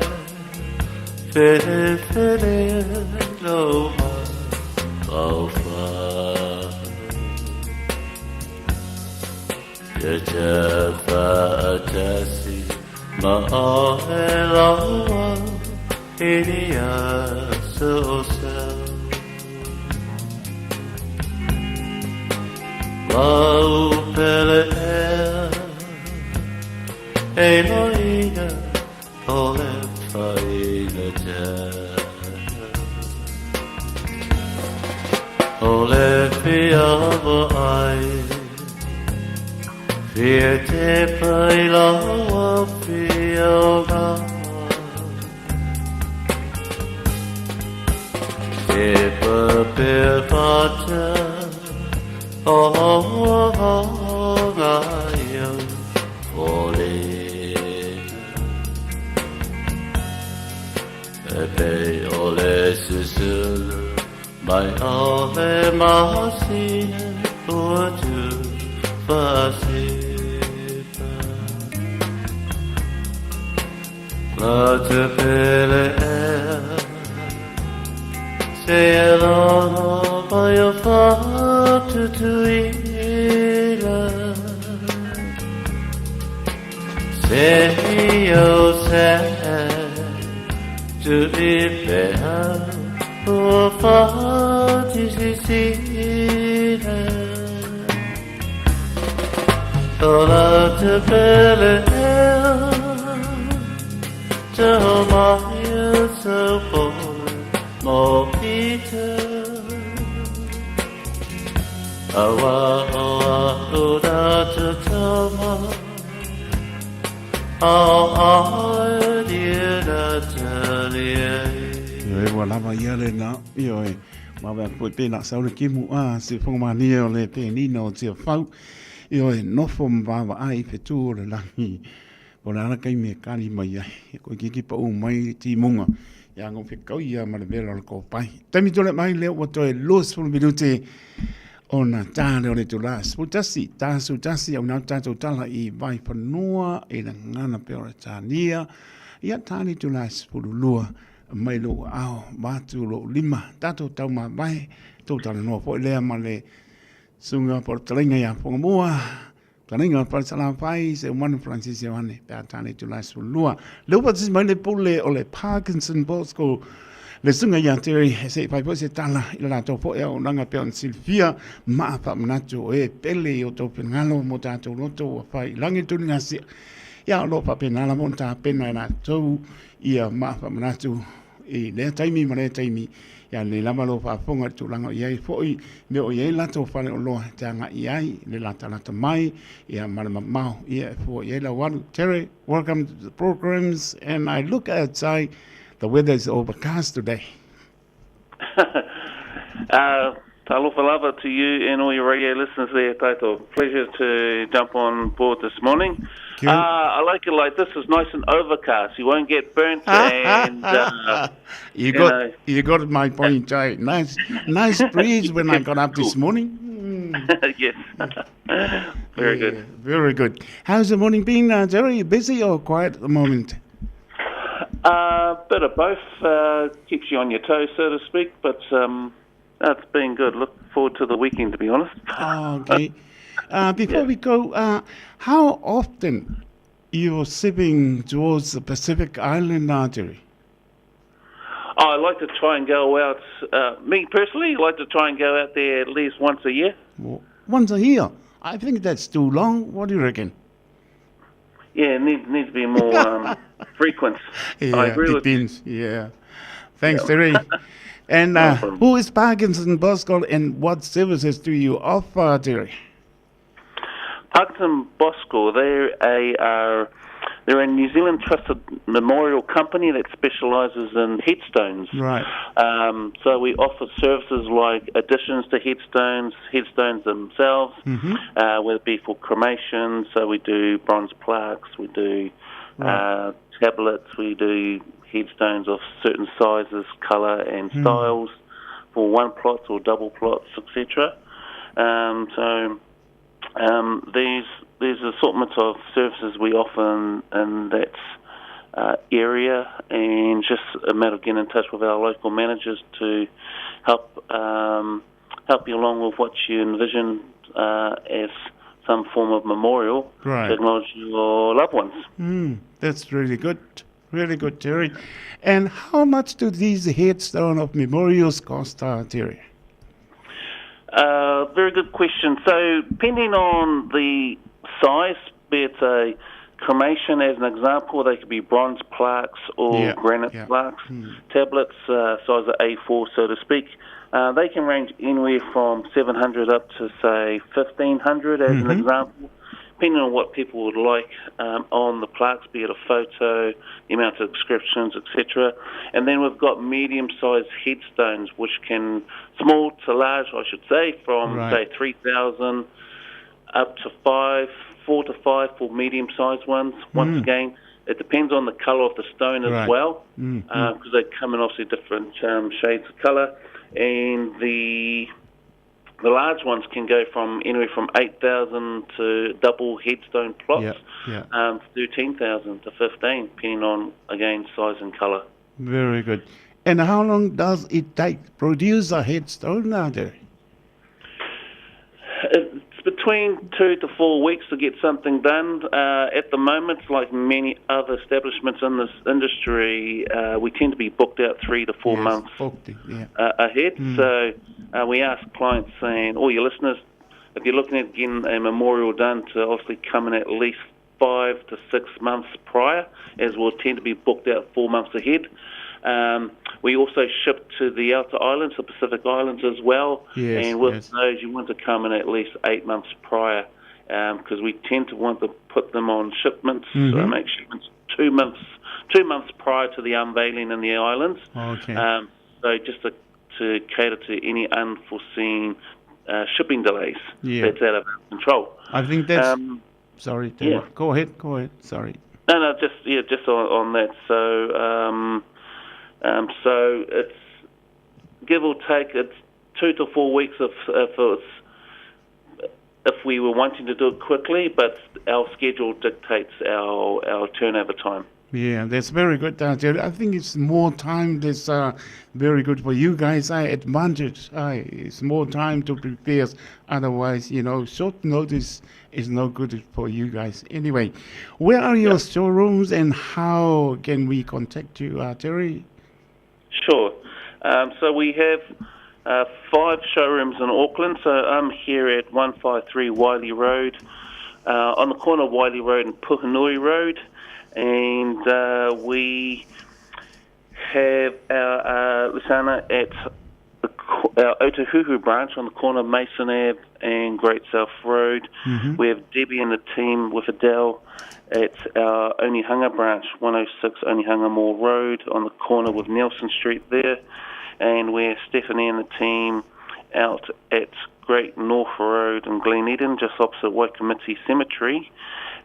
Where loa au wha Ia te whaatasi Ma o e laua Hiri a so sau Lau pele ea E loina O le whaina te O le whiawa ai Whia te pai lawa whiawa Te pape whata O ngai o le E pei o le susulu Mai o le mahasina ua tu whasipa La te pele ea Se e lono mai o whatutuila Se i o se tu i pea Ua whatisisina Ola te pele ea Te ho mai e so pole Mo ita Awa oa ura te tama Ao aeria na te lia
E lava ia le na io e ma va po pena sa le kimu a se fo mani o le pe ni no te fau io e no fo va ai pe tu le la o la kai me kali mai ai ko ki pa o mai ti munga ya ngo pe ko ia ma le velo ko pai te mi tole mai le o to e los fo minute ona tale o le tu las putasi tasu tasi au na tato tala I vai pa noa e na ngana pe o tania ia tani tu las pulua mai lo ao batu lo lima tato tau ma vai to tala no po le ma le sunga por talinga ya po mua talinga por sala pai se umano Francis Yohane pe tani tu las pulua le patis mai le pole o le Parkinson Bosco le sunga ya teri se pai po se tala ila to po e nanga pe on Silvia ma pa mnato e pele o to ngalo mo tato loto pai langi tu ngasi ya lo pa penala monta pena na to ia ma pa mnato e le taimi ma le taimi ya le lama lo fa fonga tu langa ia foi me o ia la to fa o lo tanga ia le la tala mai ia ma ma ia fo ia la one Terry welcome to the programs and I look outside the weather is overcast today.
Talofa lava to you and all your radio listeners there, Taito. Pleasure to jump on board this morning. I like it like this. It's nice and overcast. You won't get burnt. And
you got my point, Jay. Nice breeze when I got up this morning.
Yes. Very good.
Very good. How's the morning been, Jerry? Busy or quiet at the moment?
Bit of both. Keeps you on your toes, so to speak. But it's been good. Look forward to the weekend, to be honest.
Okay. Before we go, how often you're sipping towards the Pacific Island, Jerry?
I like to try and go out. Me personally, I like to try and go out there at least once a year.
Once a year? I think that's too long. What do you reckon?
Yeah, needs to be more frequent.
Yeah,
I agree with you.
Yeah. Thanks, Terry. And who is Parkinson Bosco and what services do you offer, Terry?
Parkinson Bosco, they are They're a New Zealand trusted memorial company that specialises in headstones.
Right.
So we offer services like additions to headstones themselves, whether it be for cremation. So we do bronze plaques, we do tablets, we do headstones of certain sizes, colour and styles for one plots or double plots, etc. There's assortment of services we offer in that area, and just a matter of getting in touch with our local managers to help you along with what you envision as some form of memorial to acknowledge your loved ones.
That's really good. Really good, Terry. And how much do these headstone of memorials cost, Terry?
Very good question. So, depending on the size, be it a cremation as an example, they could be bronze plaques or granite plaques, tablets, size of A4, so to speak. They can range anywhere from 700 up to, say, 1,500 as an example, depending on what people would like on the plaques, be it a photo, the amount of inscriptions, etc. And then we've got medium-sized headstones, which can, small to large, I should say, from, say, 3,000 up to 4 to 5 for medium-sized ones. Once again, it depends on the colour of the stone as well, because they come in obviously different shades of colour. And the large ones can go from anywhere from 8,000 to double headstone plots, 13,000 to 15, depending on, again, size and colour.
Very good. And how long does it take to produce a headstone nowadays?
It's between 2 to 4 weeks to get something done. At the moment, like many other establishments in this industry, we tend to be booked out 3 to 4 months ahead. So we ask clients and all your listeners, if you're looking at getting a memorial done, to obviously come in at least 5 to 6 months prior, as we'll tend to be booked out 4 months ahead. We also ship to the outer islands, the Pacific Islands as well, and with those you want to come in at least 8 months prior, because we tend to want to put them on shipments, make shipments 2 months prior to the unveiling in the islands. So just to cater to any unforeseen shipping delays that's out of our control.
I think that's... sorry, go ahead. Sorry.
No, just on that. So it's give or take, it's 2 to 4 weeks if we were wanting to do it quickly, but our schedule dictates our turnover time.
Yeah, that's very good, Jerry. I think it's more time that's very good for you guys. Advantage. It's more time to prepare. Otherwise, short notice is no good for you guys. Anyway, where are your showrooms and how can we contact you, Terry?
Sure. So we have 5 showrooms in Auckland. So I'm here at 153 Wiley Road, on the corner of Wiley Road and Puhanui Road. And we have our Lisana at our Otahuhu branch on the corner of Mason Ave and Great South Road. We have Debbie and the team with Adele at our Onehunga branch, 106 Onehunga Mall Road, on the corner with Nelson Street there. And we have Stephanie and the team out at Great North Road in Glen Eden, just opposite Waikamiti Cemetery.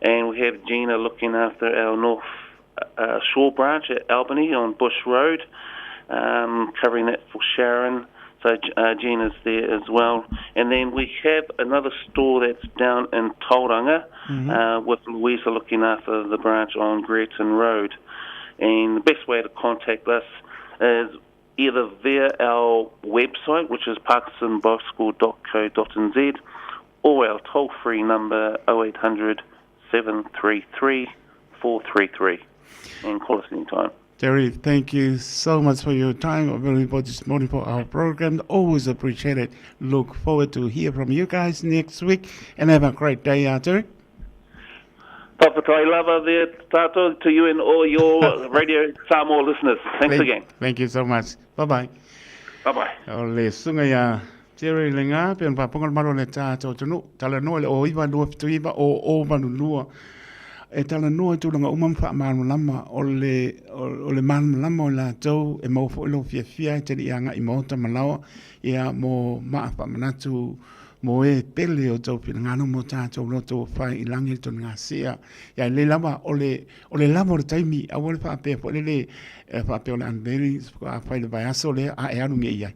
And we have Gina looking after our North Shore branch at Albany on Bush Road, covering that for Sharon. So Gina's there as well. And then we have another store that's down in Tauranga, with Louisa looking after the branch on Greerton Road. And the best way to contact us is either via our website, which is parkinsonbicycle.co.nz, or our toll-free number 0800 733 433, and call us anytime.
Terry, thank you so much for your time available this morning for our program. Always appreciate it. Look forward to hear from you guys next week, and have a great day, Terry.
Papatai lava there, Tato, to you and all your Radio Samoa listeners. Thanks again.
Thank you so much. Bye-bye.
Bye-bye.
Ole sungaya Jerry lenga pe pa pongal malo le Tato tunu tala no le o iba no tu iba o manunua e tala noa tūranga umam wha manu lama o le manu lama o la tau e mau fo ilo fia te ni anga i maota malawa ia mo maa wha manatu mo e pele o tau pina ngano mo tātou loto whai i langi to ngā sea ia le lama o le lama o le taimi a wale wha apea po le wha apea o le anberi a whai le vai aso le a e anu nge iai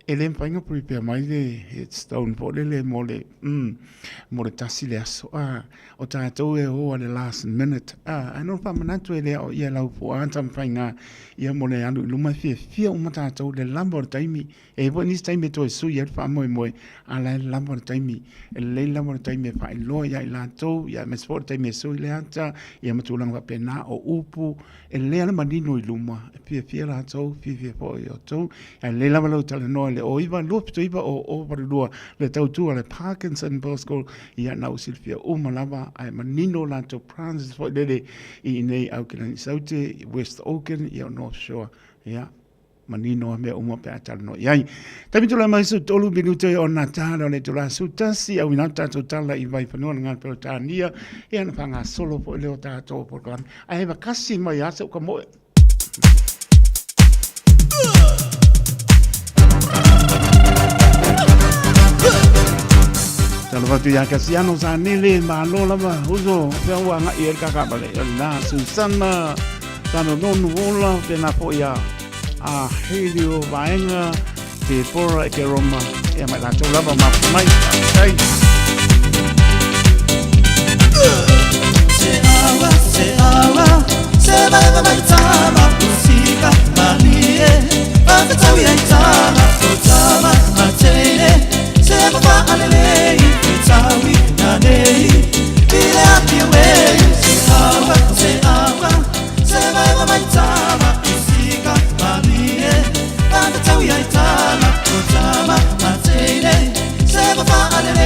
e le mpainga prepare mai le headstone po le mo le tasi le aso o tātou e hoa le last minute ano pa manatu e le o ia lau po anta mpainga ia mo le anu luma fia uma tātou le lamba o le taimi e po nis taimi to e sui e wha moe a le lamba o le taimi e le lamba o le taimi e wha i loa ia i lātou ia me sport taimi e sui le anta ia matulanga pe na o upu e le ala manino i luma e fia lātou fia po i o tau e le lamba lau tala noa le o iwa lupito iwa o parulua le tautua le Parkinson Bosco ia nau silfia umalava ai manino lātou Francis fo lele i nei Auckland Saute West Auckland ia North Shore ia manino me uma pe atal no iai tabi tula mai su tolu minuto o Natale o le tula su tasi au ina tātou tala i vai whanua ngā pero tānia ia na whanga solo po leo tātou po klan ai hewa kasi mai asa uka moe Talo watu ya kasiano sa nile maalola ma huzo pia ua nga i kakabale na Susana tano nonu wola pena po ya a helio vaenga te pora e ke roma e mai lato lava ma mai ai se vai mai tama musika manie va tawi ai tama tama matene se va alele tawi na nei ile api we se vai tama musika manie va tawi ai tama matene se va alele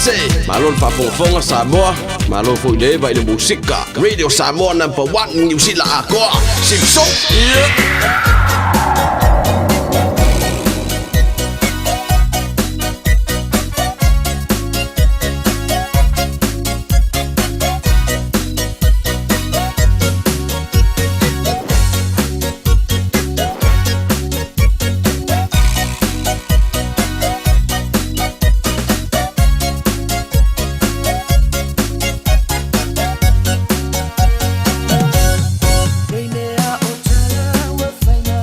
ese Malo le whafonga Samoa Malo fo le vai le musika Radio Samoa #1 New Zealand akoa Simpson
Rainea o tala wa whainga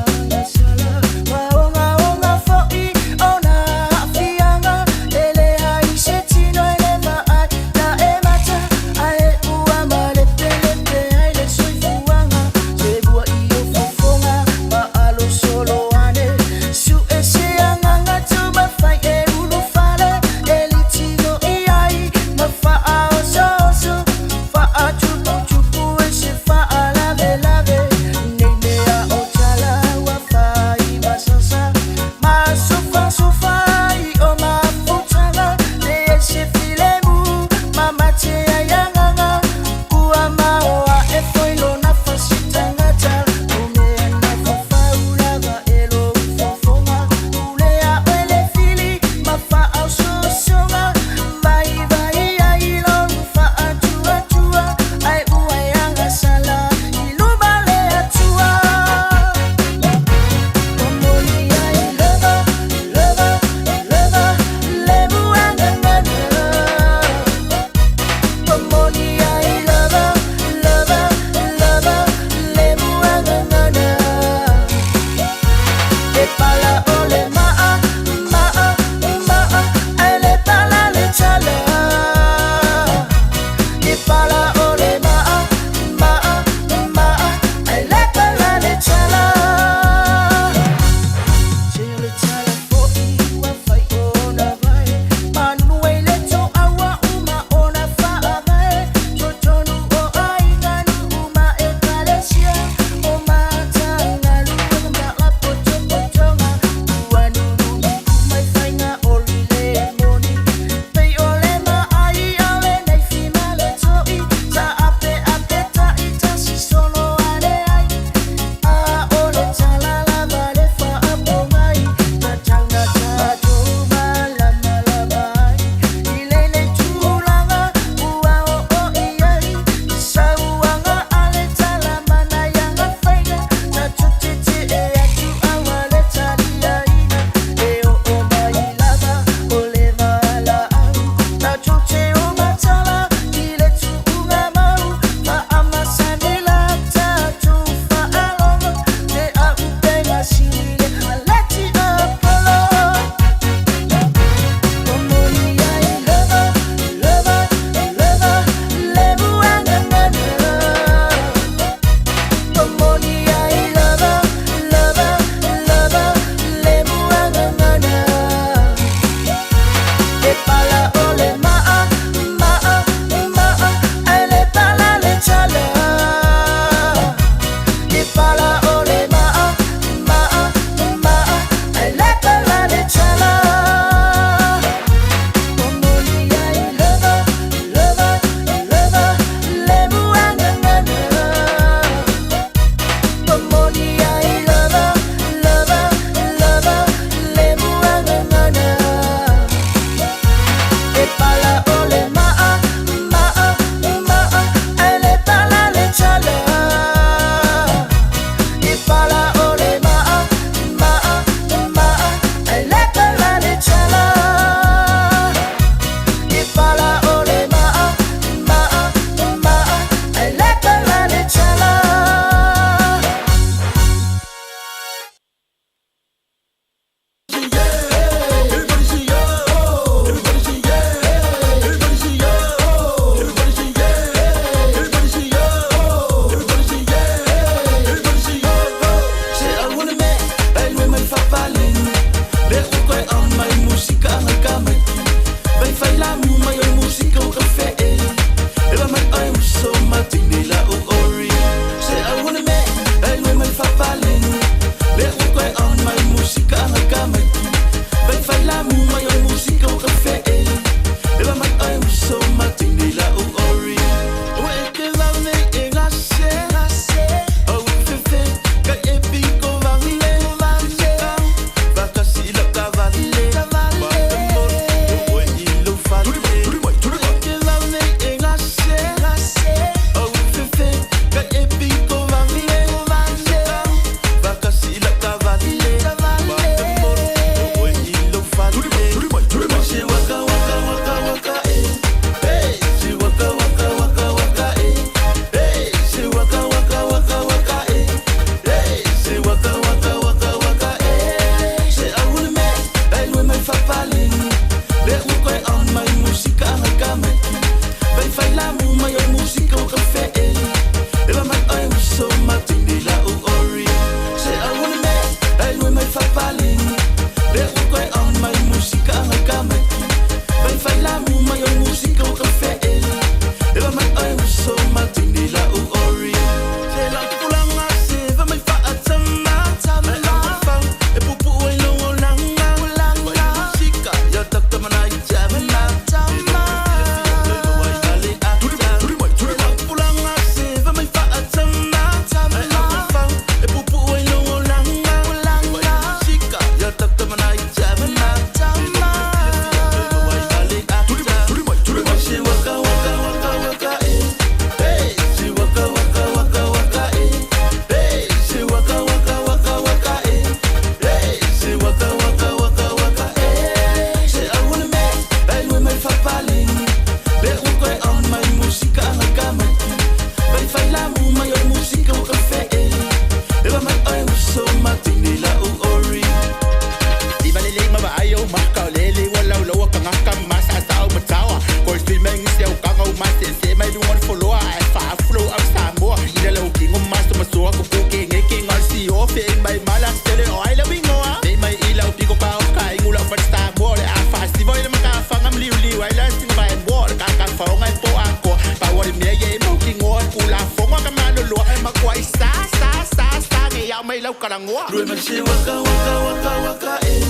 lau karangoa. Rue man se waka waka waka waka eh.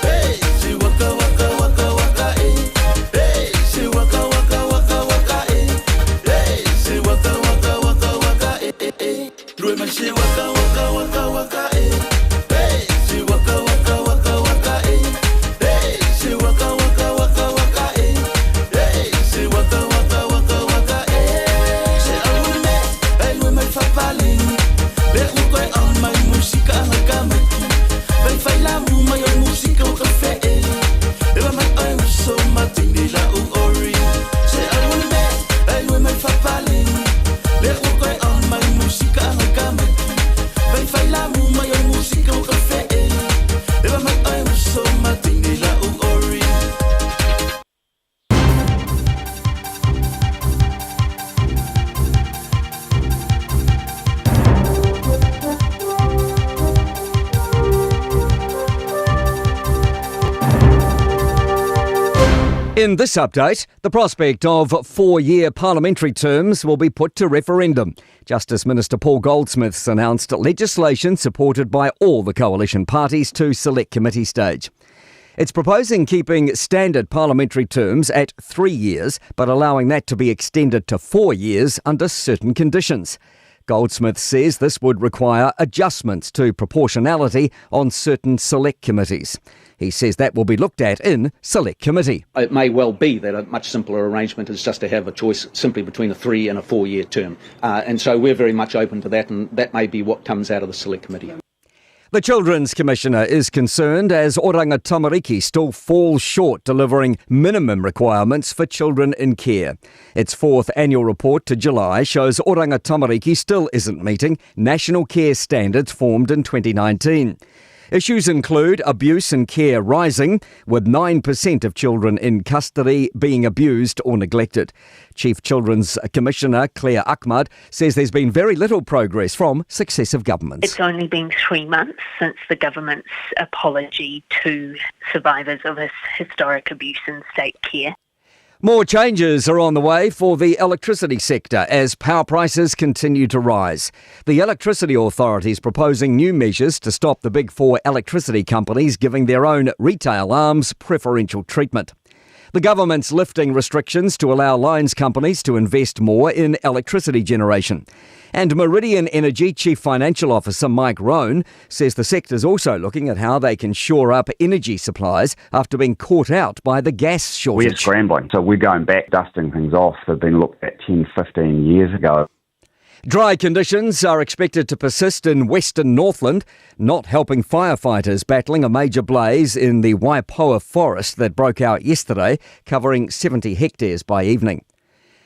Hey, se waka waka waka waka eh. Hey, se waka waka waka waka eh. Hey, se waka waka waka waka eh. Rue man se waka waka waka waka eh. Hey, se waka waka waka waka eh. Hey, se waka waka waka waka eh. Hey, se waka waka waka waka eh. Se alume, alume fa paling. Le ukoy ang may musika ang gamaki. Bay faila mo may musika o kafe eh. Eba may ay so mating nila ang ori. Se alume fa paling. Le ukoy ang may musika ang gamaki. Bay faila mo may musika o kafe eh. Eba may ay so mating nila ang ori.
In this update, the prospect of 4-year parliamentary terms will be put to referendum. Justice Minister Paul Goldsmith's announced legislation supported by all the coalition parties to select committee stage. It's proposing keeping standard parliamentary terms at 3 years, but allowing that to be extended to 4 years under certain conditions. Goldsmith says this would require adjustments to proportionality on certain select committees. He says that will be looked at in select committee.
It may well be that a much simpler arrangement is just to have a choice simply between a 3 and a 4 year term. And so we're very much open to that, and that may be what comes out of the select committee.
The Children's Commissioner is concerned as Oranga Tamariki still falls short delivering minimum requirements for children in care. Its 4th annual report to July shows Oranga Tamariki still isn't meeting national care standards formed in 2019. Issues include abuse and care rising, with 9% of children in custody being abused or neglected. Chief Children's Commissioner Claire Ahmad says there's been very little progress from successive governments.
It's only been 3 months since the government's apology to survivors of historic abuse in state care.
More changes are on the way for the electricity sector as power prices continue to rise. The Electricity Authority is proposing new measures to stop the big 4 electricity companies giving their own retail arms preferential treatment. The government's lifting restrictions to allow lines companies to invest more in electricity generation. And Meridian Energy Chief Financial Officer Mike Rohn says the sector's also looking at how they can shore up energy supplies after being caught out by the gas shortage.
We're scrambling, so we're going back, dusting things off that have been looked at 10, 15 years ago.
Dry conditions are expected to persist in Western Northland, not helping firefighters battling a major blaze in the Waipoua forest that broke out yesterday, covering 70 hectares by evening.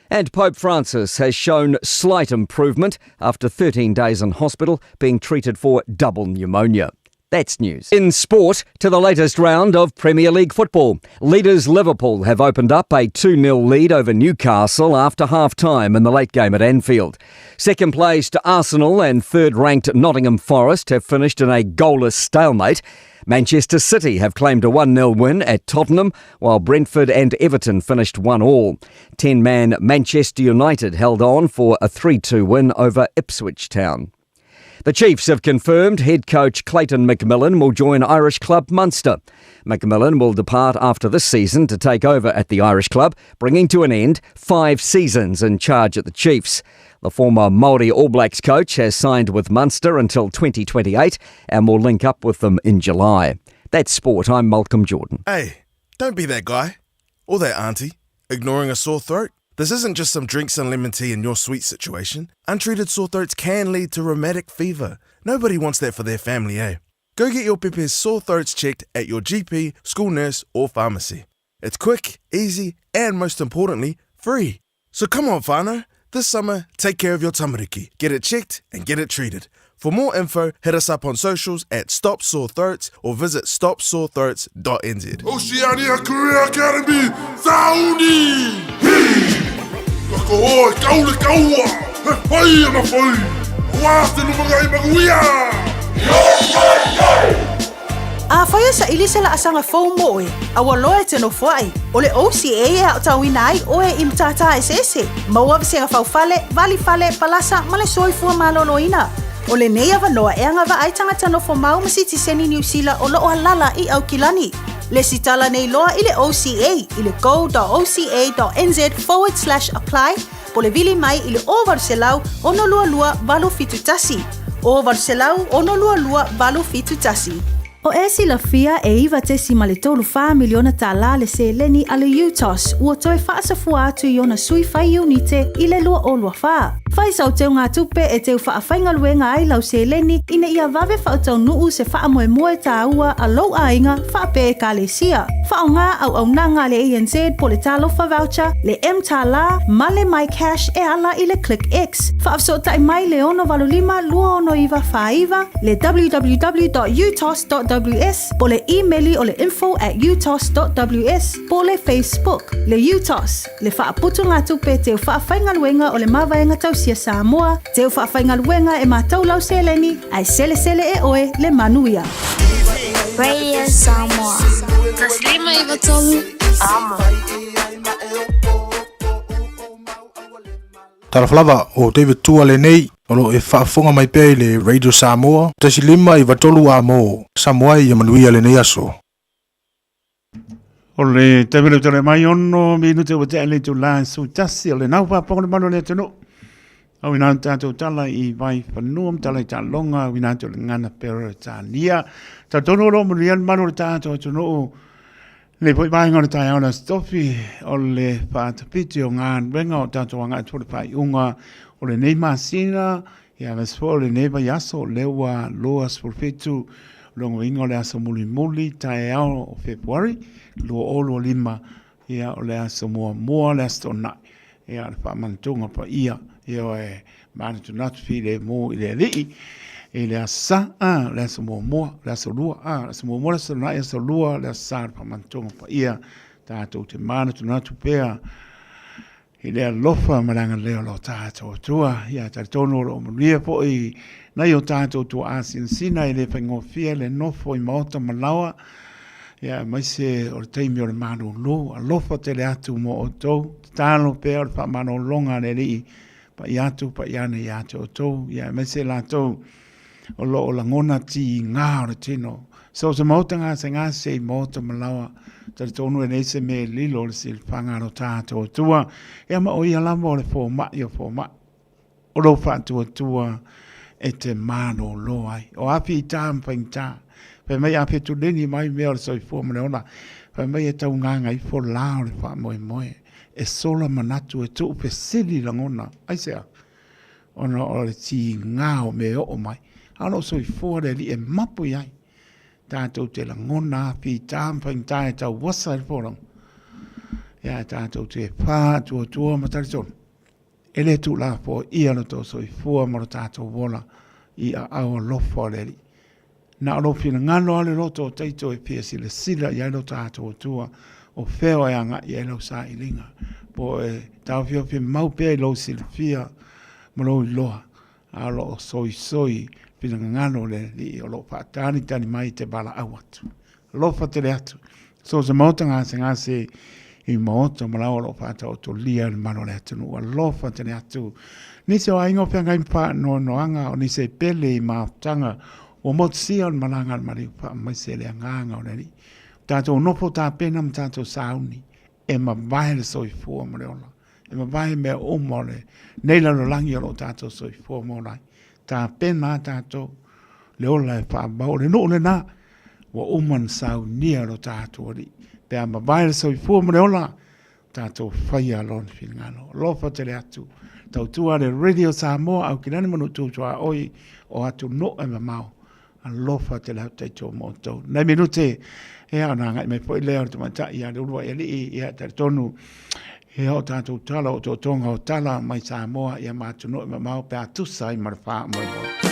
And Pope Francis has shown slight improvement after 13 days in hospital being treated for double pneumonia. That's news. In sport, to the latest round of Premier League football. Leaders Liverpool have opened up a 2-0 lead over Newcastle after half-time in the late game at Anfield. Second place to Arsenal and third-ranked Nottingham Forest have finished in a goalless stalemate. Manchester City have claimed a 1-0 win at Tottenham, while Brentford and Everton finished 1-1. 10-man Manchester United held on for a 3-2 win over Ipswich Town. The Chiefs have confirmed head coach Clayton McMillan will join Irish club Munster. McMillan will depart after this season to take over at the Irish club, bringing to an end 5 seasons in charge at the Chiefs. The former Māori All Blacks coach has signed with Munster until 2028 and will link up with them in July. That's sport. I'm Malcolm Jordan.
Hey, don't be that guy or that auntie ignoring a sore throat. This isn't just some drinks and lemon tea in your sweet situation. Untreated sore throats can lead to rheumatic fever. Nobody wants that for their family, eh? Go get your Pepe's sore throats checked at your GP, school nurse or pharmacy. It's quick, easy and most importantly, free. So come on, whānau. This summer, take care of your tamariki. Get it checked and get it treated. For more info, hit us up on socials at Stop Sore Throats or visit stopsorethroats.nz.
Oceania Career Academy, Saudi! Kako oi, kaule kaua! Hei ana whai! Wāste no mga i maguia!
A whaia sa ili se la asanga whau moe, a waloe te no whai, o le OCA e au tauina ai o e imtata e sese. Maua visenga whau fale, vali fale, palasa, male soifua maloloina. O le nei avanoa e anga wa ai tangata no fo mau masiti seni New Zealand o loo halala i au kilani. Le sitala nei loa i le OCA i le go.oca.nz/apply po le vili mai i le o varselau ono lua lua valu fitu tasi. O varselau ono lua lua valu fitu tasi. O esi la fia e iwa tesi ma le tolu wha miliona tala le se leni a le UTOS ua toe whaasafua atu i ona sui whai unite i le lua o lua wha. Whai sau teo ngā tupe e teo wha whainga luenga ai lau se leni ina ia vave wha tau nuu se wha moe moe ta ua a lau ainga wha pe e ka le sia. Wha o ngā au nanga le ANZ po le talofa voucher, le M tala, ma le My Cash e ala i le Click X. Wha afso tai mai le ono valulima lua ono iwa wha iwa, le www.utos.ws, po le e-maili o le info@utos.ws, po le Facebook, le UTOS, le wha aputu ngā tupe teo wha whainga luenga o le mawaenga tau sia Samoa, teo wha whainga luenga e mātau lau seleni, ai sele sele e oe le manuia.
Radio Samoa. Taslima Ivatolu. Amo.
Talaflava o David Tua nei o lo e whaafonga mai pēi le Radio Samoa. Taslima Ivatolu amo. Samoa i amanuia le nei aso.
O le tawele tole mai ono minute o te ale tu la su tasi o le nau paponga le mano le tenu. Au ina tātou tala i vai whanuam tala i tā longa, au ina tātou le ngana pera tā nia. Tā tono ro murian mano le tātou tunu le poi mai ngana tā yauna stofi o le whaatapiti o ngā renga o tātou anga tūre pai unga o le nei masina ia vespo le nei vai aso lewa loa sporfitu longo ingo le aso muli muli tā yao o Februari lo olo lima ia o le aso mua le aso nai ia le whaamantunga pa ia io e mani tu natu fi le mo i le lii e le asa le asa mua le asa lua le asa mua le asa nai asa lua le asa pa mantonga pa ia tātou te mani tu natu pea i le alofa maranga leo lo tātou tua ia tātono o maria po i nai o tātou tu asin sina i le whaingofia le nofo i maota malawa ia mai se o le teimi o le manu lo alofa te le atu mo o tau tālo pea o le wha mano longa le lii pa iatu pa iane iatu o tau ia me se la tau o lo o la ngona ti ngā o le tino so se mauta ngā se ngā se mauta malawa tari tonu e neise me lilo le sil whangaro tātou o tua ia ma o ia lama o le fō mai o fō mai o lo whātua tua e te mano lo ai o api i tā mpang tā pe mai api tu leni mai mea o le soi fō mane ona pe mai e tau nganga i fō lao le wha moe moe e sola manatu e tu pe sili langona ai sea ona o le ti ngao me o mai ano so i fore li e mapu ai tātou te langona pi tāmpang tāe tau wasa i forang ia tātou te pā tua matari son e le tu la po ia no to so i fua maro tātou wola i a au lofo le li na alofi na ngano ale roto teito e pia sila sila i ailo tātou tua o feo e anga i elo sa i linga. Po e tau fio fi mau pia i lo silfia malo i loa. A lo soi pina ngano le li o lo patani tani mai te bala awatu. Lofa te le atu. So se mauta ngase i mauta malao lo pata o to lia le mano le atu nua. Lofa te le atu. Nise o aingo pia ngai mpa no anga o nise pele i mautanga o motsia o malanga mari pa mai se le nganga o le li. Tātou nopo tā pena m tātou sauni e ma vai le soi fua mo le ola. E ma vai mea o mo le neila lo langi o lo tātou soi fua mo lai. Tā pena tātou le ola e whaabau le no le nā wa uman saunia lo tātou ori. Pea ma vai le soi fua mo le ola tātou whaia lon whingano. Lofa te le atu. Tau tua le Radio Samoa au ki nani manu tūtua oi o atu no e ma mau. Lofa te lau te tō mō tau. Nei minute, e ana ngai me poi leo te mata i ane urua e li i a te tonu he o tātou tala o tō tonga o tala mai Samoa i a mātu no e ma mau pe a tusa i marwha moi moi.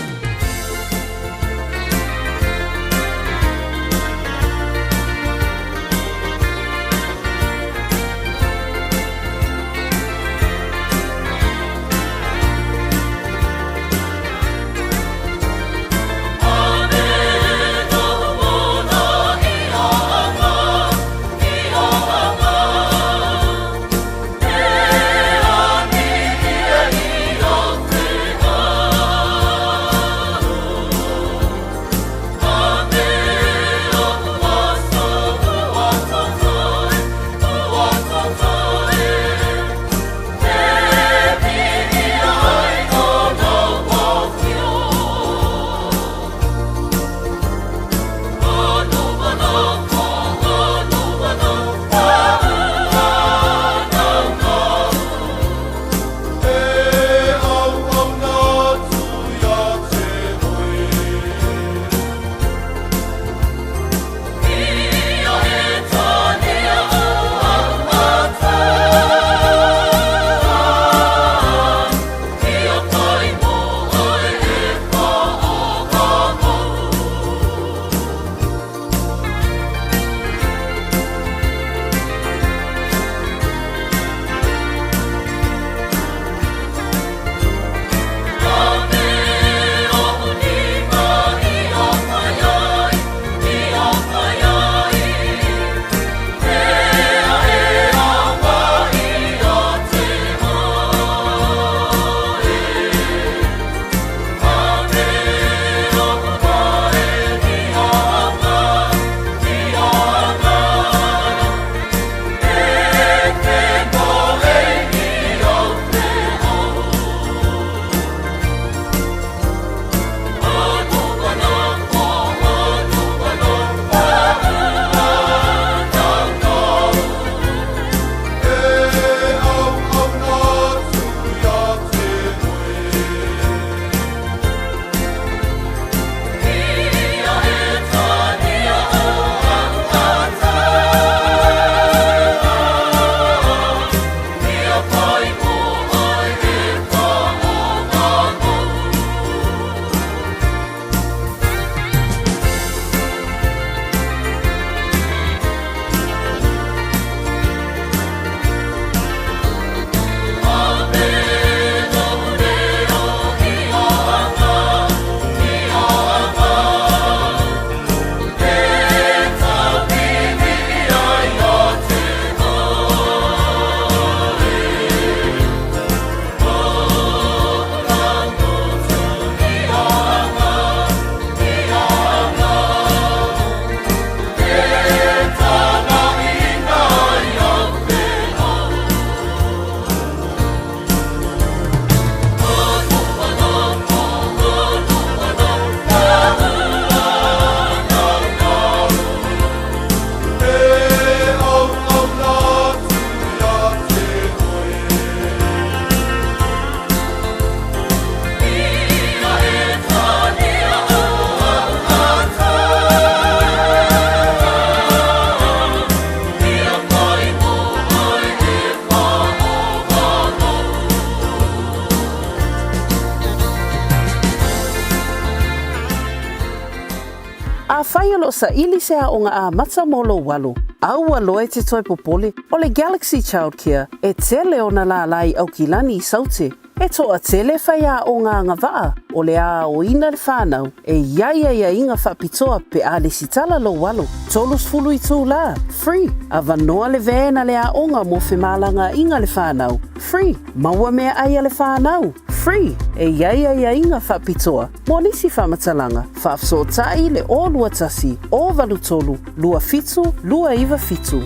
whaiolo sa ili se a o ngā a mata molo walo. Aua loe te toi popole o le Galaxy Childcare e tele o na la lai au ki lani I saute. E toa tele whaia o ngā waa o le a o ina le whanau e ia inga whapitoa pe a le sitala lo walo. Tolus fulu I tū la, free. A vanoa le vēna le a onga mo whemalanga inga le whanau, free. Maua mea aia le whanau, free. E ia inga whapitoa. Mo nisi whamatalanga, whafso tai le o lua tasi, o valu tolu, lua fitu, lua iwa fitu.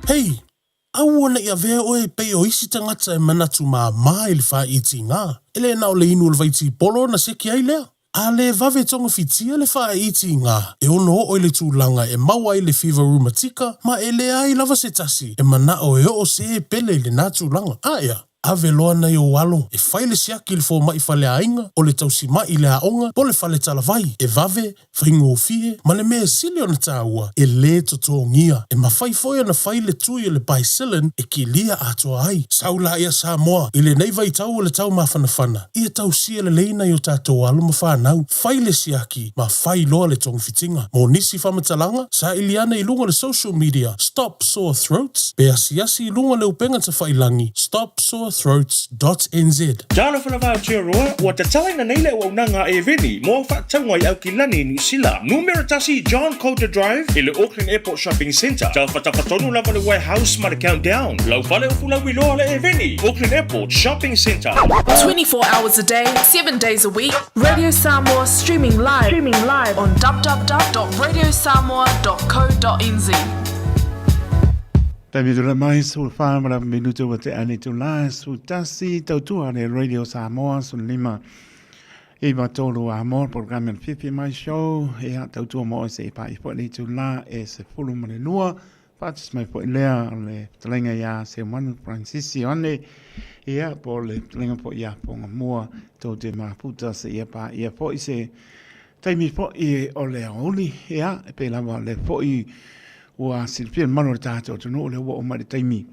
Hei! Aua na ia vea oe pei o isi tangata e manatu maa I le wha iti ngā. Ele na o le inu le vaiti polo na seki ai lea. A le vave tonga fitia le wha iti ngā. E ono o le tūlanga e maua I le fever rheumatica, ma e le ai lava se tasi. E mana o e o se pele le nā tūlanga. Aia. Ave loa na I o walo, e whaile siaki le fō mai whale ainga, o le tausi mai le aonga, po le whale talavai, e vave, whaingo o fie, ma le mea sili o na tāua, e le toto ngia, e ma whaifoia na whaile tui o le baisilin, e ki lia atoa ai, saula ia Samoa, I le neiva I tau o le tau mawhanawhana, ia tausia le leina I o tātou alo ma whanau, whaile siaki, ma whai loa le tonga fitinga, mo nisi whamatalanga, sa iliana I lunga le social media, Stop Sore Throats, pe asiasi I lunga le upenga ta whailangi, Stop Sore Throats.nz.
Jalo whanawha tia roa, ua te tawaina neile o unanga e veni, mo whaktaunga I au ki lani New Zealand. Numero tasi John Coulter Drive, I le Auckland Airport Shopping Centre. Tau whatawhatonu lava le Warehouse ma le Countdown. Lau whale o fula wiloa le e veni, Auckland Airport Shopping Centre.
24 hours a day, 7 days a week. Radio Samoa streaming live on www.radiosamoa.co.nz.
Taimi tula mai sul whamara minutu wa te ane tula su tasi tautua le Radio Samoa sun lima I matolu a mor programa Fifi mai show e a tautua mo se pa I pole tula e se fulu mane lua fatis mai po lea le talenga ya se manu Francisi ane e a po le talenga po ya ponga mua tau te maputa se ia pa ia po I se taimi po I o le aoli e a pe lava le po I ua silpia mano le tātou tunu le ua o mare taimi.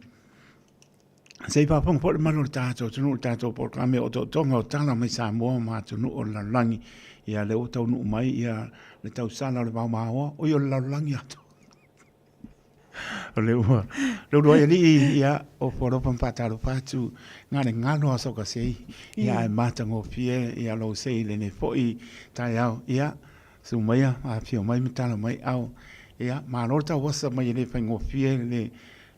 Sei pāpong po le mano le tātou tunu le tātou porkame o tonga o tala mai Samoa ma tunu o la langi ia le o tau nuu mai ia le tau sala o le mau mahoa o i o la langi ato. O le ua ia li ia o poropan pataro patu ngare ngano a soka sei ia e matango pie ia lo sei le ne foi tai au ia sumaya a pio mai mitala mai au ia malorta wasa mai le fango fie le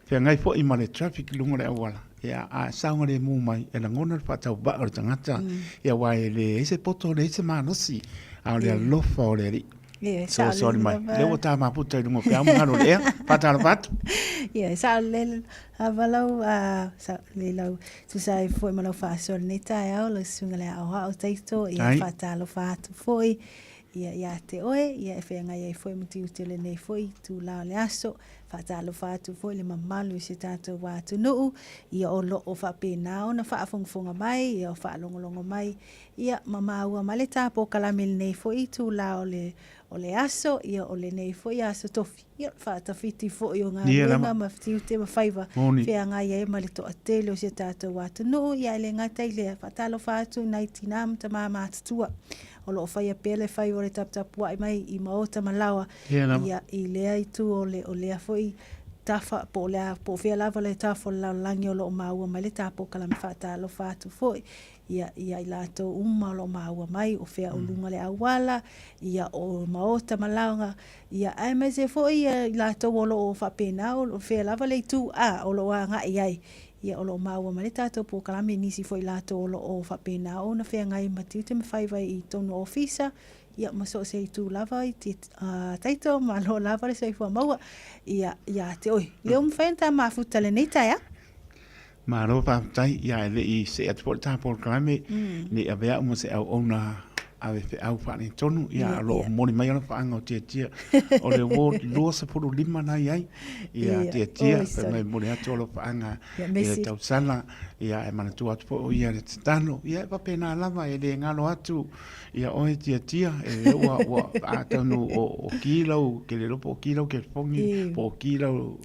fe ngai fo I male traffic lunga le awala ia a saunga le mu mai e ngona fa tau ba o tangata ia wai le ese poto le ese manosi a le lofa o le ri so sorry mai le wata ma puta lunga pe amu ngano le patalo pat
ia sa le avalau sa le lau tu sai foi malo fa sol neta ia o sunga le au taito ia fatalo fa tu foi ia te oe, ia e whenga ia foi muti utile nei foi tu lao le aso, whatalo whatu foi le mamalu se tātou wātu nuu, ia o lo o whapena o na whaafongfonga mai, ia o whaalongolongo mai, ia mamaua ma le tāpo kalamil nei foi tu lao o le aso, ia o le nei foi aso tofi, ia whaatawhiti foi o ngā runga ma whiti ute ma whaiva, whenga ia e ma le toa tele o se tātou wātu nuu, ia le ngatai le whatalo whatu nai tinam ta mā mātutua. O lo fai a pele fai o le tap wai mai I maota malawa ia I lea I tu o lea foi tafa po lea po fia lava le tafa la langi o lo maua mai le tapo kala me fata lo fatu foi ia I lato uma lo maua mai o fia o lunga le awala ia o maota malawa ia ai mai se foi ia lato o lo o fa pena o fia lava le tu o lo nga ai ia o lo maua ma le tātou po kalame nisi foi lato o lo o whapena o na whea ngai mati te me whaiwai I tonu ofisa ia maso se I tū lava I te taito ma lo lava le seifua maua ia te oi leo mwhenta ma futa le neita ia
ma lo pa tai ia le I se at por ta por kalame ni avea mo se au ona ave fe au fa ni tonu ia lo moni mai ona fa anga o tia o le wo lo se por lima na ia tia pe mai moni ato lo fa anga ia tau sala ia e mana tu atu po ia le tano ia pa pena lava e le ngalo atu ia o tia e wa atanu o kilo ke le po kilo ke fongi po kilo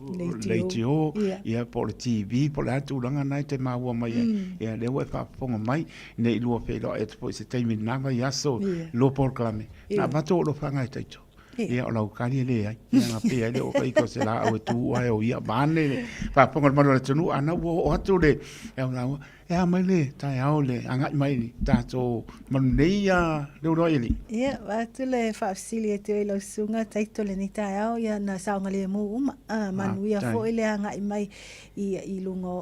leitio ia po le TV po le atu langa nai te maua mai ia le wa fa fonga mai nei lu fe lo et po se taimi nava ia so lo por clame na bato lo fanga taito ia o lau kari le ai ia nga pe le o kai ko se la o tu ai o ia bane le pa ponga mo le tunu ana o atu le e o e mai le tai au le anga mai ni tato maneia le no ili
ia atu le fa silia te lo sunga taito le ni tai au ia na saunga le mu uma manuia fo ile anga mai i lungo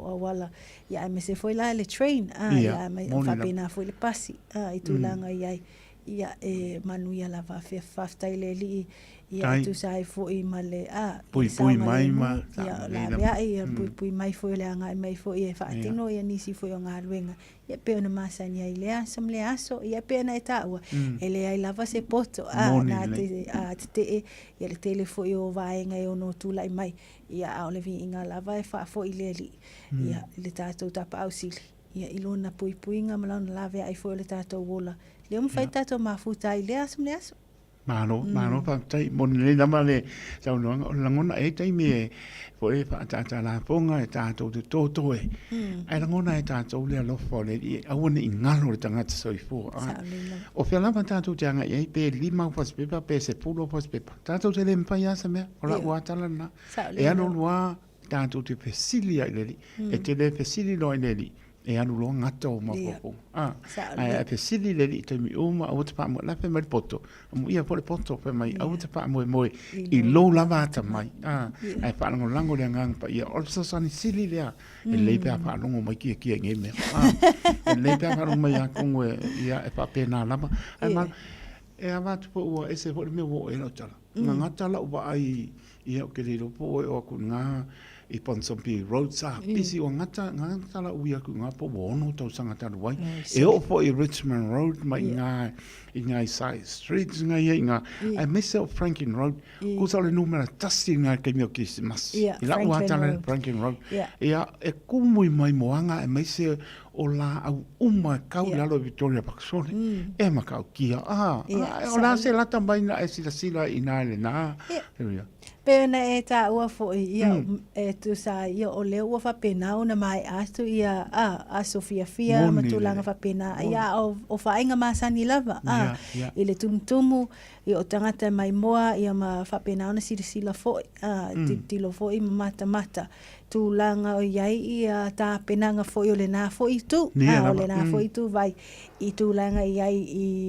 o wala ia me se foi la le train ia me fa pena foi le pasi i tu langa ia e manuia la va fa taile li ia tu sai foi male
pui mai ma
ia la ia pui mai foi le anga mai foi e fa tino ia nisi foi nga luenga ia pe ona masani ai le asam le aso ia pe na eta ua ele ai lava se poto na te ia le tele foi o vaenga e ono tu lai mai ia o le vinga lava e fa foi le li ia le tato tapa ausili ia ilona pui nga malana lava ai foi le tato wola le mo fai tato mafuta i le asam le aso
Mano pa tai mon le nama le sa no langona e tai me fo e pa ta la ponga e ta to to e ai langona e ta to le lo fo le i a woni ingalo le tanga so i fo o fe la ta to tanga e pe lima fo pe pa pe se pulo fo pe ta to le mpa ya sa me o la wa ta la na e ano wa ta to te fesilia le e te le fesili lo le e anu lo ngata o mapopo ai pe sili le te mi uma o te pa mo la pe mai poto mo ia po le poto pe mai o te pa mo i lo lava ta mai ai pa ngo lango le ngang pa ia o so sani sili le e le pe pa ngo mai ki nge me e le pe pa mai a ko ia e pa pe na lava ai ma e ava tu po e se po me wo e no tala ngata la o ai ia o ke le po o ku nga I Ponsonby Road sa pisi o ngata la uia ku nga po wono tau sanga taru wai e o po I Richmond Road mai nga I nga side streets nga ia nga I miss out Franklin Road ku sa le numera tasi nga ke mio ki mas I la ua tala Franklin Road ia e kumui mai moanga e mai se o la au kau lalo Victoria Paxone e makau kia o la se lata mai na e sila ina le na
pena e ta ua fo ia e tu sa ia o le ua fa pena una mai astu ia a Sofia Fia matulanga fa pena ia o fa inga masani lava ile tumtumu i o tangata mai moa ia ma fa pena una sila fo tilo fo I mata tu langa o iai ia ta penanga fo o le na fo I tu o le na fo I tu vai I tu langa iai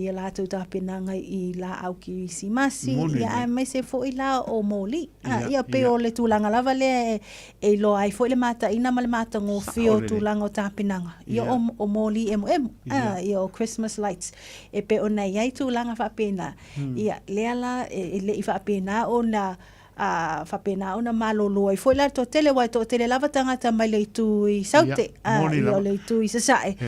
I la tu ta penanga I la au ki simasi ia mai se fo I la o moli ia pe o le tu langa lava le e lo ai fo le mata ina ma le mata ngo fio tu langa o ta penanga ia o moli ia o Christmas lights e pe ona iai tu langa fa pena ia le ala le I fa pena ona fa pena ona malolo ai foi la to tele lava tangata mai le tu I saute ia le tu I sasae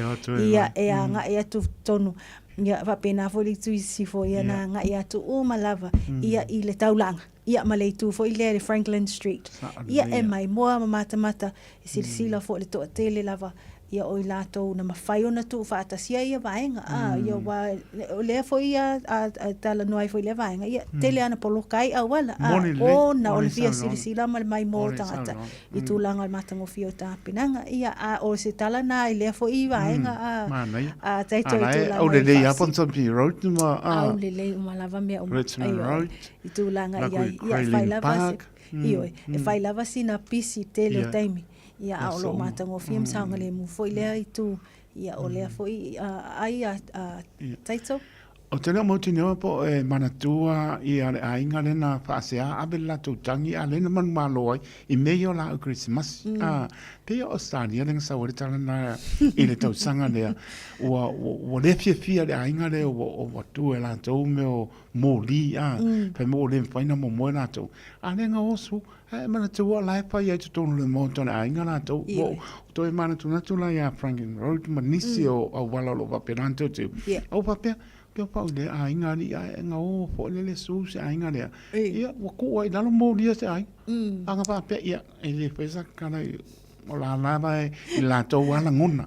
ia e anga ia tu tonu ia fa pena foi le tu si foi na nga ia tu o malava ia I le taulanga ia ma le tu foi le Franklin Street ia e mai moa mata sila foi le to tele lava ia o lato na mafai ona tu fa atasia ia vaenga ia wa le foi ia tala no ai foi le vaenga ia tele ana polo kai a wala o na o fia sila mal mai mo tata I tu langa matango fio ta pinanga ia o se tala na le foi vaenga a taito tu la
o le ia Ponsonby Road ma
o le uma lava me
Richmond Road
I tu langa ia fai lava io e fai lava sina pisi tele taimi ia o lo matango film sanga le mu foi le I tu ia o le foi ai taito
o tena mo tino po manatua I ale ainga le na fasea abela tu tangi ale na man malo I meio la Christmas pe o stania le sa ori tala na I le tau sanga le o le fia le ainga le o tu la tu me o moli pe mo le faina mo mo na tu ale nga osu mana tu la pa ia tu tonu le mo tona ainga na tu to mana tu na tu la ya Franklin Road manisi o wala lo va peranto tu o papia pe pa le ainga ni nga o fo le su se ainga le ia wa ko ai dalo mo dia se ai anga pa pe ia ele pesa kana o la lava I la to wala ngona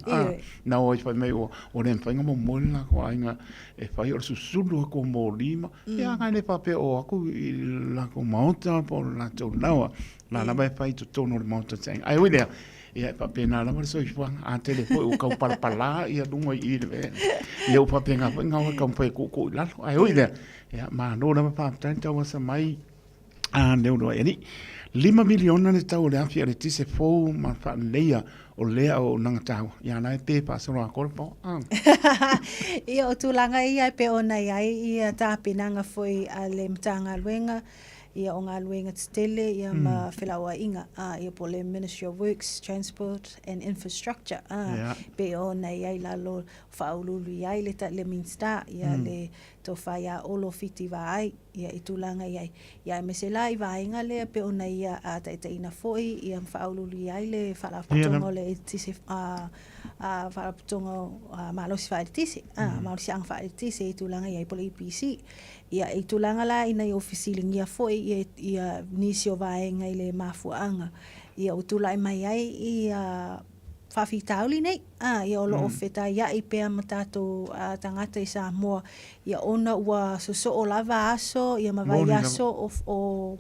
na o fa me o le fa mo mo la ko ainga e fa o susulu ko mo lima ia nga le pa pe o aku la ko mauta po la to na la lava fa to tono le mauta sai ai we ia pa pena la so ifwa a tele fo o ka pala ia lungo I le ia o pa penga fo nga ka fo ku la ai oi le ia ma no na pa tanta wa sa mai a ne no ni 5 miliona ne tau le afia le tise fo ma fa leia o lea o nanga tau ia nai pe pa so a korpo
ia o tulanga ia pe ona ia ta pinanga foi a le mtanga luenga ia o ngā luenga tele ia ma whilaua inga ia po le Ministry of Works, Transport and Infrastructure pe ona ia lalo whaululu ia le ta le minsta ia le to whaia olo fiti vai ia I tulanga ia me se lai vainga le pe ona ia a taitaina foi ia whaululu ia le whalaputongo le tise whalaputongo malosi whaeritise malosi ang whaeritise I tulanga ia po le EPC ia I tulanga la ina I ofisilingia foi ia nisi o vaenga I le mafuanga ia o tulai mai ai ia whawhitauli nei ia o loo wheta ia I pea matato tangata I Samoa ia ona ua soso o lava aso ia mawai aso o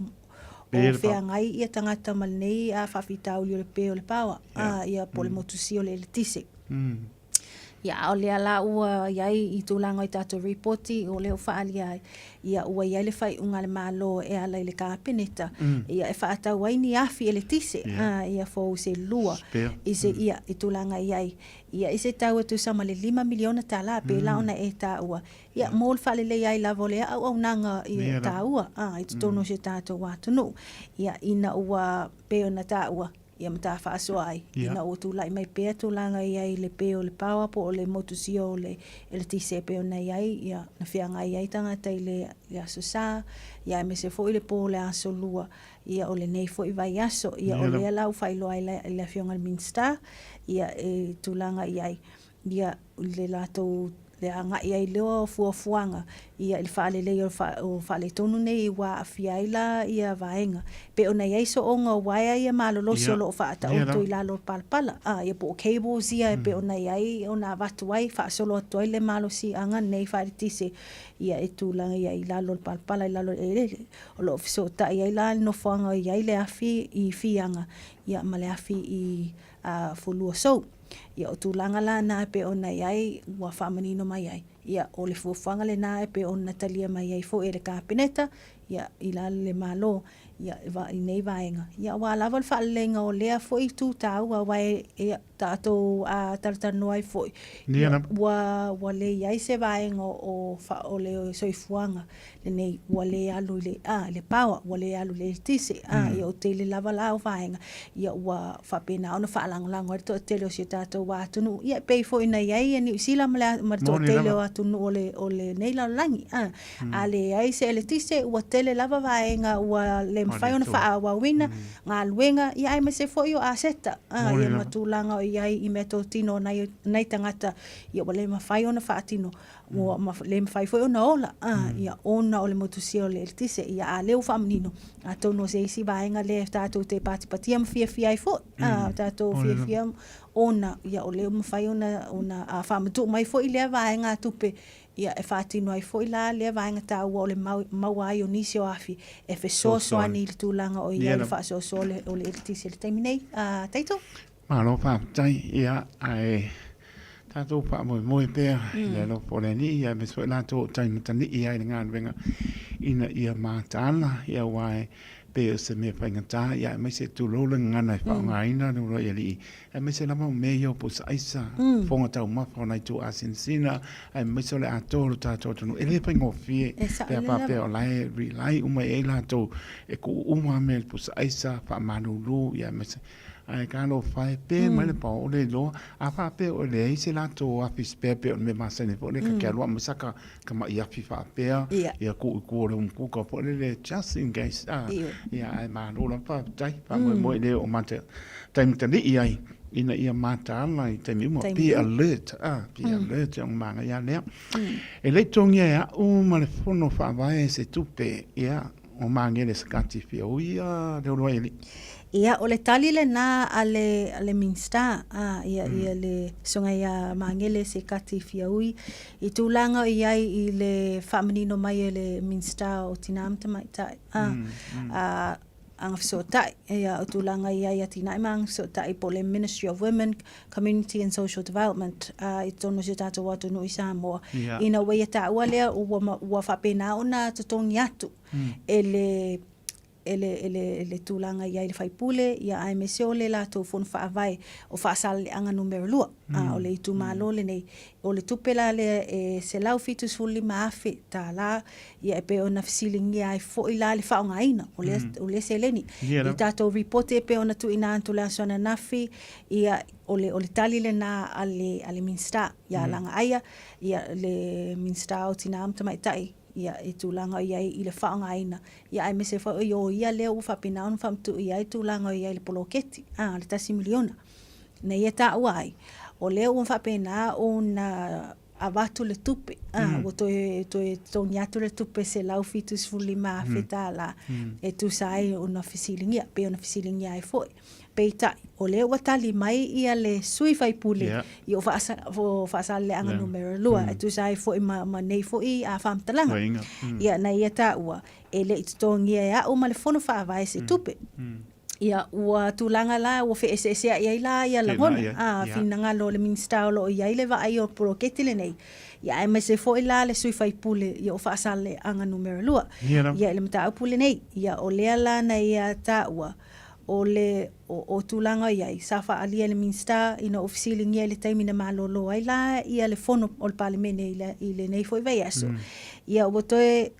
whiangai ia tangata malnei a whawhitauli o le peo le pawa ia po le motusi o le tise ia o le ala ua iai I tulanga I tato reporti o leo whaalia ia ua iai le whai unga le malo e ala I le kāpeneta ia e whaatau ai ni afi e le tise ia fōu se lua I se ia I tulanga iai ia I se tau atu sama le 5 miliona tala pe la ona e taua ia mōl whalele iai lavo le au nanga I taua I tutono se tato watunu ia ina ua pe ona taua ia mata whaasoa ai ina o tūlai mai pēr tūlanga iai le pēo le pawa po o le motusio o le tise pēo na iai ia na whianga iai tangata I le aso sā ia me se fo I le pō le aso lua ia o le nei fo I vai aso ia o le alau whailoa I le whianga le minsta ia e tūlanga iai ia le lato le anga iai leo fuafuanga ia il whaale leo o whaale tonu nei wa awhiaila ia vaenga pe ona iai so onga waia ia malolosi o loo whaata auto I lalo palpala ia po cables ia pe ona iai ona watu ai whaasolo atu ai le malosi anga nei whaeritise ia e tūlanga ia I lalo palpala I lalo o loo fiso ta iai la no whanga iai le afi I whianga ia ma le afi I fulua sou ia o tūlanga la nā pe ona iai ua whamanino mai ai ia o le fuafanga le nā pe ona talia mai ai fo e le kāpeneta ia I la le malo ia I nei vaenga ia wa lava le whaalenga o lea fo I tū tau a wai e tātou a taratanu ai fo wa le iai se vaenga o le soifuanga le nei wa le alu le pawa wa le alu le tise ia o te le lava la o vaenga ia ua whapena ona whaalangolango ar to tele o si tātou wātunu ia pei fo ina iai ni usila ma to tele o atunu o le nei la langi a le iai se le tise ua tele lava vaenga ua le mawhai ona wha wawina ngā luenga ia ai me se fo I o aseta ia matulanga o iai I meto tino nei tangata ia wa le mawhai ona wha atino le mawhai fo ona ola ia ona o le motusia o le tise ia a leo whamanino a tono se isi vaenga le tātou te patipatia mawhia ai fo tātou whia ona ia o leo mawhai ona a whamatu mai fo I lea vaenga tupe ia e whaatino ai fo I la lea vaenga tāua o le maua ai o nisi o afi e whesoso ani I le tūlanga o ia le whaasoso o le tise le taiminei taito
Malo whaatai ia ai tātou whaamoe pēr ia lo poreni ia me soe lātou taimatani ia I ngā wenga ina ia mātāna ia wai pe se me whaingata ia me se tūlola ngana I whaongaina nura ia li e me se lama me yo po saisa whonga tau mawha nai tū asinsina e me se le atoru tātou tunu e le paingo fie pe a pape o lai rilai uma e lātou e ku uma me po saisa whamanulu ia me se ai kalo fai pe mai le pa o le lo a fa pe o le ise la to a fis pe pe me ma se ne po le ka lo ma saka ka ma ia fi fa pe ia ku le ku ka po le just in case ia ai ma lo la fa tai pa mo le o ma te time te ni ai ina ia mata mai te mi mo be alert on manga ia le e le tongia ia o ma le fono fa vai se tupe ia o mangele skati fi o ia le ro ele
ia o le tali le na ale minsta ia le songa ia mangele se kati fiaui I tūlanga ia I le whamanino mai le minsta o tinamta mai tai ang fsota ia utulanga ia tina mang fsota po le Ministry of Women, Community and Social Development itono si tata watu no Samoa ina we ta wale wa fa pena ona totong yatu ele tulanga ia le fai pule ia ai me se ole la to fon fa vai o fa sal anga numero lua o le tu malo le nei o le tupela le se lau fitu suli maafi ta la ia pe ona fisiling ia fo ila le fa nga ina o le seleni i tato report pe ona tu ina tu la sona nafi ia o le tali le na ale minsta ia langa aya ia le minsta o tina am tamai tai ia tulanga ia i le whaanga aina. Ia ai me se wha o ia leo uwha pina anu whamtu ia i tulanga ia i le poloketi. Le tasi miliona. Na ia ta uai. O leo uwha pina o na awatu le tupe. O toi toniatu le tupe se lau fitu sfuli maa feta la. E tu sai o na fisilingia. Pe o na fisilingia ai foi. Peitai, o leo watali mai ia le sui fai pule i o whaasa le anga numero lua. E tu sai foi ma nei foi a whamtalanga. Ia na ia ta ua. E le itotongia ia o ma le fono whaavai se tupe. Ia ua tulanga la ua fe ese ia la ia la ngona. Finanga lo le minsta lo ia ile va ai o proketi le nei. Ia e me se foi la le sui fai pule i o whaasa le anga numero lua. Ia ile mta pule nei. Ia o lea la na ia ta ua. O tulanga iai safa alia le minsta ina ofisili ngia le taimina malolo ai la ia le fono o le palemene i le nei foi vai aso ia ua toe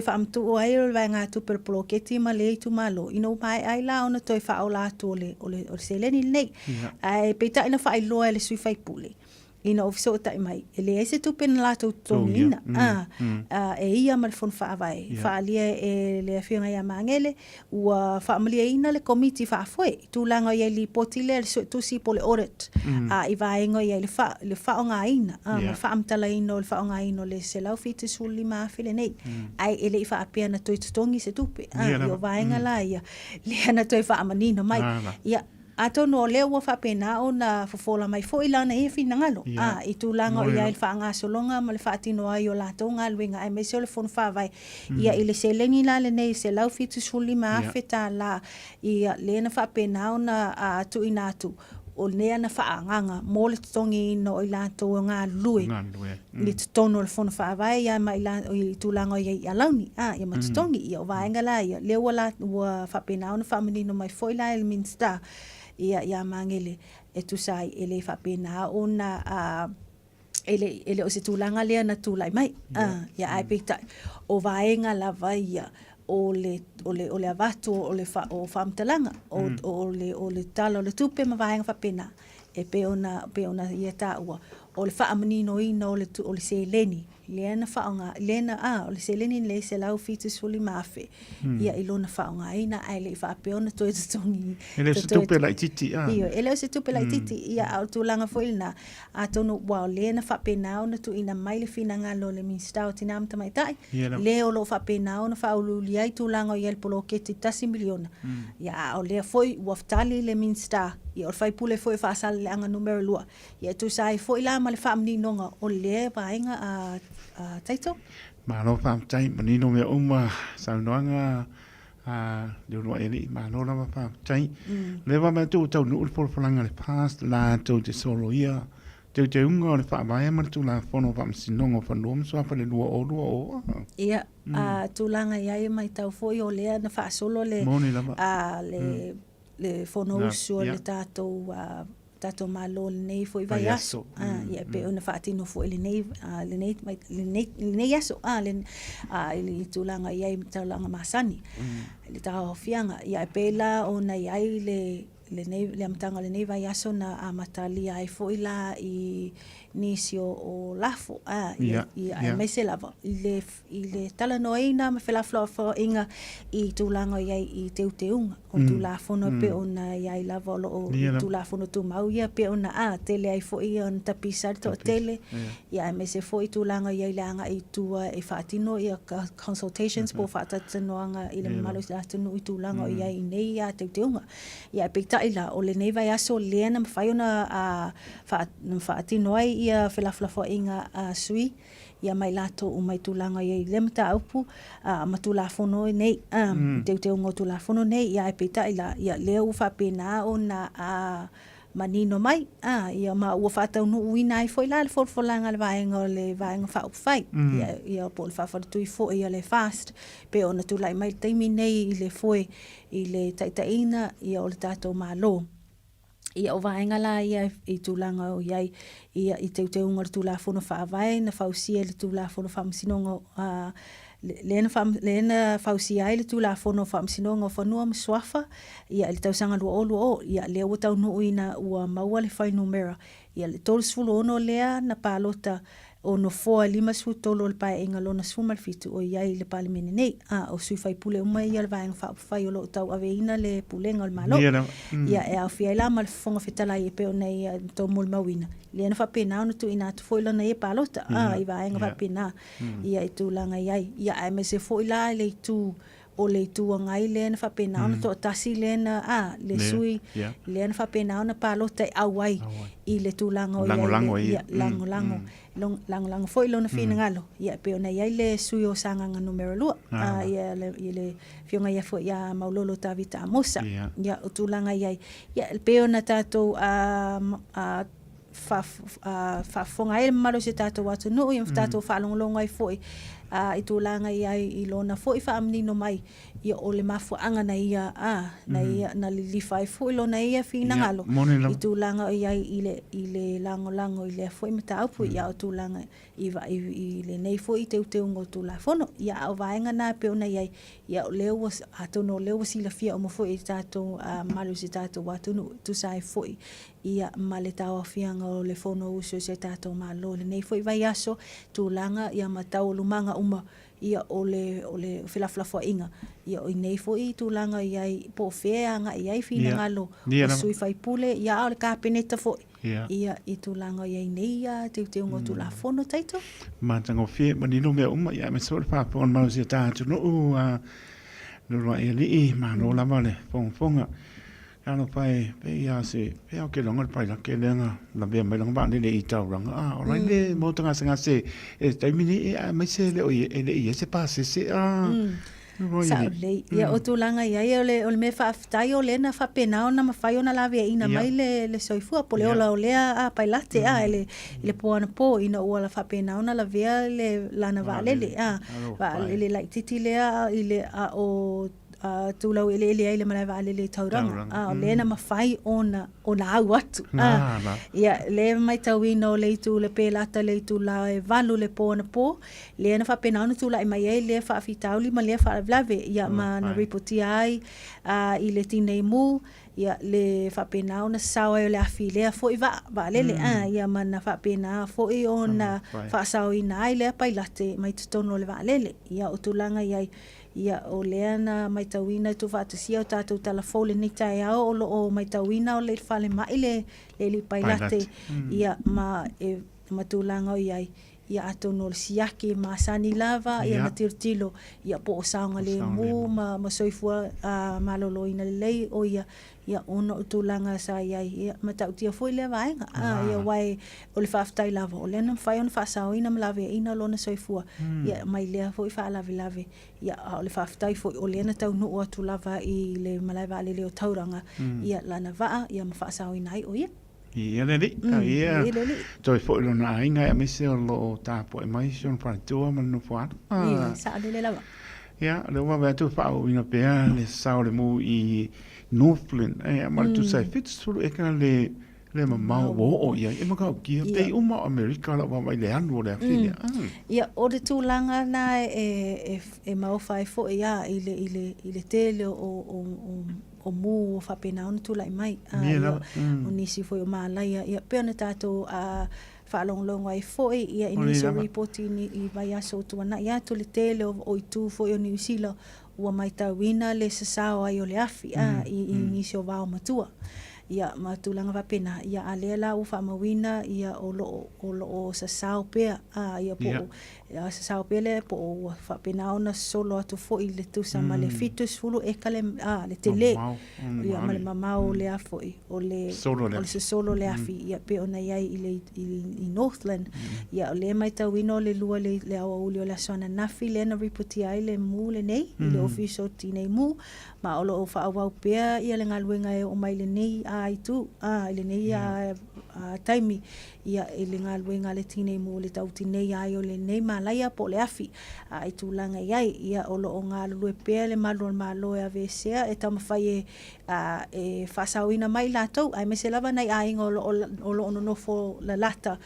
whaamtu o ai o vai ngā tuper poloketi ma le tu malo ina upai ai la ona toe wha o la atu o le seleni nei ai peita ina wha ai loa le sui fai pule ina ofiso o tai mai. E le eise tupen la tau tongina. E ia ma le fon whaavai. Whaalia e le whiunga ia mangele, ua whaamalia ina le komiti whaafoe. Tūlanga ia li potile le tusi po le audit. I vaenga ia le whaonga ina. Ma whaamtala ino le whaonga ino le se lau fitu suli maafile nei. Ai ele i whaapea na toi tutongi se tupe. Io vaenga la ia. Lea na toi whaamanino mai. Ia ato no leo wa whapena o na fofola mai fo ilana e finangalo. I tūlanga o ia il whaanga solonga ma le whaatino ai o latonga luenga ai mese o le fonu whaavai. Ia ile se lengi la le nei se lau fitu suli maafeta la. Ia lena whapena o na atu inatu. O nea na whaanganga mo le tutongi no i lato o ngā lue. Le tutono le fonu whaavai ia ma i tūlanga o ia i alauni. Ia ma tutongi ia o vaenga la ia. Leo wa whapena o na whamanino mai fo ila el minsta. Ia mangele e tu sai ele whapena o na ele o se tūlanga lea na tūlai mai. Ia ai peitai. O vaenga la ia o le avatu o le whamtalanga o le talo le tupe ma vaenga whapena. E pe ona ia tāua. O le whaamanino ina o le se leni. Lena whaonga, o le se leni le se lau fitu suli maafe. Ia ilona whaonga ina ai le whaape ona toi tutongi.
Ele se tupe lai titi.
Ele se tupe lai titi. Ia au tūlanga foilina. A tono, lena whapena ona tu ina mai le finanga lo le minsta o tina amta mai tai. Le o lo whapena ona whaululi ai tūlanga o ia le poloketi tasi miliona. Ia o lea foi waftali le minsta. Ia o whai pule foi whaasala le anga numero lua. Ia tu sai foi la ma le whaaminonga o le vaenga a taito?
Malo whaamtai, manino mea uma saunoanga leo noa eri, malo lama whaamtai. Lewa mea tau nuul polanga le past, la tau te solo ia, te unga o le whaamai maratu la whono whaamsinonga whanuam swapa le lua o.
Ia, tūlanga iai mai tau foi o lea na whaasolo le le whono usu o le tātou malo le nei foi vai aso. Ia pe ona whaatino foi le nei aso. Le tūlanga iai taulanga masani. Le tāo fianga. Ia pe la ona iai le amtanga le nei vai aso na amatali ai foi la i nisio o lafo. Ia mai se lava. I le tala noeina ma whelafloa inga i tūlanga iai i teuteunga. O tūlafono pe ona iai lava o tūlafono tu mau ia pe ona tele ai foi on tapisar to tele. Ia mai se foi tūlanga iai leanga i tua e whaatino ia consultations po whaatatanoanga i le malo i latanu i tūlanga iai i nei a teuteunga. Ia pe ila o le nei vai aso le na fai ona fa tino ai ia felaflafo inga sui ia mai lato o mai tulanga ia le mata upu matula fono nei te ngo tula fono nei ia peta ila ia le u fa pena ona manino mai ia ma u fa ta no uina i foi la le folanga le vaenga fa fai ia po fa tu fo ia le fast pe ona tula mai taimi nei le foi i le taitaina ia o le tato malo ia o vaenga la ia i tulanga o ia i te unga tula fono fa vai na fausia le tula fono fa msinongo lena fausia le tula fono fa msinongo fa no mswafa ia le tausanga lo ia le o tau no ina ua maua le fai numera ia le tolsfulo ono lea na palota ono foa lima su tolo le pai inga lona sumal fitu o ia le pale mene nei o sui fai pule uma ia le vaenga fai o lo tau aveina le pulenga o le malo ia e au fia ila ma le fonga fetala i peo nei to mul mawina le na fa pena no tu ina tu foi lona e palota i vaenga fa pena ia i tu langa ia ai me se foi la le tu o le tua ngai le na fa pena ona to tasi le na le sui le na fa pena ona palota au ai i le tu langa o ia lango foi lona fina ngalo ia pe ona ia le sui o sanga nga numero lu ia le fionga ia foi ia maulolo tavita mosa ia o tu langa ia pe ona tato fa fonga ele malo se tato watu no ia tato fa longa ai foi i tu langa ia i lona foi fa amnino mai ia o le mafu anga na ia na li fai foi lona ia fina ngalo i tu langa ia i le lango i le foi mata au ia o tu langa i le nei foi te ngo tu la fono ia o vaenga na pe ona ia o leo ato no leo si la fia o mo foi tato malo si tato watu no tu sai foi ia maleta o fianga o le fono uso se tato malo le nei foi vai aso tu langa ia mata o lumanga uma ia o le filaflafo inga ia o nei foi tu langa ia po fea nga ia fina ngalo o sui fai pule ia o le kapeneta foi ia i tu langa ia nei ia te ngo tu la fono taito
matango fe manino me uma ia me so fa pon ma se tato no no ia ma no la vale fonga ano pai pe ia se pe o ke longa pai la ke lenga la be mai longa ba ni le i tau ranga o rai le mo tanga sanga se e tai mini e mai se le o e se passe se
sa le ia o tu langa ia o le me fa tai o le na fa pena ona ma fai ona la ve ina mai le soifua po le ola o le a pai late le po po ina o la fa pena ona la ve le lana vale le va le like titi le i le o tu lau ele mala vale le tauranga le na mafai ona au atu ia le mai tauina o le tu le pelata le tu la e valu le pona po le na fa pena ona tu la mai le fa fitauli ma le fa vlave ia ma na repoti ai i le tinei mu ia le fa pena ona sawa le afile fo va le ia ma na fa pena fo i ona fa sawa ina le pai late mai tono le vale ia o tulanga ia o leana mai tawina tu fa tsia o tatu telefone ni tai o lo mai tawina o le fale mai le pai late ia ma matulanga ia ato no siaki ma sani lava ia matirtilo ia po sanga le mu ma soifua maloloina le o ia ono tulanga sa ia matautia foi le vaenga ia wai o le faftai lava o le na fai on fa sauina lave ina lona soifua ia mai le foi fa lave ia o le faftai foi o le na tau no o tu lava i le malaiva le o tauranga ia lana va ia ma fa sauina ai o ia
ia toi fo lo na inga me se lo ta po mai son pa to man no fa
sa le lava
ia le wa tu fa o ina pe le sa le mu i Northland ma tu sai fit sulu e ka le ma wo o ia e ma ka ki pe uma America la wa mai le anu le filia
ia o de tu langa na e ma o fai fo ia ile tele o mu fa pena on tu lai mai o nisi foi o mala ia pe ona tato fa long ai foi ia initial report i vai aso tu na ia tu le tele o tu foi o New Zealand ua mai tawina le sasao ai o le afi i nisi o vao matua ia matulanga whapena, ia alela u whamawina, ia o lo sa sao pea, ia po sa sao pea le po o whapena ona solo atu fo i le tusa ma le fitus fulu kale le te le, ia ma le mamau le afo o le solo le afi, ia pe ona iai i Northland, ia o le mai tauino le lua le awa uli o le aswana nafi le na ripoti ai le mu le nei, i le ofiso ti nei mu, ma o lo o whaawau pea ia le ngaluenga e o mai le nei a itu, le nei a taimi, ia e le ngaluenga le tinei mu le tau tinei ai o le nei malaya po le afi, a itu langa iai, ia o lo o ngā lulue pea le malo e avesea, e tamawhai e whasawina mai latou, ai me se lava nei a ingo o lo ononofo la lata,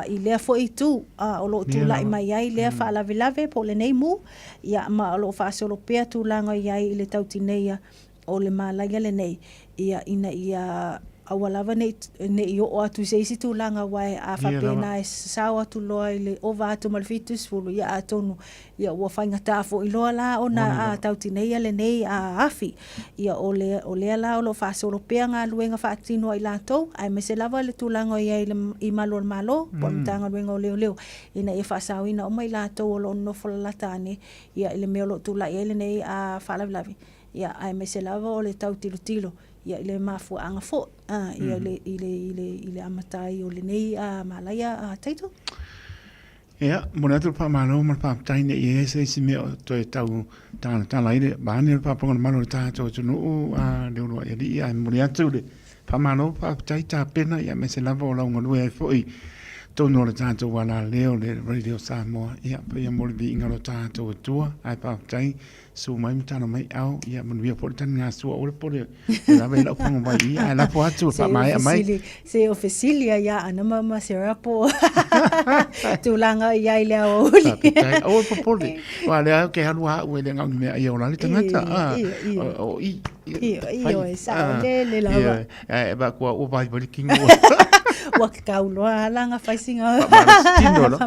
i lea fo i tu, o lo tu lai mai ai lea whaalawelave po le nei mu, ia ma o lo whaasolo pea tu langa iai i le tau tineia o le malaya le nei, ia ina ia awalawa ne i o atu seisi tu langa wai a whapena e sao atu loa i le ova atu malfitus fulu ia atonu ia ua whainga tāfo i loa la ona a tautineia le nei a afi ia o lea la o lo whaasolo pea ngā luenga whaatino i lātou ai me se lava le tu langa i malo malo po mtanga luenga o leo ina e whaasawina o mai lātou o lo nofo latane ia le meo lo tu la i le nei a whaalavilavi ia ai me se lava o le tau tilo ia ile mafu anga fo ia ile amatai o le nei a malaya taito
ia mona tu pa malo ma pa taine e se me to tau ta lai de ba ni pa ponga malo ta to no de no ia mona tu de pa malo pa tai ta pena ia me se lava o la ngolue fo i to no le ta to wala leo le radio Samoa ia pa ia mo di ngalo ta to tua ai pa tai so mai mtana mai au ia man via por tan nga so o por la vela ko mai ia la po atu pa mai
se oficilia ia ana mama se rapo tu langa ia ile o
o por wala ke halwa o le ngam me ia ola le tangata o i
sa le la
ba ko o vai kingo
wa kaulo langa faisinga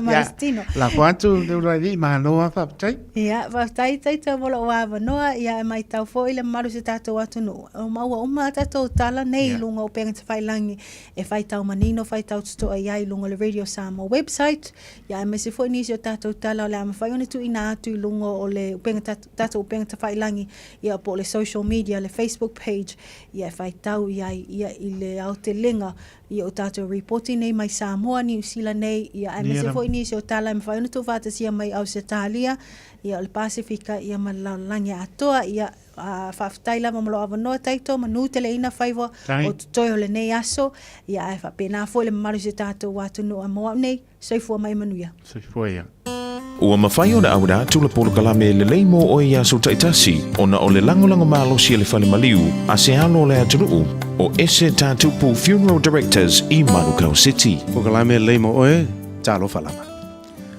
Maristino la quanto de una di ma no fa tai
ia va tai te mo lo wa no ia mai tau fo ile maru se tato atu no o ma tato tala nei lunga o penga te failangi e fai tau manino fai tau sto ai lunga le Radio Samoa website ia me se fo ni se tato tala la ma fai ona tu ina tu lunga o le penga tato penga te failangi ia po le social media le Facebook page ia fai tau ia ile au te lenga ia o tato reporting nei mai Samoa ni usila nei ia me se fo ni se tala me fai ona tu fata sia mai Australia ia le Pasifika ia malalanga atoa ia whaftaila mamalo avanoa taito manu tele ina whaiwa o tutoio le nei aso ia e whapena fo le mamaru se tātou watu no a moa nei soifua mai manuia
soifua ia
ua mawhai o na aura tula polo kalame le leimo o ia so taitasi ona o le langolango malo si le whale maliu a se halo le aturuu o ese tātupu Funeral Directors i Manukau City
o kalame le leimo oe talo falama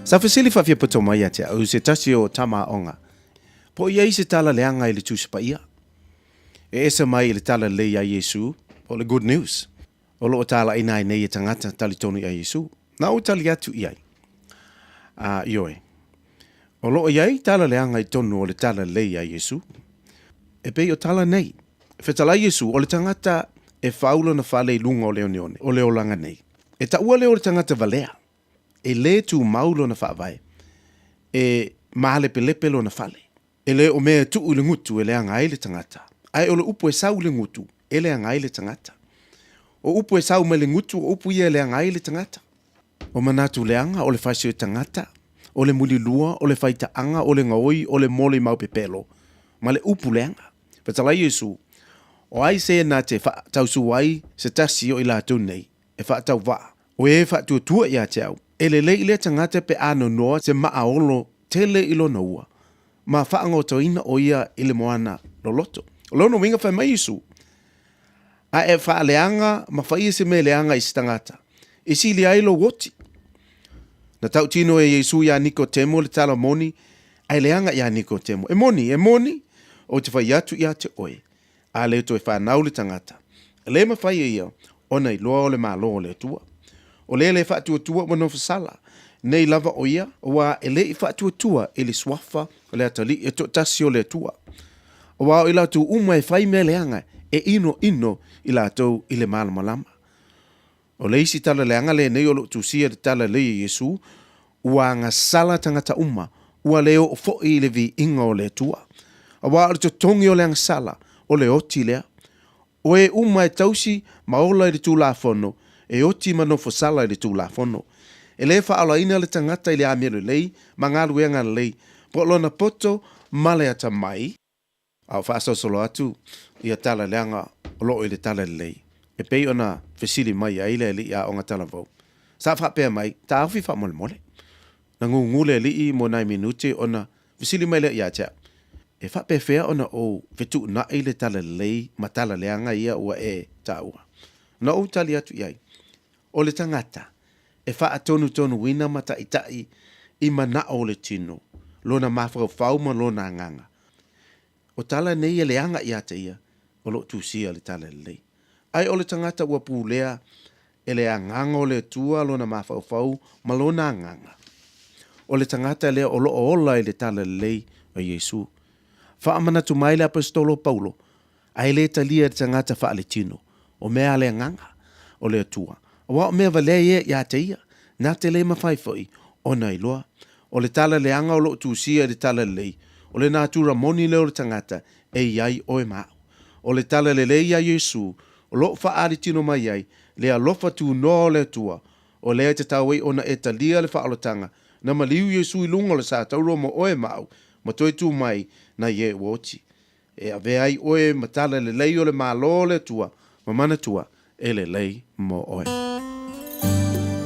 sa fesili fafia poto mai atia o se tasi o tama onga. Po ia se tala leanga i le tusipa ia. E esa mai le tala le ia Yesu o le good news. O lo tala ina nei e tangata tali tonu ia Yesu. Na o tali atu iai. Ioe. O lo iai tala leanga i tonu o le tala le ia Yesu. E pe o tala nei. Fetala Yesu o le tangata e faulo na fale i lunga o leoneone. O leolanga nei. E ta ua leo le tangata valea. E le tu maulo na whaavai. E mahale pelepe lo na fale. E le o mea tu ule ngutu e le angai le tangata. Ai o le upu e sau le ngutu e le angai le tangata. O upu e sau me le ngutu o upu ia le angai le tangata. O manatu le anga o le whaisio tangata. O le muli lua, o le whaita anga, o le ngaoi, o le mole mau pepelo. Ma le upu le anga. Petala Yesu. O ai se na te tausu wai se tasi o ila tu nei. E whaatau waa. O e whaatu tua ia te au. E le le tangata pe ano noa se maaolo tele ilo na ua. Ma whaango toina o ia ile moana loloto. Lono winga whai mai Yesu. A e wha leanga, ma whai se me leanga i stangata. E si li ailo woti. Na tau tino e Yesu ia Nikotemo le tala moni, ai leanga ia Nikotemo. E moni, o te whai atu ia te oe. A leo to e whanau le tangata. Le ma whai ia, ona i loa o le maa loa le tua. O le whaatua tua wano fasala. Nei lava o ia, wa ele i whaatua tua e le swafa o le atali e to tasi o le tua. O wao ila tu uma e whai mea leanga e ino i lātou i le malamalama. O le isi tala le angale nei o lo tusia le tala le Yesu, ua ngā sala tangata uma, ua leo o fo i le vi inga o le tua. A wā o tongi o le anga sala, o le oti lea. O e uma e tausi, maola i le tū la fono, e oti manofo sala i le tū la fono. E le wha ala ina le tangata i le amiru lei, ma ngā luenga lei, po lona poto, male ata mai. Au wha solo atu, ia tala leanga, o lo i le tala lei. E pei ona fesili mai a ile li a onga tala vau. Sa wha pēr mai, ta awhi wha mole mole. Na ngule li i mo nai minute ona fesili mai le ia tia. E wha pēr whea ona o vetu na ile tala lei ma tala leanga ia ua e ta ua. Na o tali atu iai. O le tangata, e wha atonu wina mata itai i mana o le tino. Lona mawhau whau ma lona nganga. O tala nei e leanga ia te ia, o lo tusia le tala lei. Ai o le tangata ua pūlea, e le anganga o le tua lona mawhau ma lona nganga. O le tangata lea o lo ola i le tala lei o Yesu. Wha amana tu mai le apostolo Paulo, ai le talia le tangata wha le tino, o mea le nganga o le tua. O wa o mea valea ia te ia, nā te le mawhaifoi, o na iloa. O le tala le anga o lo tusia le tala lei, o le nātura moni leo le tangata, e iai o e mau. O le tala le lei a Yesu, o lo wha ari tino mai ai, le alofa tu no le tua, o le te tawai ona e talia le whaalotanga, na maliu Yesu i lunga le sa tauro mo oe mau, ma toi tu mai na ye woti. E ave ai oe matala le lei o le malo le tua, ma mana tua e le lei mo oe.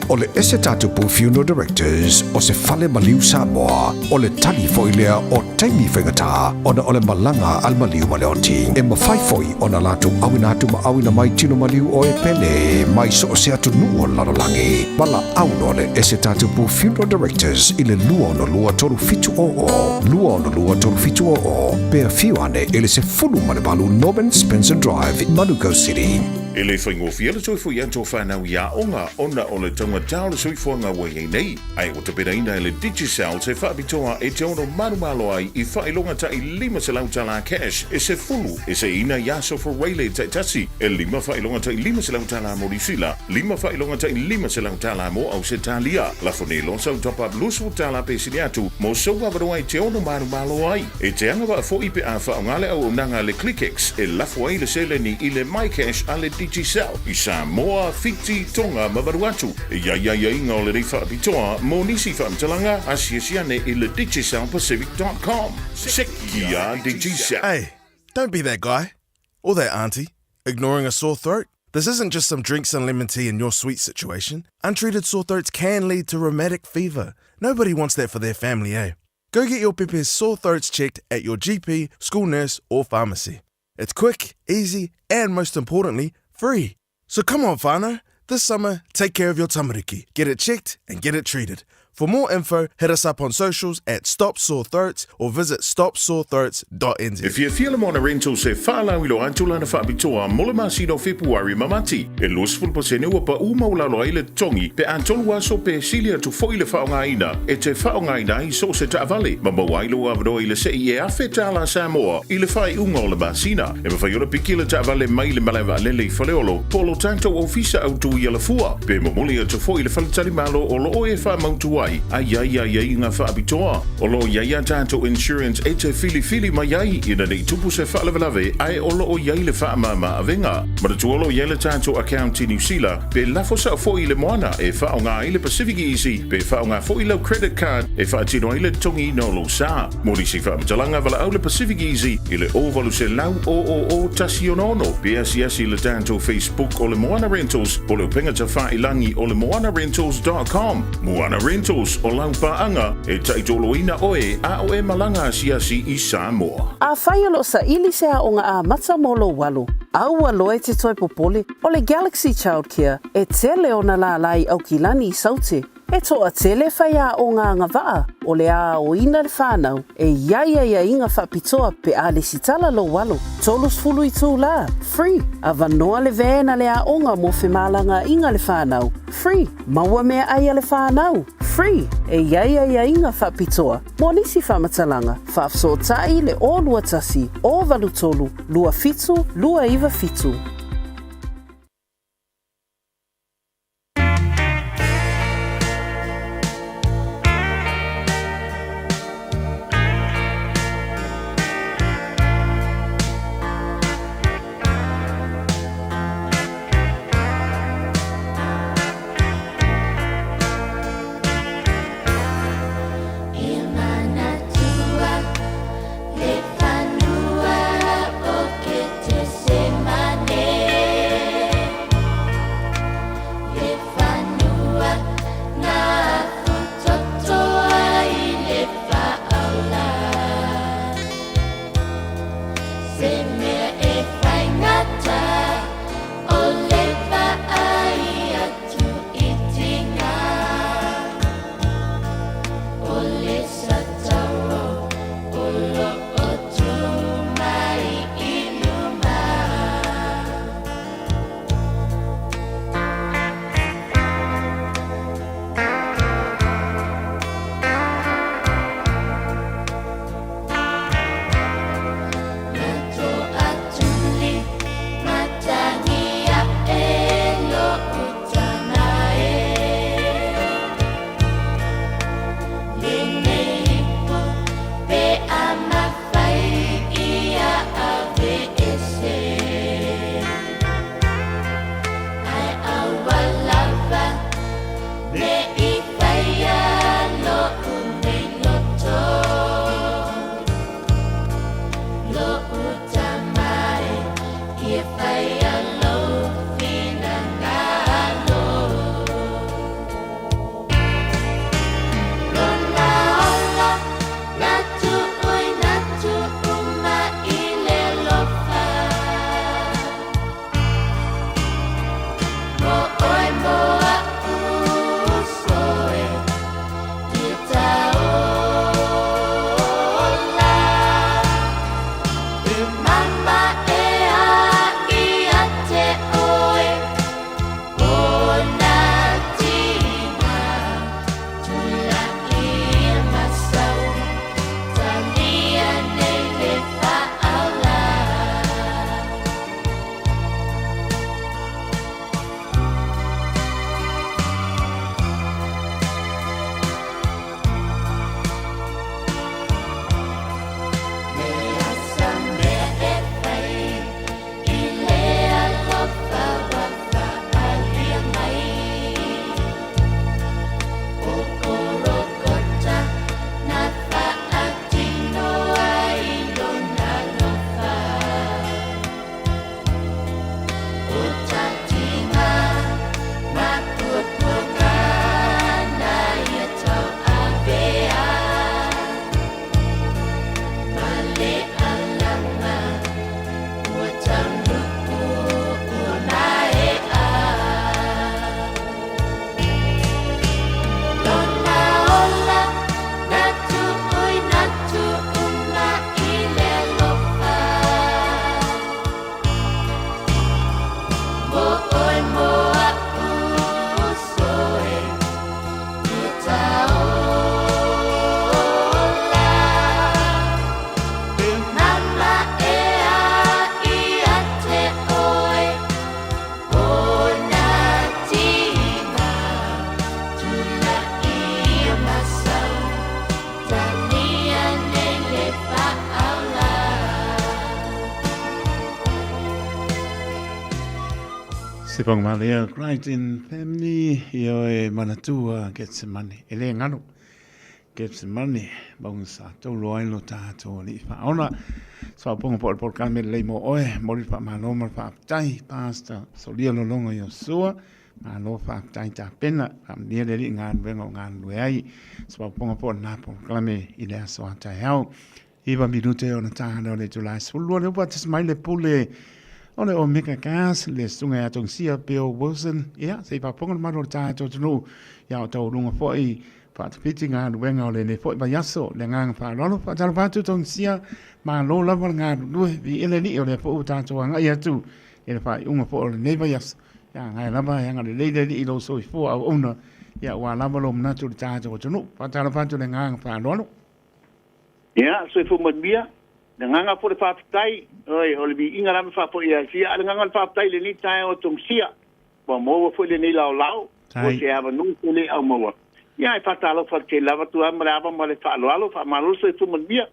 O le ese tatu pu funeral directors o se fale maliu Samoa o le tali foilea o taimi whengata o na o le malanga al maliu maleoti e mawhaifoi o na latu awinatu ma awina mai tino maliu o e pene mai so se atu nuo lanolangi wala auno le ese tatu pu funeral directors i le lua no lua toru fitu o pea fiuane ele se fulu manebalu Norman Spencer Drive in Manuka City.
E le whaingofi ala toi fwy anto whanau ia onga ona o le taunga tau le sui fuanga wai nei. Ai o te pera ina e le Digicel te whaapitoa e te ono marumalo ai i whailonga ta i 5 se lautala cash e se fulu e se ina yaso for Waylay te tasi e 5 whailonga ta i 5 se lautala mo risila 5 whailonga ta i 5 se lautala mo au se talia la fone lonsa top up lusu tala pe siniatu mo soa varoa i te ono marumalo ai e te anga wa fo ipe a whaongale au nanga le ClickX e lafo ai le sele ni i le MyCash a le Digicel i Samoa Fiti Tonga Mavaruatu ia inga o le rei whaapitoa mo nisi whaamtalanga asiasiane i le digicelpacific.com Sekia Digicel.
Hey, don't be that guy or that auntie ignoring a sore throat. This isn't just some drinks and lemon tea in your sweet situation. Untreated sore throats can lead to rheumatic fever. Nobody wants that for their family, eh? Go get your Pepe's sore throats checked at your GP, school nurse or pharmacy. It's quick, easy and most importantly, free. So come on, whānau. This summer, take care of your tamariki. Get it checked and get it treated. For more info, hit us up on socials at Stop Sore Throats or visit stopsorethroats.nz.
If you're feeling on a rental se whaalau ilo antulana whaapitoa mole masino February mamati e los fulpasene ua pa umaulalo ai le tongi pe antolu aso pe silia tu foile whaongaina e te whaongaina i so se taavale ma mawailo avro i le se i e awhe tala Samoa i le whai unga o le masina e mawhai ora piki le taavale mai le malawa lele i whaleolo polo tanto ofisa au tu i ala fua pe mamuli atu foile whaletali malo o lo oe wha mautu ai ai ngā whaapitoa o lo iaia tātou insurance e te fili mai ai ina nei tupu se whaalawalawe ai o lo o iai le whaamama avenga ma tu olo iai le tātou account i New Zealand pe lafo sa fo i le moana e whaonga i le Pacific Easy pe whaonga fo i lau credit card e whaatino i le tongi no lo sa mori si whaamtalanga wala au le Pacific Easy i le ovalu se lau o tasi onono pe asiasi le tātou Facebook o le Moana Rentals o le upenga ta whailangi o le moanarentals.com Moana Rentals o lau paanga e taitoloina oe a o e malanga siasi i Samoa.
A whaialo sa ili sea o ngā a matsa molo walu. Aua loe te toi popole o le Galaxy Childcare e tele o na la lai au kilani i saute. E toa tele whaia o ngā ngawaa o le a o ina le whānau e iaia inga whapitoa pe a le sitala lo walo. Tolus fulu i tū la, free. A vanoa le vēna le a onga mo whemalanga inga le whānau, free. Maua mea ai le whānau, free e ia inga whapitoa. Mo nisi whamatalanga, whaafsotai le o lua tasi, o valutolu, lua fitu, lua iwa fitu.
Se pang malea Crichton family io e manatua Getsemani ele ngano Getsemani bang sa to loai lo ta to li fa ona so pong por kamel le mo oe mo li fa malo mo fa tai pasta so li lo longa yo so malo fa tai ta pena am dia le ngan vengo ngan we ai so pong por na por klame ile so ta hao iba minute ona ta no le July so lo le wat smile le pule ole o meka gas le sunga atong sia Bill Wilson ya se pa ponga ma ro ta to no ya to lunga foi pa pitinga wenga le ne foi ba yaso le ngang pa lo pa ta pa tu tong sia ma lo la va nga du vi ele ni ole fo ta to nga ya tu ele pa unga fo le ne ba yas ya nga la ba ya nga le le ni lo so fo a ona ia ua lava lo mna tu ta jo tunu pa ta fa tu nga fa no
ia so fu mo bia nga po fa tai oi o bi inga la fa po ia sia nga fa tai le ni tai o tung sia po mo fo le ni lao o se ava nu le au mo ia fa ta lo fa ke lava tu amra ba mo le fa lo fa ma lo so fu mo bia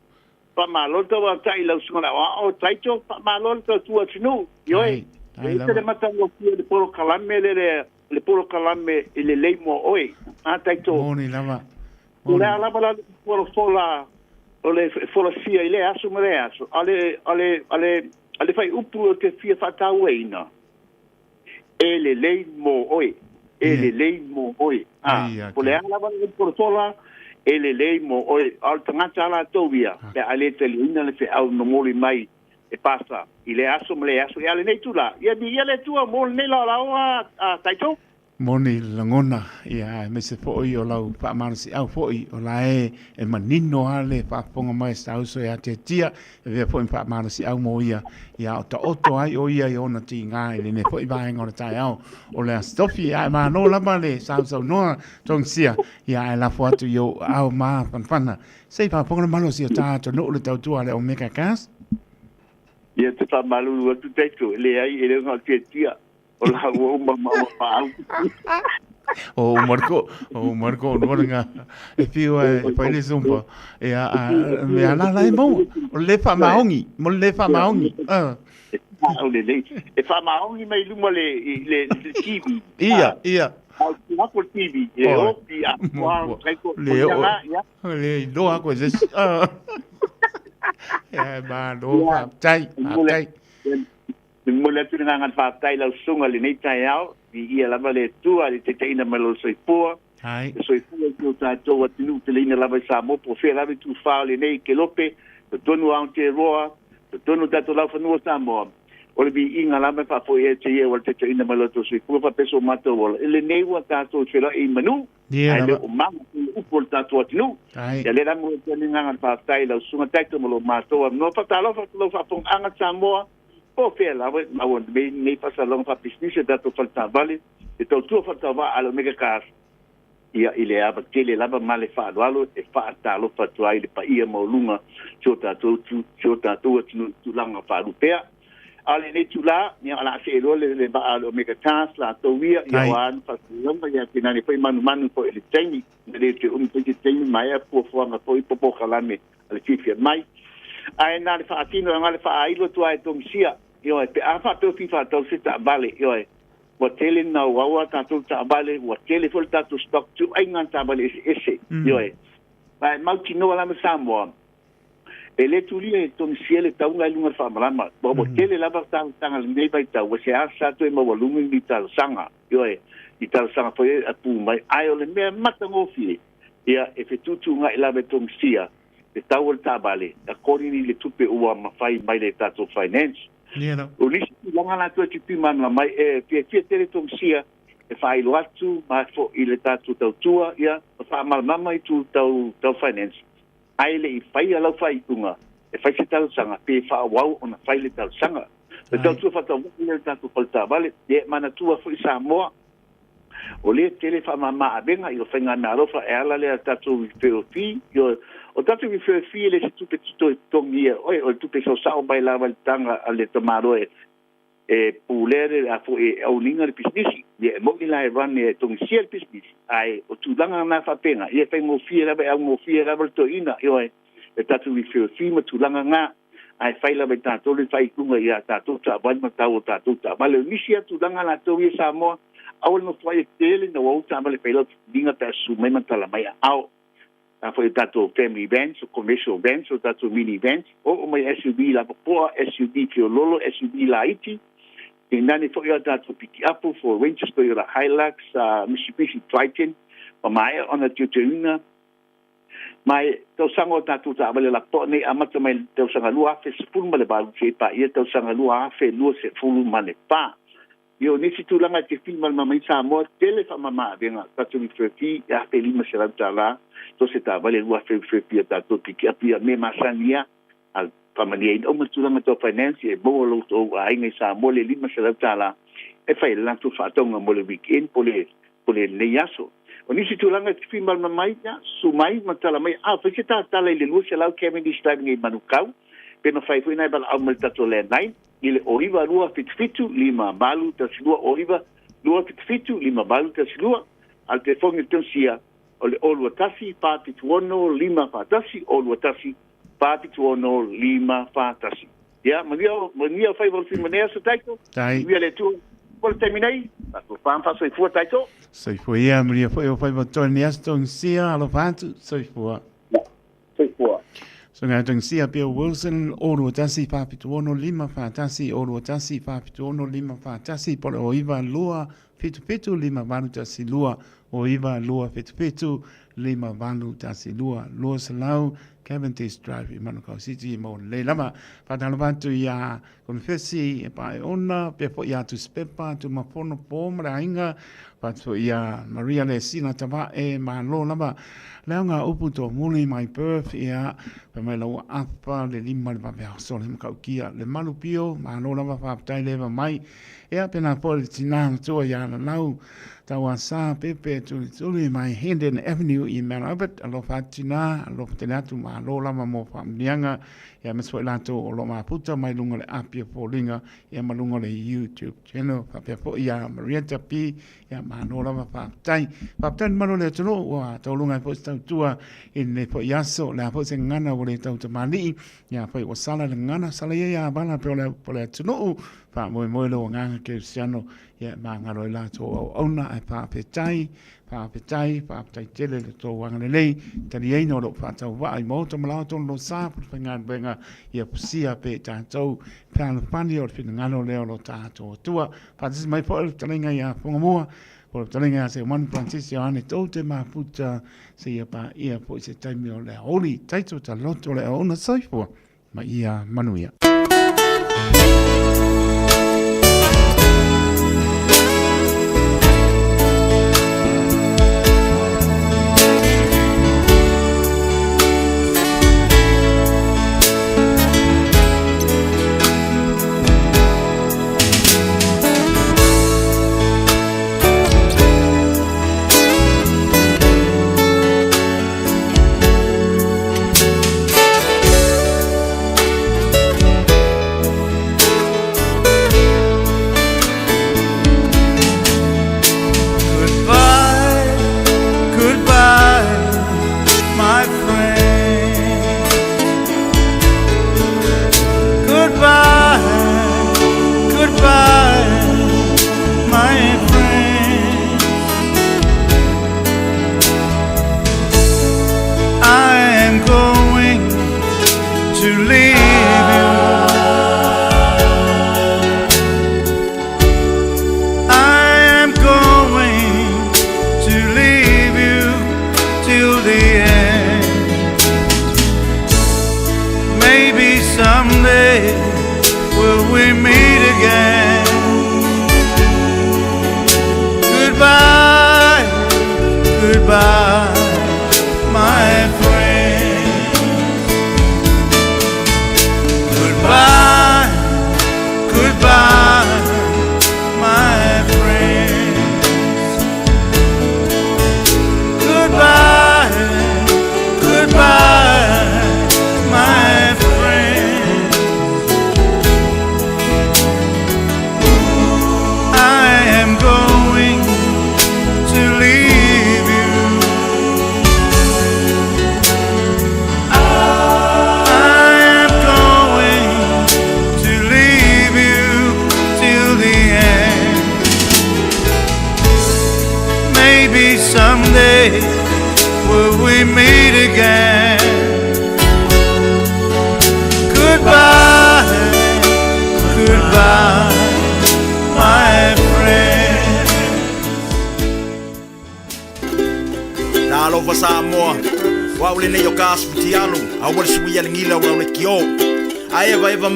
pa ma lo to wa tai lo sona o tai cho pa ma lo to tu atinu oi e te mata mo le poro kalame le poro kalame le leimo oi a tai to
moni lava
ora lava poro fola ole fola sia ile asu mere asu ale fai upu te fia fata weina ele leimo oi ole lava poro fola ele leimo oi al tangata la tovia pe ale te lina le fe au no moli mai e pasa ile asu mere asu ale nei tula ia di ile tua mol nei la a taito
moni langona ia me se foi o lau pa marsi au foi o lae e manino ale pa ponga mai sa uso ya te tia e ve foi pa marsi au mo ia o ta oto ai o ia ona ti nga ile ne foi vai ngora tai au o le stofi ai ma no la male sa uso no tong sia ia la foto yo au ma fanfana sei pa ponga malo sia ta to no le tau tu ale o meka kas
ia te pa malu tu te tu le ai ele nga te tia o la o ma pa
o Marco no nga e fiu e fai le zumba e a me ala la mo le fa maongi
e fa maongi mai lumo le TV
ia
o por TV e o pi a
le do a coisa e ma do tai
mo le tu nga fa tai la sunga le nei tai au ia lava le tua le te ina malo soipua soipua tu ta to wa tinu te ina lava sa mo po fe lava tu fa le nei ke lope to tonu au te roa to tonu ta to la fa no sa mo o le bi inga lava fa fo e te ia wa te ina malo to soipua fa peso mato wala le nei wa ta to fe la i manu ai le o ma u por ta to tinu ya le la mo te nga fa tai la sunga ta to mo mato no fa ta lo fa pong anga sa mo o fe la ma won be nei pasa long fa business da to falta vale e to tu falta va alo mega car ia ile aba tele lava male fa alo e fa ta lo fa tu ai le pa ia mo lunga chota tu tu langa fa rupea ale nei tu la ni ala se lo le ba alo mega car la to ia wan fa longa ia tinani foi manu po ele teni le te te teni mai po fo nga po po kalame ale tifia mai ai na le fa atino ngale fa ai lo tu ai tomsia yo pe afa to fifa to sita vale yo wa tele na wa ta to ta vale wa tele fol ta to stock tu ai ngan ta vale ese yo ba mau tino la msambo ele tu li to msiele ta unga lunga fa malama bo tele la ba ta tanga le ba ta wa se asa to mo volumi ni ta sanga yo i ta sanga foi atu mai ai ole me mata ngofi ia e fe tu ngai la be to msia e tawol ta vale according ni le tupe ua mafai mai le tato finance o nisi langa na tu ti man mai e pe tele tong sia e fai lo atu ma fo ile tato tua ia fa mal mama tu tau finance ai le fai ala fai tunga e fai tal sanga pe fa wow ona fai le tal sanga le tu fa tau le tato falta vale e mana tua fo isa mo o le tele fa mama abenga io fenga na rofa e ala le tato fi yo o tatu vi fe le tu pe to tongia o tu pe so sa bai la tanga ale tomaro e pulere a fo e o ninga de business e mo ni la ran e tong siel business ai o tu langa na fa pena e fe mo fi la ba mo fi la to ina yo e tatu vi fe mo tu langa nga ai fai la ba tato le fai kunga ia tato ta ba ma tato ta ba le misia tu langa na to vi sa mo au no foi tele no o ta ba le pelot dinga ta su mai mantala mai au foi tato family events o commercial events o tato mini events o mai SUV la po SUV que o lolo SUV la iti e nani foi tato pick up for Range Toyota Hilux Mitsubishi Triton o mai ona tutuina mai to sango tato ta vale la po nei amata mai to sanga lua fe sepul male ba che pa ia to sanga lua fe lua se fulu mane pa io nisi tu langa te filma mai sa mo tele fa mama venga tato mi fe ya pe lima se la to se ta vale lua fe pia tato piki apia me masania al familia o mo tulanga to finance e bo lo to ai ngai sa mo le lima se la e fai la tu fa tonga mo le weekend pole le yaso O nisi tulanga tifi malma mai ya sumai matala mai fa ta tala ile lu se lau kemi sta ngi manukau pena fai foi nai bala amal tatole nai ile oriva lua fitfitu lima balu tasilua oriva lua fitfitu lima balu tasilua al telefone tensia ole olua tasi papituono lima fatasi olua tasi papituono lima fatasi ya mania fai vol fin manea sa taito via le tu por terminei pato pam fa soi fu taito
soi fu ia mania foi o fai botoni aston sia alo fatu soi fu so nga tong sia Bill Wilson olua tasi papituono lima fatasi olua tasi papituono lima fatasi por o iva lua fitu lima valu tasi lua o iva lua fitu lima valu tasi lua salau Cavendish Drive i Manukau City mo le lama patalo bantu ia confessi e pa ona pe po ia tu spepa tu mafono po marainga patu ia Maria le sina tava e malo lama leanga upu to muli my birth ia pe mai lo apa le lima le pa so le kaukia le malupio malo lama pa tai le mai ia pena po tina to ia na lau tawasa pepe tuli mai Hidden Avenue i Mount Albert alo fatina alo tenatu ma lo lama mo famnianga ya mesoi lato o lo ma puta mai lunga le apia polinga ya malunga le YouTube channel pa pe po ya Maria Tapi ya ma lo lama pa tai malo le tolo wa to lunga po sta tua in le po yaso la po se ngana o le tau tamali ya po o sala le ngana sala ya bana po le tolo pa mo lo nganga ke siano ya ma ngaro la to ona e pa pe tai tele le to wang le lei tani ai no lo fa tau wa i mo to mala to lo sa pu ngan benga ia sia pe ta to pan pani o fin ngalo le lo ta to tua pa dis mai po talinga ia ponga mo po talinga se man Francisco ane to te ma puta se ia pa ia po se tai mi o le oli tai to ta lo to le ona sai fo ma ia manuia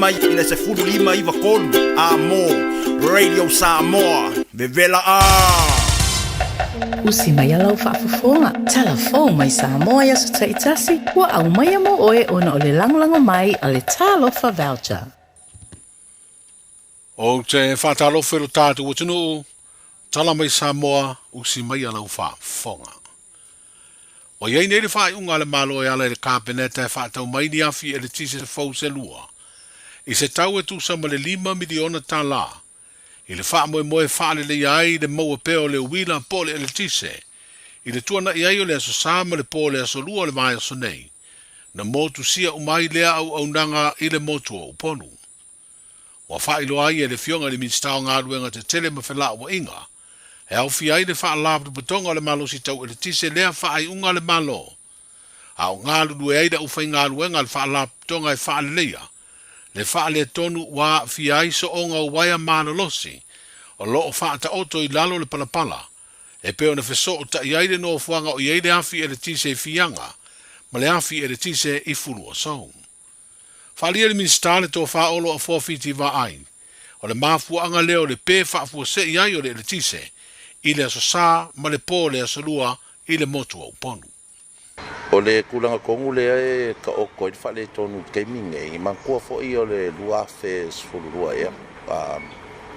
mai ina se fulu lima iva kolu Amor Radio Samoa Vevela
Usi mai alau whaafafonga Talafong mai Samoa ya sa taitasi Wa au mai amo oe ona ole langolango mai ale talofa voucher
O te whaatalofa ro tātu o tunu Tala mai Samoa usi mai alau whaafonga
O iei nei le whai unga le malo e ala le kāpeneta e whaatau mai ni afi e le tise fau se lua. I se tau e tu sama le 5 miliona tā la. I le wha moe whaale le iai le maua peo le uila po le tise. I le tuana iai o le aso sama le po le aso lua le mai aso nei. Na motu sia umai lea au nanga i le motu o uponu. Wa whailo ai e le fionga le minstao ngā ruenga te tele ma whala wa inga. E au fi ai le wha alapu patonga le malo si tau e le tise lea wha ai unga le malo. Au ngā lulu e aida ufai ngā ruenga le wha alapu patonga e wha le leia. Le wha le tonu wa fi ai so onga waia mana losi. O loo wha ta oto i lalo le palapala. E peo na feso o ta iai le no fuanga o iai le afi e le tise fianga. Ma le afi e le tise i fulu o sau. Whalia le minsta le tō whaolo a 450 wa ai. O le mafua anga leo le pē whaafua se iai o le tise. I le aso sā, ma le pō le aso lua, i le motu au ponu.
O le kulanga kongu lea e ka oko i whale tonu keiminge. I mankua fo i o le lua fes fulurua ea.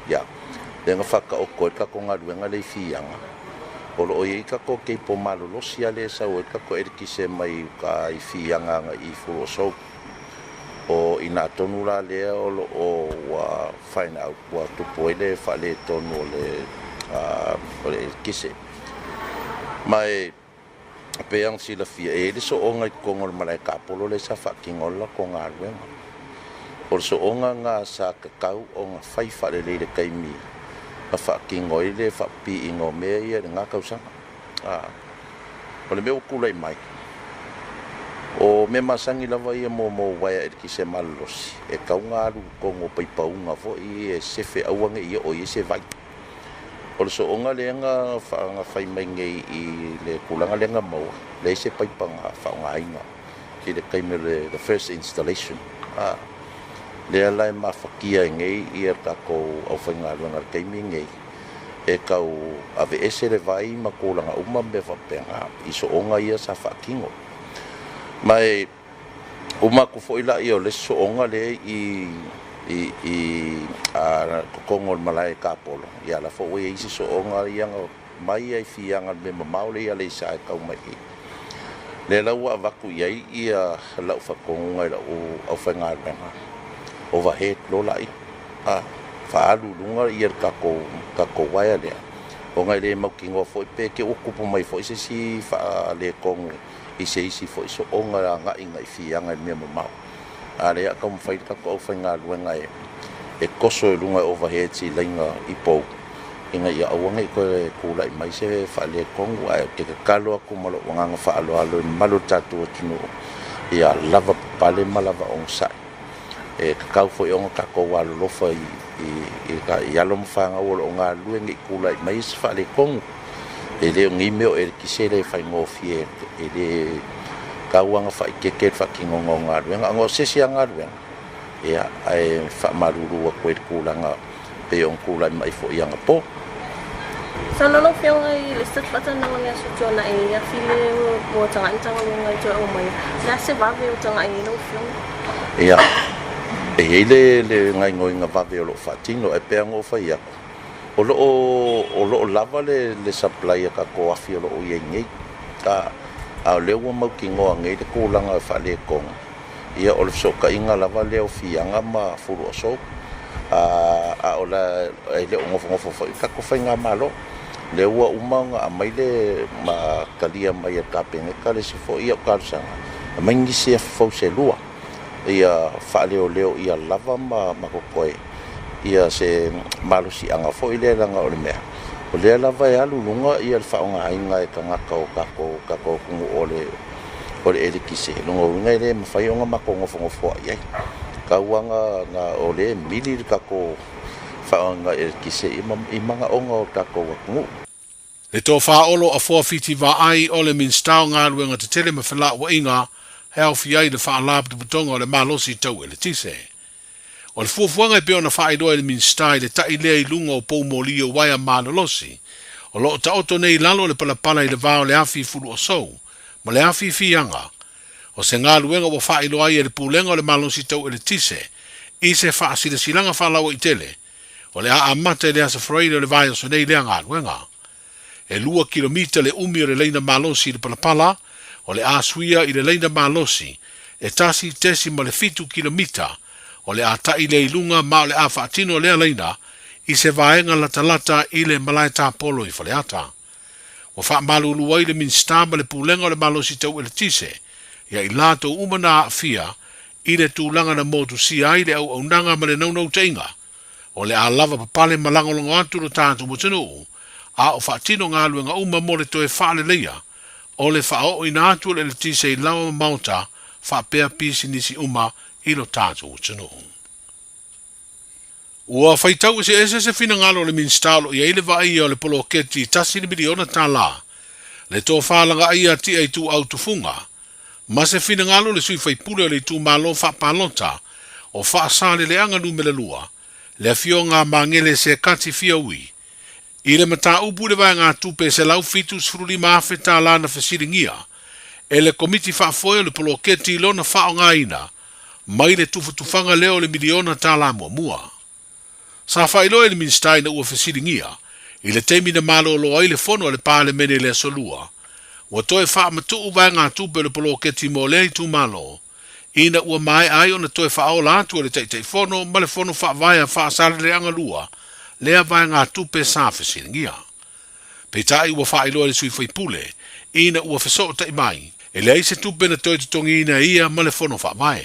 Ia, le nga whaka oko i kako ngā ruenga le whianga. O lo i kako kei po malolosia le sa o i kako erikise mai ka i whianga nga i fulu o sau. O ina tonu la lea o lo o wa whaina au kua tupo i le whale tonu o le erikise. Mai peang sila fia e le so onga i kongol malai kapolo le sa whakingola ko ngā ruenga. O so onga ngā sa kakau o ngā whaifa le le kaimi. A whakingoi le whapi ingo mea ia le ngā kausanga. O le mea ukula i mai. O me masangi lava ia mo waia e ki se malosi. E kau ngā aru kongo paipaunga fo i e sefe auanga ia o i se vai. O le so onga le nga whai mai ngei i le kulanga le nga maua. Le se paipanga whaunga inga. Ki le kaime the first installation. Le alai mawhakia ngei i er kako au whainga ruanga kaime ngei. E kau ave ese le vai ma kulanga uma me whapenga. I so onga ia sa whakingo. Mai uma ku fo ila io le so onga le i kokongol malai kapolo ia la fo we isi so onga ia mai ai fianga me maule ia le sa ka mai le la wa vaku ia la fa konga la o fa nga overhead lo lai fa alu lunga ia kako waya le o ngai le makingo fo pe ke okupo mai fo isi si fa le kongo i se isi fo iso onga nga inga i fianga me mau ale ka mo fai ka ko fanga luenga e koso e lunga overhead si lenga i po inga ia awanga i ko kula i mai se fa le kongu ai ke kalo aku malo wanga fa alo malo tatu tunu ia lava pale malava on sai e ka fo i onga ka ko walo lo fa i ka ia lo mfanga o nga luenga i kula i mai se fa le kongu e le ngi meo e ki se le fai ngo fie e le kawanga fa ke fa kingongo nga ngo se sia nga ia ai fa maruru ko e kulanga pe on kula mai fo ianga po
sana no fio ai le stat pata no nga so tona e ia file mo tanga ngai to o mai la se va ve o tanga e no fio
ia e le ngai ngoi nga va ve o lo fatino e pe ngo fa ia o lo lava le supply ka ko afi lo o yengi ka a le wo mo kingo ngai de kulanga fa le kong ia o so ka inga lava le o fianga ma furu so a o la le ngofo fo ka ko fa nga malo le wa umanga a mai le ma kalia mai ka penge ka le fo ia ka sa mai ngi se fo se lua ia fa le o ia lava ma ko koe ia se malusi anga fo ile langa o le mea o le lava e alu lunga ia le whaonga inga e ka ngaka o kako kungu o le erikise lunga unga ele mawhai onga mako ngofo iai ka uanga nga o le mili kako whaonga erikise i manga onga o kako wakungu
le tō whaolo a 450 wa ai o le minstao ngā ruenga te tele ma whala wa inga heo fi ai le whaalapu te putonga o le malosi tau e le tise. O le fuafuanga e peo na whaeroa le minstai le tai lea i lunga o poumoli o waia malolosi. O loo ta oto nei lalo le palapala i le vao le afi fulu o sou, ma le afi fianga. O se ngā luenga wa whaeroa i e le pulenga o le malosi tau e le tise, i se whaasila silanga whalawa i tele. O le a amata i le asa freire o le vai o so nei lea ngā luenga. E 2 kilomita le umi o le leina malosi le palapala, O le asuia i le leina malosi, e tasi tesi ma le fitu kilomita, o le ata i le ilunga ma o le a whaatino lea leina, i se vaenga lata i le malai tāpolo i whaleata. O wha malulu wai le minsta ma le pūlenga o le malosi tau ele tise, ia i lato umana a fia, i le tūlanga na motu si ai le au nanga ma le naunau teinga, o le a lava papale malangolongo atu lo tātu mutanu, a o whaatino ngā luenga uma mo le toe whaale leia, o le whao i nā atu le tise i lawa mauta, whapea pisi nisi uma i lo tātu mutanu. Ua whaitau se ese whina ngalo le minstalo i eile wa ia o le polo keti tasi ni miliona tā la, le tō whālanga ia ti ai tū au tufunga, ma se whina ngalo le sui whaipule o le tū malo whapalota, o whaasale le anga numele lua, le fio ngā mangele se kati fia ui. I le mata upu le vai ngā tupe se lau fitu sfruli maafe tā la na whasiringia, e le komiti whaafoe o le polo keti lona whao ngā ina, mai le tufanga leo le miliona tā la mua. Sa whailo e le minstai na ua whasiringia, i le teimi na malo lo ai le fono le pāle mene le solua. Ua toe wha matu uwai ngā tupe le polo keti mo le tu malo, ina ua mai ai o na toe wha o la atu le teitei fono, ma le fono wha vaya wha asare le anga lua, lea vai ngā tupe sa whasiringia. Peitai ua whailo le sui whaipule, ina ua whaso tai mai, e le aise tupe na toe tutongi ina ia ma le fono wha vai.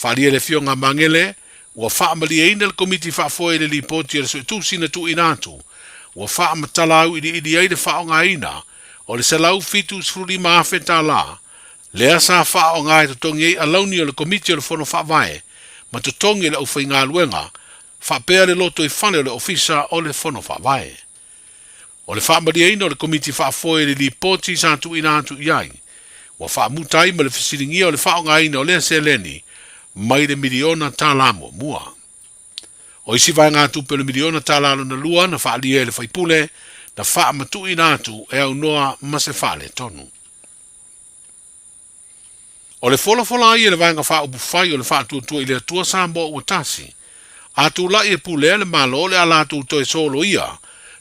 Whalia le fio ngā mangele, ua whaamalia ina le komiti whaafoe le lipoti le sui tusi na tu inatu, ua whaamatalau ili ai le whao ngā ina, o le salau fitu sfruli maafe tā la, lea sa whao ngā e tutongi ei alauni o le komiti o le fono whaavae, ma tutongi le au whai ngā luenga, whapea le loto i whane o le ofisa o le fono whaavae. O le whaamalia ina o le komiti whaafoe le lipoti sa tu inatu iai, ua whaamutai ma le fisiringia o le whao ngā ina o lea se leni, mai le miliona tā la mua. O isi vai ngā tupe le miliona tā la na lua na whaalia le whaipule, na wha matu inatu e au noa ma se whaale tonu. O le fola ai e le vai ngā wha upu whai o le wha tuatua i le atua sambo ua tasi. A tu la i e pule le malo le ala tu toe solo ia,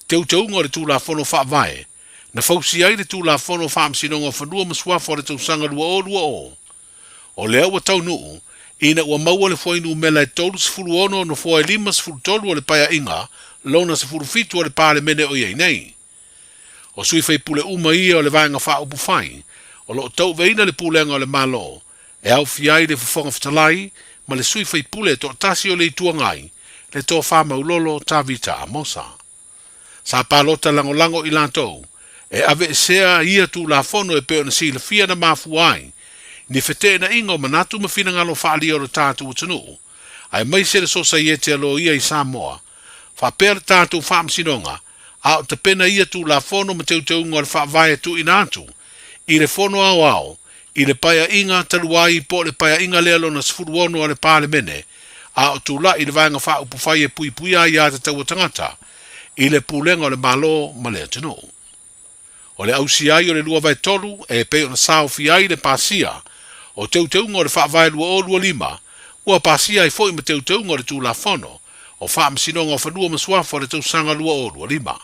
teu ungo le tu la fono wha vai, na fausi ai le tu la fono wha amsinonga whanua maswafo le tau sanga lua o. O lea ua tau nuu, ina ua maua le foinu mela e tolu se fulu ono no foa e lima se fulu tolu o le paya inga, lona se fulu fitu o le pale mene o iei nei. O sui fai pule uma ia o le vaenga wha upu fai, o lo tau veina le pulenga o le malo, e au fiai le fufonga fitalai, ma le sui fai pule to tasi o le itua ngai, le to wha maulolo ta vita a mosa. Sa palota lango i lantou, e ave sea ia tu la fono e peo na si le fia na mafu ai, ni fete na ingo manatu mawhina ngalo whaali o le tātu utanu. Ai mai se le sosa i te alo ia i Samoa. Whapea le tātu whaamsinonga, a o te pena ia tu la fono ma teu ngor whaavae tu inatu. I le fono au, i le paya inga taluai po le paya inga lelo na sfuruono o le pale mene, a o tu la i le vaenga wha upufai e pui ai a te tau tangata, i le pulenga o le malo ma le atinu. O le ausi ai o le lua vai tolu, e peo na sao fi ai le pasia, o teu ngor whaavae lua o lua lima, ua pasia i foi ma teu ngor tu la fono, o whaamsinonga o whanua maswafo le tau sanga lua o lua lima.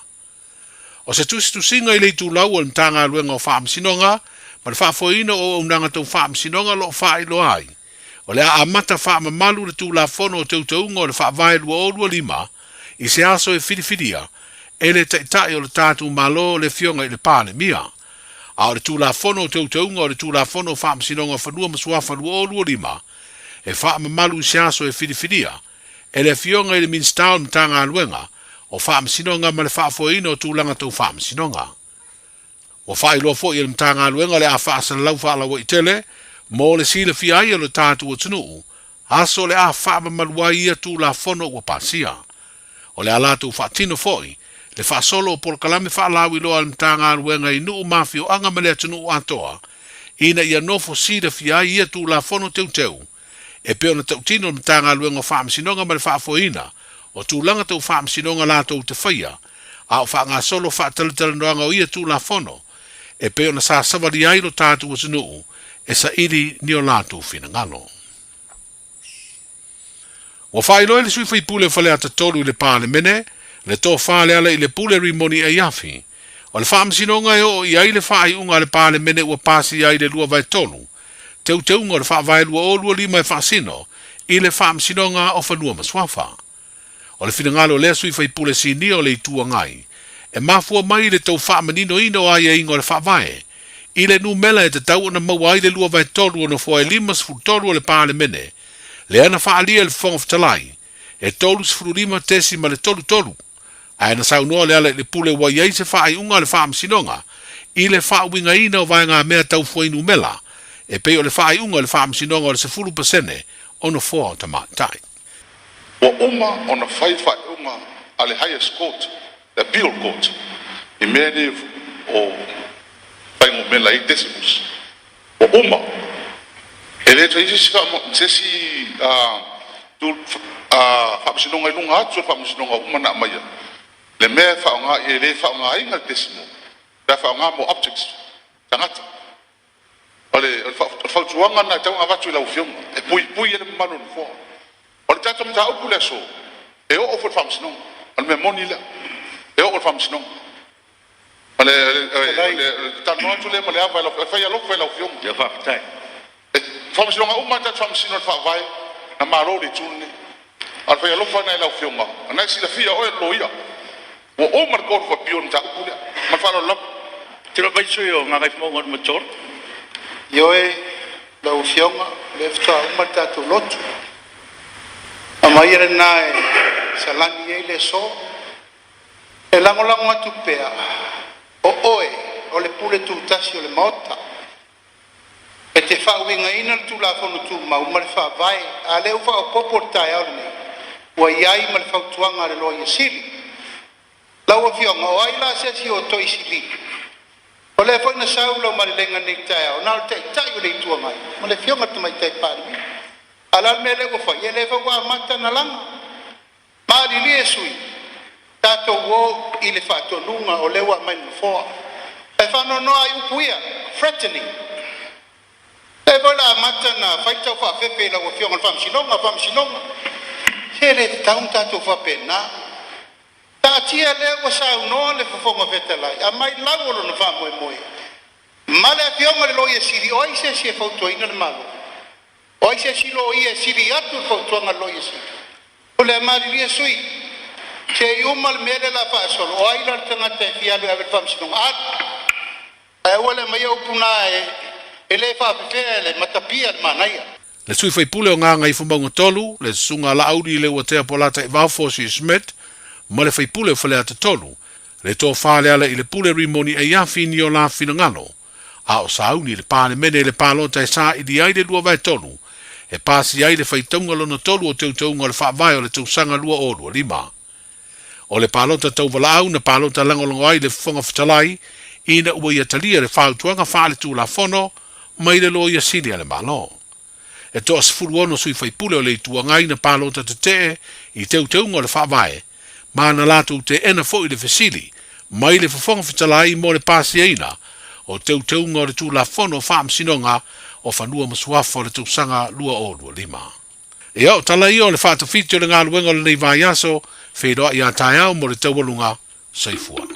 O se tu singa i le tu lau o le mtanga luenga o whaamsinonga, ma le whaafoina o unanga tau whaamsinonga lo whaai lo ai. O le a amata whaamamalu le tu la fono o teu ngor whaavae lua o lua lima, i se aso e whiriwhiria, e le taitai o le tātu malo le fionga i le pāle mia. A o le tū la fono o teuteunga o le tū la fono o whaamsinonga whanua masuafa lua o lua lima, e whaamamalu i se aso e whiriwhiria, e le fionga i le minstao mtanga aluenga, o whaamsinonga ma le whaafoina o tūlanga tau whaamsinonga. O whaailoa fo i le mtanga aluenga le a whaasana lau whaalawa i tele, mo le sila fiai o le tātu o tunuu, aso le a whaamamalu ai ia tū la fono o pasia. O le alatu whaatino foi, le whaasolo o polkalame whaalawi loa le mtanga aluenga i nuu mafi o anga male atunu atoa, ina ia nofo sida fiai ia tū la fono teu, e peo na tautino le mtanga aluenga o whaamsinonga ma le whaafoina, o tūlanga tau whaamsinonga lato te whaia, a o whaanga solo whaatalitala o ia tū la fono, e peo na sa savali airo tātu o tunuu, e sa iri ni o lato finangalo. O whailo ele sui whaipule whale ata tolu i le pāle mene, le tō whale ala i le pule rimoni e yafi, O le whaamasinoga e o i ai le whaai unga le pāle mene ua pāsi ai le lua vai tonu. Teu unga le whaavai lua o lua lima e whaasino i le whaamasinoga o whanua maswafa. O le finangalo lea sui whai pule sini o le itua ngai. E mafua mai le tau whaamanino ino ai e ingo le whaavae. I le nu mela e te tau ana maua ai le lua vai tolu ana fua e lima sifuru tolu o le pāle mene. Le ana whaalia le whonga whatalai. E tolu sifuru lima tesi ma le tolu. Ai na saunoa le ala le pule wa iei se whaai unga le whaamasinonga. I le whaawinga ina o vai ngā mea tau fuainu mela. E peo le whaai unga le whaamasinonga o le sefulu pasene ono fua o tamatai.
Wa uma ona whai unga a le highest court, the appeal court. I mea ni o whaingo mela i decimus. Wa uma. E le traisi sika mo sesi whaamasinonga i lunga atu whaamasinonga uma na maia. Le mea whaonga e le whaonga inga decimo. Le whaonga mo objects. Tangata. O le whautuanga na taunga watu i lau fionga. E pui e le manu ni fua. O le tata mta upu le so. E o ofo whaamsinonga. O le mea moni le. E o whaamsinonga. O le tano atu le ma le awa e whai alofa e lau fionga. Ia whaafitai. E whaamsinonga uma tata whaamsinonga whaavai. Na maro le tune. Al whai alofa na e lau fionga. Anai sila fia o e loia. Wa o mar ko fa pion ta ku ma fa lo tira vai so yo nga gaif mo ngon motor yo e la ufionga le fta uma ta to lot ama ire na salani e le so e la ngola ngo tu pea o le pule tu tasio le mota e te fa winga ina tu la fo tu ma uma le fa vai ale u fa o poporta ya ne wa yai mal fa tuanga le lo yesili Lawa fionga o ai la se si o toi sili. O le foi na saulo ma le lenga nei tai o na te tai o le tua mai. Ma le fionga tu mai tai pari. Ala me le go fa ye le fa wa mata na langa. Ma li li sui. Tato wo i le fa to lunga o le wa mai fo. E fa no ai upuia threatening. E vola mata na fa ta fa fe la wo fionga fam sinonga. Se le taunta to fa pena. Tia le wa sa no le fonga vetela a mai lago no fa moi male fionga le lo ye siri o ise se foto ina le malo o ise si lo ye siri atu foto nga lo ye siri o le mali le sui che io mal mele la fa solo o ai la tanga te fia le ave fam sino a wala mai o puna e le fa pele matapia manaya
le sui foi pule o nga i fumbongo tolu le sunga la audi le wa te polata e va fosi smith ma le fai pule o whalea te tolu, le tō whale ala i le pule rimoni e iafi ni o la finangalo, a o sauni le pāne mene le pālota e sā i di aide lua vai tolu, e pāsi aide fai taunga lona tolu o teu taunga le whaavai o le tau sanga lua o lua lima. O le pālota tau wala au na pālota langolongo ai le whonga whatalai, ina ua ia talia le whautuanga whaale tū la whono, mai le loa ia sili ale malo. E tō asifuru ono sui fai pule o le tuangai na pālota te te i teu taunga le whaavai, ma na latu te ena fo i le fesili, mai le fafonga fitalai mo le pasi eina, o teu teunga o le tū la fono whaam sinonga o whanua masuafa o le tū sanga lua o lua lima. E au tala i o le whātu fitio le ngā luenga le nei vai aso, wheroa i a tai au mo le taualunga, saifua.